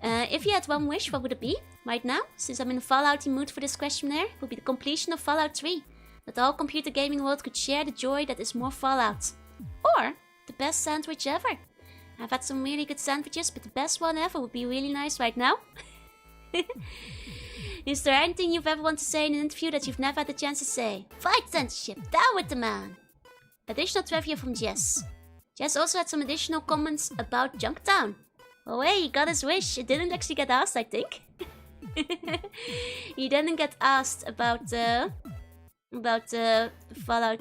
If you had one wish, what would it be? Right now, since I'm in a Fallout mood for this questionnaire, it would be the completion of Fallout 3. That the whole computer gaming world could share the joy that is more Fallout. Or the best sandwich ever. I've had some really good sandwiches, but the best one ever would be really nice right now. Is there anything you've ever wanted to say in an interview that you've never had the chance to say? Fight censorship, down with the man! Additional trivia from Jess. Jess also had some additional comments about Junktown. Oh hey, he got his wish. It didn't actually get asked, I think. He didn't get asked about Fallout.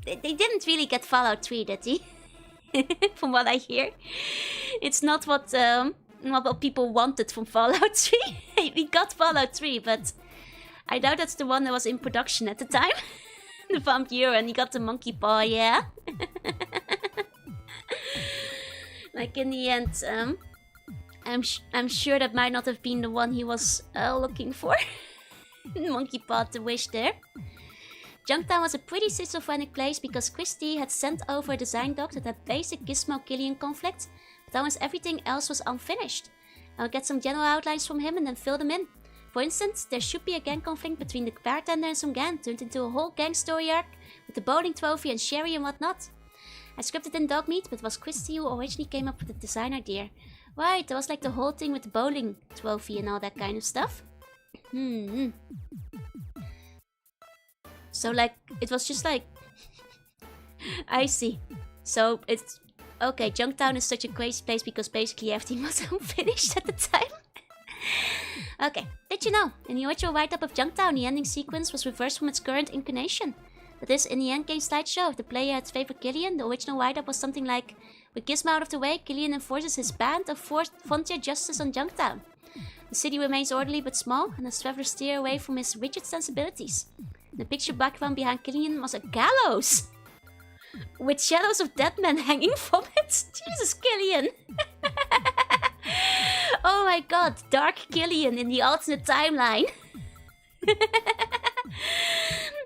They didn't really get Fallout 3, did he? From what I hear, it's not what people wanted from Fallout 3. We got Fallout 3, but I doubt that's the one that was in production at the time. The vampire, and he got the monkey paw, yeah. Like in the end, I'm sure that might not have been the one he was looking for. Monkey paw, the wish there. Junktown was a pretty schizophrenic place because Christie had sent over a design doc that had basic Gizmo-Killian conflict, but almost everything else was unfinished. I'll get some general outlines from him and then fill them in. For instance, there should be a gang conflict between the bartender and some gang, turned into a whole gang story arc with the bowling trophy and Sherry and whatnot. I scripted in Dogmeat, but it was Christie who originally came up with the design idea. Right, there was like the whole thing with the bowling trophy and all that kind of stuff. So like, it was just like... I see. So it's... Okay, Junktown is such a crazy place because basically everything was unfinished at the time. Okay, did you know? In the original write-up of Junktown, the ending sequence was reversed from its current incarnation. That is, in the endgame slideshow, if the player had favored Killian, the original write-up was something like, with Gizmo out of the way, Killian enforces his band of frontier justice on Junktown. The city remains orderly but small, and as travelers steer away from his rigid sensibilities. The picture background behind Killian was a gallows! With shadows of dead men hanging from it. Jesus, Killian! Oh my god, Dark Killian in the alternate timeline.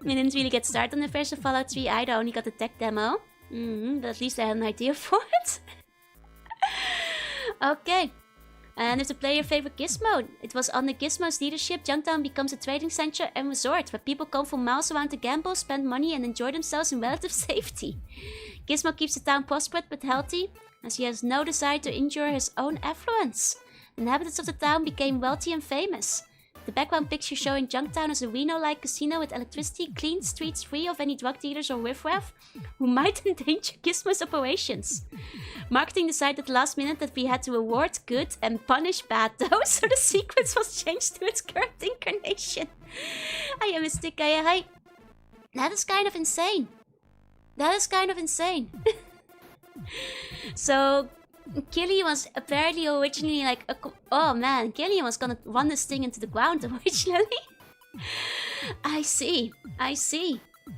We didn't really get started on the version of Fallout 3 either, only got the tech demo. But at least I had an idea for it. Okay. And if the player favored Gizmo, it was under Gizmo's leadership, Junktown becomes a trading center and resort where people come from miles around to gamble, spend money and enjoy themselves in relative safety. Gizmo keeps the town prosperous but healthy, as he has no desire to injure his own affluence. The inhabitants of the town became wealthy and famous. The background picture showing Junktown as a Reno-like casino with electricity, clean streets free of any drug dealers or riffraff who might endanger Gizmo's operations. Marketing decided at the last minute that we had to reward good and punish bad though, so the sequence was changed to its current incarnation. I am a stick, I. That is kind of insane. That is kind of insane. So, Killian was apparently originally like oh man, Killian was gonna run this thing into the ground originally. I see.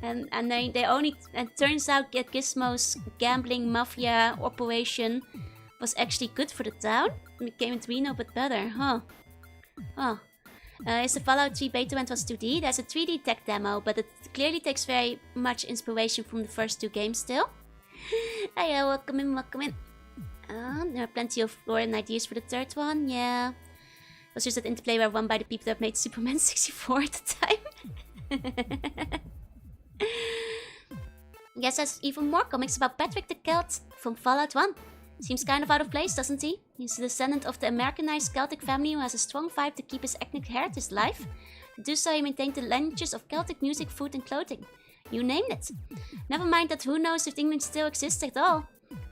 And they only, and it turns out that Gizmo's gambling mafia operation was actually good for the town. It became Reno but better, huh? Is the Fallout 3 beta when it was 2D? There's a 3D tech demo, but it clearly takes very much inspiration from the first two games still. Hey, welcome in. There are plenty of lore and ideas for the third one, yeah. It was just that interplay were run by the people that made Superman 64 at the time. Yes, there's even more comics about Patrick the Celt from Fallout 1. Seems kind of out of place, doesn't he? He's a descendant of the Americanized Celtic family who has a strong vibe to keep his ethnic heritage alive. To do so, he maintained the lineages of Celtic music, food and clothing. You named it. Never mind that who knows if England still exists at all.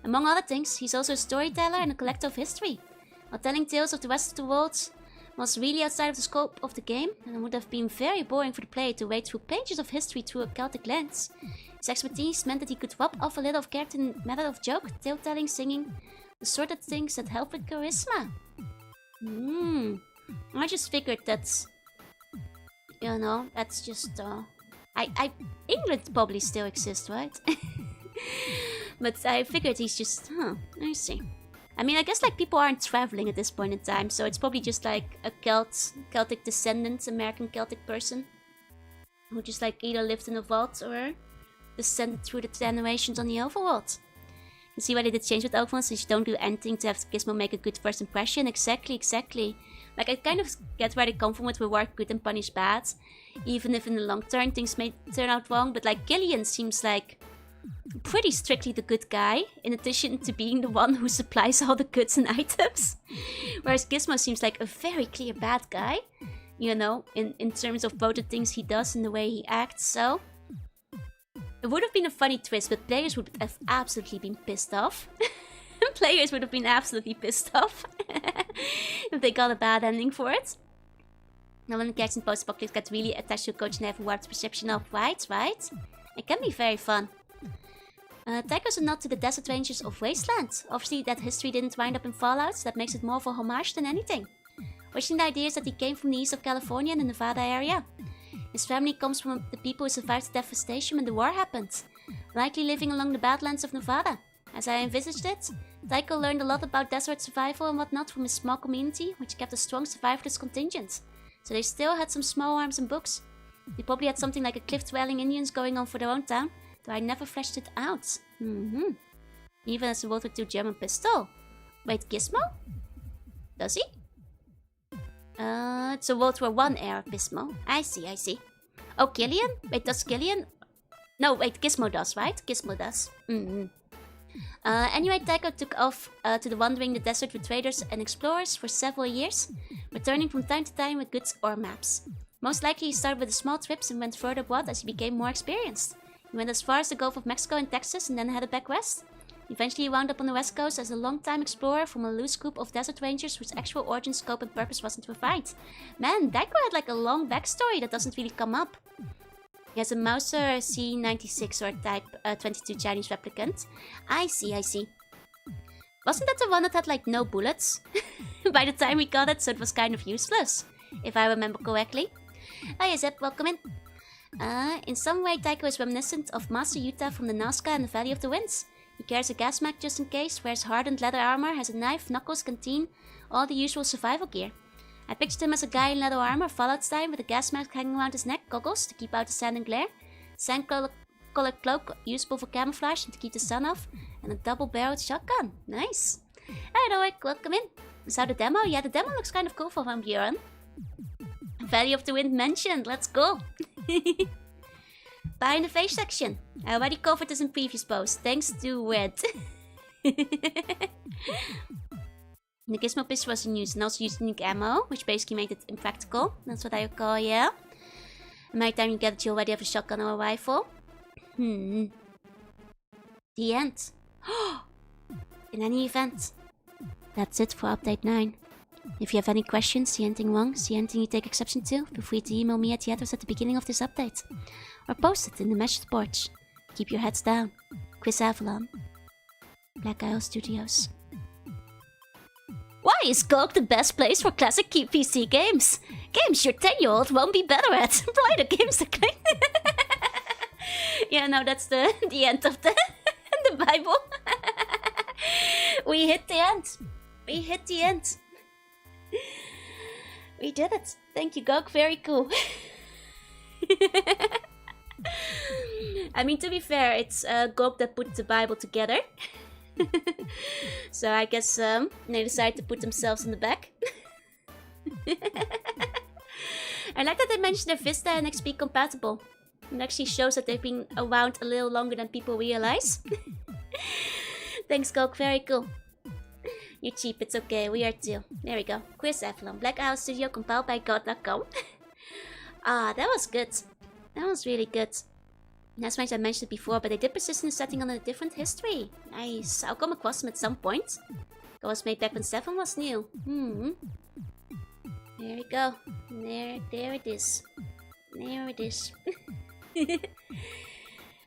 Among other things, he's also a storyteller and a collector of history. While telling tales of the rest of the world was really outside of the scope of the game, and it would have been very boring for the player to wade through pages of history through a Celtic lens. His expertise meant that he could rub off a little of character in the matter of joke, tale-telling, singing, the sort of things that help with charisma. I just figured that's, you know, that's just, England probably still exists, right? But I figured he's just, I see. I mean, I guess like people aren't traveling at this point in time, so it's probably just like a Celtic descendant, American Celtic person. Who just like either lived in a vault or descended through the generations on the overworld. You see why they did change with Overworld, since you don't do anything to have Gizmo make a good first impression. Exactly. Like, I kind of get where they come from with reward good and punish bad. Even if in the long term things may turn out wrong. But like, Gillian seems like pretty strictly the good guy, in addition to being the one who supplies all the goods and items. Whereas Gizmo seems like a very clear bad guy. You know, in terms of both the things he does and the way he acts, so... It would have been a funny twist, but players would have absolutely been pissed off. Players would have been absolutely pissed off if they got a bad ending for it. Now when the characters in post-apocalypse get really attached to a coach and have a warped perception of, right? It can be very fun. Tycho's a nod to the Desert Rangers of Wasteland. Obviously that history didn't wind up in Fallout, so that makes it more of a homage than anything. Wishing the idea is that he came from the east of California and the Nevada area. His family comes from the people who survived the devastation when the war happened, likely living along the Badlands of Nevada. As I envisaged it, Tycho learned a lot about desert survival and whatnot from his small community, which kept a strong survivalist contingent. So they still had some small arms and books. They probably had something like a cliff-dwelling Indians going on for their own town, though I never fleshed it out. Even as a World War II German pistol. Wait, Gizmo? Does he? It's a World War I era Gizmo. I see. Oh, Gillian? Wait, does Gillian? No, wait, Gizmo does, right? Gizmo does. Anyway, Tycho took off to the wandering the desert with traders and explorers for several years, returning from time to time with goods or maps. Most likely he started with the small trips and went further abroad as he became more experienced. He went as far as the Gulf of Mexico and Texas and then headed back west. Eventually he wound up on the west coast as a long-time explorer from a loose group of desert rangers whose actual origin, scope and purpose wasn't refined. Man, Tycho had like a long backstory that doesn't really come up. He has a Mauser C96 or Type 22 Chinese replicant. I see. Wasn't that the one that had like no bullets? By the time we got it, so it was kind of useless, if I remember correctly. Hiya Zep, welcome in. In some way Tycho is reminiscent of Master Yuta from the Nazca and the Valley of the Winds. He carries a gas mask just in case, wears hardened leather armor, has a knife, knuckles, canteen, all the usual survival gear. I pictured him as a guy in leather armor, Fallout style, with a gas mask hanging around his neck, goggles to keep out the sand and glare, sand-colored cloak useful for camouflage and to keep the sun off, and a double-barreled shotgun. Nice. Alright, Ulrich, welcome in. So the demo? Yeah, the demo looks kind of cool for Van Buren. Valley of the Wind mentioned, let's go. Pie in the face section. I already covered this in previous posts, thanks to Red. The Gizmo pistol was in use and also used unique ammo, which basically made it impractical. That's what I recall, yeah. And by the time you get it, you already have a shotgun or a rifle. The end. In any event, that's it for update 9. If you have any questions, see anything wrong, see anything you take exception to, feel free to email me at the address at the beginning of this update. Or post it in the message boards. Keep your heads down. Quiz Avalon. Black Isle Studios. Why is GOG the best place for classic PC games? Games your 10-year-old won't be better at. Play the games that claim. Yeah, no, that's the end of the Bible. We hit the end. We did it. Thank you, GOG. Very cool. I mean, to be fair, it's GOG that put the Bible together. So I guess they decided to put themselves in the back. I like that they mentioned they're Vista and XP compatible. It actually shows that they've been around a little longer than people realize. Thanks, GOG. Very cool. You're cheap, it's okay, we are too. There we go. Quiz Avalon. Black Isle Studio compiled by God.com. Ah, that was good. That was really good. That's why I mentioned it before, but they did persist in the setting on a different history. Nice. I'll come across them at some point. It was made back when 7 was new. There we go. There it is. There it is.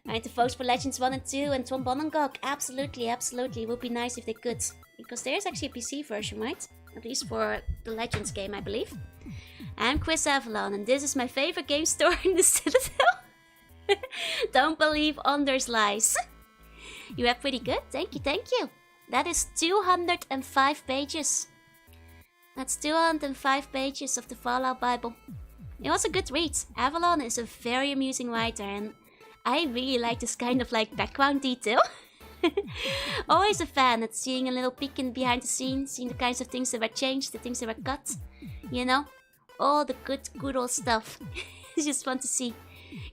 I had to vote for Legends 1 and 2 and Trombone and GOG. Absolutely. It would be nice if they could. Because there's actually a PC version, right? At least for the Legends game, I believe. I'm Quiz Avalon, and this is my favorite game store in the Citadel. Don't believe Anders lies. You are pretty good. Thank you, thank you. That is 205 pages. That's 205 pages of the Fallout Bible. It was a good read. Avalon is a very amusing writer, and I really like this kind of like background detail. Always a fan at seeing a little peek in behind the scenes, seeing the kinds of things that were changed, the things that were cut. You know, all the good old stuff. Just want to see.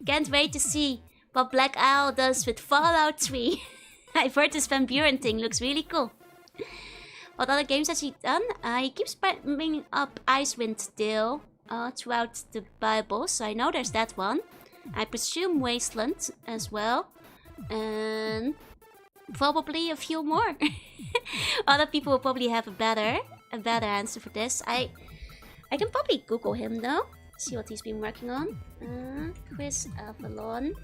Can't wait to see what Black Owl does with Fallout 3. I've heard this Van Buren thing looks really cool. What other games has he done? He keeps bringing up Icewind Dale throughout the Bible, so I know there's that one. I presume Wasteland as well. And probably a few more. Other people will probably have a better answer for this. I can probably Google him though. See what he's been working on. Chris Avalon.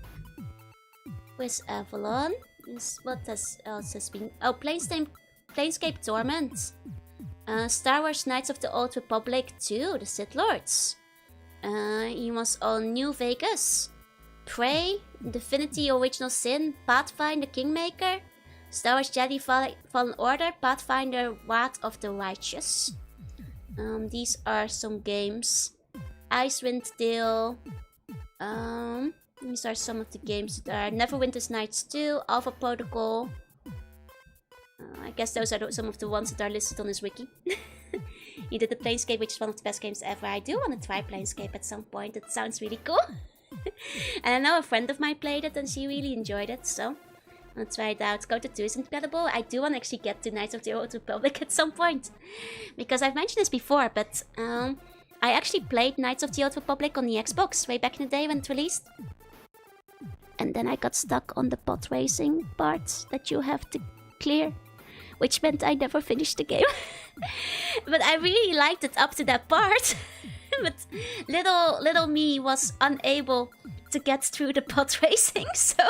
What else has been? Oh, Planescape Torment. Star Wars Knights of the Old Republic 2, the Sith Lords. He was on New Vegas. Prey, Divinity Original Sin, Pathfinder Kingmaker, Star Wars Jedi Fallen Order, Pathfinder Wrath of the Righteous. These are some games. Icewind Dale. These are some of the games that are Neverwinter's Nights 2, Alpha Protocol. I guess those are some of the ones that are listed on his wiki. He did the Planescape, which is one of the best games ever. I do want to try Planescape at some point. It sounds really cool. And I know a friend of mine played it and she really enjoyed it, so I'll try it out. Kota 2 is incredible. I do want to actually get to Knights of the Old Republic at some point. Because I've mentioned this before, but I actually played Knights of the Old Republic on the Xbox way back in the day when it released. And then I got stuck on the pod racing parts that you have to clear, which meant I never finished the game. But I really liked it up to that part. But little me was unable to get through the pod racing, so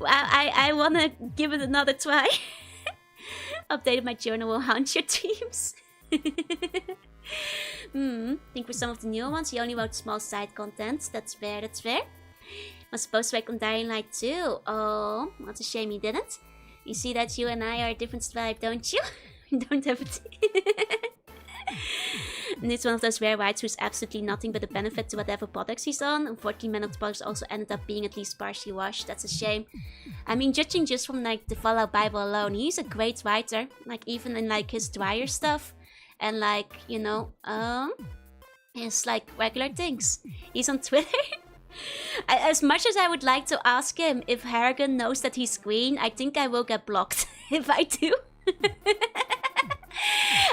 I wanna give it another try. Updated my journal will haunt your dreams. Think for some of the newer ones, he only wrote small side content. That's fair, that's fair. Was supposed to work on Dying Light 2. Oh, what a shame he didn't. You see that you and I are a different tribe, don't you? We don't have it. And it's one of those rare writers who's absolutely nothing but a benefit to whatever products he's on. Unfortunately, many of the products also ended up being at least partially washed. That's a shame. I mean, judging just from like the Fallout Bible alone, he's a great writer. Like even in like his drier stuff, and like his like regular things. He's on Twitter. As much as I would like to ask him if Harrigan knows that he's green, I think I will get blocked if I do.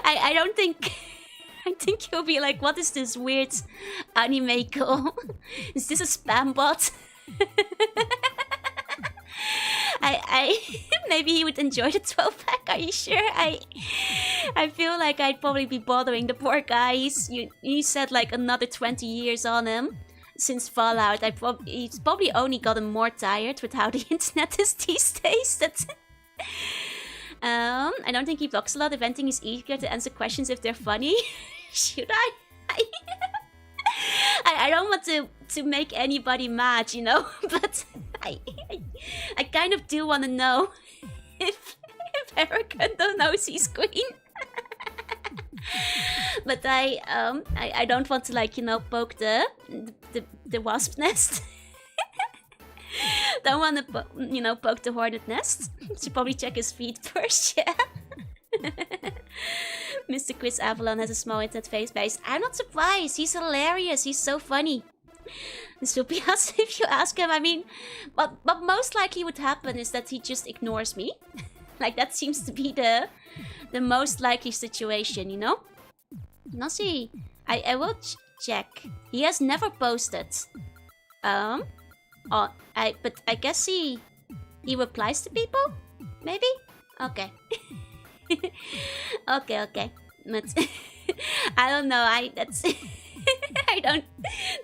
I don't think... I think he'll be like, what is this weird anime call? Is this a spam bot? Maybe he would enjoy the 12-pack, are you sure? I feel like I'd probably be bothering the poor guy. He said like another 20 years on him. Since Fallout, he's probably only gotten more tired with how the internet is these days. I don't think he blocks a lot. Eventing is eager to answer questions if they're funny. Should I? I don't want to make anybody mad, you know. But I kind of do want to know if Erica knows he's queen. But I don't want to like, you know, poke the wasp nest. Don't want to you know, poke the hornet nest. Should probably check his feed first, yeah. Mr. Chris Avalon has a small internet face base. I'm not surprised. He's hilarious. He's so funny. This will be us if you ask him. I mean, what most likely would happen is that he just ignores me. Like that seems to be the most likely situation, you know? Now see, I will check. He has never posted. But I guess he replies to people? Maybe? Okay. okay. But I don't know. I don't.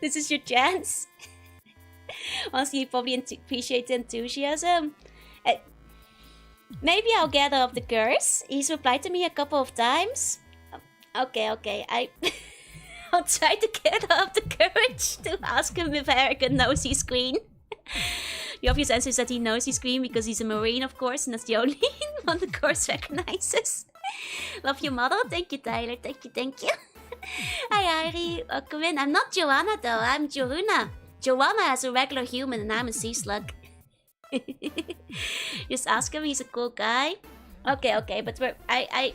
This is your chance. Honestly, you probably appreciate the enthusiasm. Maybe I'll get off the curse. He's replied to me a couple of times. Okay. I'll try to get up the courage to ask him if Erica knows he's green. The obvious answer is that he knows he's green because he's a Marine, of course, and that's the only one the course recognizes. Love your model. Thank you, Tyler. Thank you, thank you. Hi, Ari. Welcome in. I'm not Joanna, though. I'm Jorunna. Joanna is a regular human, and I'm a sea slug. Just ask him. He's a cool guy. Okay, but I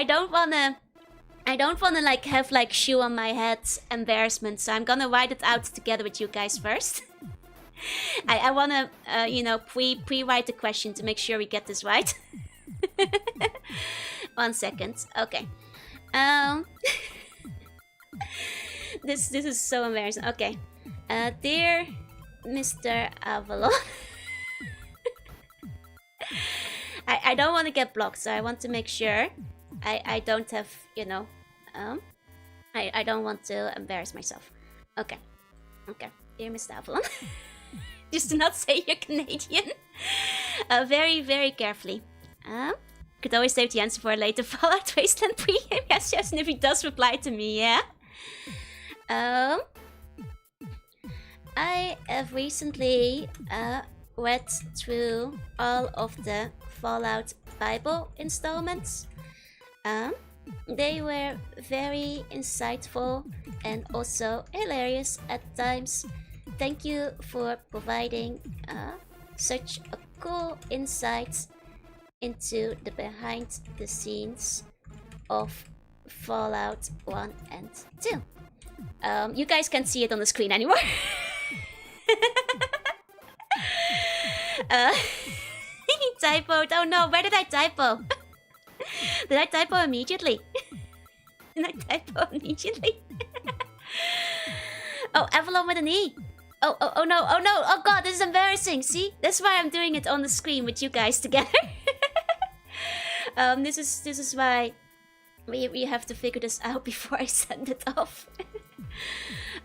don't wanna like have like shoe on my head embarrassment, so I'm gonna write it out together with you guys first. I wanna pre-write the question to make sure we get this right. 1 second. Okay. This is so embarrassing. Okay. Dear Mr. Avalon. I don't want to get blocked, so I want to make sure I don't have, I don't want to embarrass myself. Okay. Dear Mr. Avalon. Just do not say you're Canadian. Very, very carefully. Could always save the answer for a later Fallout Wasteland pregame. Yes, and if he does reply to me, yeah. I have recently read through all of the Fallout Bible installments. They were very insightful and also hilarious at times. Thank you for providing such a cool insight into the behind the scenes of Fallout 1 and 2. You guys can't see it on the screen anymore. Typoed. Oh no, where did I typo? Did I typo immediately? Oh, Avalon with an E. Oh no, oh god, this is embarrassing. See? That's why I'm doing it on the screen with you guys together. This is why we have to figure this out before I send it off.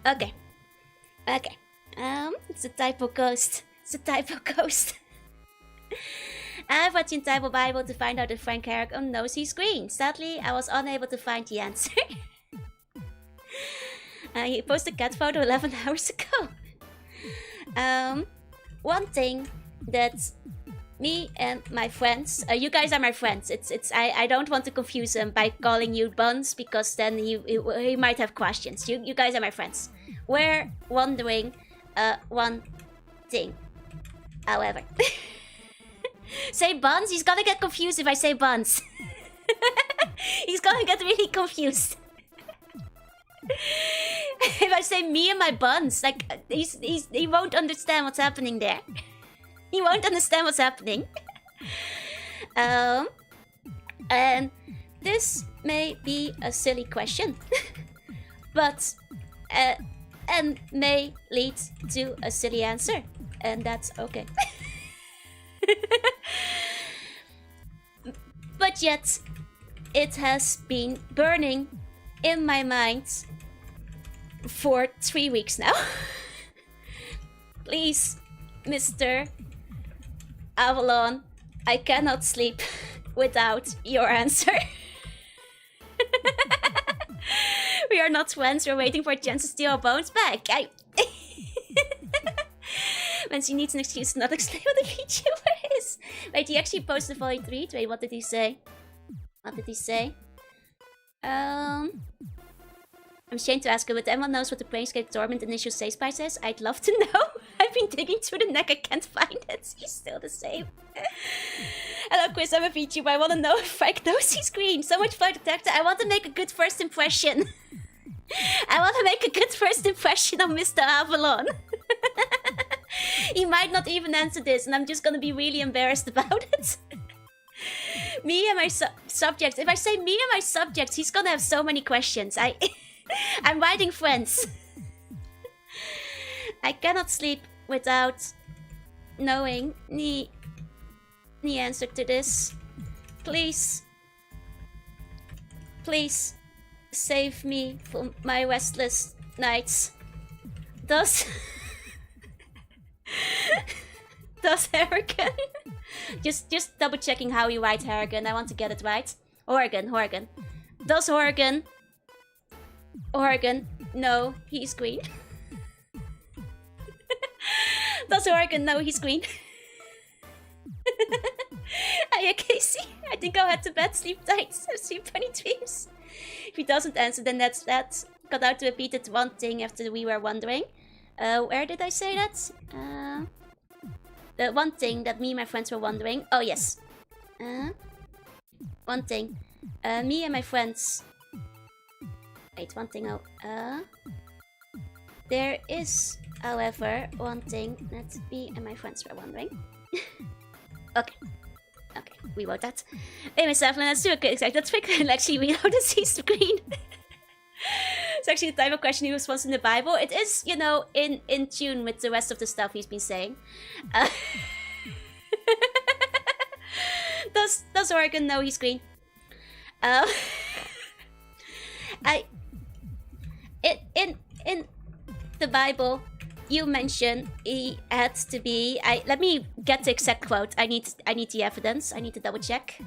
Okay. It's a typo ghost. I've watched the Typo Bible to find out if Frank Harrigan knows he's green. Sadly, I was unable to find the answer. He posted a cat photo 11 hours ago. One thing that me and my friends, you guys are my friends. I don't want to confuse him by calling you Buns because then he might have questions. You guys are my friends. We're wondering one thing. However, say Buns. He's gonna get confused if I say Buns. He's gonna get really confused. If I say me and my buns, like he won't understand what's happening there. He won't understand what's happening. And this may be a silly question, but and may lead to a silly answer, and that's okay. But yet, it has been burning in my mind for 3 weeks now. Please, Mr. Avalon, I cannot sleep without your answer. We are not friends, we're waiting for a chance to steal our bones back. When she needs an excuse to not explain what a Vtuber is. Wait, he actually posted a volley tweet. Wait, what did he say? I'm ashamed to ask her, but anyone knows what the Planescape Torment initial save price is? I'd love to know. I've been digging through the neck, I can't find it. He's still the same. Hello, Chris, I'm a VTuber. I want to know if Frank knows he's green. So much flight detector. I want to make a good first impression. I want to make a good first impression on Mr. Avalon. He might not even answer this, and I'm just gonna be really embarrassed about it. Me and my subjects. If I say me and my subjects, he's gonna have so many questions. I'm writing friends. I cannot sleep without knowing the answer to this. Please save me from my restless nights. Does Harrigan? just double checking how you write Harrigan. I want to get it right. Horrigan. Does Horrigan know he's green? Does Oregon know he's green? Hiya, Casey. I think I'll head to bed. Sleep tight. Sleep funny dreams. If he doesn't answer, then that's that. Got out to repeat it one thing after we were wondering. Where did I say that? The one thing that me and my friends were wondering. Oh, yes. One thing. Me and my friends... Wait, one thing. There is, however, one thing that me and my friends were wondering. Okay. Okay, we wrote that. Hey, Miss Evelyn, let's do a quick exact. That's quick. Actually, we know this he's the green. It's actually the type of question he responds in the Bible. It is, you know, in tune with the rest of the stuff he's been saying. Does Oregon know he's green? In the Bible, you mentioned he had to be. Let me get the exact quote. I need the evidence. I need to double check.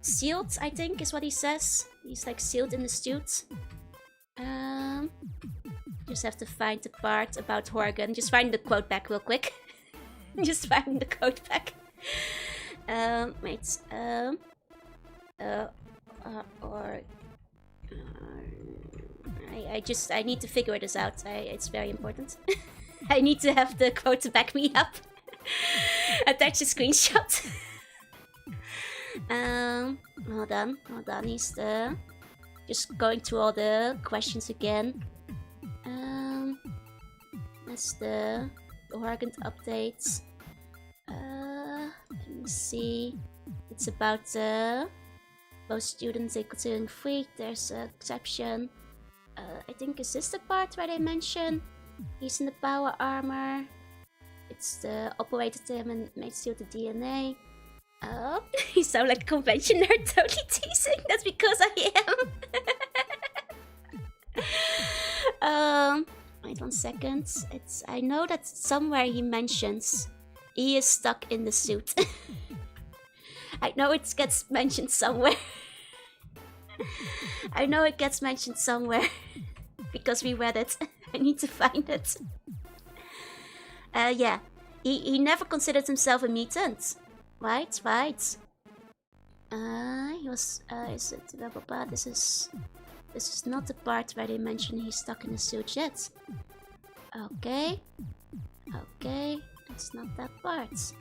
Sealed, I think, is what he says. He's like sealed in the suit. Just have to find the part about Horgan. Just find the quote back real quick. Just find the quote back. Wait. I need to figure this out. It's very important. I need to have the quote to back me up. Attach a screenshot. Hold on. He's just going through all the questions again. That's the Horgan updates. Let me see. It's about both students they considering free. There's an exception. I think is this the part where they mention he's in the power armor. It's the operator to him and made steal the DNA. Oh, you sound like a convention nerd, totally teasing. That's because I am. Wait 1 second. I know that somewhere he mentions he is stuck in the suit. I know it gets mentioned somewhere. I know it gets mentioned somewhere because we read it. I need to find it. Yeah, he never considered himself a mutant. Right. He was. Is it blah blah blah? This is not the part where they mention he's stuck in the suit yet. Okay, that's not that part.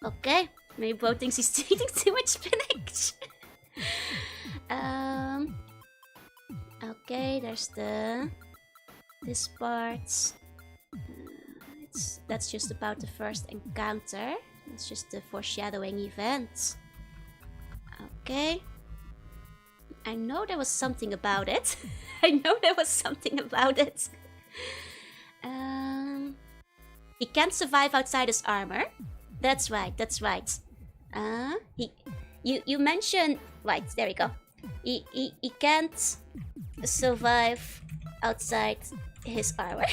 Okay, maybe Bo thinks he's eating too much spinach. Okay, there's this part. That's just about the first encounter. It's just the foreshadowing event. Okay. I know there was something about it. He can't survive outside his armor. That's right. You mentioned... Right, there we go. He can't survive outside his armor.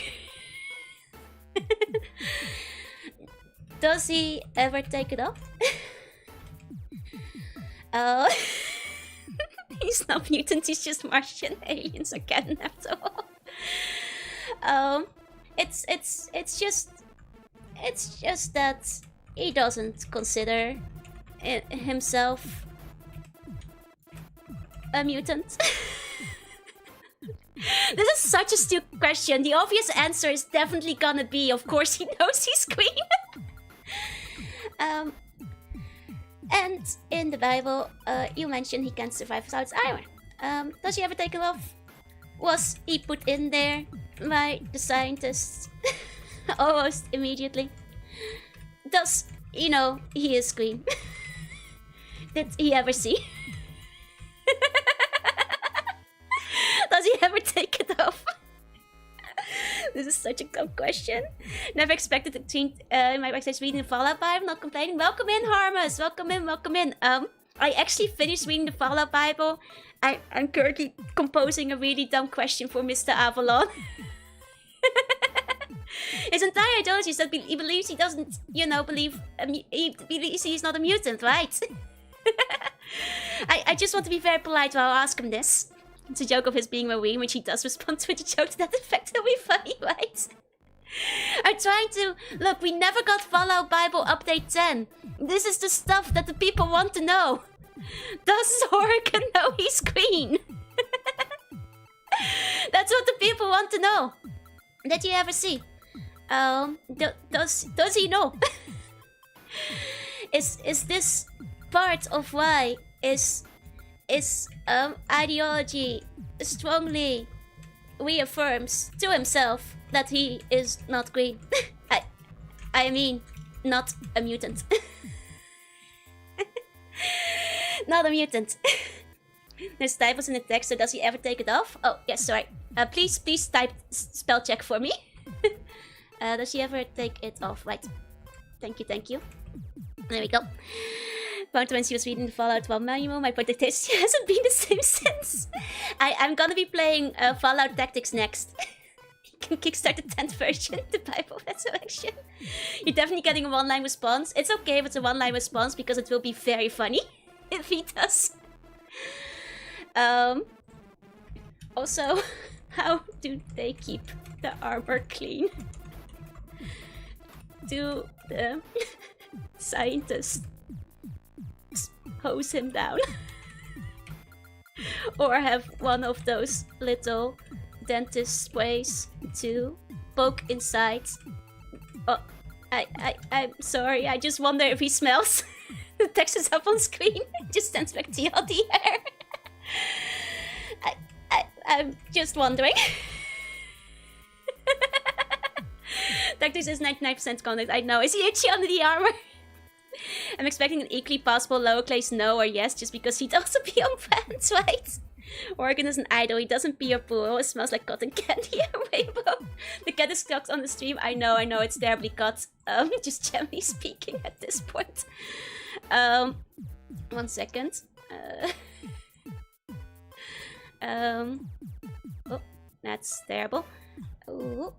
Does he ever take it off? Oh, he's not mutant, he's just Martian. Aliens are canon after all. It's just that he doesn't consider himself a mutant. This is such a stupid question. The obvious answer is definitely gonna be, of course he knows he's green. And in the Bible, you mentioned he can't survive without his armor. Does he ever take it off? Was he put in there by the scientists almost immediately? Does he know he is green? Did he ever see? Does he ever take it off? This is such a dumb question. Never expected to change my backstage reading the Fallout Bible. Not complaining. Welcome in, Harmus. Welcome in. I actually finished reading the Fallout Bible. I'm currently composing a really dumb question for Mr. Avalon. His entire ideology is that he believes he doesn't, believe... he believes he's not a mutant, right? I just want to be very polite while I ask him this. It's a joke of his being Marine, which he does respond to a joke to that effect. It'll be funny, right? trying to... Look, we never got Fallout Bible Update 10. This is the stuff that the people want to know. Does Horgan know he's green? That's what the people want to know. Did you ever see? Does he know? Is this part of why is ideology strongly reaffirms to himself that he is not green? I mean, not a mutant. Not a mutant. There's typos in the text, so does he ever take it off? Oh, yes, sorry. Please type spell check for me. Does he ever take it off? Right. Thank you. There we go. Found when she was reading the Fallout 1 manual, my productivity hasn't been the same since. I'm gonna be playing Fallout Tactics next. You can kickstart the 10th version, the Bible Resurrection. You're definitely getting a one-line response. It's okay if it's a one-line response because it will be very funny if he does. Also, how do they keep the armor clean? Do the scientists hose him down? Or have one of those little dentist sprays to poke inside? Oh, I'm sorry, I just wonder if he smells. The text is up on screen. Just stands back to the hair. I'm just wondering. Tactics is 99% contact. I know. Is he itchy under the armor? I'm expecting an equally possible lowercase no or yes, just because he'd also be on brand, right? Oregon is an idol. He doesn't pee or poo. It smells like cotton candy and rainbow. The cat is stuck on the stream. I know. It's terribly cut. Just generally speaking at this point. 1 second. Oh, that's terrible. Oh.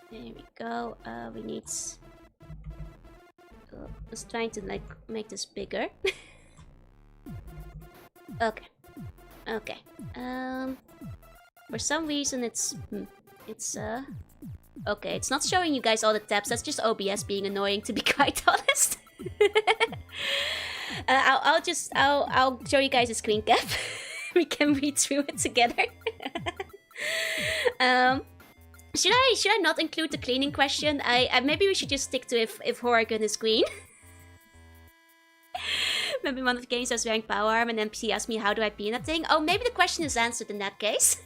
There we go. We need... I was trying to, like, make this bigger. Okay. For some reason it's... Okay, it's not showing you guys all the tabs. That's just OBS being annoying, to be quite honest. I'll show you guys a screen cap. We can read through it together. Should I not include the cleaning question? Maybe we should just stick to if Horgan is green. Maybe one of the games I was wearing power arm and NPC asked me how do I pee in that thing. Oh, maybe the question is answered in that case.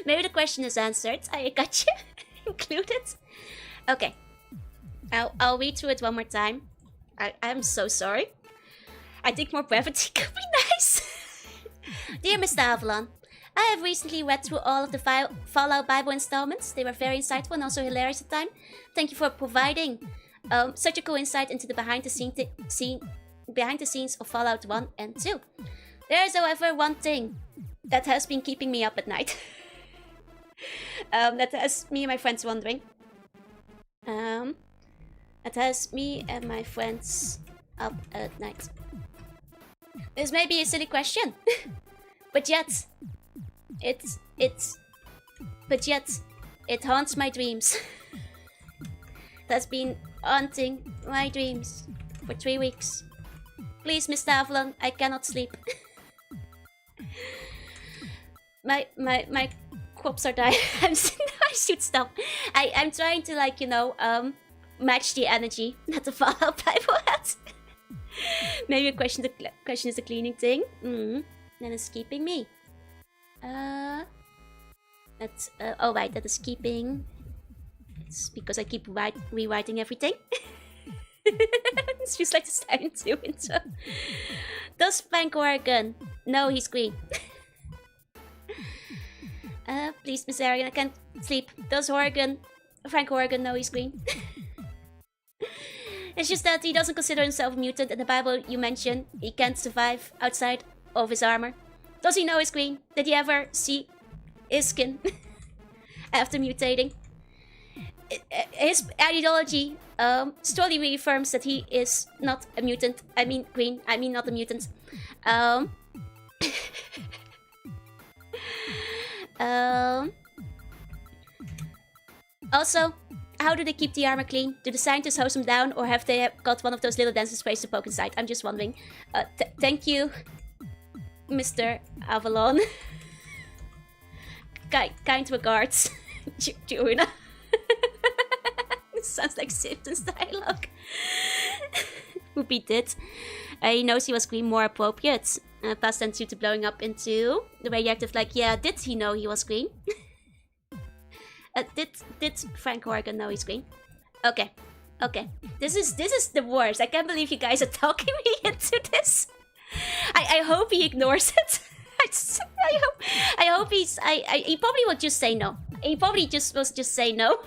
Maybe the question is answered. I got you. Include it. Okay. I'll read through it one more time. I'm so sorry. I think more brevity could be nice. Dear Mr. Avalon, I have recently read through all of the Fallout Bible installments. They were very insightful and also hilarious at the time. Thank you for providing such a cool insight into the behind the scenes of Fallout 1 and 2. There is, however, one thing that has been keeping me up at night. That has me and my friends wondering. That has me and my friends up at night. This may be a silly question, but yet it haunts my dreams. It has been haunting my dreams for 3 weeks. Please, Mr. Avalon, I cannot sleep. My crops are dying. I should stop. I'm trying to, like, you know, match the energy that the Fallout Bible has. Maybe a question is the cleaning thing. Then it's keeping me. That's oh right, that is keeping. It's because I keep rewriting everything. It's just like the Silent 2 intro. Does Frank Horgan know he's green? Please, Miss Arian, I can't sleep. Does Frank Horgan know he's green? It's just that he doesn't consider himself a mutant. In the Bible you mentioned he can't survive outside of his armor. Does he know he's green? Did he ever see his skin after mutating? His ideology strongly reaffirms that he is not a mutant. I mean green. I mean not a mutant. Also, how do they keep the armor clean? Do the scientists hose them down, or have they got one of those little denser sprays to poke inside? I'm just wondering. Thank you, Mr. Avalon. Kind regards, Jorunna. Sounds like Simpsons dialogue. Who beat it? He knows he was green, more appropriate. Past tense due to blowing up into the way you acted like, yeah, did he know he was green? Did Frank Horgan know he's green? Okay. This is the worst. I can't believe you guys are talking me into this. I hope he ignores it. I hope he probably will just say no. He probably will just say no.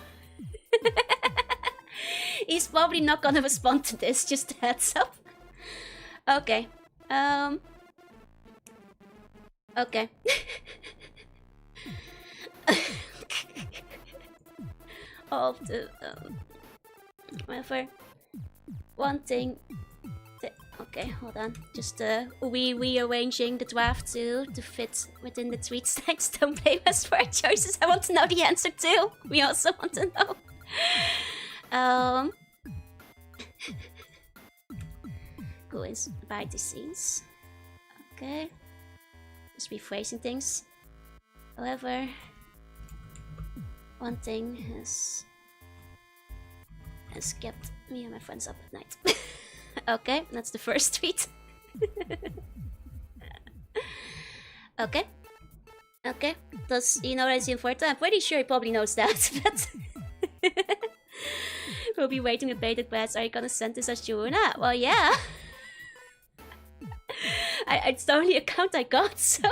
He's probably not gonna respond to this, just a heads up. Okay. Okay. All of the whatever. One thing. Okay, hold on. Just rearranging the draft to fit within the tweets. Thanks, don't blame us for our choices. I want to know the answer too. We also want to know. Goes by the scenes. Okay. Just rephrasing things. However, one thing has kept me and my friends up at night. Okay, that's the first tweet. Okay. Does he know that it's important? I'm pretty sure he probably knows that, but we'll be waiting with bated breath. Are you gonna send this as Jorunna? Well, yeah. It's the only account I got, so.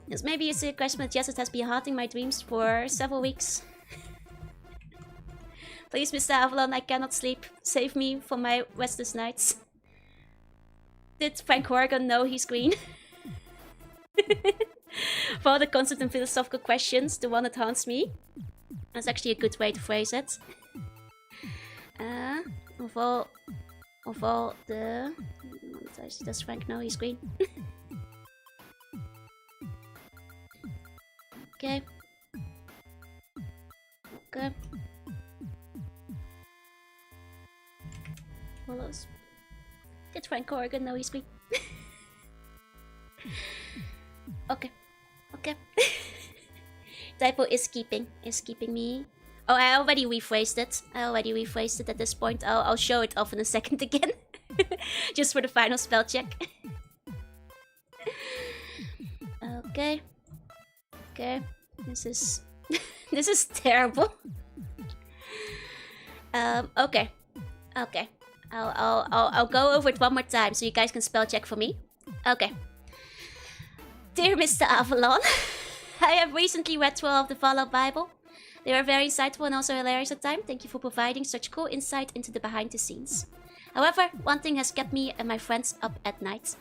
This maybe it's a question, but yes, it has been haunting my dreams for several weeks. Please, Mr. Avalon, I cannot sleep. Save me from my restless nights. Did Frank Horgan know he's green? For all the constant and philosophical questions, the one that haunts me. That's actually a good way to phrase it. Of all the... Does Frank know he's green? Okay. What else? Did Frank Horgan know he's green? Okay. Typo is keeping me. Oh, I already rephrased it. At this point. I'll show it off in a second again. Just for the final spell check. Okay. This is terrible. Okay. I'll go over it one more time so you guys can spell check for me. Okay. Dear Mr. Avalon, I have recently read through all of the Fallout Bible. They are very insightful and also hilarious at times. Thank you for providing such cool insight into the behind the scenes. However, one thing has kept me and my friends up at night.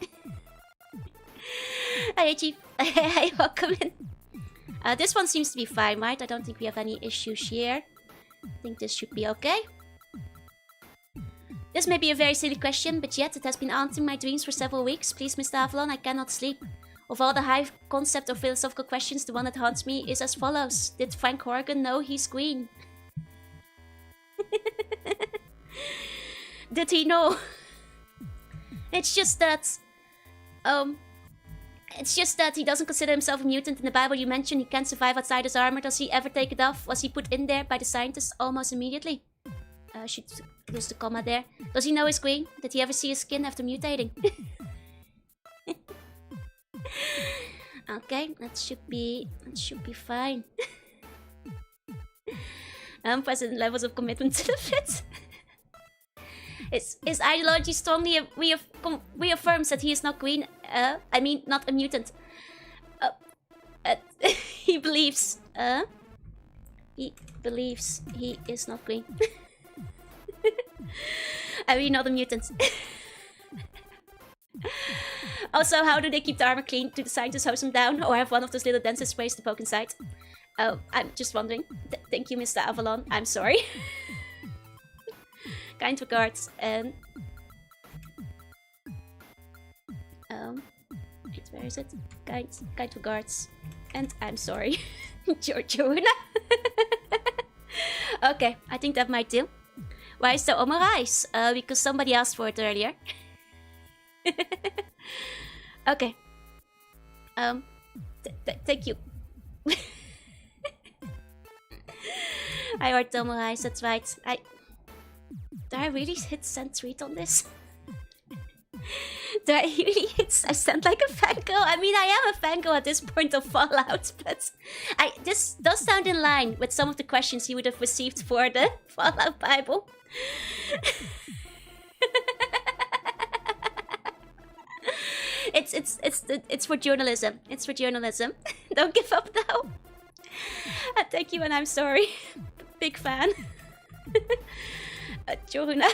Hi, Chief. Hi, welcome in. This one seems to be fine, right? I don't think we have any issues here. I think this should be okay. This may be a very silly question, but yet it has been haunting my dreams for several weeks. Please, Mr. Avalon, I cannot sleep. Of all the high concept or philosophical questions, the one that haunts me is as follows. Did Frank Horgan know he's green? Did he know? It's just that he doesn't consider himself a mutant. In the Bible you mentioned he can't survive outside his armor. Does he ever take it off? Was he put in there by the scientists almost immediately? Should use the comma there. Does he know he's green? Did he ever see his skin after mutating? Okay, that should be fine. Unprecedented levels of commitment to the fit. His ideology strongly reaffirms that he is not green. I mean, not a mutant. He believes he is not green. I mean, not a mutant. Also, how do they keep the armor clean? Do the scientists hose them down or have one of those little denser sprays to poke inside? Oh, I'm just wondering. Thank you, Mr. Avalon. I'm sorry. Kind regards. Wait, where is it? Kind regards. And I'm sorry, Jorunna. Okay, I think that might do. Why is there Omar Rice? Because somebody asked for it earlier. Okay. Thank you. I heard Omar Rice, that's right. Did I really hit send tweet on this? Did I really hit? I sound like a fangirl. I mean, I am a fangirl at this point of Fallout, but this does sound in line with some of the questions you would have received for the Fallout Bible. It's for journalism. It's for journalism. Don't give up now. Thank you, and I'm sorry. Big fan. Jorunna.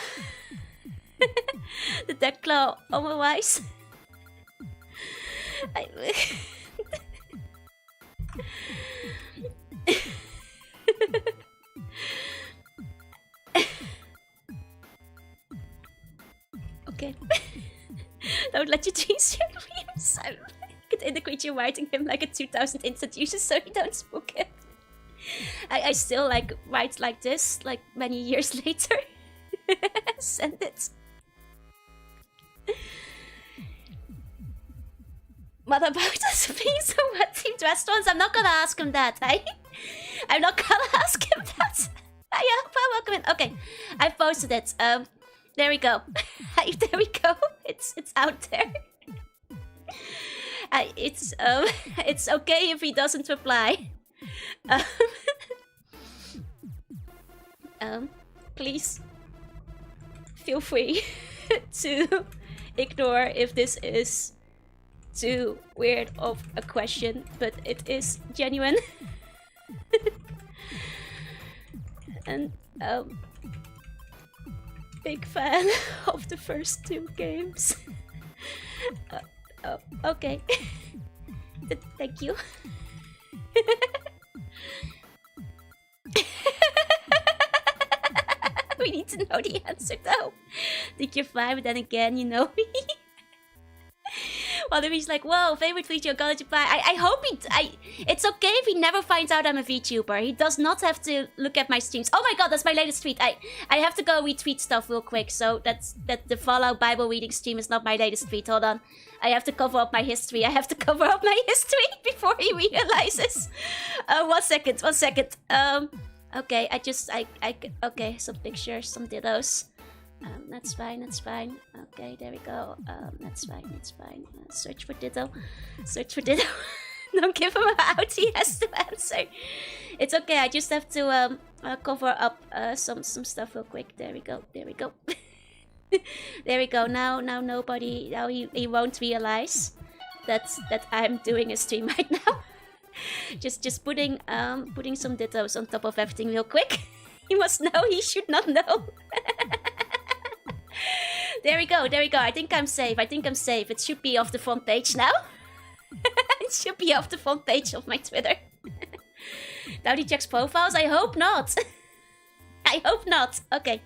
The Deathclaw otherwise. Okay. Don't let your tweets share memes. I could integrate your writing him like a 2000 instant user so you don't spook him. I still like write like this, like many years later. Send it. What about us being so red-themed restaurants? I'm not gonna ask him that, eh? I'm not gonna ask him that. Yeah, welcome in. Okay, I posted it. There we go. There we go. It's out there. It's okay if he doesn't reply. Please feel free to ignore if this is too weird of a question, but it is genuine. And big fan of the first two games. Okay. Thank you. We need to know the answer though. Think you're fine, but then again, you know me. Well, if he's like, whoa, favorite VTuber, college reply. I hope it's okay if he never finds out I'm a VTuber. He does not have to look at my streams. Oh my god, that's my latest tweet. I have to go retweet stuff real quick. So that the Fallout Bible reading stream is not my latest tweet. Hold on. I have to cover up my history. I have to cover up my history before he realizes. 1 second, 1 second. Okay, okay, some pictures, some dittos. That's fine, that's fine. Okay, there we go. That's fine, that's fine. Search for ditto. Search for ditto. Don't give him out, he has to answer. It's okay, I just have to cover up some stuff real quick. There we go, there we go. There we go, now nobody, now he won't realize that I'm doing a stream right now. just putting some dittos on top of everything real quick. He must know, he should not know. There we go, there we go. I think I'm safe, I think I'm safe. It should be off the front page now. It should be off the front page of my Twitter. Now he checks profiles? I hope not. I hope not. Okay.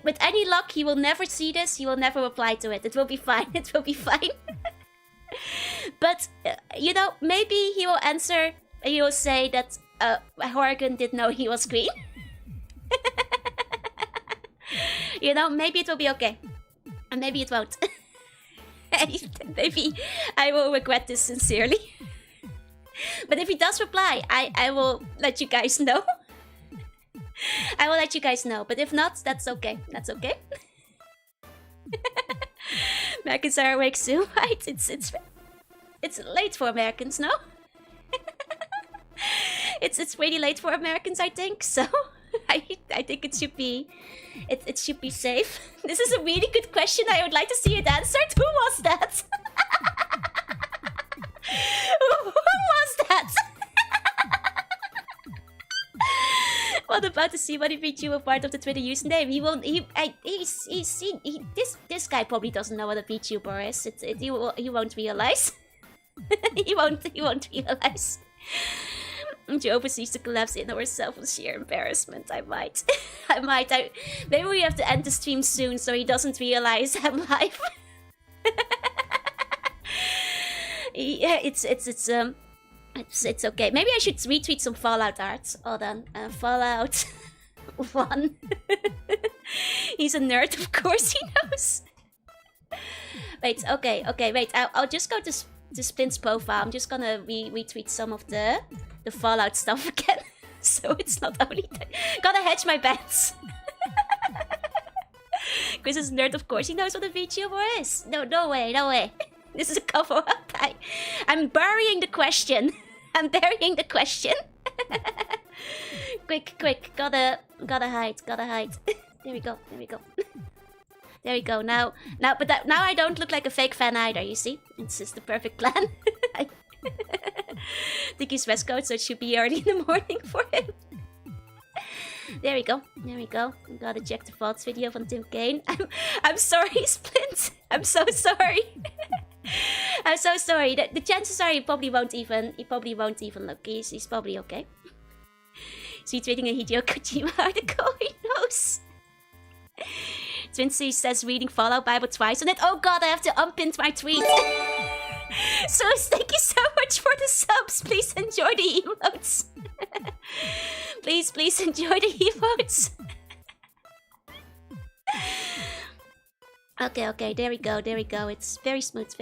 With any luck, he will never see this. He will never reply to it. It will be fine. It will be fine. But, you know, maybe he will answer. He will say that Horgan didn't know he was green. You know, maybe it will be okay. And maybe it won't. Maybe I will regret this sincerely. But if he does reply, I will let you guys know. I will let you guys know. But if not, that's okay. That's okay. Americans are awake soon, right? It's late for Americans, no? It's really late for Americans, I think. So I think it should be safe. This is a really good question. I would like to see it answered. Who was that? Who was that? What about to see what if VTuber part of the Twitter username? He won't. This guy probably doesn't know what a VTuber is. He won't realize. he won't realize. She oversees the collapse in herself with sheer embarrassment. I might. Maybe we have to end the stream soon so he doesn't realize I'm live. Yeah, It's okay. Maybe I should retweet some Fallout art. Hold on. Fallout 1. He's a nerd, of course he knows. Wait, okay, wait. I'll just go to Splint's profile. I'm just gonna retweet some of the Fallout stuff again. So it's not only gotta hedge my bets. Chris is a nerd, of course he knows what a VTuber is. No way. This is a cover-up. I'm burying the question. I'm burying the question. Quick. Gotta hide. There we go. There we go. Now I don't look like a fake fan either, you see? It's just the perfect plan. I think he's West Coast, so it should be early in the morning for him. There we go. Gotta check the thoughts video from Tim Kane. I'm sorry, Splint. I'm so sorry. I'm so sorry. The chances are he probably won't even look. He's probably okay. Is he tweeting a Hideo Kojima article? He knows. Twinsy says reading Fallout Bible twice on it. Oh god, I have to unpin my tweet. So thank you so much for the subs. Please enjoy the emotes. Please enjoy the emotes. Okay, there we go. It's very smooth.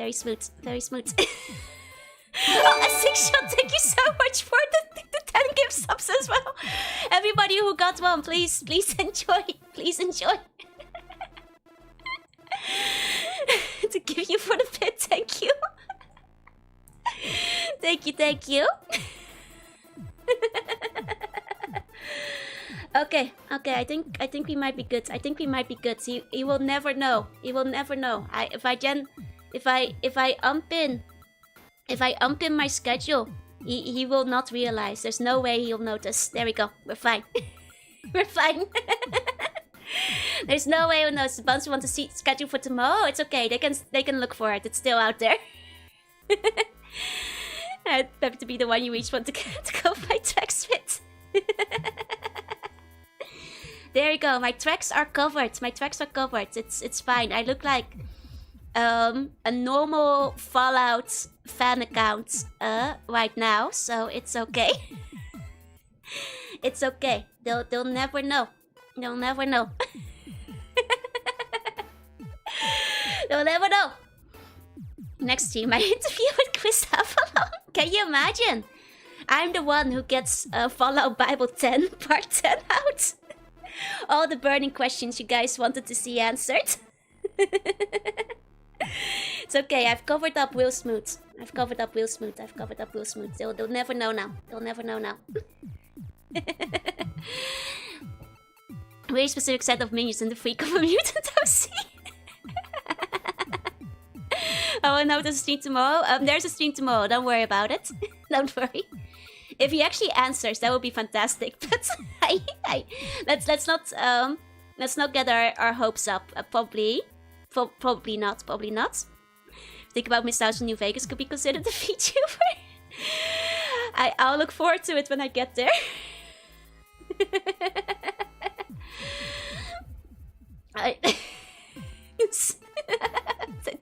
Oh, a 6-shot, thank you so much for the 10 gift subs as well. Everybody who got one, please enjoy. To give you for the bit, thank you. Thank you. Okay, I think we might be good. He will never know. If I unpin my schedule, he will not realize. There's no way he'll notice. There we go. We're fine. We're fine. There's no way he'll notice. Once you want to see schedule for tomorrow, it's okay. They can look for it. It's still out there. I have to be the one you each want to go my tracks with. There you go. My tracks are covered. It's fine. I look like a normal Fallout fan account right now, so it's okay. It's okay. They'll never know. They'll never know. They'll never know. Next stream, my interview with Chris Avalon. Can you imagine? I'm the one who gets Fallout Bible 10 Part 10 out. All the burning questions you guys wanted to see answered. It's okay, I've covered up Will Smooth. They'll never know now. Very specific set of minions in the freak of a mutant OC. I will know there's a stream tomorrow. There's a stream tomorrow, don't worry about it. Don't worry. If he actually answers, that would be fantastic. But let's not get our hopes up. Probably not. Think about Miss House in New Vegas could be considered a VTuber. I'll look forward to it when I get there.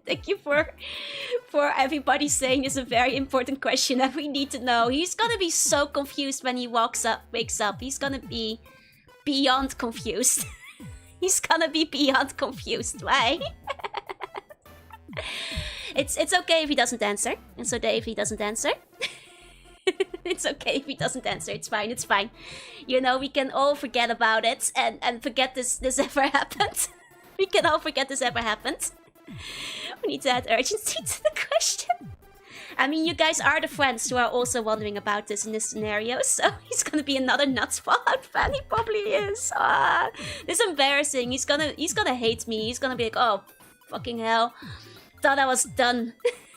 Thank you for everybody saying it's a very important question that we need to know. He's gonna be so confused when he wakes up. He's gonna be beyond confused. Why? It's okay if he doesn't answer. It's okay if he doesn't answer. It's fine. You know, we can all forget about it and forget this ever happened. We can all forget this ever happened. We need to add urgency to the question. I mean, you guys are the friends who are also wondering about this in this scenario, so he's gonna be another nuts Fallout fan. He probably is. This is embarrassing. He's gonna hate me. He's gonna be like, oh, fucking hell. Thought I was done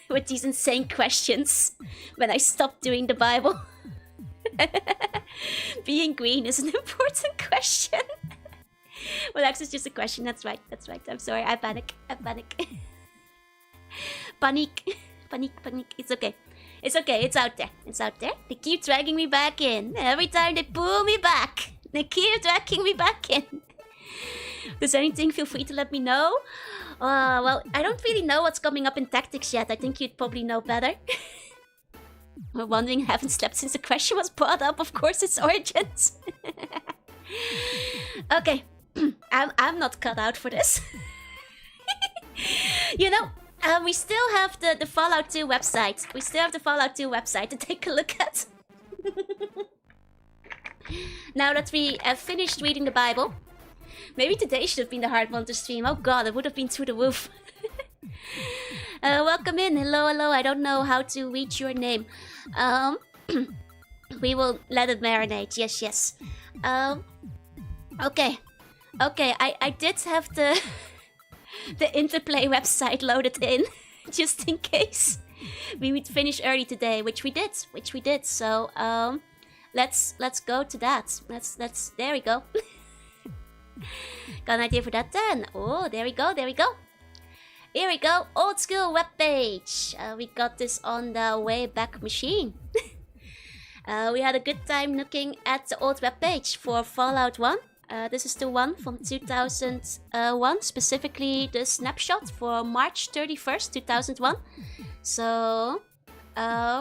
with these insane questions when I stopped doing the Bible. Being green is an important question. Well, that's just a question. That's right. I'm sorry. I panic. Panic. It's okay. It's out there. They keep dragging me back in. Every time they pull me back, they keep dragging me back in. Does anything, feel free to let me know. Well, I don't really know what's coming up in tactics yet. I think you'd probably know better. We're wondering, haven't slept since the question was brought up. Of course, it's Origins. Okay, I'm not cut out for this. You know, we still have the Fallout 2 website. We still have the Fallout 2 website to take a look at. Now that we have finished reading the Bible. Maybe today should have been the hard one to stream. Oh god, it would have been through the roof. Welcome in. Hello, hello. I don't know how to read your name. We will let it marinate. Yes, yes. Okay. Okay, I did have the Interplay website loaded in, just in case we would finish early today, which we did. So let's go to that. Let's there we go. Got an idea for that then. Oh, there we go. Here we go, old school webpage. We got this on the Wayback Machine. We had a good time looking at the old webpage for Fallout 1. This is the one from 2001, specifically the snapshot for March 31st, 2001. So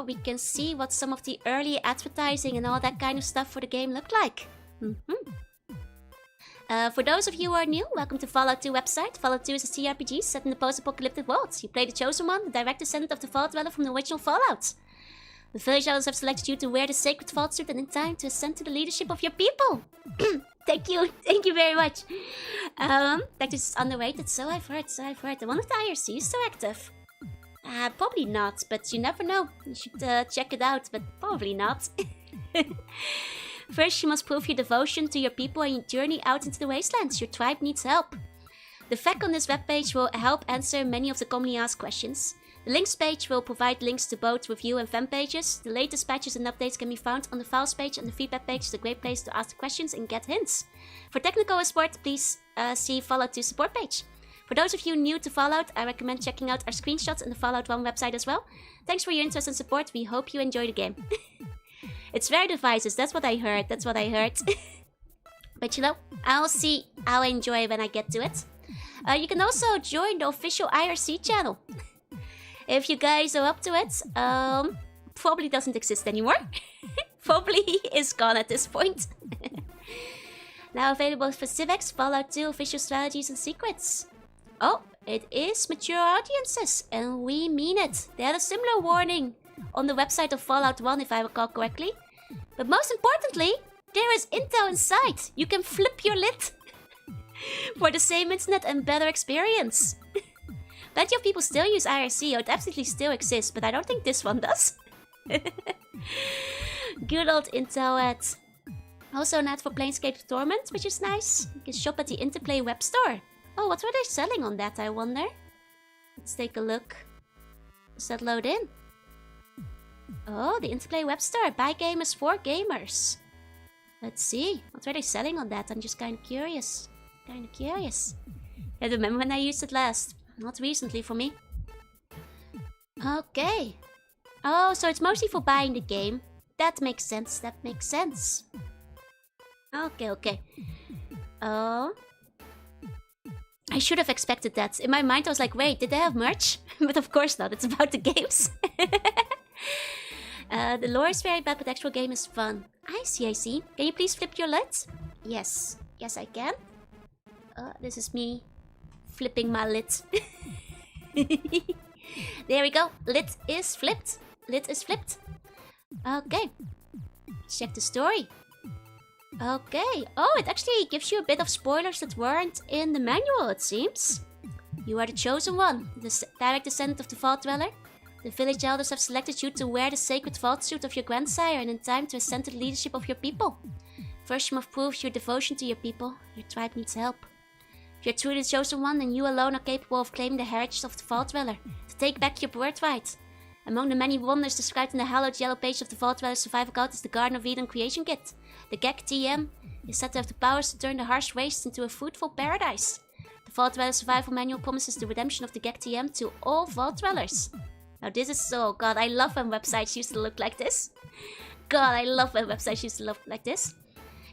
we can see what some of the early advertising and all that kind of stuff for the game looked like. For those of you who are new, welcome to Fallout 2 website. Fallout 2 is a CRPG set in the post-apocalyptic world. You play the Chosen One, the direct descendant of the Vault Dweller from the original Fallout. The village elders have selected you to wear the sacred Vault suit and in time to ascend to the leadership of your people. Thank you very much. Tactics is underrated, so I've heard. I wonder if the IRC is still active. Probably not, but you never know. You should check it out, but probably not. First, you must prove your devotion to your people and journey out into the wastelands. Your tribe needs help. The FAQ on this webpage will help answer many of the commonly asked questions. The links page will provide links to both review and fan pages. The latest patches and updates can be found on the files page, and the feedback page is a great place to ask questions and get hints. For technical support, please see Fallout 2 support page. For those of you new to Fallout, I recommend checking out our screenshots on the Fallout 1 website as well. Thanks for your interest and support. We hope you enjoy the game. It's very devices, that's what I heard. But you know, I'll see how I enjoy when I get to it. You can also join the official IRC channel. If you guys are up to it, probably doesn't exist anymore. Probably is gone at this point. Now available for Civex, Fallout 2 official strategies and secrets. Oh, it is mature audiences, and we mean it. They had a similar warning on the website of Fallout 1, if I recall correctly. But most importantly, there is intel inside. You can flip your lid for the same internet and better experience. Plenty of people still use IRC, or it absolutely still exists, but I don't think this one does. Good old intel ad. Also an ad for Planescape Torment, which is nice. You can shop at the Interplay web store. Oh, what were they selling on that, I wonder? Let's take a look. Does that load in? Oh, the Interplay web store. Buy gamers for gamers. Let's see. What were they selling on that? I'm just kind of curious. I remember when I used it last. Not recently for me. Okay. Oh, so it's mostly for buying the game. That makes sense. Okay. Oh. I should have expected that. In my mind I was like, wait, did they have merch? But of course not. It's about the games. The lore is very bad, but the actual game is fun. I see. Can you please flip your lid? Yes, I can. This is me flipping my lid. There we go. Lid is flipped. Okay. Check the story. Okay. Oh, it actually gives you a bit of spoilers that weren't in the manual, it seems. You are the Chosen One, the direct descendant of the Vault Dweller. The village elders have selected you to wear the sacred vault suit of your grandsire and in time to ascend to the leadership of your people. First, you must prove your devotion to your people. Your tribe needs help. If you're truly the Chosen One, then you alone are capable of claiming the heritage of the Vault Dweller, to take back your birthright. Among the many wonders described in the hallowed yellow page of the Vault Dweller's survival guide is the Garden of Eden creation kit. The GEC TM is said to have the powers to turn the harsh wastes into a fruitful paradise. The Vault Dweller's survival manual promises the redemption of the GEC TM to all Vault Dwellers. Now this is so... God, I love when websites used to look like this.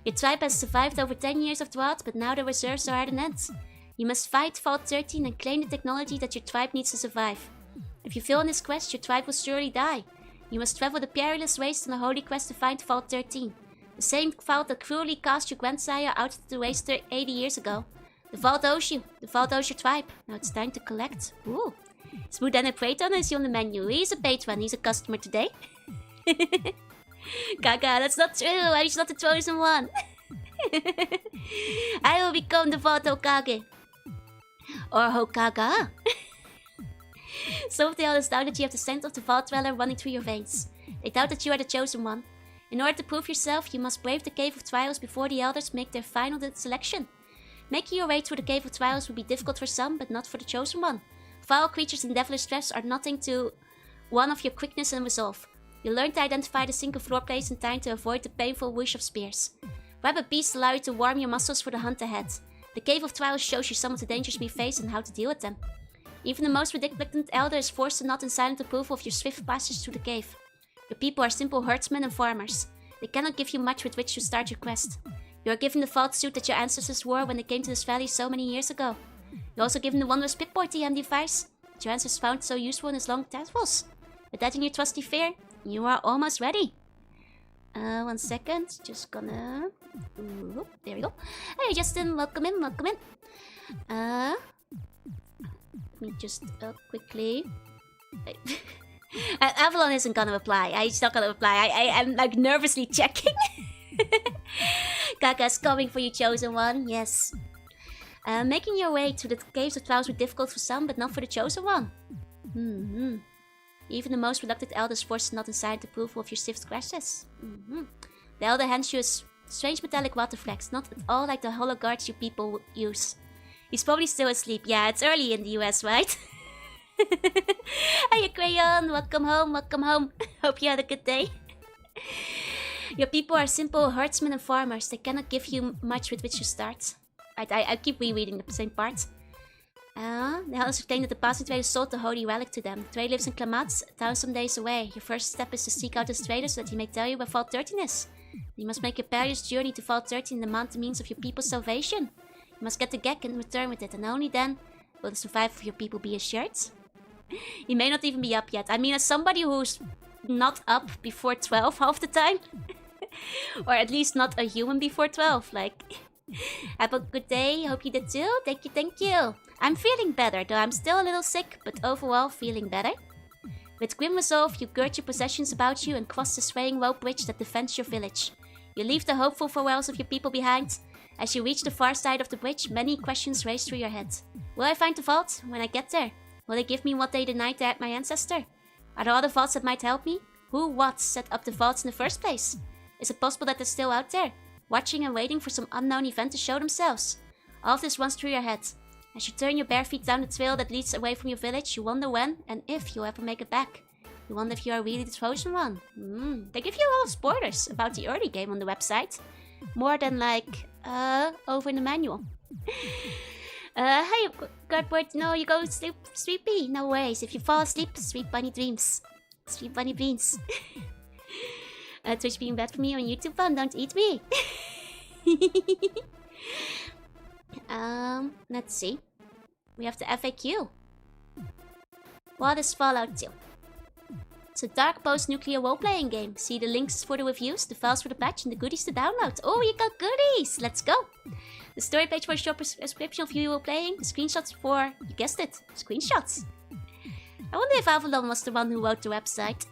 Your tribe has survived over 10 years of drought, but now the reserves are at an end. You must fight Vault 13 and claim the technology that your tribe needs to survive. If you fail in this quest, your tribe will surely die. You must travel the perilous waste on a holy quest to find Vault 13. The same vault that cruelly cast your grandsire out into the waste 80 years ago. The vault owes you. The vault owes your tribe. Now it's time to collect. Ooh. Smooth and Praeton is on the menu. He's a patron. He's a customer today. Gaga, that's not true. I'm not the chosen one. I will become the Vault Hokage. Or Hokaga. Some of the elders doubt that you have the scent of the Vault Dweller running through your veins. They doubt that you are the chosen one. In order to prove yourself, you must brave the Cave of Trials before the elders make their final selection. Making your way through the Cave of Trials will be difficult for some, but not for the chosen one. Foul creatures and devilish traps are nothing to one of your quickness and resolve. You learn to identify the single floor place in time to avoid the painful whoosh of spears. Rabid beasts allow you to warm your muscles for the hunt ahead. The Cave of Trials shows you some of the dangers we face and how to deal with them. Even the most reluctant elder is forced to nod in silent approval of your swift passage through the cave. Your people are simple herdsmen and farmers. They cannot give you much with which to start your quest. You are given the vault suit that your ancestors wore when they came to this valley so many years ago. You're also given the wondrous Pip-Boy TM device that your ancestors found so useful in his long travels. With that in your trusty fear, you are almost ready. 1 second, just gonna... Ooh, there we go. Hey Justin, welcome in, welcome in. Let me just quickly... Avalon isn't gonna reply. He's not gonna reply. I'm like nervously checking. Kaka's coming for you, chosen one. Yes. Making your way to the Caves of Trials will be difficult for some, but not for the chosen one. Even the most reluctant elder is forced to nod in silent approval of your swift crashes. The elder hands you a strange metallic water flask, not at all like the hollow guards you people use. He's probably still asleep. Yeah, it's early in the US, right? Hiya, Crayon. Welcome home, welcome home. Hope you had a good day. Your people are simple herdsmen and farmers. They cannot give you much with which to start. I keep rereading the same part. The elders explain that the passing trader sold the holy relic to them. The trader lives in Klamat, a town some days away. Your first step is to seek out this trader so that he may tell you where Vault 13 is. You must make a perilous journey to Vault 13 and demand the means of your people's salvation. You must get the Gek and return with it, and only then will the survival of your people be assured. He may not even be up yet. I mean, as somebody who's not up before 12 half the time. Or at least not a human before 12, like... Have a good day, hope you did too. Thank you, thank you. I'm feeling better, though I'm still a little sick, but overall feeling better. With grim resolve, you gird your possessions about you and cross the swaying rope bridge that defends your village. You leave the hopeful farewells of your people behind. As you reach the far side of the bridge, many questions race through your head. Will I find the vault when I get there? Will they give me what they denied my ancestor? Are there other vaults that might help me? Who, what, set up the vaults in the first place? Is it possible that they're still out there, watching and waiting for some unknown event to show themselves? All of this runs through your head. As you turn your bare feet down the trail that leads away from your village, you wonder when and if you'll ever make it back. You wonder if you are really the chosen one. They give you a lot of spoilers about the early game on the website. More than like, over in the manual. Hey, Cardboard, no, you go sleep, sleepy. No worries, if you fall asleep, sweet bunny dreams. Sweet bunny dreams. Twitch being bad for me on YouTube fun, don't eat me. Let's see. We have the FAQ. What is Fallout 2? It's a dark post-nuclear role-playing game. See the links for the reviews, the files for the patch, and the goodies to download. Oh, you got goodies! Let's go! The story page for a short description of you playing, the screenshots for, you guessed it, screenshots. I wonder if Avalon was the one who wrote the website.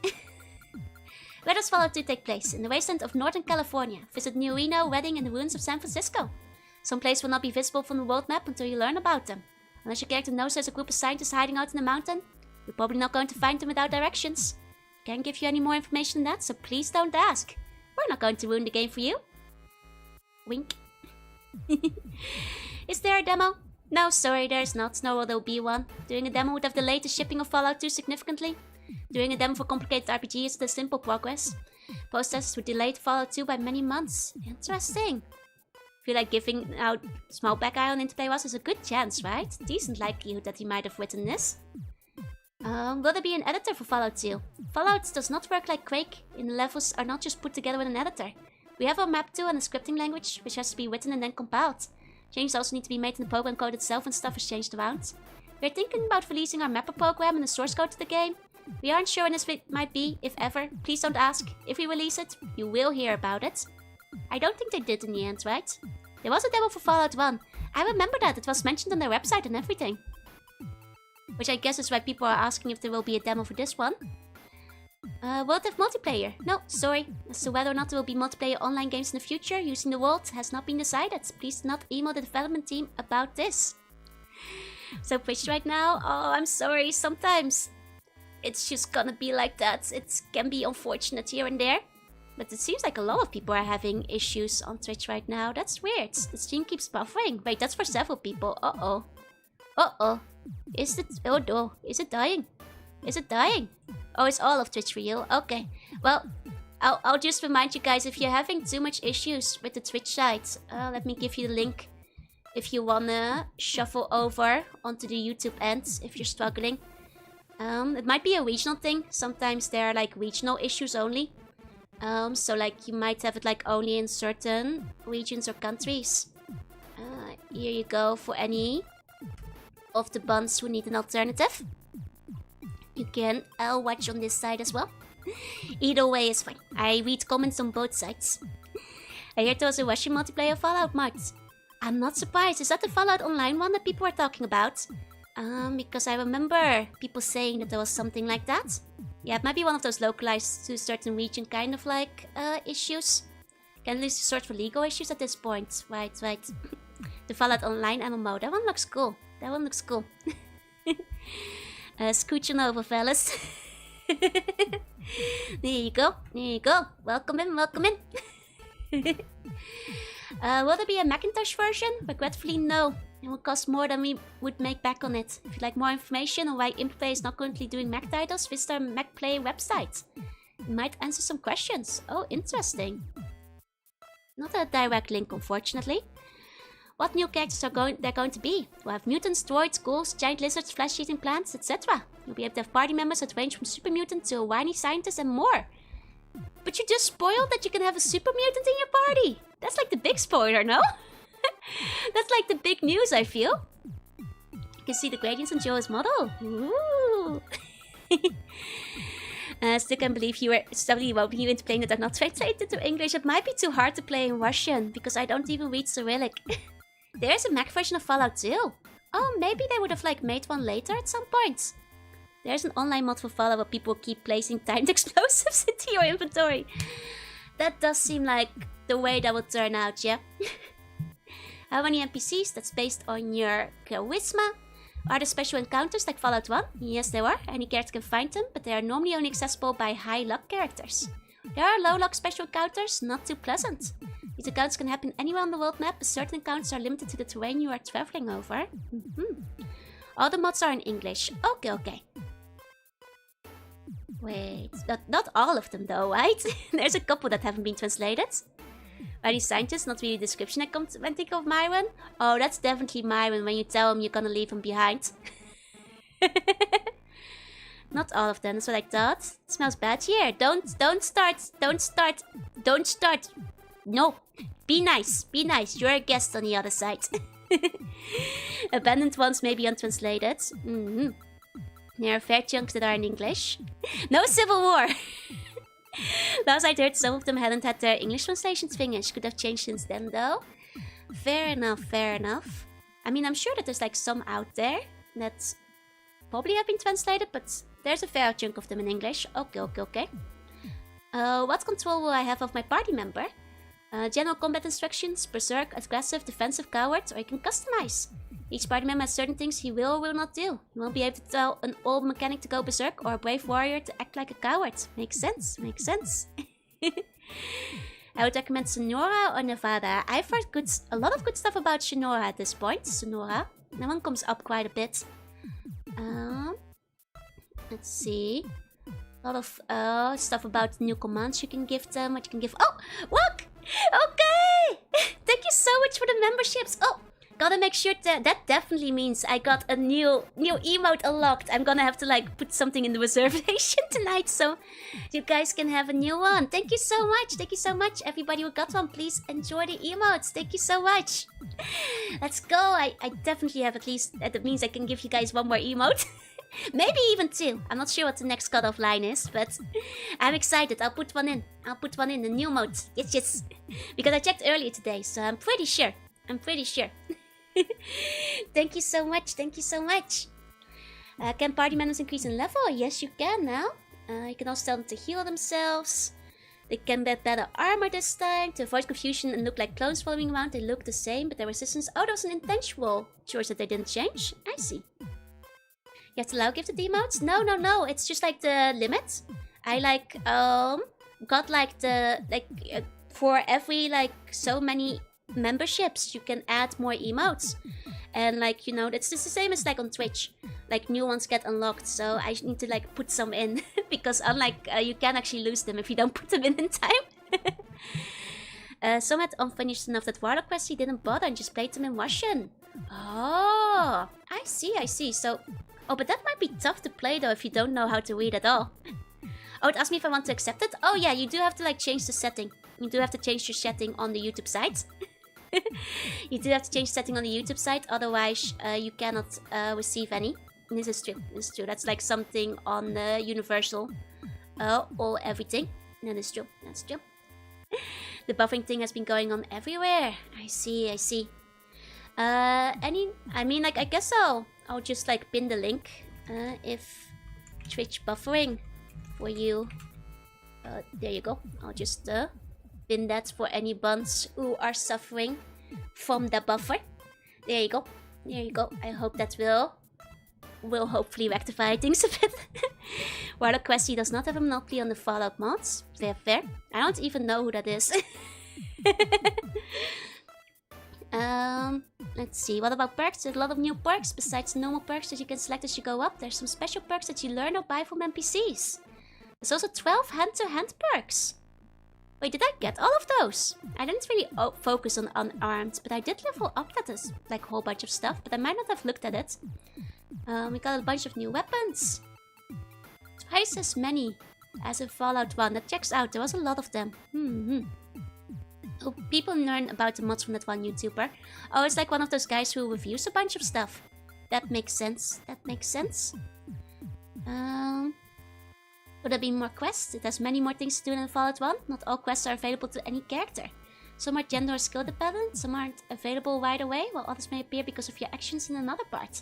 Where does Fallout 2 take place? In the wasteland of Northern California. Visit New Reno, Redding, and the ruins of San Francisco. Some places will not be visible from the world map until you learn about them. Unless your character knows there's a group of scientists hiding out in the mountain, you're probably not going to find them without directions. Can't give you any more information than that, so please don't ask. We're not going to ruin the game for you. Wink. Is there a demo? No, sorry, there's not, nor will there be one. Doing a demo would have delayed the shipping of Fallout 2 significantly. Doing a demo for complicated RPG is the simple progress. Post-tests would delay Fallout 2 by many months. Interesting. Feel like giving out Small Black Eye on Interplay was a good chance, right? Decent likelihood that he might have written this. Will there be an editor for Fallout 2? Fallout does not work like Quake, and the levels are not just put together with an editor. We have a map tool and a scripting language, which has to be written and then compiled. Changes also need to be made in the program code itself and stuff is changed around. We're thinking about releasing our mapper program and the source code to the game. We aren't sure when this might be, if ever. Please don't ask. If we release it, you will hear about it. I don't think they did in the end, right? There was a demo for Fallout 1. I remember that. It was mentioned on their website and everything. Which I guess is why people are asking if there will be a demo for this one. Will it have multiplayer? No, sorry. As to whether or not there will be multiplayer online games in the future using the world has not been decided. Please do not email the development team about this. So Twitch right now, oh, I'm sorry. Sometimes it's just gonna be like that. It can be unfortunate here and there. But it seems like a lot of people are having issues on Twitch right now. That's weird. The stream keeps buffering. Wait, that's for several people. Uh-oh. Uh-oh. Is it... Oh, no. Is it dying? Is it dying? Oh, it's all of Twitch real. Okay. Well, I'll just remind you guys, if you're having too much issues with the Twitch site, let me give you the link if you wanna shuffle over onto the YouTube end if you're struggling. It might be a regional thing. Sometimes there are like regional issues only. So like you might have it like only in certain regions or countries. Here you go for any of the buns who need an alternative. You can watch on this side as well. Either way is fine. I read comments on both sides. I heard there was a Russian multiplayer Fallout mod. I'm not surprised. Is that the Fallout Online one that people are talking about? Because I remember people saying that there was something like that. Yeah, it might be one of those localized to a certain region kind of like issues. Can at least search for legal issues at this point. Right. The Fallout Online MMO. That one looks cool. Scooching over, fellas. There you go. Welcome in. Will there be a Macintosh version? Regretfully, no. It will cost more than we would make back on it. If you'd like more information on why Implay is not currently doing Mac titles, visit our MacPlay website. It might answer some questions. Oh, interesting. Not a direct link, unfortunately. What new characters are they're going to be? We'll have mutants, droids, ghouls, giant lizards, flesh-eating plants, etc. You'll be able to have party members that range from super mutant to a whiny scientist and more. But you just spoiled that you can have a super mutant in your party. That's like the big spoiler, no? That's like the big news, I feel. You can see the gradients on Joe's model. Ooh. Still can't believe you were studying about you into playing that are not translated to English. It might be too hard to play in Russian because I don't even read Cyrillic. There's a Mac version of Fallout 2. Oh, maybe they would have like made one later at some point. There's an online mod for Fallout where people keep placing timed explosives into your inventory. That does seem like the way that would turn out, yeah? How many NPCs? That's based on your charisma. Are there special encounters like Fallout 1? Yes, there are. Any character can find them, but they are normally only accessible by high luck characters. There are low luck special encounters, not too pleasant. These encounters can happen anywhere on the world map, but certain encounters are limited to the terrain you are traveling over. All the mods are in English. Okay. Wait, not all of them though, right? There's a couple that haven't been translated. Are these scientists not really the description I come when think of Myron? Oh, that's definitely Myron when you tell him you're gonna leave him behind. Not all of them, that's what I thought. It smells bad here. Don't start. No, be nice. You're a guest on the other side. Abandoned ones may be untranslated. There are fair chunks that are in English. No Civil War! Last I heard, some of them hadn't had their English translations finished. Could have changed since then, though. Fair enough. I mean, I'm sure that there's like some out there that probably have been translated, but there's a fair chunk of them in English. Okay. What control will I have of my party member? General combat instructions, berserk, aggressive, defensive, coward, or you can customize. Each party member has certain things he will or will not do. You won't be able to tell an old mechanic to go berserk or a brave warrior to act like a coward. Makes sense. I would recommend Sonora or Nevada. I've heard a lot of good stuff about Sonora at this point. Sonora. That one comes up quite a bit. Let's see. A lot of stuff about new commands you can give them. What you can give. Oh, look! Okay! Thank you so much for the memberships. Oh, gotta make sure that definitely means I got a new emote unlocked. I'm gonna have to like put something in the reservation tonight so you guys can have a new one. Thank you so much. Everybody who got one, please enjoy the emotes. Thank you so much. Let's go. I definitely have at least, that means I can give you guys one more emote. Maybe even 2. I'm not sure what the next cutoff line is, but I'm excited. I'll put one in. I'll put one in the new mode. Yes, yes. Because I checked earlier today, so I'm pretty sure. I'm pretty sure. Thank you so much. Thank you so much. Can party members increase in level? Yes, you can now. You can also tell them to heal themselves. They can get better armor this time. To avoid confusion and look like clones following around, they look the same, but their resistance... Oh, that was an intentional choice that they didn't change. I see. You have to allow gifted emotes? No, no, no. It's just like the limit. I like, got like the, for every like so many memberships, you can add more emotes. And like, you know, it's just the same as like on Twitch. Like new ones get unlocked, so I need to like put some in. Because unlike, you can actually lose them if you don't put them in time. Some had unfinished enough that Warlock Quest he didn't bother and just played them in Russian. Oh, I see, I see. So, oh, but that might be tough to play though if you don't know how to read at all. Oh, it asked me if I want to accept it. Oh yeah, you do have to like change the setting. You do have to change your setting on the YouTube site. You do have to change setting on the YouTube site, otherwise you cannot receive any. And this is true. This is true. That's like something on Universal or everything. That is true. That's true. The buffering thing has been going on everywhere. I see. I see. I mean, like, I guess I'll just like pin the link if Twitch buffering for you. There you go. I'll just pin that for any buns who are suffering from the buffer. There you go. There you go. I hope that will hopefully rectify things a bit. Warlock Questy does not have a monopoly on the Fallout mods. Fair, fair. I don't even know who that is. Let's see. What about perks? There's a lot of new perks besides normal perks that you can select as you go up. There's some special perks that you learn or buy from NPCs. There's also 12 hand-to-hand perks. Wait, did I get all of those? I didn't really focus on unarmed, but I did level up that is like a whole bunch of stuff, but I might not have looked at it. We got a bunch of new weapons. Twice as many as in Fallout 1. That checks out. There was a lot of them. Oh, people learn about the mods from that one YouTuber. Oh, it's like one of those guys who reviews a bunch of stuff. That makes sense. That makes sense. Would there be more quests? It has many more things to do than Fallout 1. Not all quests are available to any character. Some are gender or skill dependent, some aren't available right away, while others may appear because of your actions in another part.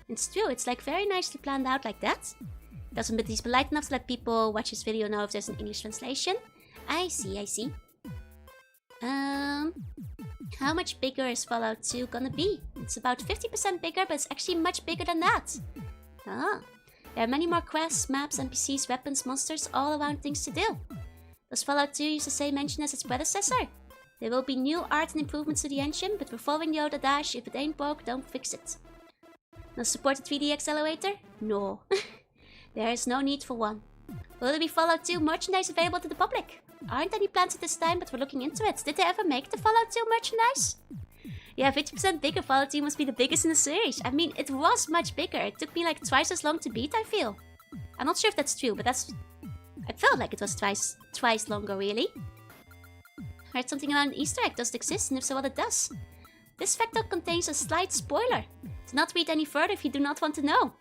It's true, it's like very nicely planned out like that. Doesn't, but he's polite enough to let people watch his video know if there's an English translation. I see, I see. How much bigger is Fallout 2 gonna be? It's about 50% bigger, but it's actually much bigger than that. Ah. There are many more quests, maps, NPCs, weapons, monsters, all around things to do. Does Fallout 2 use the same engine as its predecessor? There will be new art and improvements to the engine, but we're following the old adage, if it ain't broke, don't fix it. Does it support a 3D accelerator? No. There is no need for one. Will there be Fallout 2 merchandise available to the public? Aren't any plans at this time, but we're looking into it. Did they ever make the Fallout 2 merchandise? Yeah, 50% bigger. Fallout 2 must be the biggest in the series. I mean, it was much bigger. It took me like twice as long to beat, I feel. I'm not sure if that's true, but that's... I felt like it was twice longer, really. I heard something about an Easter egg. Does it exist? And if so, what it does? This factor contains a slight spoiler. Do not read any further if you do not want to know.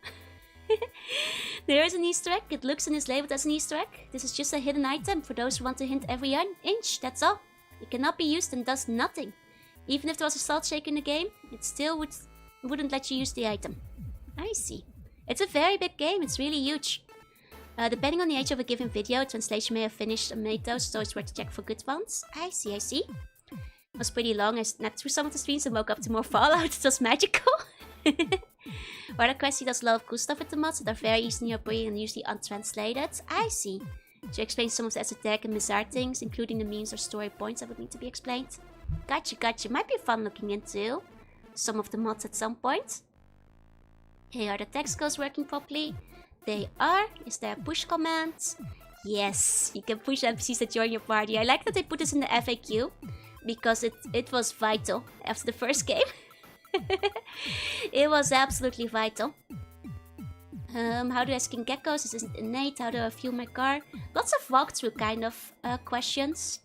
There is an Easter egg. It looks and is labeled as an Easter egg. This is just a hidden item for those who want to hint every inch. That's all. It cannot be used and does nothing. Even if there was a salt shaker in the game, it still wouldn't let you use the item. I see. It's a very big game. It's really huge. Depending on the age of a given video, translation may have finished and made those, so it's worth to check for good ones. I see, I see. It was pretty long. I snapped through some of the streams and woke up to more Fallout. It was magical. Warlock Questy does a lot of cool stuff with the mods that are very easy to read and usually untranslated. I see. She explains some of the esoteric and bizarre things, including the memes or story points that would need to be explained. Gotcha, gotcha. Might be fun looking into some of the mods at some point. Hey, are the text goals working properly? They are. Is there a push command? Yes, you can push NPCs that join your party. I like that they put this in the FAQ because it was vital after the first game. It was absolutely vital. How do I skin geckos? This isn't innate. How do I fuel my car? Lots of walkthrough kind of questions.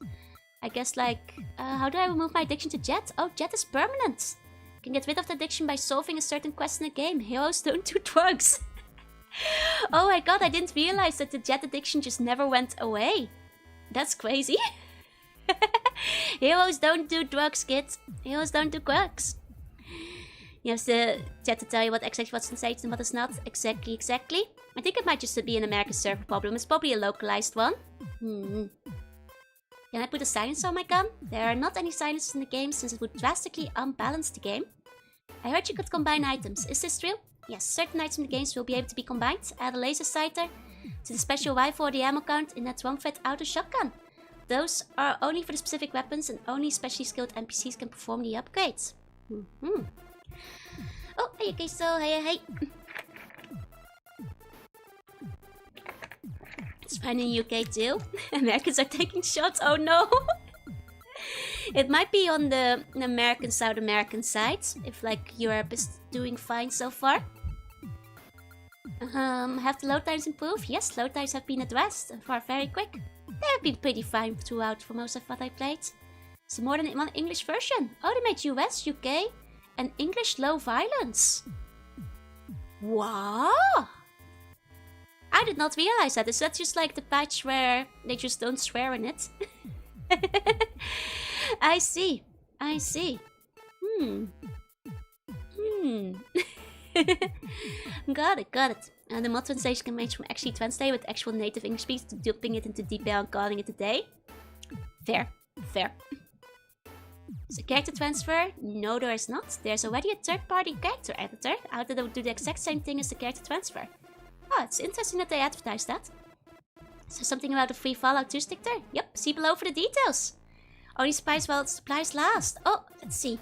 I guess like, how do I remove my addiction to Jet? Oh, Jet is permanent. You can get rid of the addiction by solving a certain quest in the game. Heroes don't do drugs. Oh my god, I didn't realize that the jet addiction just never went away. That's crazy. Heroes don't do drugs, kids. Heroes don't do drugs. You have the chat to tell you what exactly what's inside and what is not. Exactly. I think it might just be an American server problem. It's probably a localized one. Can I put a silencer on my gun? There are not any silencers in the game since it would drastically unbalance the game. I heard you could combine items. Is this true? Yes, certain items in the games will be able to be combined. Add a laser sighter to the special rifle or the ammo count in that one-thread auto shotgun. Those are only for the specific weapons and only specially skilled NPCs can perform the upgrades. Oh, hey, okay, so hey. It's fine in the UK too. Americans are taking shots, oh no. It might be on the American, South American side, if like Europe is doing fine so far. Have the load times improved? Yes, load times have been addressed and far very quick. They have been pretty fine throughout for most of what I played. It's more than one English version. Oh, they made US, UK, and English low violence. Wow! I did not realize that. Is that just like the patch where they just don't swear in it? I see. Got it. And the mod translation can range from actually translate with actual native English speakers to dumping it into DeepL and calling it a day. Fair. Is a character transfer? No, there is not. There's already a third-party character editor out there that would do the exact same thing as the character transfer. Oh, it's interesting that they advertise that. Is there something about a free Fallout 2 sticker? Yep, see below for the details. Only supplies while supplies last. Oh, let's see.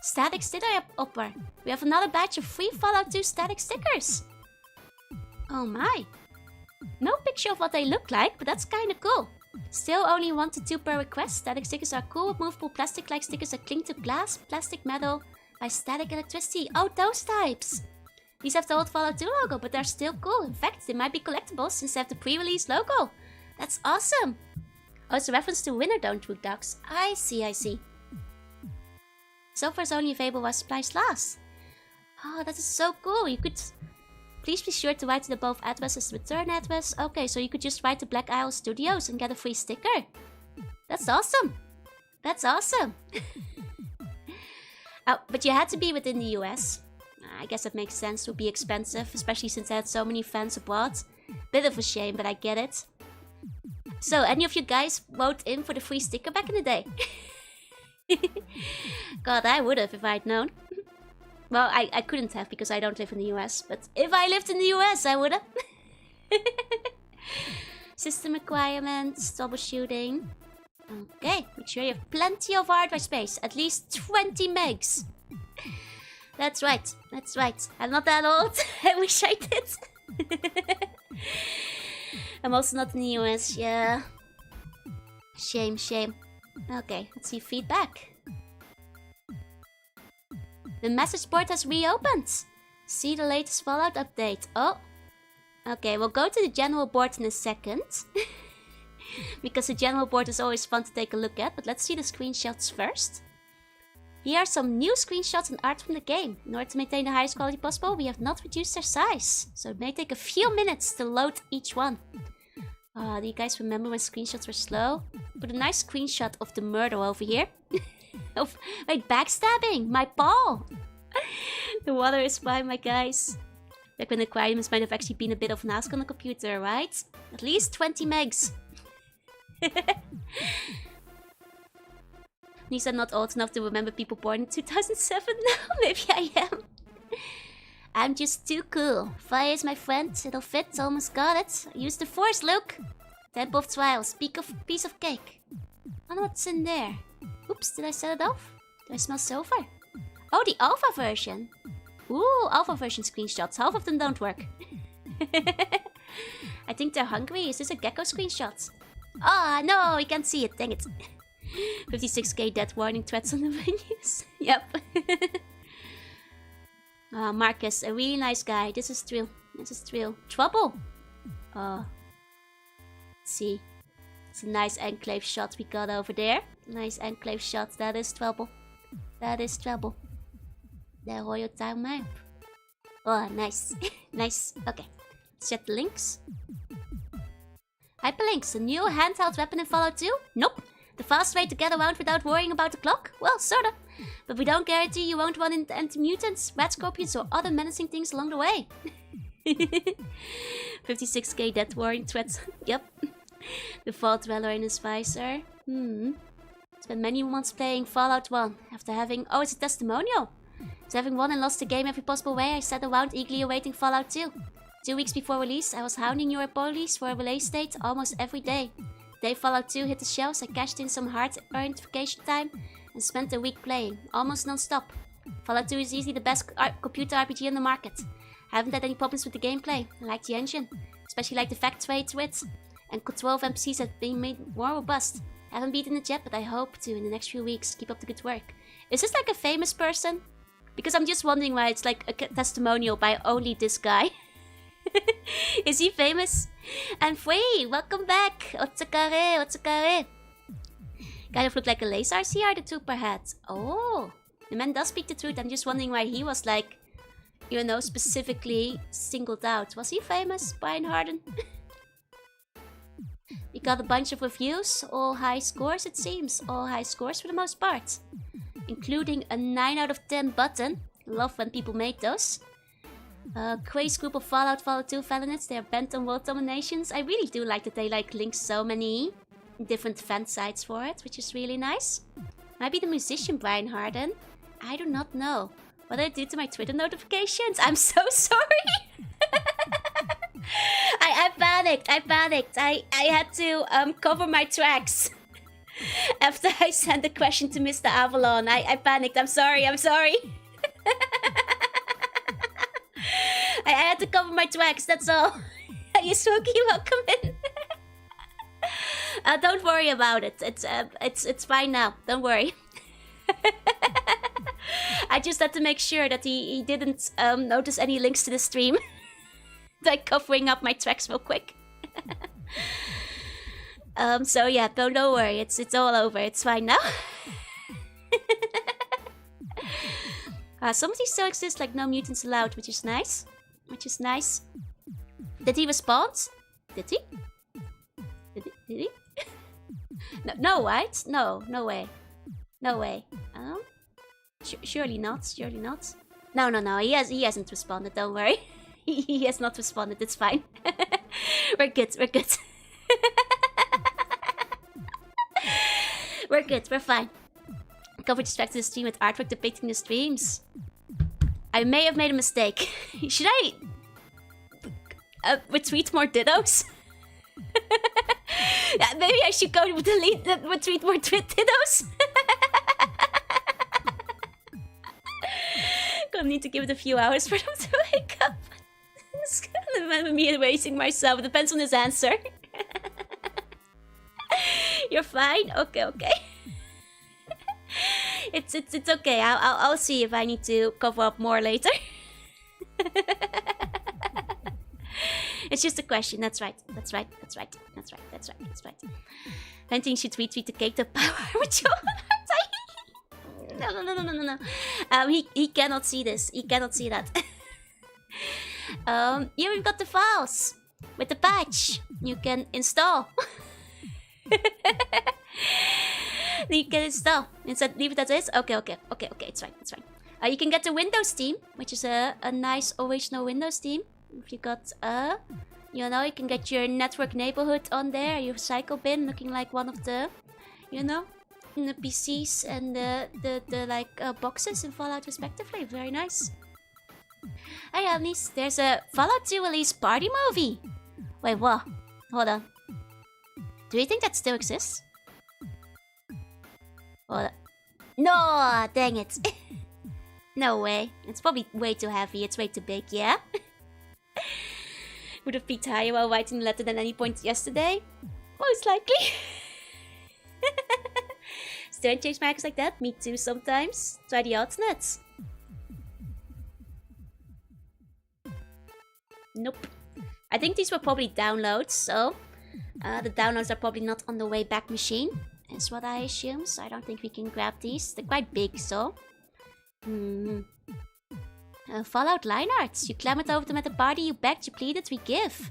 Static sticker upper. We have another batch of free Fallout 2 static stickers. Oh my. No picture of what they look like, but that's kinda cool. Still only 1 to 2 per request. Static stickers are cool, movable plastic-like stickers that cling to glass, plastic, metal, by static electricity. Oh, those types. These have the old Fallout 2 logo, but they're still cool. In fact, they might be collectibles since they have the pre-release logo. That's awesome. Oh, it's a reference to Winner Don't Root Dogs. I see. So far it's only available while supplies last. Oh, that is so cool. You could... Please be sure to write to the above address as the return address. Okay, so you could just write to Black Isle Studios and get a free sticker. That's awesome. Oh, but you had to be within the US. I guess that makes sense. It would be expensive, especially since I had so many fans abroad. Bit of a shame, but I get it. So, any of you guys vote in for the free sticker back in the day? God, I would have if I'd known. Well, I couldn't have because I don't live in the US. But if I lived in the US, I would have. System requirements, troubleshooting. Okay, make sure you have plenty of hard drive space. At least 20 megs. That's right. I'm not that old. I wish I did. I'm also not in the US, yeah. Shame. Okay, let's see feedback. The message board has reopened. See the latest Fallout update. Oh. Okay, we'll go to the general board in a second. Because the general board is always fun to take a look at. But let's see the screenshots first. Here are some new screenshots and art from the game. In order to maintain the highest quality possible, we have not reduced their size. So it may take a few minutes to load each one. Do you guys remember when screenshots were slow? Put a nice screenshot of the murder over here. Wait, backstabbing! My ball! The water is fine, my guys. Back when the requirements might have actually been a bit of an ask on the computer, right? At least 20 megs. At least I'm not old enough to remember people born in 2007 now. Maybe I am. I'm just too cool. Fire is my friend. It'll fit. Almost got it. Use the force, Luke. Temple of Trials. Piece of cake. I wonder what's in there. Oops, did I set it off? Do I smell silver? Oh, the alpha version. Ooh, alpha version screenshots. Half of them don't work. I think they're hungry. Is this a gecko screenshot? Ah, no, we can't see it. Dang it. 56k death warning threats on the menus. Yep. Marcus, a really nice guy. This is true. Trouble. Let's see. It's a nice enclave shot we got over there. Nice enclave shot. That is trouble. The Royal Town map. Oh, nice. Nice. Okay. Let's check the links. Hyperlinks, a new handheld weapon in Fallout 2? Nope. The fast way to get around without worrying about the clock? Well, sorta. But we don't guarantee you won't run into anti-mutants, rat scorpions, or other menacing things along the way. 56k death warring threats. Yep. The Vault Dweller in his visor. Spent many months playing Fallout 1 after having... Oh, it's a testimonial. So having won and lost the game every possible way, I sat around eagerly awaiting Fallout 2. 2 weeks before release, I was hounding your police for a release date almost every day. The day Fallout 2 hit the shelves, I cashed in some hard-earned vacation time and spent a week playing, almost non-stop. Fallout 2 is easily the best computer RPG on the market. I haven't had any problems with the gameplay. I like the engine, especially like the factoid with, and control of NPCs have been made more robust. I haven't beaten it yet, but I hope to in the next few weeks. Keep up the good work. Is this like a famous person? Because I'm just wondering why it's like a testimonial by only this guy. Is he famous? And Free, welcome back! Otsukare, otsukare! Kind of look like a laser RCR the trooper had. Oh, the man does speak the truth. I'm just wondering why he was like, you know, specifically singled out. Was he famous, Brian Harden? We got a bunch of reviews, all high scores it seems. All high scores for the most part. Including a 9 out of 10 button. Love when people make those. Crazy group of Fallout 2 fanatics. They are bent on world dominations. I really do like that they like link so many different fan sites for it, which is really nice. Might be the musician Brian Harden. I do not know. What did I do to my Twitter notifications? I'm so sorry. I panicked. I had to cover my tracks. After I sent the question to Mr. Avalon, I panicked. I'm sorry. I had to cover my tracks, that's all. You Spooky, welcome in. Don't worry about it. It's fine now. Don't worry. I just had to make sure that he didn't notice any links to the stream. Like covering up my tracks real quick. So yeah, don't worry. It's all over. It's fine now. Some of these still exist, like no mutants allowed, which is nice. Did he respond? Did he? Did he? No, right? No way. Surely not. No. He hasn't responded. Don't worry. He has not responded. It's fine. We're good. We're fine. Covered respect to the stream with artwork depicting the streams. I may have made a mistake. Should I retweet more dittos? Yeah, maybe I should go delete retweet more dittos. Gonna need to give it a few hours for them to wake up. It's gonna me erasing myself. Depends on his answer. You're fine? Okay. It's okay. I'll see if I need to cover up more later. It's just a question. That's right. I think should retweet the cake to power with No. He cannot see this. He cannot see that. Here we've got the files with the patch you can install. You can install. Instead, leave it as is. Okay. It's fine. You can get the Windows theme, which is a nice original Windows theme. If you got you can get your network neighborhood on there. Your cycle bin looking like one of the, the PCs and the boxes in Fallout respectively. Very nice. Hey, Alnice, there's a Fallout 2 release party movie. Wait, what? Hold on. Do you think that still exists? Hold on. No, dang it. No way. It's probably way too heavy. It's way too big, yeah? Would have peaked higher while writing the letter than any point yesterday? Most likely. Still change markers like that? Me too sometimes. Try the alternates. Nope. I think these were probably downloads, so the downloads are probably not on the way back machine, is what I assume. So I don't think we can grab these. They're quite big, so. Fallout line arts. You clambered over them at the party, you begged, you pleaded, we give.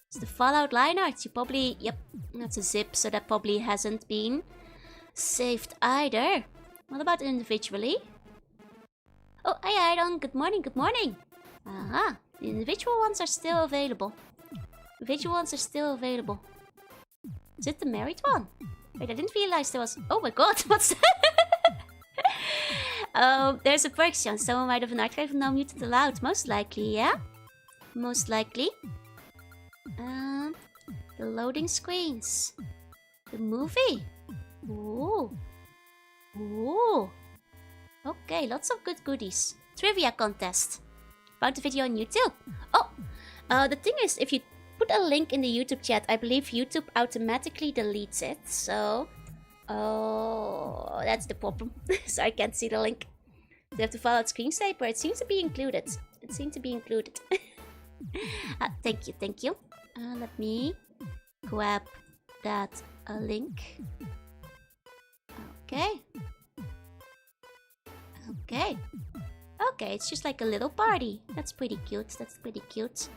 It's the Fallout line arts. You probably... Yep, that's a zip, so that probably hasn't been saved either. What about individually? Oh, hi Iron. Good morning, good morning. Aha, the individual ones are still available. Individual ones are still available. Is it the married one? Wait, I didn't realize there was... Oh my god, what's that? There's a correction. Someone might have an archive now muted aloud. Most likely, yeah? Most likely. The loading screens. The movie. Ooh. Ooh. Okay, lots of good goodies. Trivia contest. Found the video on YouTube. Oh, the thing is, if you put a link in the YouTube chat, I believe YouTube automatically deletes it. So, oh, that's the problem. So I can't see the link. You have to follow screensaver. It seems to be included. It seems to be included. Thank you, thank you. Let me grab that link. Okay. Okay. Okay, it's just like a little party. That's pretty cute. That's pretty cute.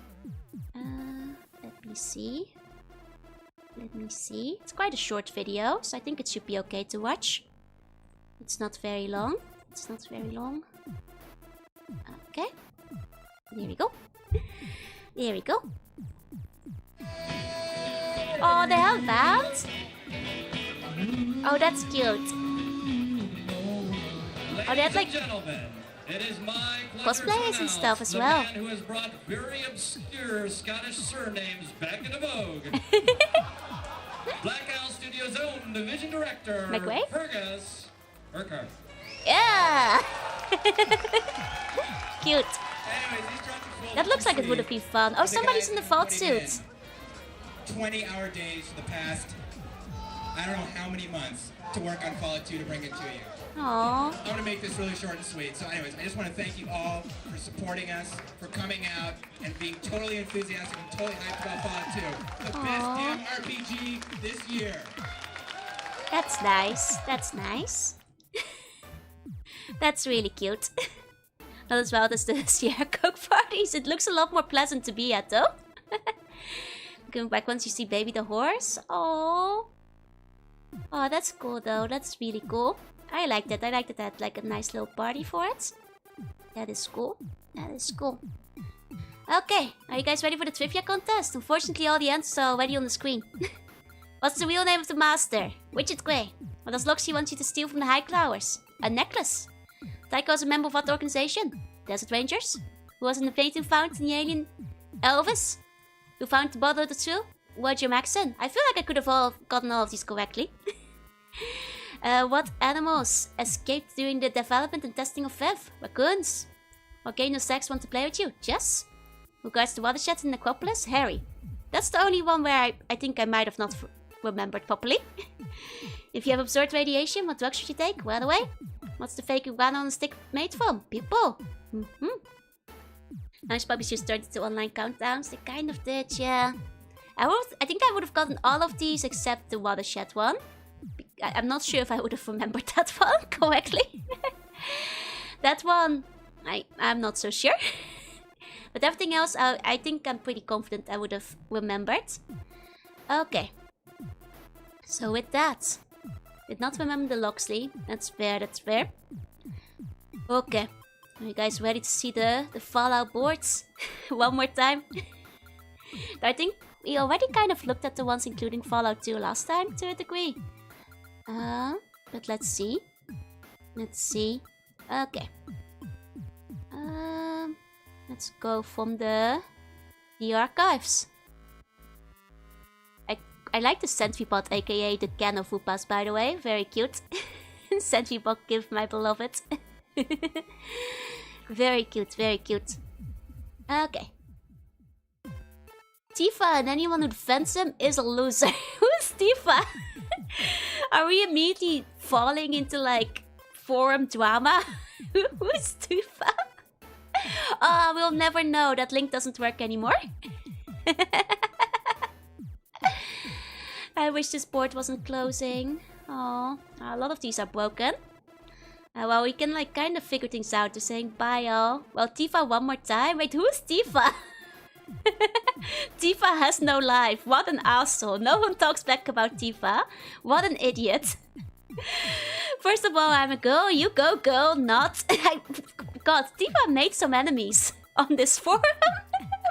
Let me see. Let me see. It's quite a short video, so I think it should be okay to watch. It's not very long. It's not very long. Okay. There we go. There we go. Oh, the hellbound? Oh, that's cute. Oh, they had like cosplayers and stuff as well. Who has brought very obscure Scottish surnames back into vogue. Black Owl Studios' own division director, McRae? Fergus Urquhart. Yeah! Cute. Anyways, these drops are That looks like it would have been fun. Oh, somebody's in the vault suit. 20-hour days for the past, I don't know how many months, to work on Fallout 2 to bring it to you. Aww. I'm going to make this really short and sweet. So anyways, I just want to thank you all for supporting us, for coming out, and being totally enthusiastic and totally hyped about Fallout 2. The best damn RPG this year. That's nice. That's nice. That's really cute. Not as well as the Sierra Coke parties. It looks a lot more pleasant to be at, though. Going back once you see Baby the horse. Oh. Oh, that's cool, though. That's really cool. I like that. I like that I had like a nice little party for it. That is cool. That is cool. Okay, are you guys ready for the trivia contest? Unfortunately, all the answers are already on the screen. What's the real name of the master? Widget Grey. What does Loxy want you to steal from the High Clowers? A necklace. Tycho is a member of what organization? Desert Rangers. Who was in the painting found in the alien? Elvis. Who found the bottle of the true? Roger Maxson. I feel like I could have gotten all of these correctly. What animals escaped during the development and testing of Viv? Raccoons. What game does Sex want to play with you? Chess. Who guards the watershed in Necropolis? Harry. That's the only one where I think I might have not remembered properly. If you have absorbed radiation, what drugs should you take? Right away. What's the fake iguana on a stick made from? People. Nice puppies just started to online countdowns. They kind of did, yeah. I think I would have gotten all of these except the watershed one. I'm not sure if I would have remembered that one correctly. That one, I'm not so sure. But everything else, I think I'm pretty confident I would have remembered. Okay. So with that, did not remember the Loxley. That's fair, that's fair. Okay. Are you guys ready to see the Fallout boards? One more time. I think we already kind of looked at the ones including Fallout 2 last time to a degree. But let's see. Let's see. Okay. Let's go from the archives. I like the Sentrybot, aka the can of Whoopas, by the way. Very cute. Sentrybot gift, my beloved. Very cute, very cute. Okay. Tifa and anyone who defends him is a loser. Who's Tifa? Are we immediately falling into like forum drama? Who's Tifa? Oh, we'll never know. That link doesn't work anymore. I wish this board wasn't closing. Oh, a lot of these are broken. Well, we can like kind of figure things out. They're saying bye all. Well, Tifa one more time. Wait, who's Tifa? Tifa has no life. What an asshole. No one talks back about Tifa. What an idiot. First of all, I'm a girl. You go, girl. Not. God, Tifa made some enemies on this forum.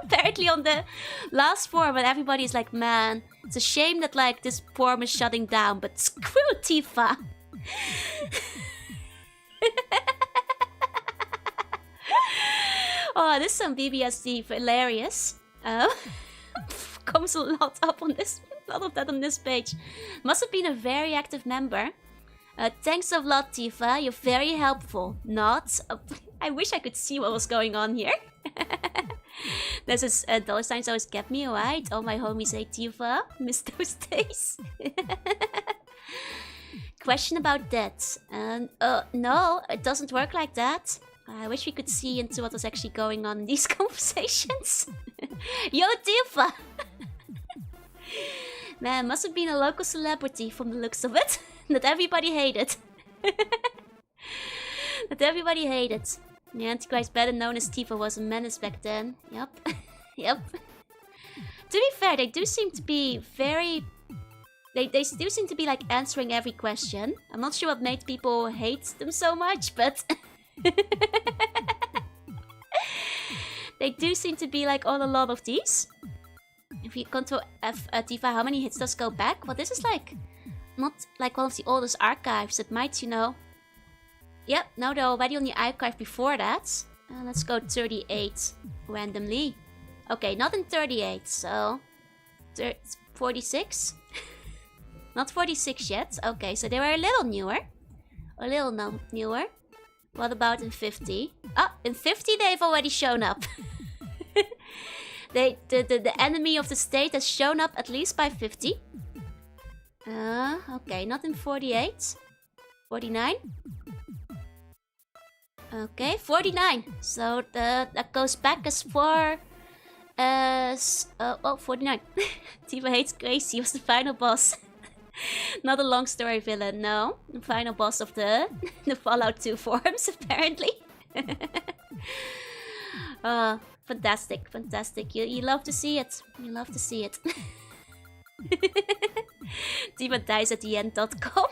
Apparently on the last forum, and everybody's like, man, it's a shame that like this forum is shutting down, but screw Tifa. Oh, this is some BBSD hilarious. Comes a lot up on this, a lot of that on this page. Must have been a very active member. Thanks a lot, Tifa. You're very helpful. Not. I wish I could see what was going on here. This is dollar signs always kept me alright. All my homies say Tifa. Miss those days. Question about that. No, it doesn't work like that. I wish we could see into what was actually going on in these conversations. Yo, Tifa! Man, must have been a local celebrity from the looks of it. That everybody hated. That everybody hated. The Antichrist, better known as Tifa, was a menace back then. Yep. Yep. To be fair, they do seem to be very... They do seem to be like answering every question. I'm not sure what made people hate them so much, but... They do seem to be like on a lot of these. If you control F Tifa, how many hits does go back? Well, this is like... Not like one of the oldest archives. It might, you know... Yep, no, they're already on the archive before that. Let's go 38 randomly. Okay, not in 38, so... 46? Not 46 yet. Okay, so they were a little newer. A little newer. What about in 50? Ah, in 50 they've already shown up. The enemy of the state has shown up at least by 50. Okay, not in 48. 49. Okay, 49. So that goes back as far as... well, 49. Tifa hates Gracie was the final boss. Not a long story villain, no. The final boss of the Fallout 2 forums, apparently. Fantastic, fantastic. You love to see it. You love to see it. Tifa dies at the end.com.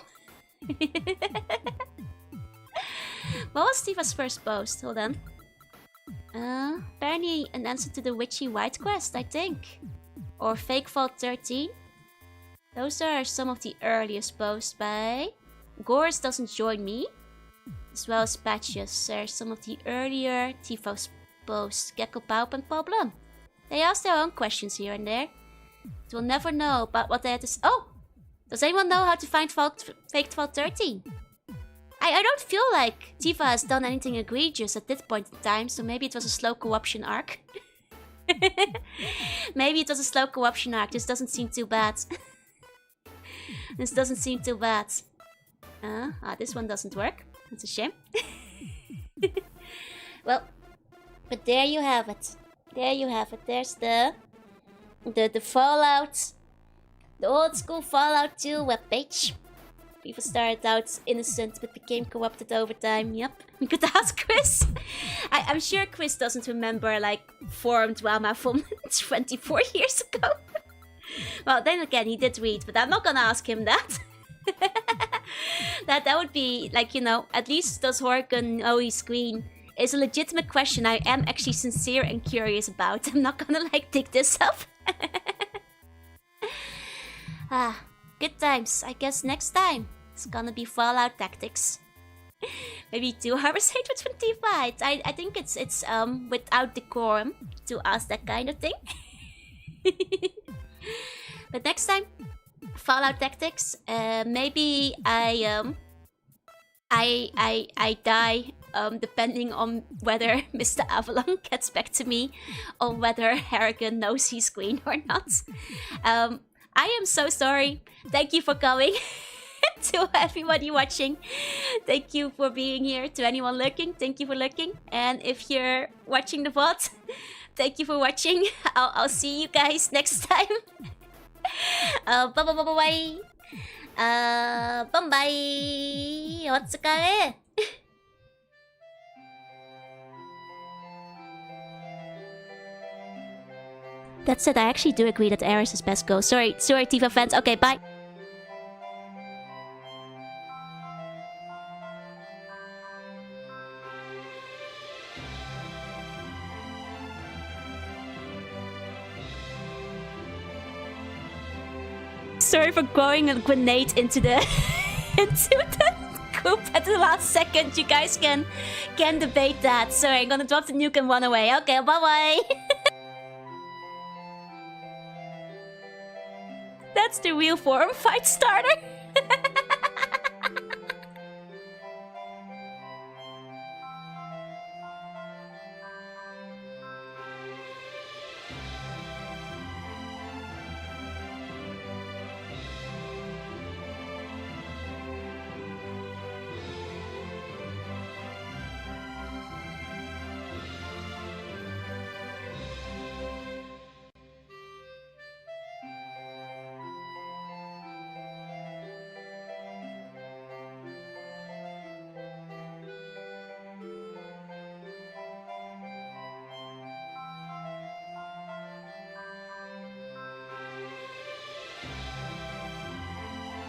What was Tifa's first post? Hold on. Apparently an answer to the Witchy White quest, I think. Or Fake Vault 13. Those are some of the earliest posts by... Gores doesn't join me. As well as Patches. There's some of the earlier Tifa's posts. Gecko Paup and Problem. They ask their own questions here and there. But we'll never know about what they had to say. Oh! Does anyone know how to find Fake Vault 13? I don't feel like Tifa has done anything egregious at this point in time, so maybe it was a slow co-option arc. Maybe it was a slow co-option arc, this doesn't seem too bad. This doesn't seem too bad. This one doesn't work. That's a shame. Well, but there you have it. There you have it. There's the Fallout, the old school Fallout 2 webpage. People started out innocent but became corrupted over time. Yep, we could ask Chris. I'm sure Chris doesn't remember like forum drama from 24 years ago. Well, then again, he did read, but I'm not gonna ask him that. that would be like, you know, at least does Horgan know he's green? Is a legitimate question I am actually sincere and curious about. I'm not gonna like dig this up. Good times. I guess next time it's gonna be Fallout Tactics. Maybe 2 hours hate with 25. I think it's without decorum to ask that kind of thing. But next time, Fallout Tactics. Maybe I die. Depending on whether Mr. Avalon gets back to me, or whether Harrigan knows he's green or not. I am so sorry. Thank you for coming. To everybody watching, thank you for being here. To anyone looking, thank you for looking. And if you're watching the VOD, thank you for watching. I'll see you guys next time. Bye bye bye bye bye. Bye bye. お疲れ。That said, I actually do agree that Ares is best go. Sorry, Tifa fans. Okay, bye. Sorry for throwing a grenade into the coop at the last second. You guys can debate that. Sorry, I'm gonna drop the nuke and run away. Okay, bye-bye. That's the real forum fight starter.